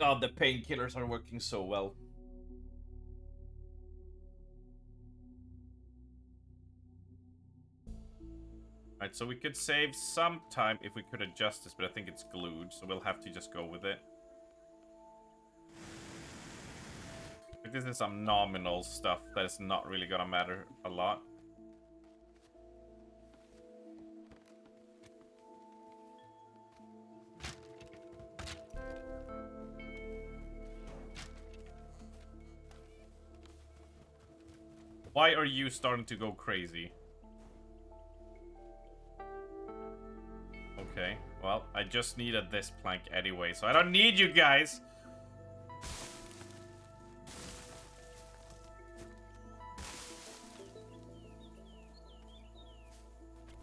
A: God, the painkillers are working so well. Right, so we could save some time if we could adjust this, but I think it's glued, so we'll have to just go with it. But this is some nominal stuff that is not really gonna matter a lot. Why are you starting to go crazy? Okay, well, I just needed this plank anyway, so I don't need you guys!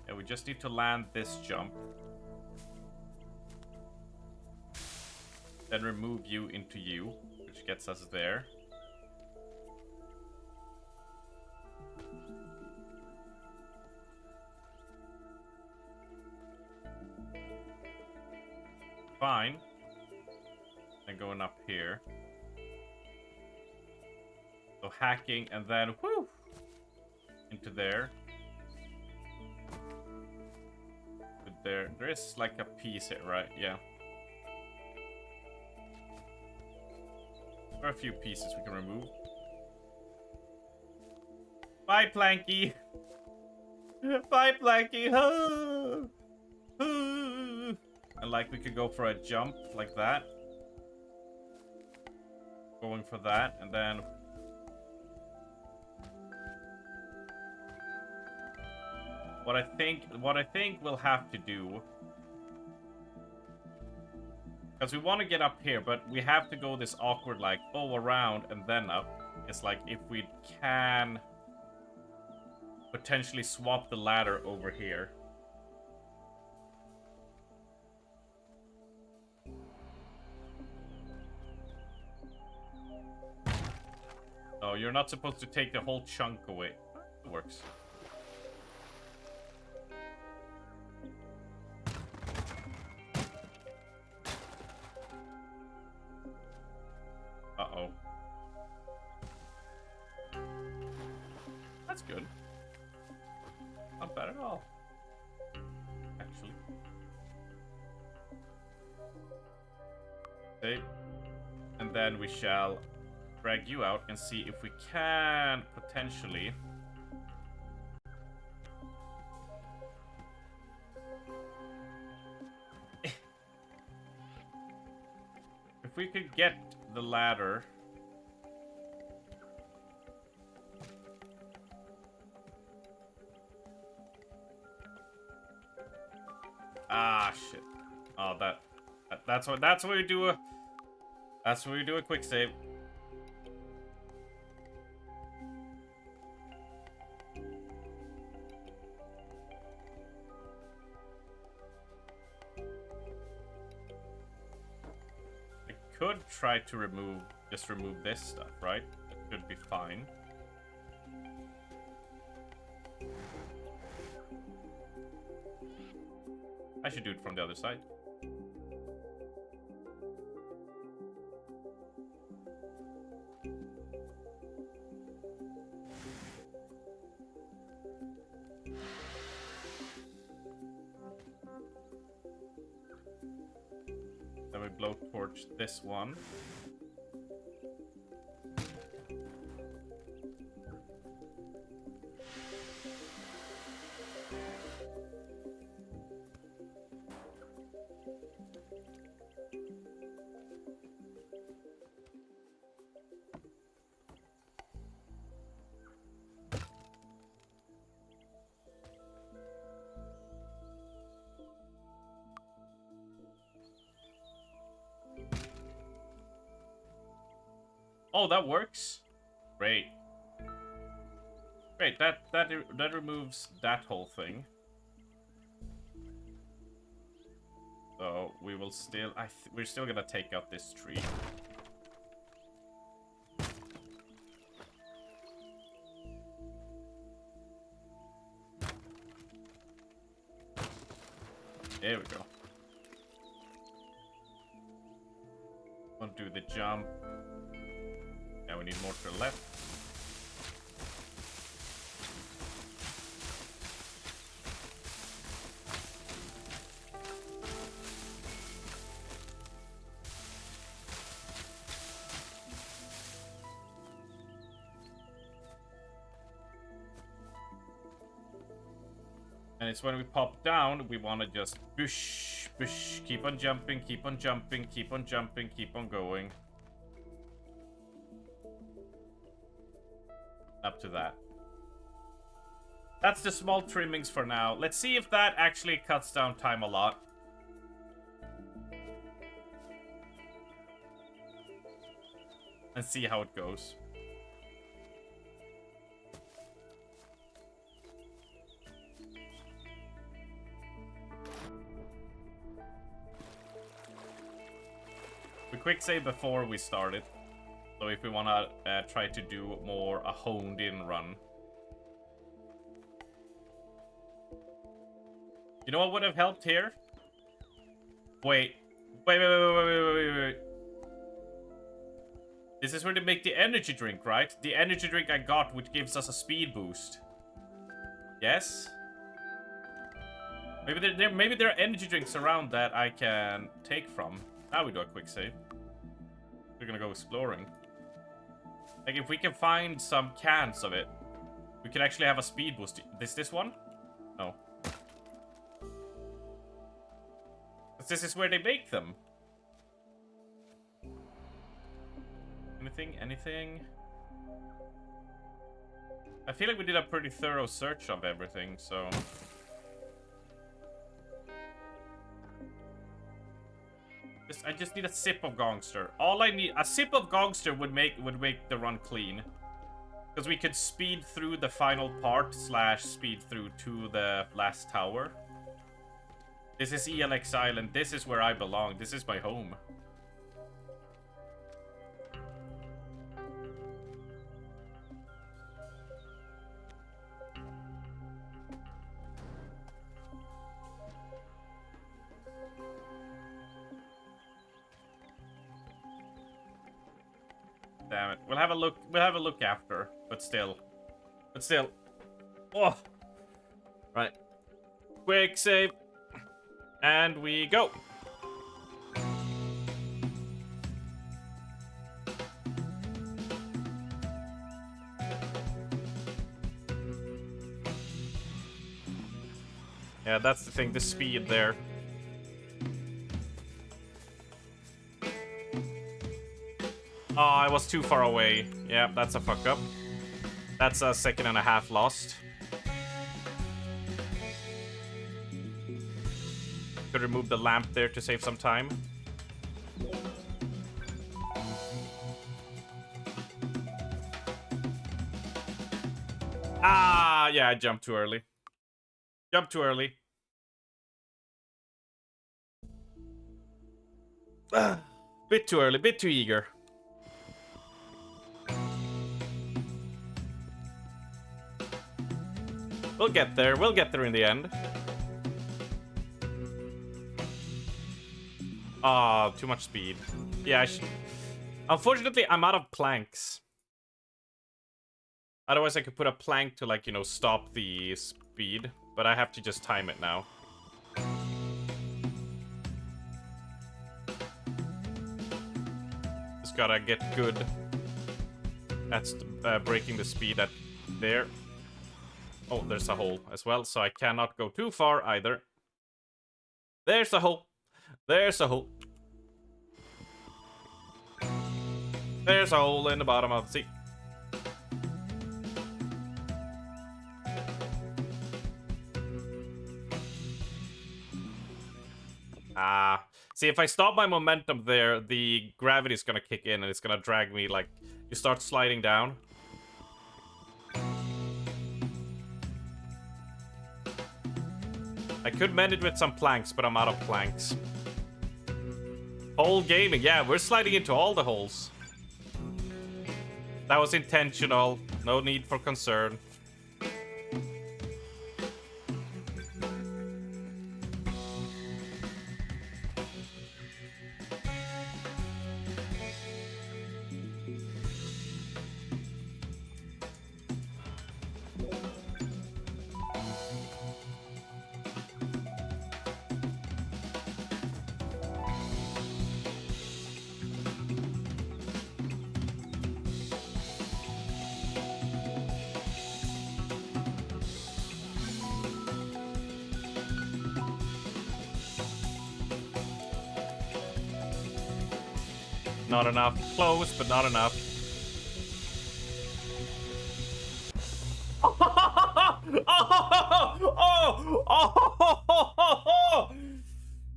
A: Yeah, we just need to land this jump. Then remove you into you, which gets us there. Fine. And going up here. So hacking and then whoo into there. But there is like a piece here, right? Yeah. There are a few pieces we can remove. Bye, Planky. Bye, Planky. And like we could go for a jump like that. Going for that, and then what I think we'll have to do, because we want to get up here, but we have to go this awkward like around and then up. It's like if we can potentially swap the ladder over here. No, you're not supposed to take the whole chunk away. It works. Uh-oh. That's good. Not bad at all. Actually. Save. And then we shall drag you out and see if we can potentially if we could get the ladder. Ah, shit. Oh, that's what we do a quick save. Could try to remove this stuff, right? It could be fine. I should do it from the other side. Then we blowtorch this one. Oh, that works. Great. Great. That removes that whole thing. So we will still. We're still gonna take out this tree. There we go. We'll do the jump. Yeah, we need more to the left. And it's when we pop down, we want to just push, push, keep on jumping, keep on jumping, keep on jumping, keep on going. Up to that. That's the small trimmings for now. Let's see if that actually cuts down time a lot. And see how it goes. We quick save before we started. So if we want to try to do more a honed in run. You know what would have helped here? Wait. Wait. This is where they make the energy drink, right? The energy drink I got, which gives us a speed boost. Yes? Maybe there are energy drinks around that I can take from. Now we do a quick save. We're gonna go exploring. Like, if we can find some cans of it, we can actually have a speed boost. This one? No. This is where they make them. Anything? I feel like we did a pretty thorough search of everything, so... I just need a sip of Gongster. All I need... A sip of Gongster would make the run clean. Because we could speed through the final part / speed through to the last tower. This is ELX Island. This is where I belong. This is my home. Damn it. We'll have a look after, but still. Oh. Right. Quick save. And we go. Yeah, that's the thing, the speed there. Oh, I was too far away. Yeah, that's a fuck up. That's a 1.5 seconds lost. Could remove the lamp there to save some time. Ah, yeah, I jumped too early. Jumped too early. Bit too early, bit too eager. We'll get there in the end. Ah, too much speed. Yeah, unfortunately, I'm out of planks. Otherwise, I could put a plank to, like, you know, stop the speed. But I have to just time it now. Just gotta get good at breaking the speed at there. Oh, there's a hole as well, so I cannot go too far either. There's a hole. There's a hole. There's a hole in the bottom of the sea. See, if I stop my momentum there, the gravity is gonna kick in and it's gonna drag me, like, You start sliding down. I could mend it with some planks, but I'm out of planks. Hole gaming. Yeah, we're sliding into all the holes. That was intentional. No need for concern. Not enough. Close, but not enough.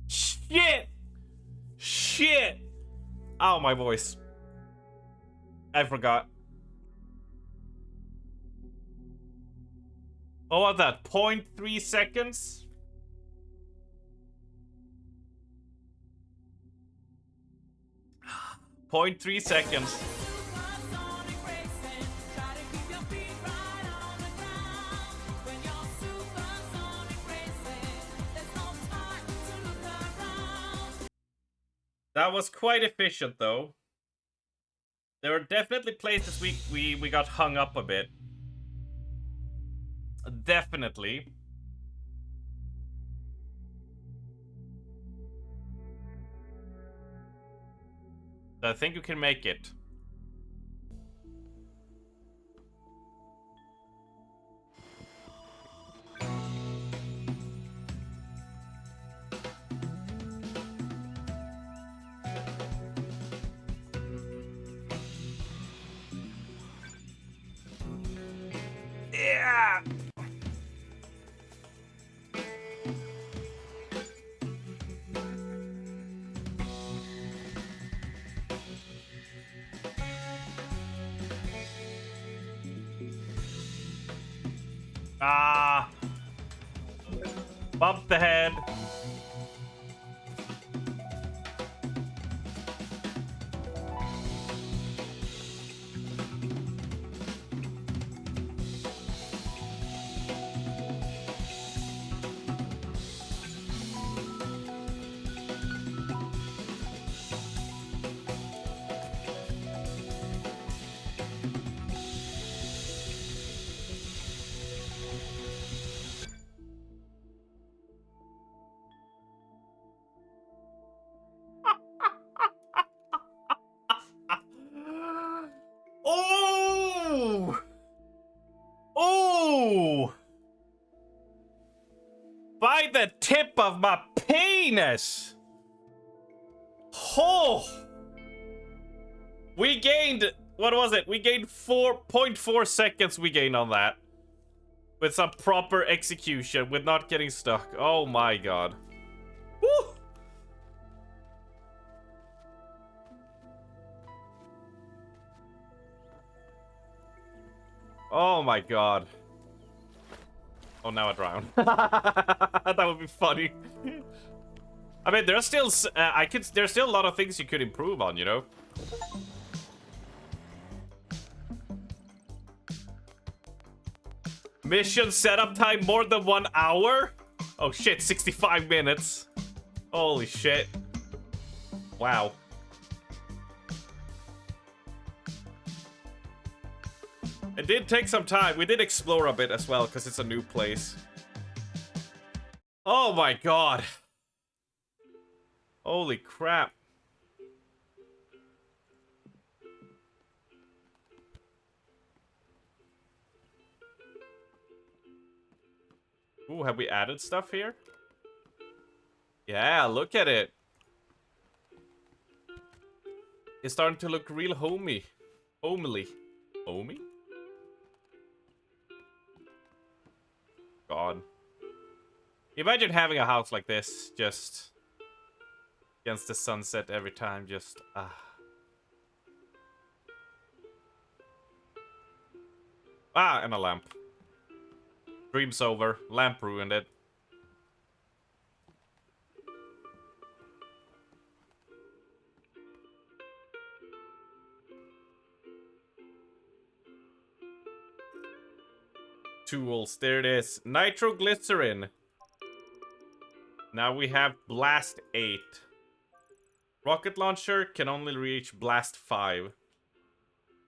A: Shit! Shit! Ow, my voice. I forgot. Oh, what's that? 0.3 seconds? Point 0.3 seconds. That was quite efficient, though. There were definitely places we got hung up a bit. Definitely. I think you can make it. Yeah. Ah. Bump the head. Oh! Oh! By the tip of my penis! Oh! We gained, what was it? We gained 4.4 seconds we gained on that. With some proper execution, with not getting stuck. Oh my god. Woo! Oh my god. Oh, now I drown. That would be funny. I mean, there's still, there's still a lot of things you could improve on, you know? Mission setup time more than 1 hour? Oh shit, 65 minutes. Holy shit. Wow. It did take some time. We did explore a bit as well, because it's a new place. Oh my god. Holy crap. Ooh, have we added stuff here? Yeah, look at it. It's starting to look real homey. Homely. Homey? God. Imagine having a house like this, just against the sunset every time, just Ah, and a lamp. Dream's over. Lamp ruined it. Tools. There it is. Nitroglycerin. Now we have Blast 8. Rocket launcher can only reach Blast 5.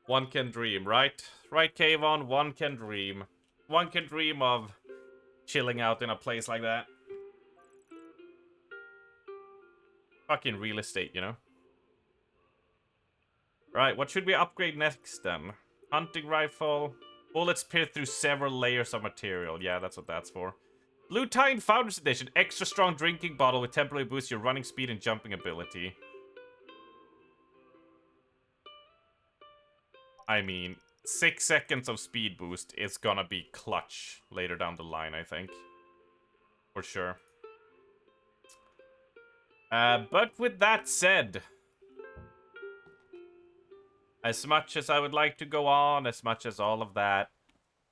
A: One can dream, right? Right, Kayvon? One can dream. One can dream of chilling out in a place like that. Fucking real estate, you know? Right, what should we upgrade next then? Hunting rifle. Bullets pierce through several layers of material. Yeah, that's what that's for. Blue Tine Founders Edition. Extra strong drinking bottle with temporarily boosts your running speed and jumping ability. I mean, 6 seconds of speed boost is gonna be clutch later down the line, I think. For sure. But with that said, as much as I would like to go on, as much as all of that,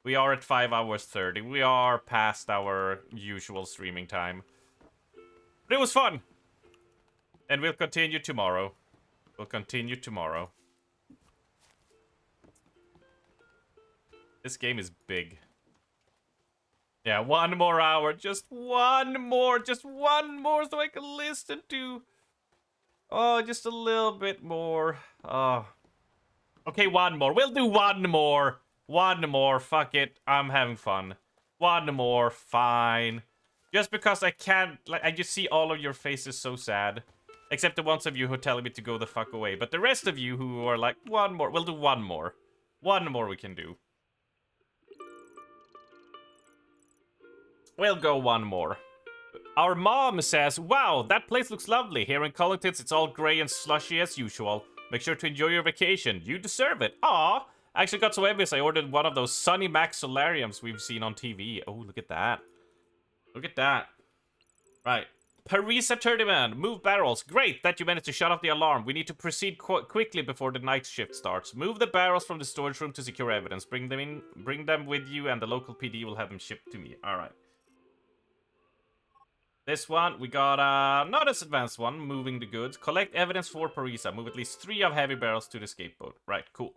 A: we are at 5 hours 30. We are past our usual streaming time. But it was fun! And we'll continue tomorrow. We'll continue tomorrow. This game is big. Yeah, 1 more hour. Just one more so I can listen to... Oh, just a little bit more. Oh. Okay, one more. We'll do one more. One more. Fuck it. I'm having fun. One more. Fine. Just because I can't... Like, I just see all of your faces so sad. Except the ones of you who are telling me to go the fuck away. But the rest of you who are like, one more. We'll do one more. One more we can do. We'll go one more. Our mom says, wow, that place looks lovely. Here in Collingtons, it's all grey and slushy as usual. Make sure to enjoy your vacation. You deserve it. Aw. I actually got so envious I ordered one of those Sunny Max solariums we've seen on TV. Oh, look at that. Look at that. Right. Parisa Turdyman, move barrels. Great that you managed to shut off the alarm. We need to proceed quickly before the night shift starts. Move the barrels from the storage room to secure evidence. Bring them with you, and the local PD will have them shipped to me. All right. This one, we got not as advanced one, moving the goods. Collect evidence for Parisa. Move at least 3 of heavy barrels to the escape boat. Right, cool.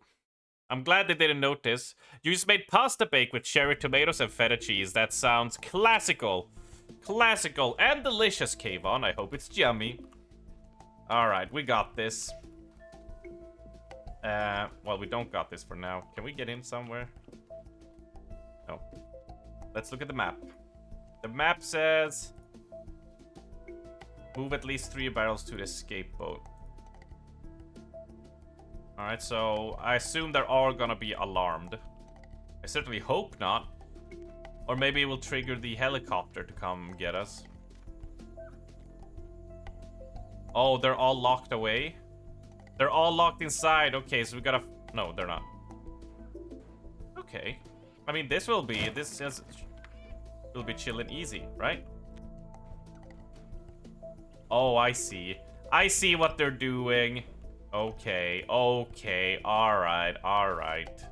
A: I'm glad they didn't notice. You just made pasta bake with cherry tomatoes and feta cheese. That sounds classical. Classical and delicious, Kayvon. I hope it's yummy. Alright, we got this. Well, we don't got this for now. Can we get in somewhere? No. Let's look at the map. The map says... move at least 3 barrels to the escape boat. Alright, so I assume they're all gonna be alarmed. I certainly hope not. Or maybe it will trigger the helicopter to come get us. Oh, they're all locked away? They're all locked inside. Okay, so we gotta... No, they're not. Okay. I mean, this will be chill and easy, right? Oh, I see. I see what they're doing. Okay, okay, alright.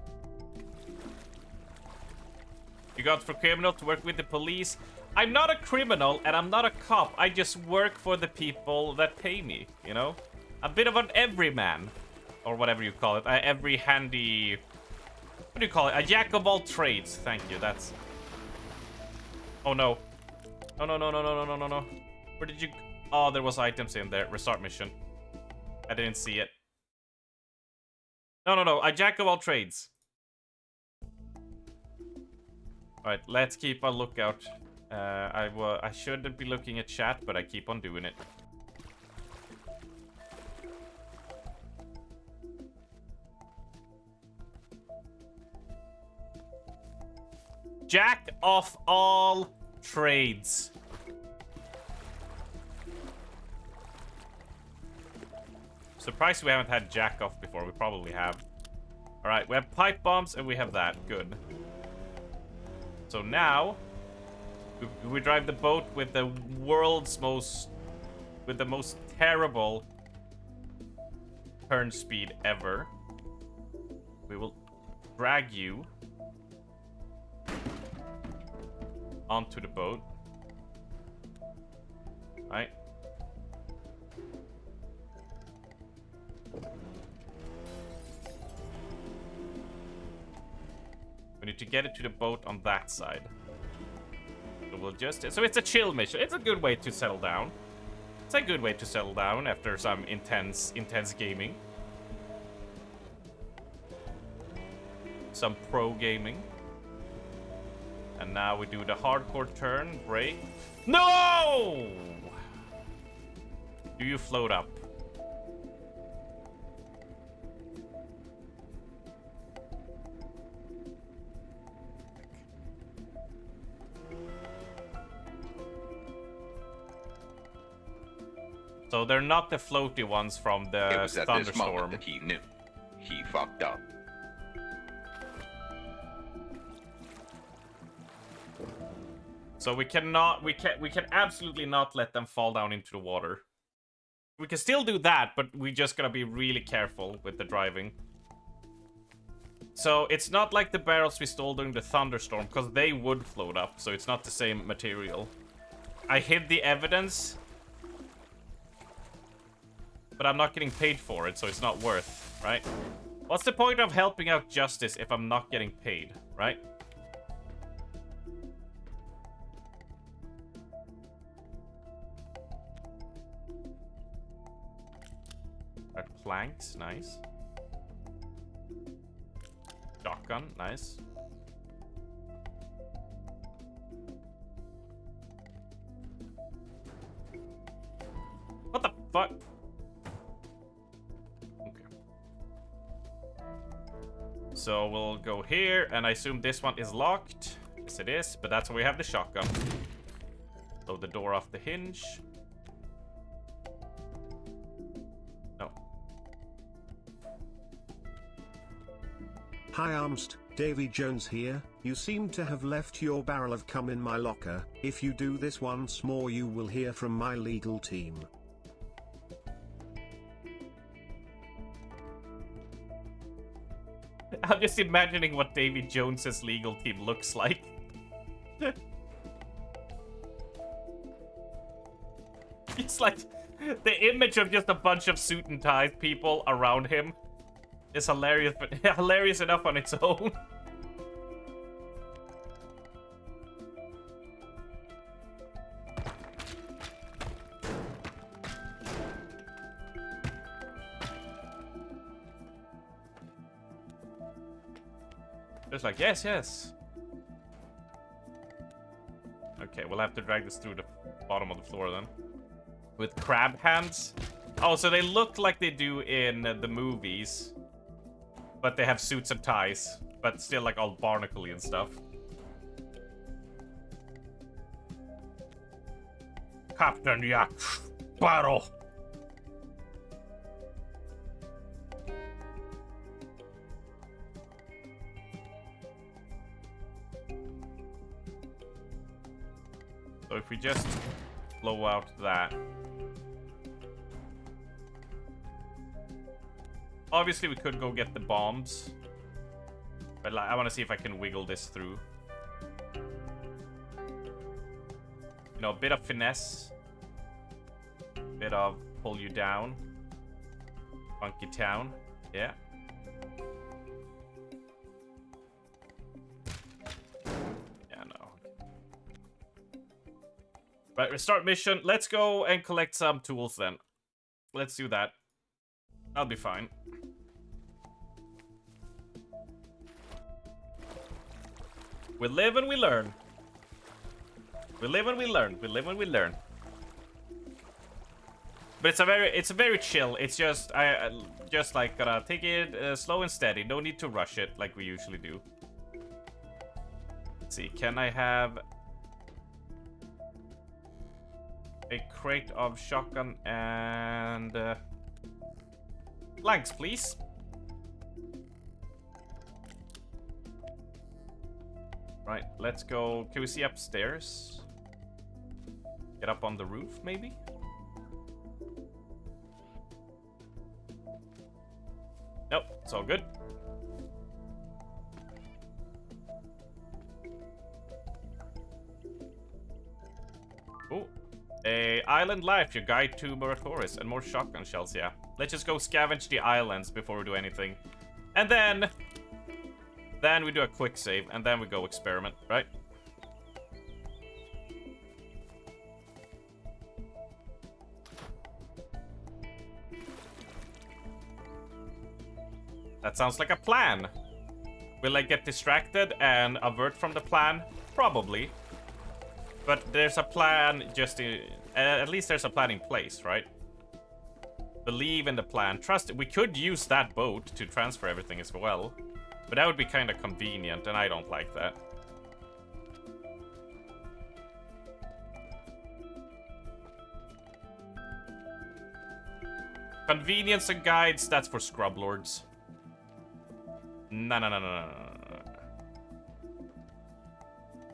A: You got for criminal to work with the police. I'm not a criminal and I'm not a cop. I just work for the people that pay me, you know? A bit of an everyman. Or whatever you call it. Every handy... What do you call it? A jack of all trades. Thank you, that's... Oh no. No. Where did you... Oh, there was items in there. Restart mission. I didn't see it. No. A jack of all trades. Alright, let's keep a lookout. I shouldn't be looking at chat, but I keep on doing it. Jack of all trades. Surprised we haven't had jack off before. We probably have. Alright, we have pipe bombs and we have that. Good. So now, we drive the boat with the world's most... with the most terrible turn speed ever. We will drag you onto the boat. Right? We need to get it to the boat on that side. So we'll just... So it's a chill mission. It's a good way to settle down. It's a good way to settle down after some intense gaming. Some pro gaming. And now we do the hardcore turn, brake. No! Do you float up? So they're not the floaty ones from the
D: It was at this moment
A: thunderstorm.
D: that he knew. He fucked up.
A: So we can absolutely not let them fall down into the water. We can still do that, but we just gotta be really careful with the driving. So it's not like the barrels we stole during the thunderstorm, because they would float up, so it's not the same material. I hid the evidence, but I'm not getting paid for it, so it's not worth, right? What's the point of helping out justice if I'm not getting paid, right? Red planks, nice. Shotgun, nice. What the fuck? Okay. So we'll go here, and I assume this one is locked. Yes, it is, but that's where we have the shotgun. Blow the door off the hinge. No.
B: Hi Armst, Davy Jones here. You seem to have left your barrel of cum in my locker. If you do this once more you will hear from my legal team.
A: I'm just imagining what Davy Jones's legal team looks like. It's like the image of just a bunch of suit and tie people around him is hilarious, but hilarious enough on its own. Just like, yes, yes. Okay, we'll have to drag this through the bottom of the floor then. With crab hands. Oh, so they look like they do in the movies. But they have suits and ties. But still like all barnacle-y and stuff. Captain Jack Sparrow. So if we just blow out that. Obviously we could go get the bombs. But like, I want to see if I can wiggle this through. You know, a bit of finesse. Bit of pull you down. Funky town. Yeah. Right, restart mission. Let's go and collect some tools then. Let's do that. I'll be fine. We live and we learn. We live and we learn. We live and we learn. But it's a very chill. It's just I just like gotta take it slow and steady. No need to rush it like we usually do. Let's see. Can I have a crate of shotgun and blanks, please? Right, let's go. Can we see upstairs? Get up on the roof, maybe? Nope, it's all good. A island life, your guide to moratoriums, and more shotgun shells, yeah. Let's just go scavenge the islands before we do anything. And then we do a quick save, and then we go experiment, right? That sounds like a plan. Will I get distracted and avert from the plan? Probably. But there's a plan just at least there's a plan in place, right? Believe in the plan. Trust it. We could use that boat to transfer everything as well. But that would be kind of convenient, and I don't like that. Convenience and guides, that's for scrub lords. No.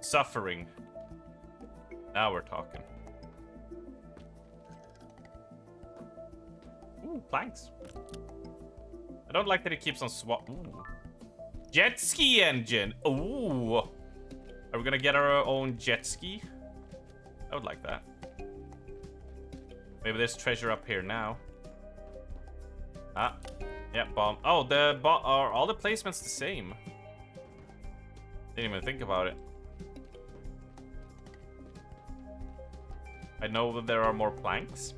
A: Suffering. Now we're talking. Ooh, planks. I don't like that it keeps on Ooh. Jet ski engine. Ooh. Are we gonna get our own jet ski? I would like that. Maybe there's treasure up here now. Ah. Yeah, bomb. Oh, are all the placements the same? Didn't even think about it. I know that there are more planks.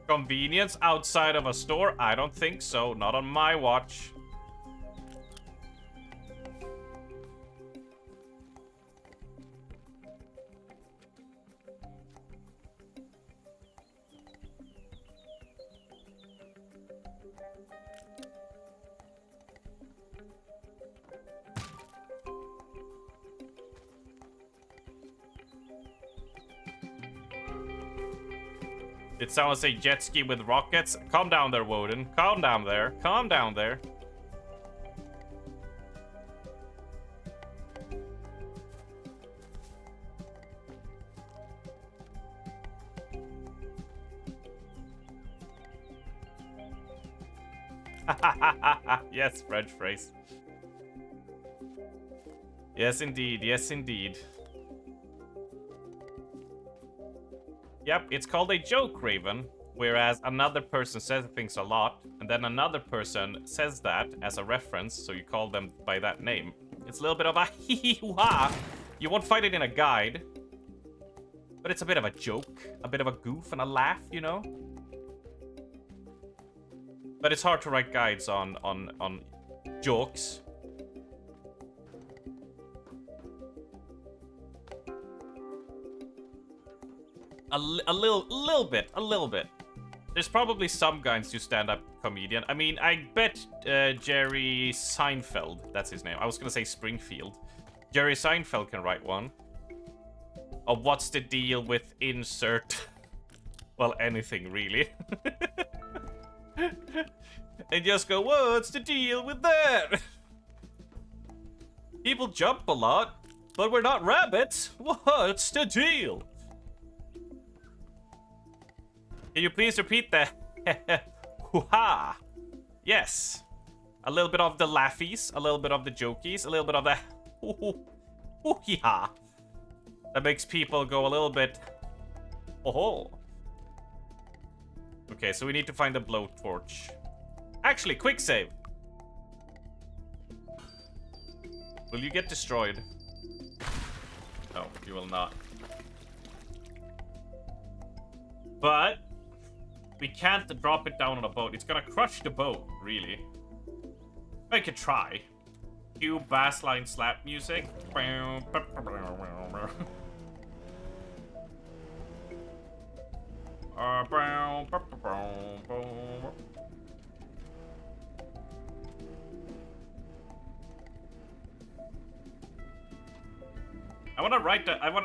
A: Convenience outside of a store? I don't think so. Not on my watch. Did someone say jet ski with rockets? Calm down there, Woden. Calm down there. Calm down there. Yes, French phrase. Yes, indeed. Yes, indeed. Yep, it's called a joke, Raven. Whereas another person says things a lot, and then another person says that as a reference, so you call them by that name. It's a little bit of a hee-hee-hoo-ha. You won't find it in a guide. But it's a bit of a joke, a bit of a goof and a laugh, you know? But it's hard to write guides on jokes. A little bit. There's probably some guys who stand-up comedian. I mean, I bet Jerry Seinfeld, that's his name. I was gonna say Springfield. Jerry Seinfeld can write one. Of what's the deal with insert? Well, anything, really. And just go, what's the deal with that? People jump a lot, but we're not rabbits. What's the deal? Can you please repeat the hoo-ha? Yes. A little bit of the laughies, a little bit of the jokies, a little bit of the hoo-hee-ha. That makes people go a little bit, oh-ho. Okay, so we need to find the blowtorch. Actually, quick save. Will you get destroyed? No, you will not. But we can't drop it down on a boat. It's gonna crush the boat, really. I could try. Cue bassline slap music. I wanna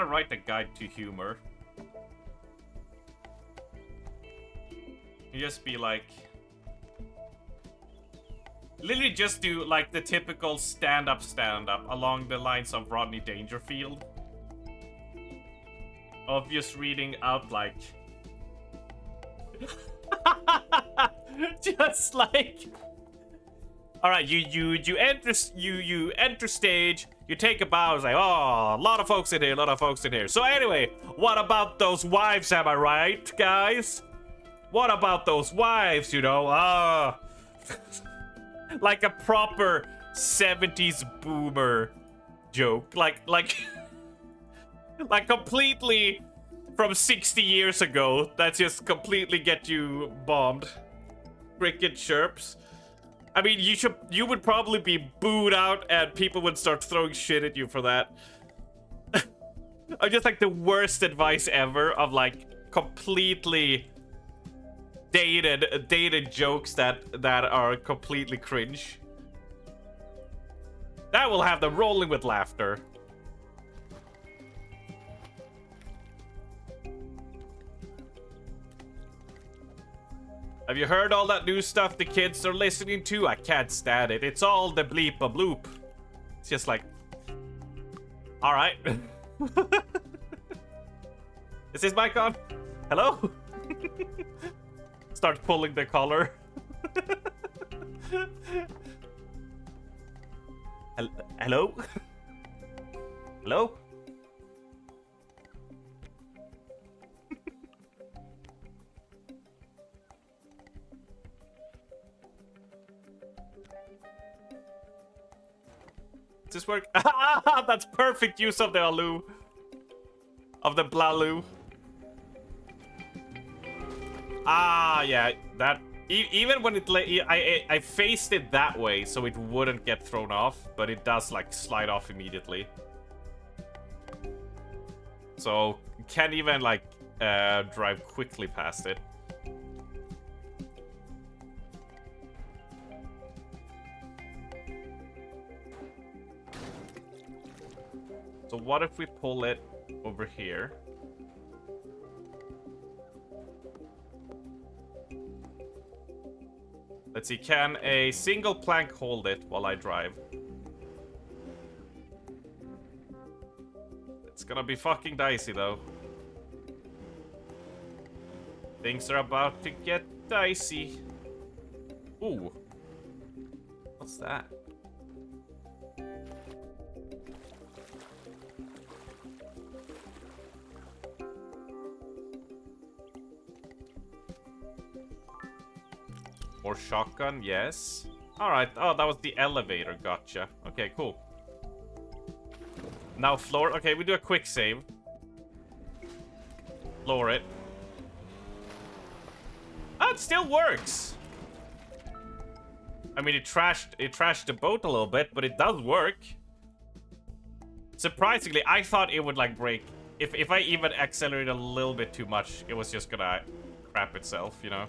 A: write the guide to humor. You just be like, literally just do like the typical stand-up along the lines of Rodney Dangerfield. Of just reading out like Just like, all right, you enter stage. You take a bow. It's like, oh, a lot of folks in here, a lot of folks in here. So anyway, what about those wives? Am I right, guys? What about those wives? You know, like a proper 70s boomer joke, like completely from 60 years ago. That just completely get you bombed. Cricket chirps. I mean, you would probably be booed out and people would start throwing shit at you for that. I just like the worst advice ever of like completely dated jokes that are completely cringe. That will have them rolling with laughter. Have you heard all that new stuff the kids are listening to? I can't stand it. It's all the bleep-a-bloop. It's just like... Alright. Is this mic on? Hello? Start pulling the collar. Hello? Hello? Does this work? That's perfect use of the alu. Of the blalu. Ah, yeah, that... even when it... I faced it that way so it wouldn't get thrown off, but it does, like, slide off immediately. So, can't even, like, drive quickly past it. So what if we pull it over here? Let's see, can a single plank hold it while I drive? It's gonna be fucking dicey, though. Things are about to get dicey. Ooh. What's that? Or shotgun, yes. Alright, oh, that was the elevator, gotcha. Okay, cool. Now floor, okay, we do a quick save. Floor it. Ah, it still works! I mean, it trashed the boat a little bit, but it does work. Surprisingly, I thought it would, like, break. If I even accelerated a little bit too much, it was just gonna crap itself, you know?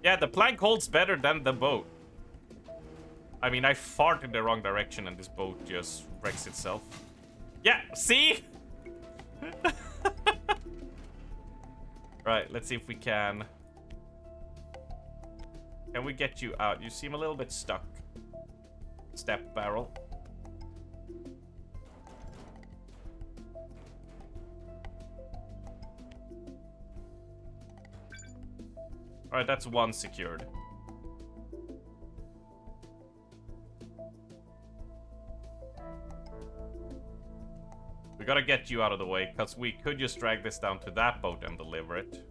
A: Yeah, the plank holds better than the boat. I mean, I fart in the wrong direction and this boat just wrecks itself. Yeah, see? Right, let's see if we can... Can we get you out? You seem a little bit stuck. Step barrel. Alright, that's one secured. We gotta get you out of the way, because we could just drag this down to that boat and deliver it.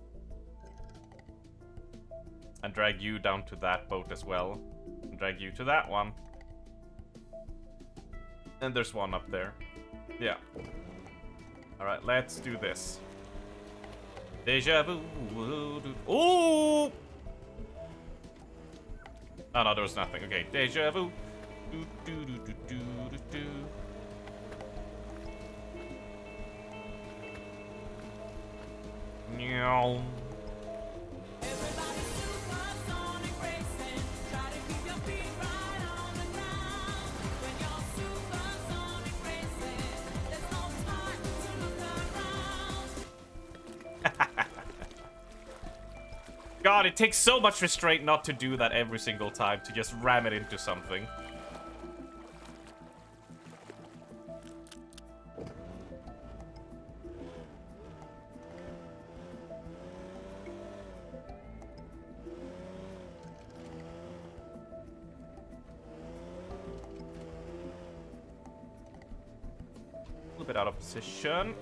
A: And drag you down to that boat as well. And drag you to that one. And there's one up there. Yeah. Alright, let's do this. Deja vu. Ooh! Oh, no, there was nothing. Okay, deja vu. Do, do, do, do, do, do, do. Meow. God, it takes so much restraint not to do that every single time, to just ram it into something. bit out of position.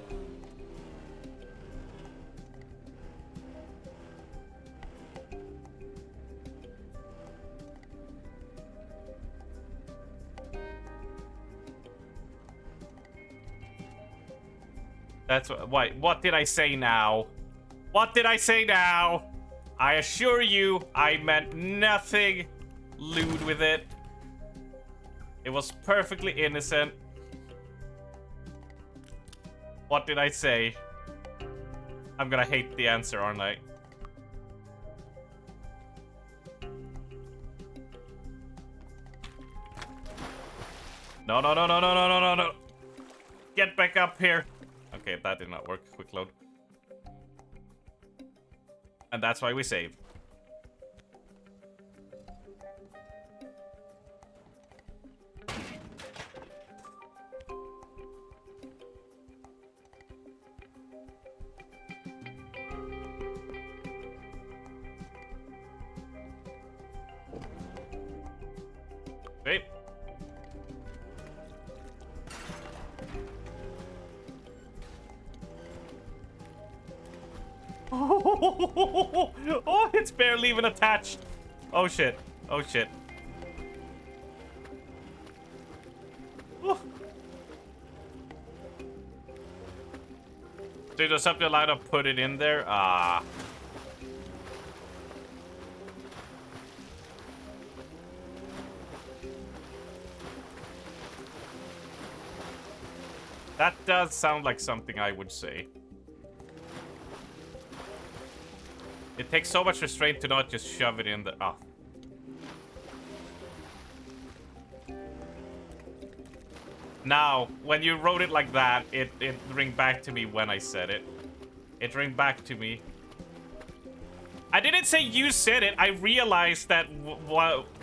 A: That's what. Wait, what did I say now? What did I say now? I assure you, I meant nothing lewd with it. It was perfectly innocent. What did I say? I'm gonna hate the answer, aren't I? No, no, no, no, no, no, no, no, no. Get back up here. Okay, that did not work. Quick load. And that's why we save. Okay. Oh, it's barely even attached. Oh shit. Oh shit. Oh. Dude, there's something allowed to put it in there. Ah. That does sound like something I would say. It takes so much restraint to not just shove it in the... Ah. Now, when you wrote it like that, it rang back to me when I said it. It rang back to me. I didn't say you said it. I realized that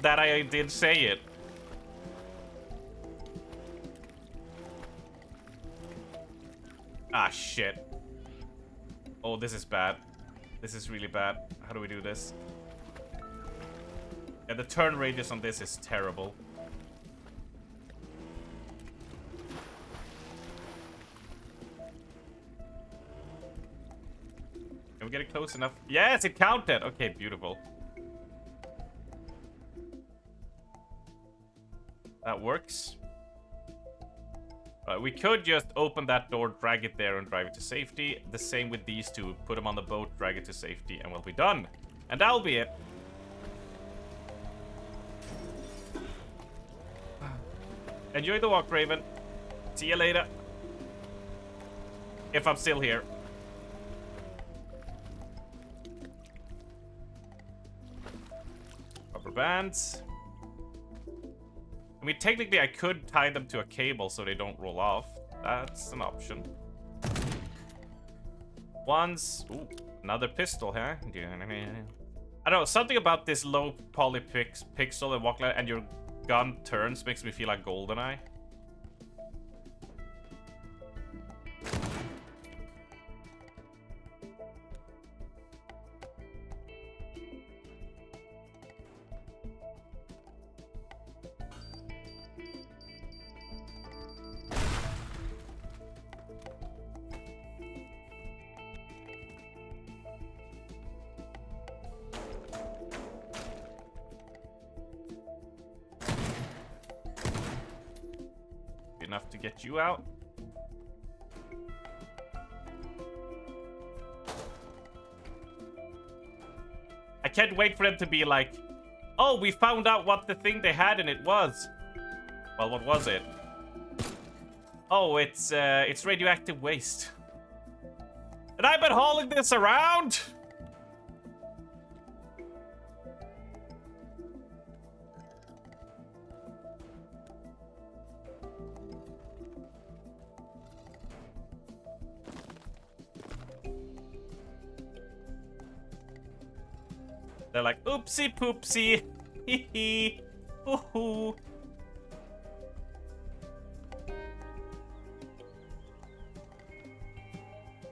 A: that I did say it. Ah, shit. Oh, this is bad. This is really bad. How do we do this? Yeah, the turn radius on this is terrible. Can we get it close enough? Yes, it counted! Okay, beautiful. That works. We could just open that door, drag it there, and drive it to safety. The same with these two. Put them on the boat, drag it to safety, and we'll be done. And that'll be it. Enjoy the walk, Raven. See you later. If I'm still here. Rubber bands. I mean, technically, I could tie them to a cable so they don't roll off. That's an option. Ooh, another pistol, huh? I don't know, something about this low poly pixel and walk and your gun turns makes me feel like GoldenEye. Enough to get you out. I can't wait for them to be like, oh, we found out what the thing they had and it was. Well, what was it? Oh, it's radioactive waste. And I've been hauling this around. They're like, oopsie poopsie. Hee hee. Hoo hoo.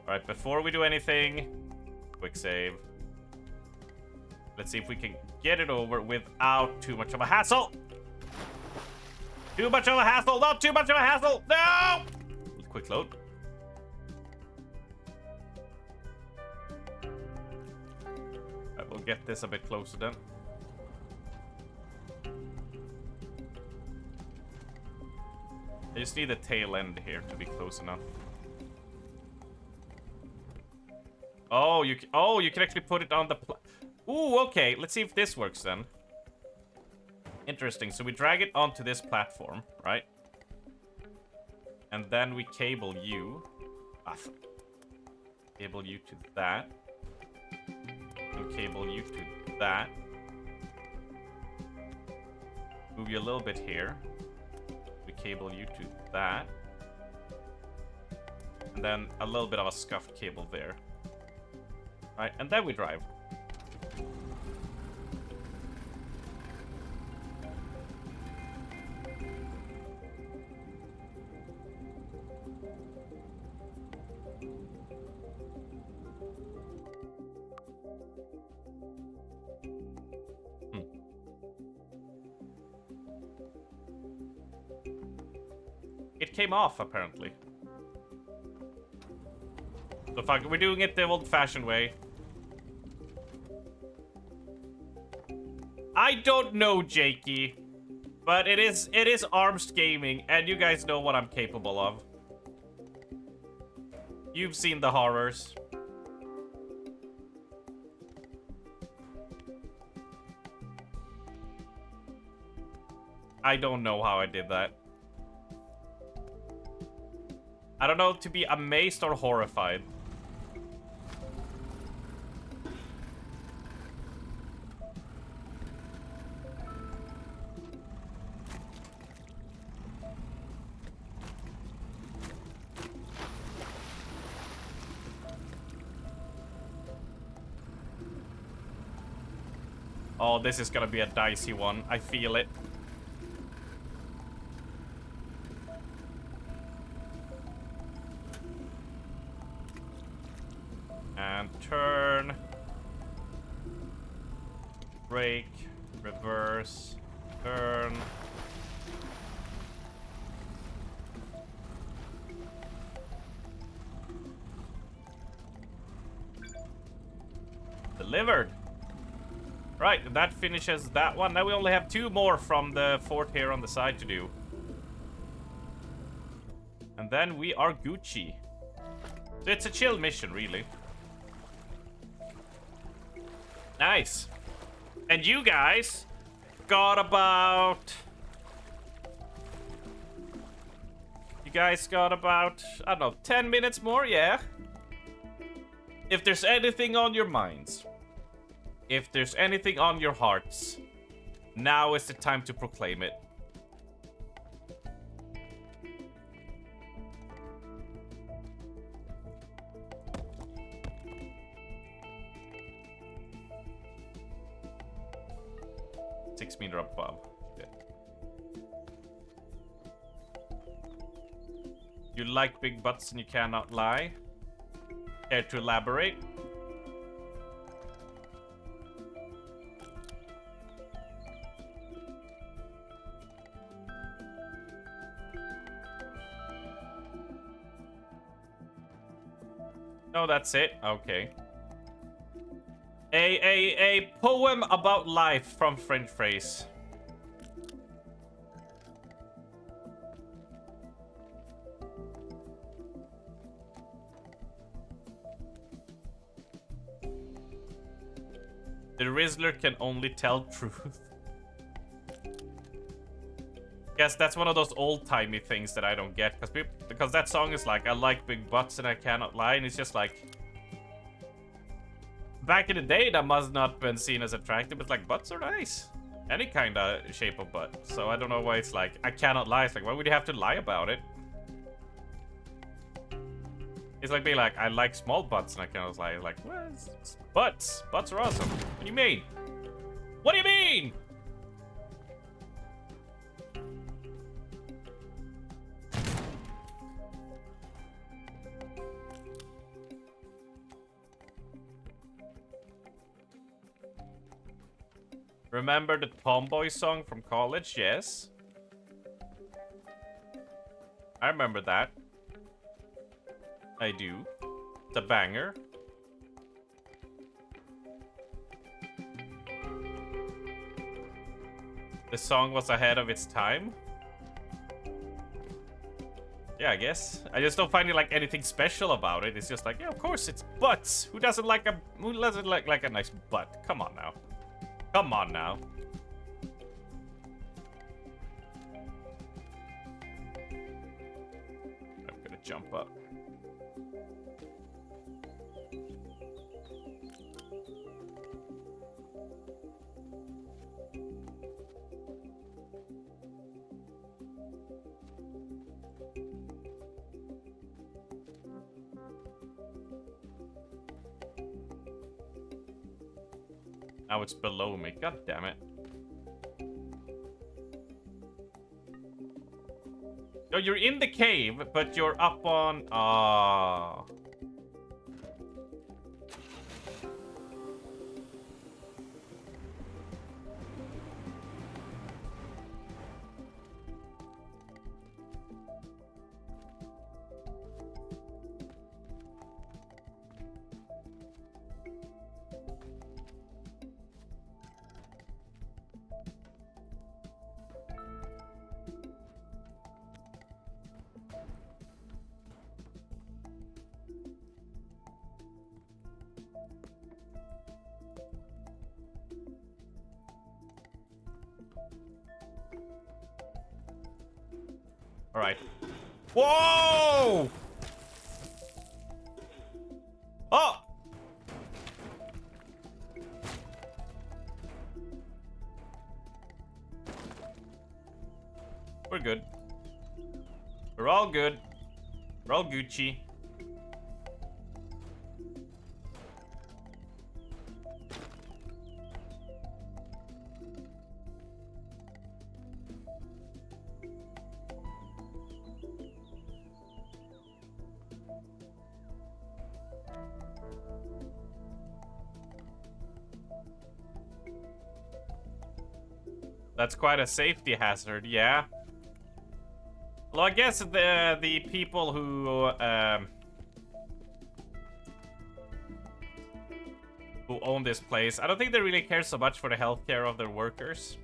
A: Alright, before we do anything, quick save. Let's see if we can get it over without too much of a hassle. Too much of a hassle, not too much of a hassle. No! quick load. Right, we'll get this a bit closer then. I just need the tail end here to be close enough. Oh, you can actually put it on the ooh, okay. Let's see if this works then. Interesting. So we drag it onto this platform, right? And then we cable you. Cable you to that. And cable you to that. Move you a little bit here. We cable you to that. And then a little bit of a scuffed cable there. Right, and then we drive. It came off, apparently. So fuck it, we're doing it the old-fashioned way. I don't know, Jakey. But it is arms gaming, and you guys know what I'm capable of. You've seen the horrors. I don't know how I did that. I don't know to be amazed or horrified. Oh, this is gonna be a dicey one. I feel it. And turn. Brake. Reverse. Turn. Delivered. Right, that finishes that one. Now we only have 2 more from the fort here on the side to do. And then we are Gucci. So it's a chill mission, really. Nice. And you guys got about... You guys got about, I don't know, 10 minutes more, yeah? If there's anything on your minds, if there's anything on your hearts, now is the time to proclaim it. Six meter above. Shit. You like big butts and you cannot lie. Care to elaborate? No, that's it. Okay. A poem about life from French phrase. The Rizzler can only tell truth. Yes, that's one of those old-timey things that I don't get. Because that song is like, I like big butts and I cannot lie. And it's just like... Back in the day, that must not have been seen as attractive. But like, butts are nice. Any kind of shape of butt. So I don't know why it's like, I cannot lie. It's like, why would you have to lie about it? It's like being like, I like small butts and I cannot lie. Like, what? Butts. Butts are awesome. What do you mean? What do you mean? Remember the Tomboy song from college? Yes. I remember that. I do. It's a banger. The song was ahead of its time. Yeah, I guess. I just don't find it like anything special about it. It's just like, yeah, of course it's butts. Who doesn't like a nice butt? Come on now. Come on now. I'm gonna jump up. Now it's below me. God damn it. Oh, you're in the cave, but you're up on... Ah. All right. Whoa! Oh! We're good. We're all good. We're all Gucci. That's quite a safety hazard, yeah. Well, I guess the people who own this place, I don't think they really care so much for the healthcare of their workers.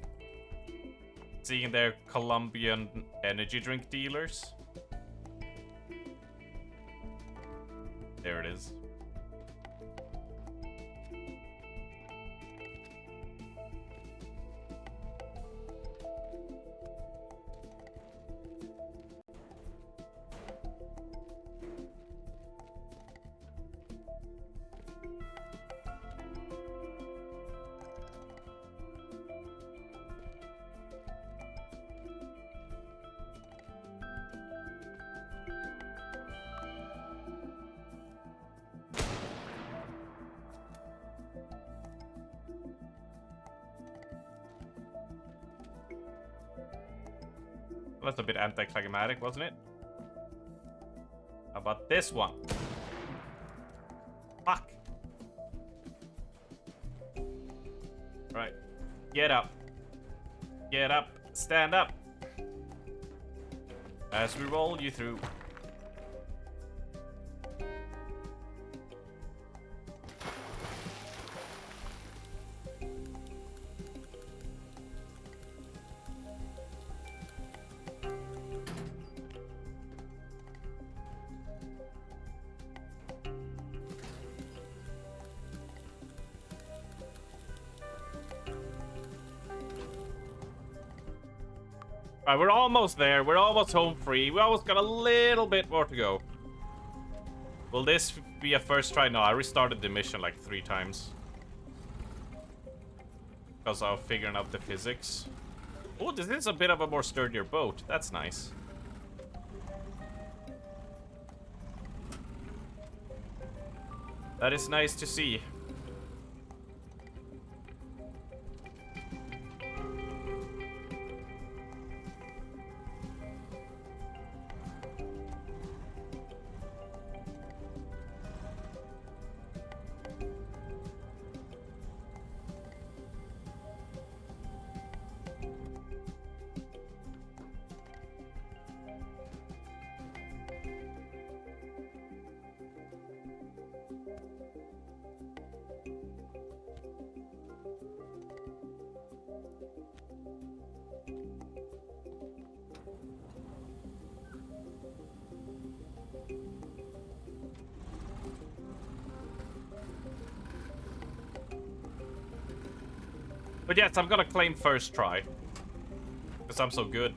A: Seeing their Colombian energy drink dealers. There it is. That's a bit anticlimactic, wasn't it? How about this one? Fuck. Right. Get up. Get up. Stand up. As we roll you through. Alright, we're almost there. We're almost home free. We almost got a little bit more to go. Will this be a first try? No, I restarted the mission like 3 times. Because I was figuring out the physics. Oh, this is a bit of a more sturdier boat. That's nice. That is nice to see. But yes, I'm gonna claim first try. Because I'm so good.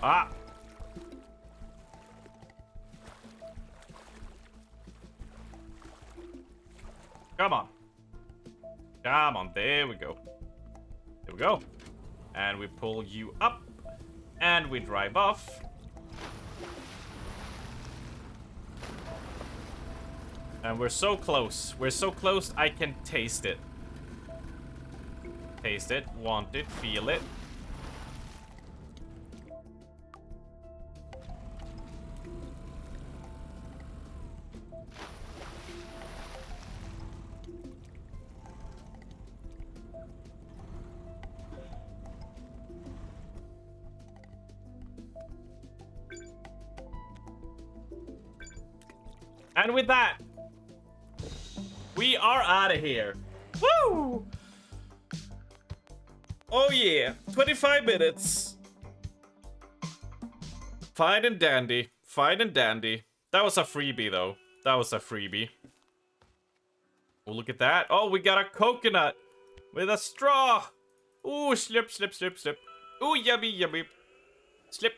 A: Ah! Come on. Come on, there we go. There we go. And we pull you up. And we drive off. And we're so close. We're so close I can taste it. Taste it, want it, feel it. And with that, we are out of here. Woo! Oh yeah, 25 minutes. Fine and dandy. Fine and dandy. That was a freebie though. That was a freebie. Oh, look at that. Oh, we got a coconut with a straw. Ooh, slip, slip, slip, slip. Ooh, yummy, yummy. Slip.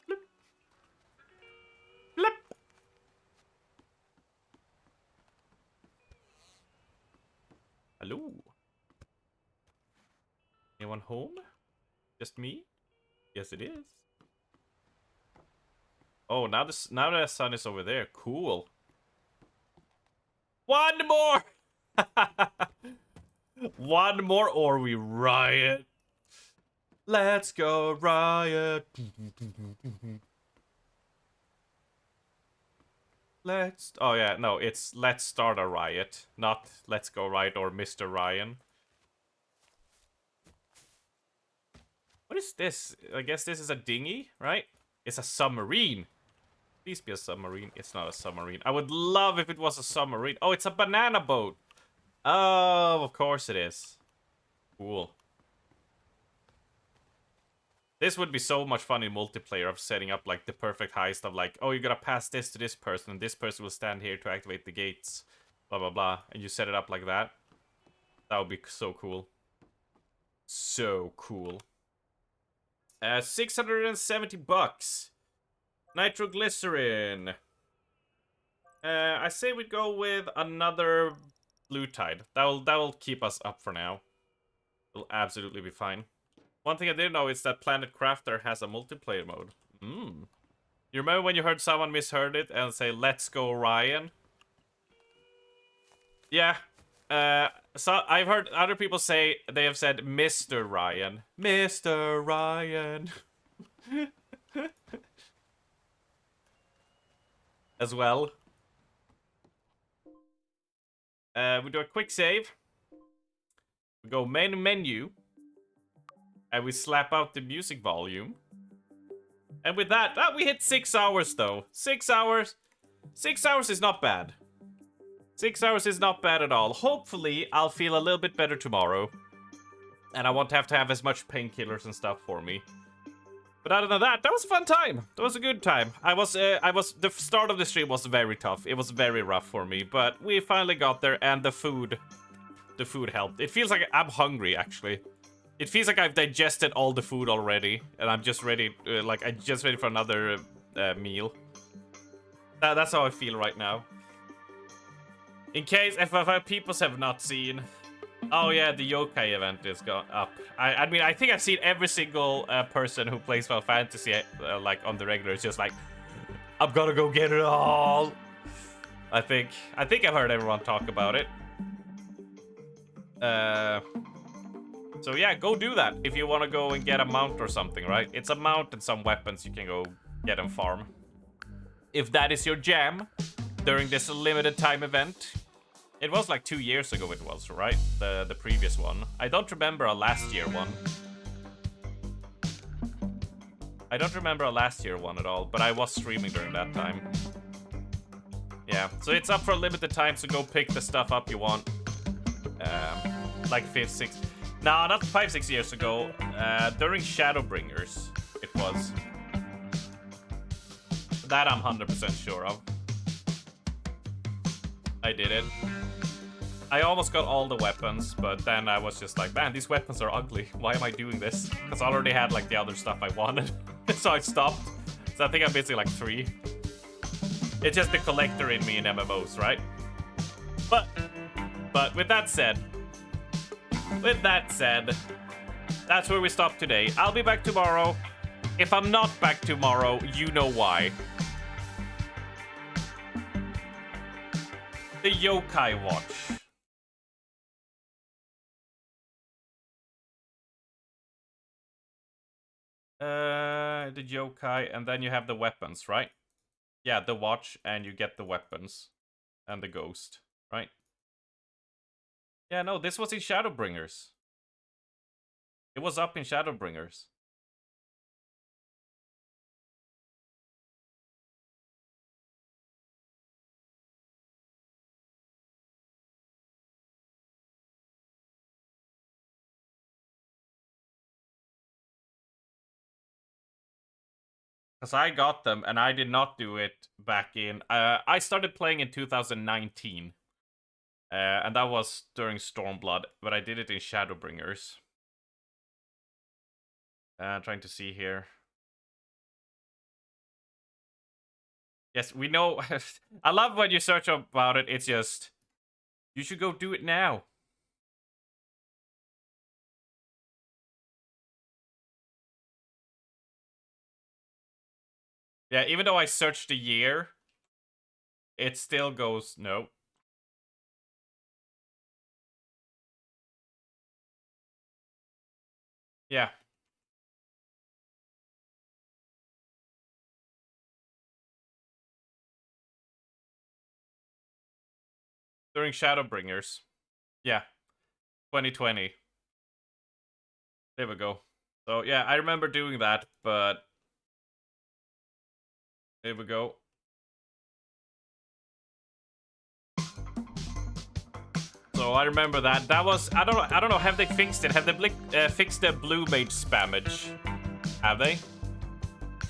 A: Slip. Slip. Hello. Anyone home? Just me? Yes, it is. Oh, now the sun is over there. Cool. One more. One more, or we riot. Let's go riot. Oh yeah, no, it's let's start a riot, not let's go riot or Mr. Ryan. What is this? I guess this is a dinghy, right? It's a submarine. Please be a submarine. It's not a submarine. I would love if it was a submarine. Oh, it's a banana boat. Oh, of course it is. Cool. This would be so much fun in multiplayer of setting up like the perfect heist of like, oh, you gotta pass this to this person and this person will stand here to activate the gates. Blah, blah, blah. And you set it up like that. That would be so cool. So cool. 670 bucks. Nitroglycerin. I say we go with another blue tide. That will keep us up for now. It'll absolutely be fine. One thing I didn't know is that Planet Crafter has a multiplayer mode. You remember when you heard someone misheard it and say, let's go Ryan? Yeah. So I've heard other people say, they have said Mr. Ryan. Mr. Ryan. As well. We do a quick save. We go main menu. And we slap out the music volume. And with that, we hit 6 hours though. 6 hours. 6 hours is not bad. 6 hours is not bad at all. Hopefully, I'll feel a little bit better tomorrow. And I won't have to have as much painkillers and stuff for me. But other than that, that was a fun time. That was a good time. The start of the stream was very tough. It was very rough for me, but we finally got there, and the food helped. It feels like I'm hungry, actually. It feels like I've digested all the food already, and I'm just ready, I'm just ready for another meal. That's how I feel right now. In case, if people have not seen... Oh yeah, the yokai event is gone up. I mean, I think I've seen every single person who plays Final Fantasy, like, on the regular. It's just like, I'm gonna go get it all. I think I've heard everyone talk about it. So yeah, go do that if you want to go and get a mount or something, right? It's a mount and some weapons you can go get and farm. If that is your jam during this limited time event. It was like 2 years ago it was, right? The previous one. I don't remember a last year one. I don't remember a last year one at all, but I was streaming during that time. Yeah, so it's up for a limited time, so go pick the stuff up you want. Like 5, 6... No, not 5, 6 years ago. During Shadowbringers, it was. That I'm 100% sure of. I did it. I almost got all the weapons, but then I was just like, man, these weapons are ugly. Why am I doing this? Because I already had like the other stuff I wanted. So I stopped. So I think I'm basically like 3. It's just the collector in me in MMOs, right? But with that said, that's where we stop today. I'll be back tomorrow. If I'm not back tomorrow, you know why. The Yokai Watch. The Yokai, and then you have the weapons, right? Yeah, the watch, and you get the weapons. And the ghost, right? Yeah, no, this was in Shadowbringers. It was up in Shadowbringers. Because I got them, and I did not do it back in... I started playing in 2019. And that was during Stormblood, but I did it in Shadowbringers. Trying to see here. Yes, we know... I love when you search about it, it's just... You should go do it now. Yeah, even though I searched the year, it still goes, no. Yeah. During Shadowbringers. Yeah. 2020. There we go. So, yeah, I remember doing that, but... There we go. So I remember that. That was... I don't know. Have they fixed it? Have they fixed the blue mage spammage? Have they?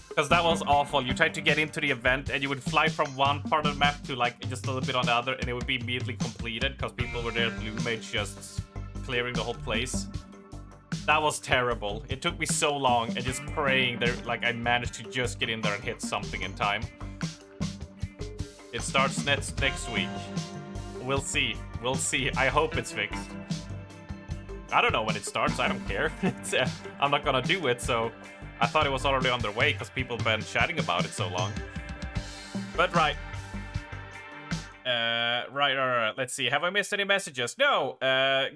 A: Because that was awful. You tried to get into the event and you would fly from one part of the map to like just a little bit on the other, and it would be immediately completed because people were there, blue mage just clearing the whole place. That was terrible. It took me so long and just praying there, like I managed to just get in there and hit something in time. It starts next week. We'll see. We'll see. I hope it's fixed. I don't know when it starts. I don't care. I'm not gonna do it, so... I thought it was already on their way because people have been chatting about it so long. But right. Right. Let's see. Have I missed any messages? No.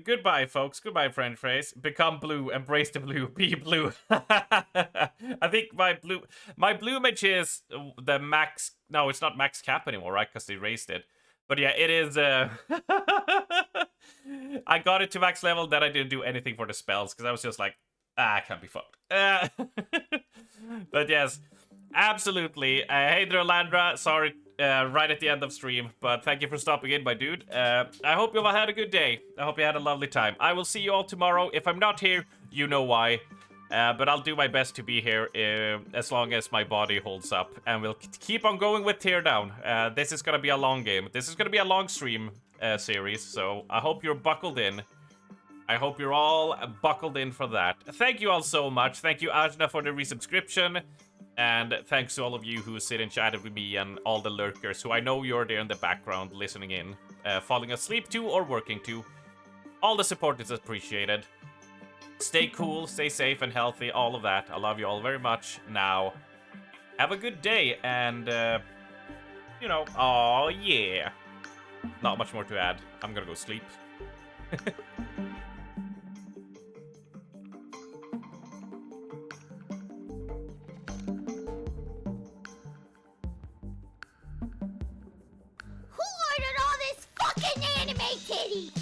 A: Goodbye, folks. Goodbye, friend phrase. Become blue. Embrace the blue. Be blue. I think my blue mage is the max... No, it's not max cap anymore, right? Because they raised it. But yeah, it is... I got it to max level, then I didn't do anything for the spells because I was just like, I can't be fucked. But yes, absolutely. Hey there, Landra. Sorry, right at the end of stream, but thank you for stopping in, my dude. I hope you've had a good day. I hope you had a lovely time. I will see you all tomorrow. If I'm not here, you know why. But I'll do my best to be here as long as my body holds up. And we'll keep on going with Teardown. This is going to be a long game. This is going to be a long stream series, so I hope you're buckled in. I hope you're all buckled in for that. Thank you all so much. Thank you, Ajna, for the resubscription. And thanks to all of you who sit and chatted with me and all the lurkers who I know you're there in the background listening in, falling asleep to or working to. All the support is appreciated. Stay cool, stay safe and healthy, all of that. I love you all very much. Now, have a good day and, you know, oh yeah. Not much more to add. I'm gonna go sleep.
E: Who ordered all this fucking fucking anime titties!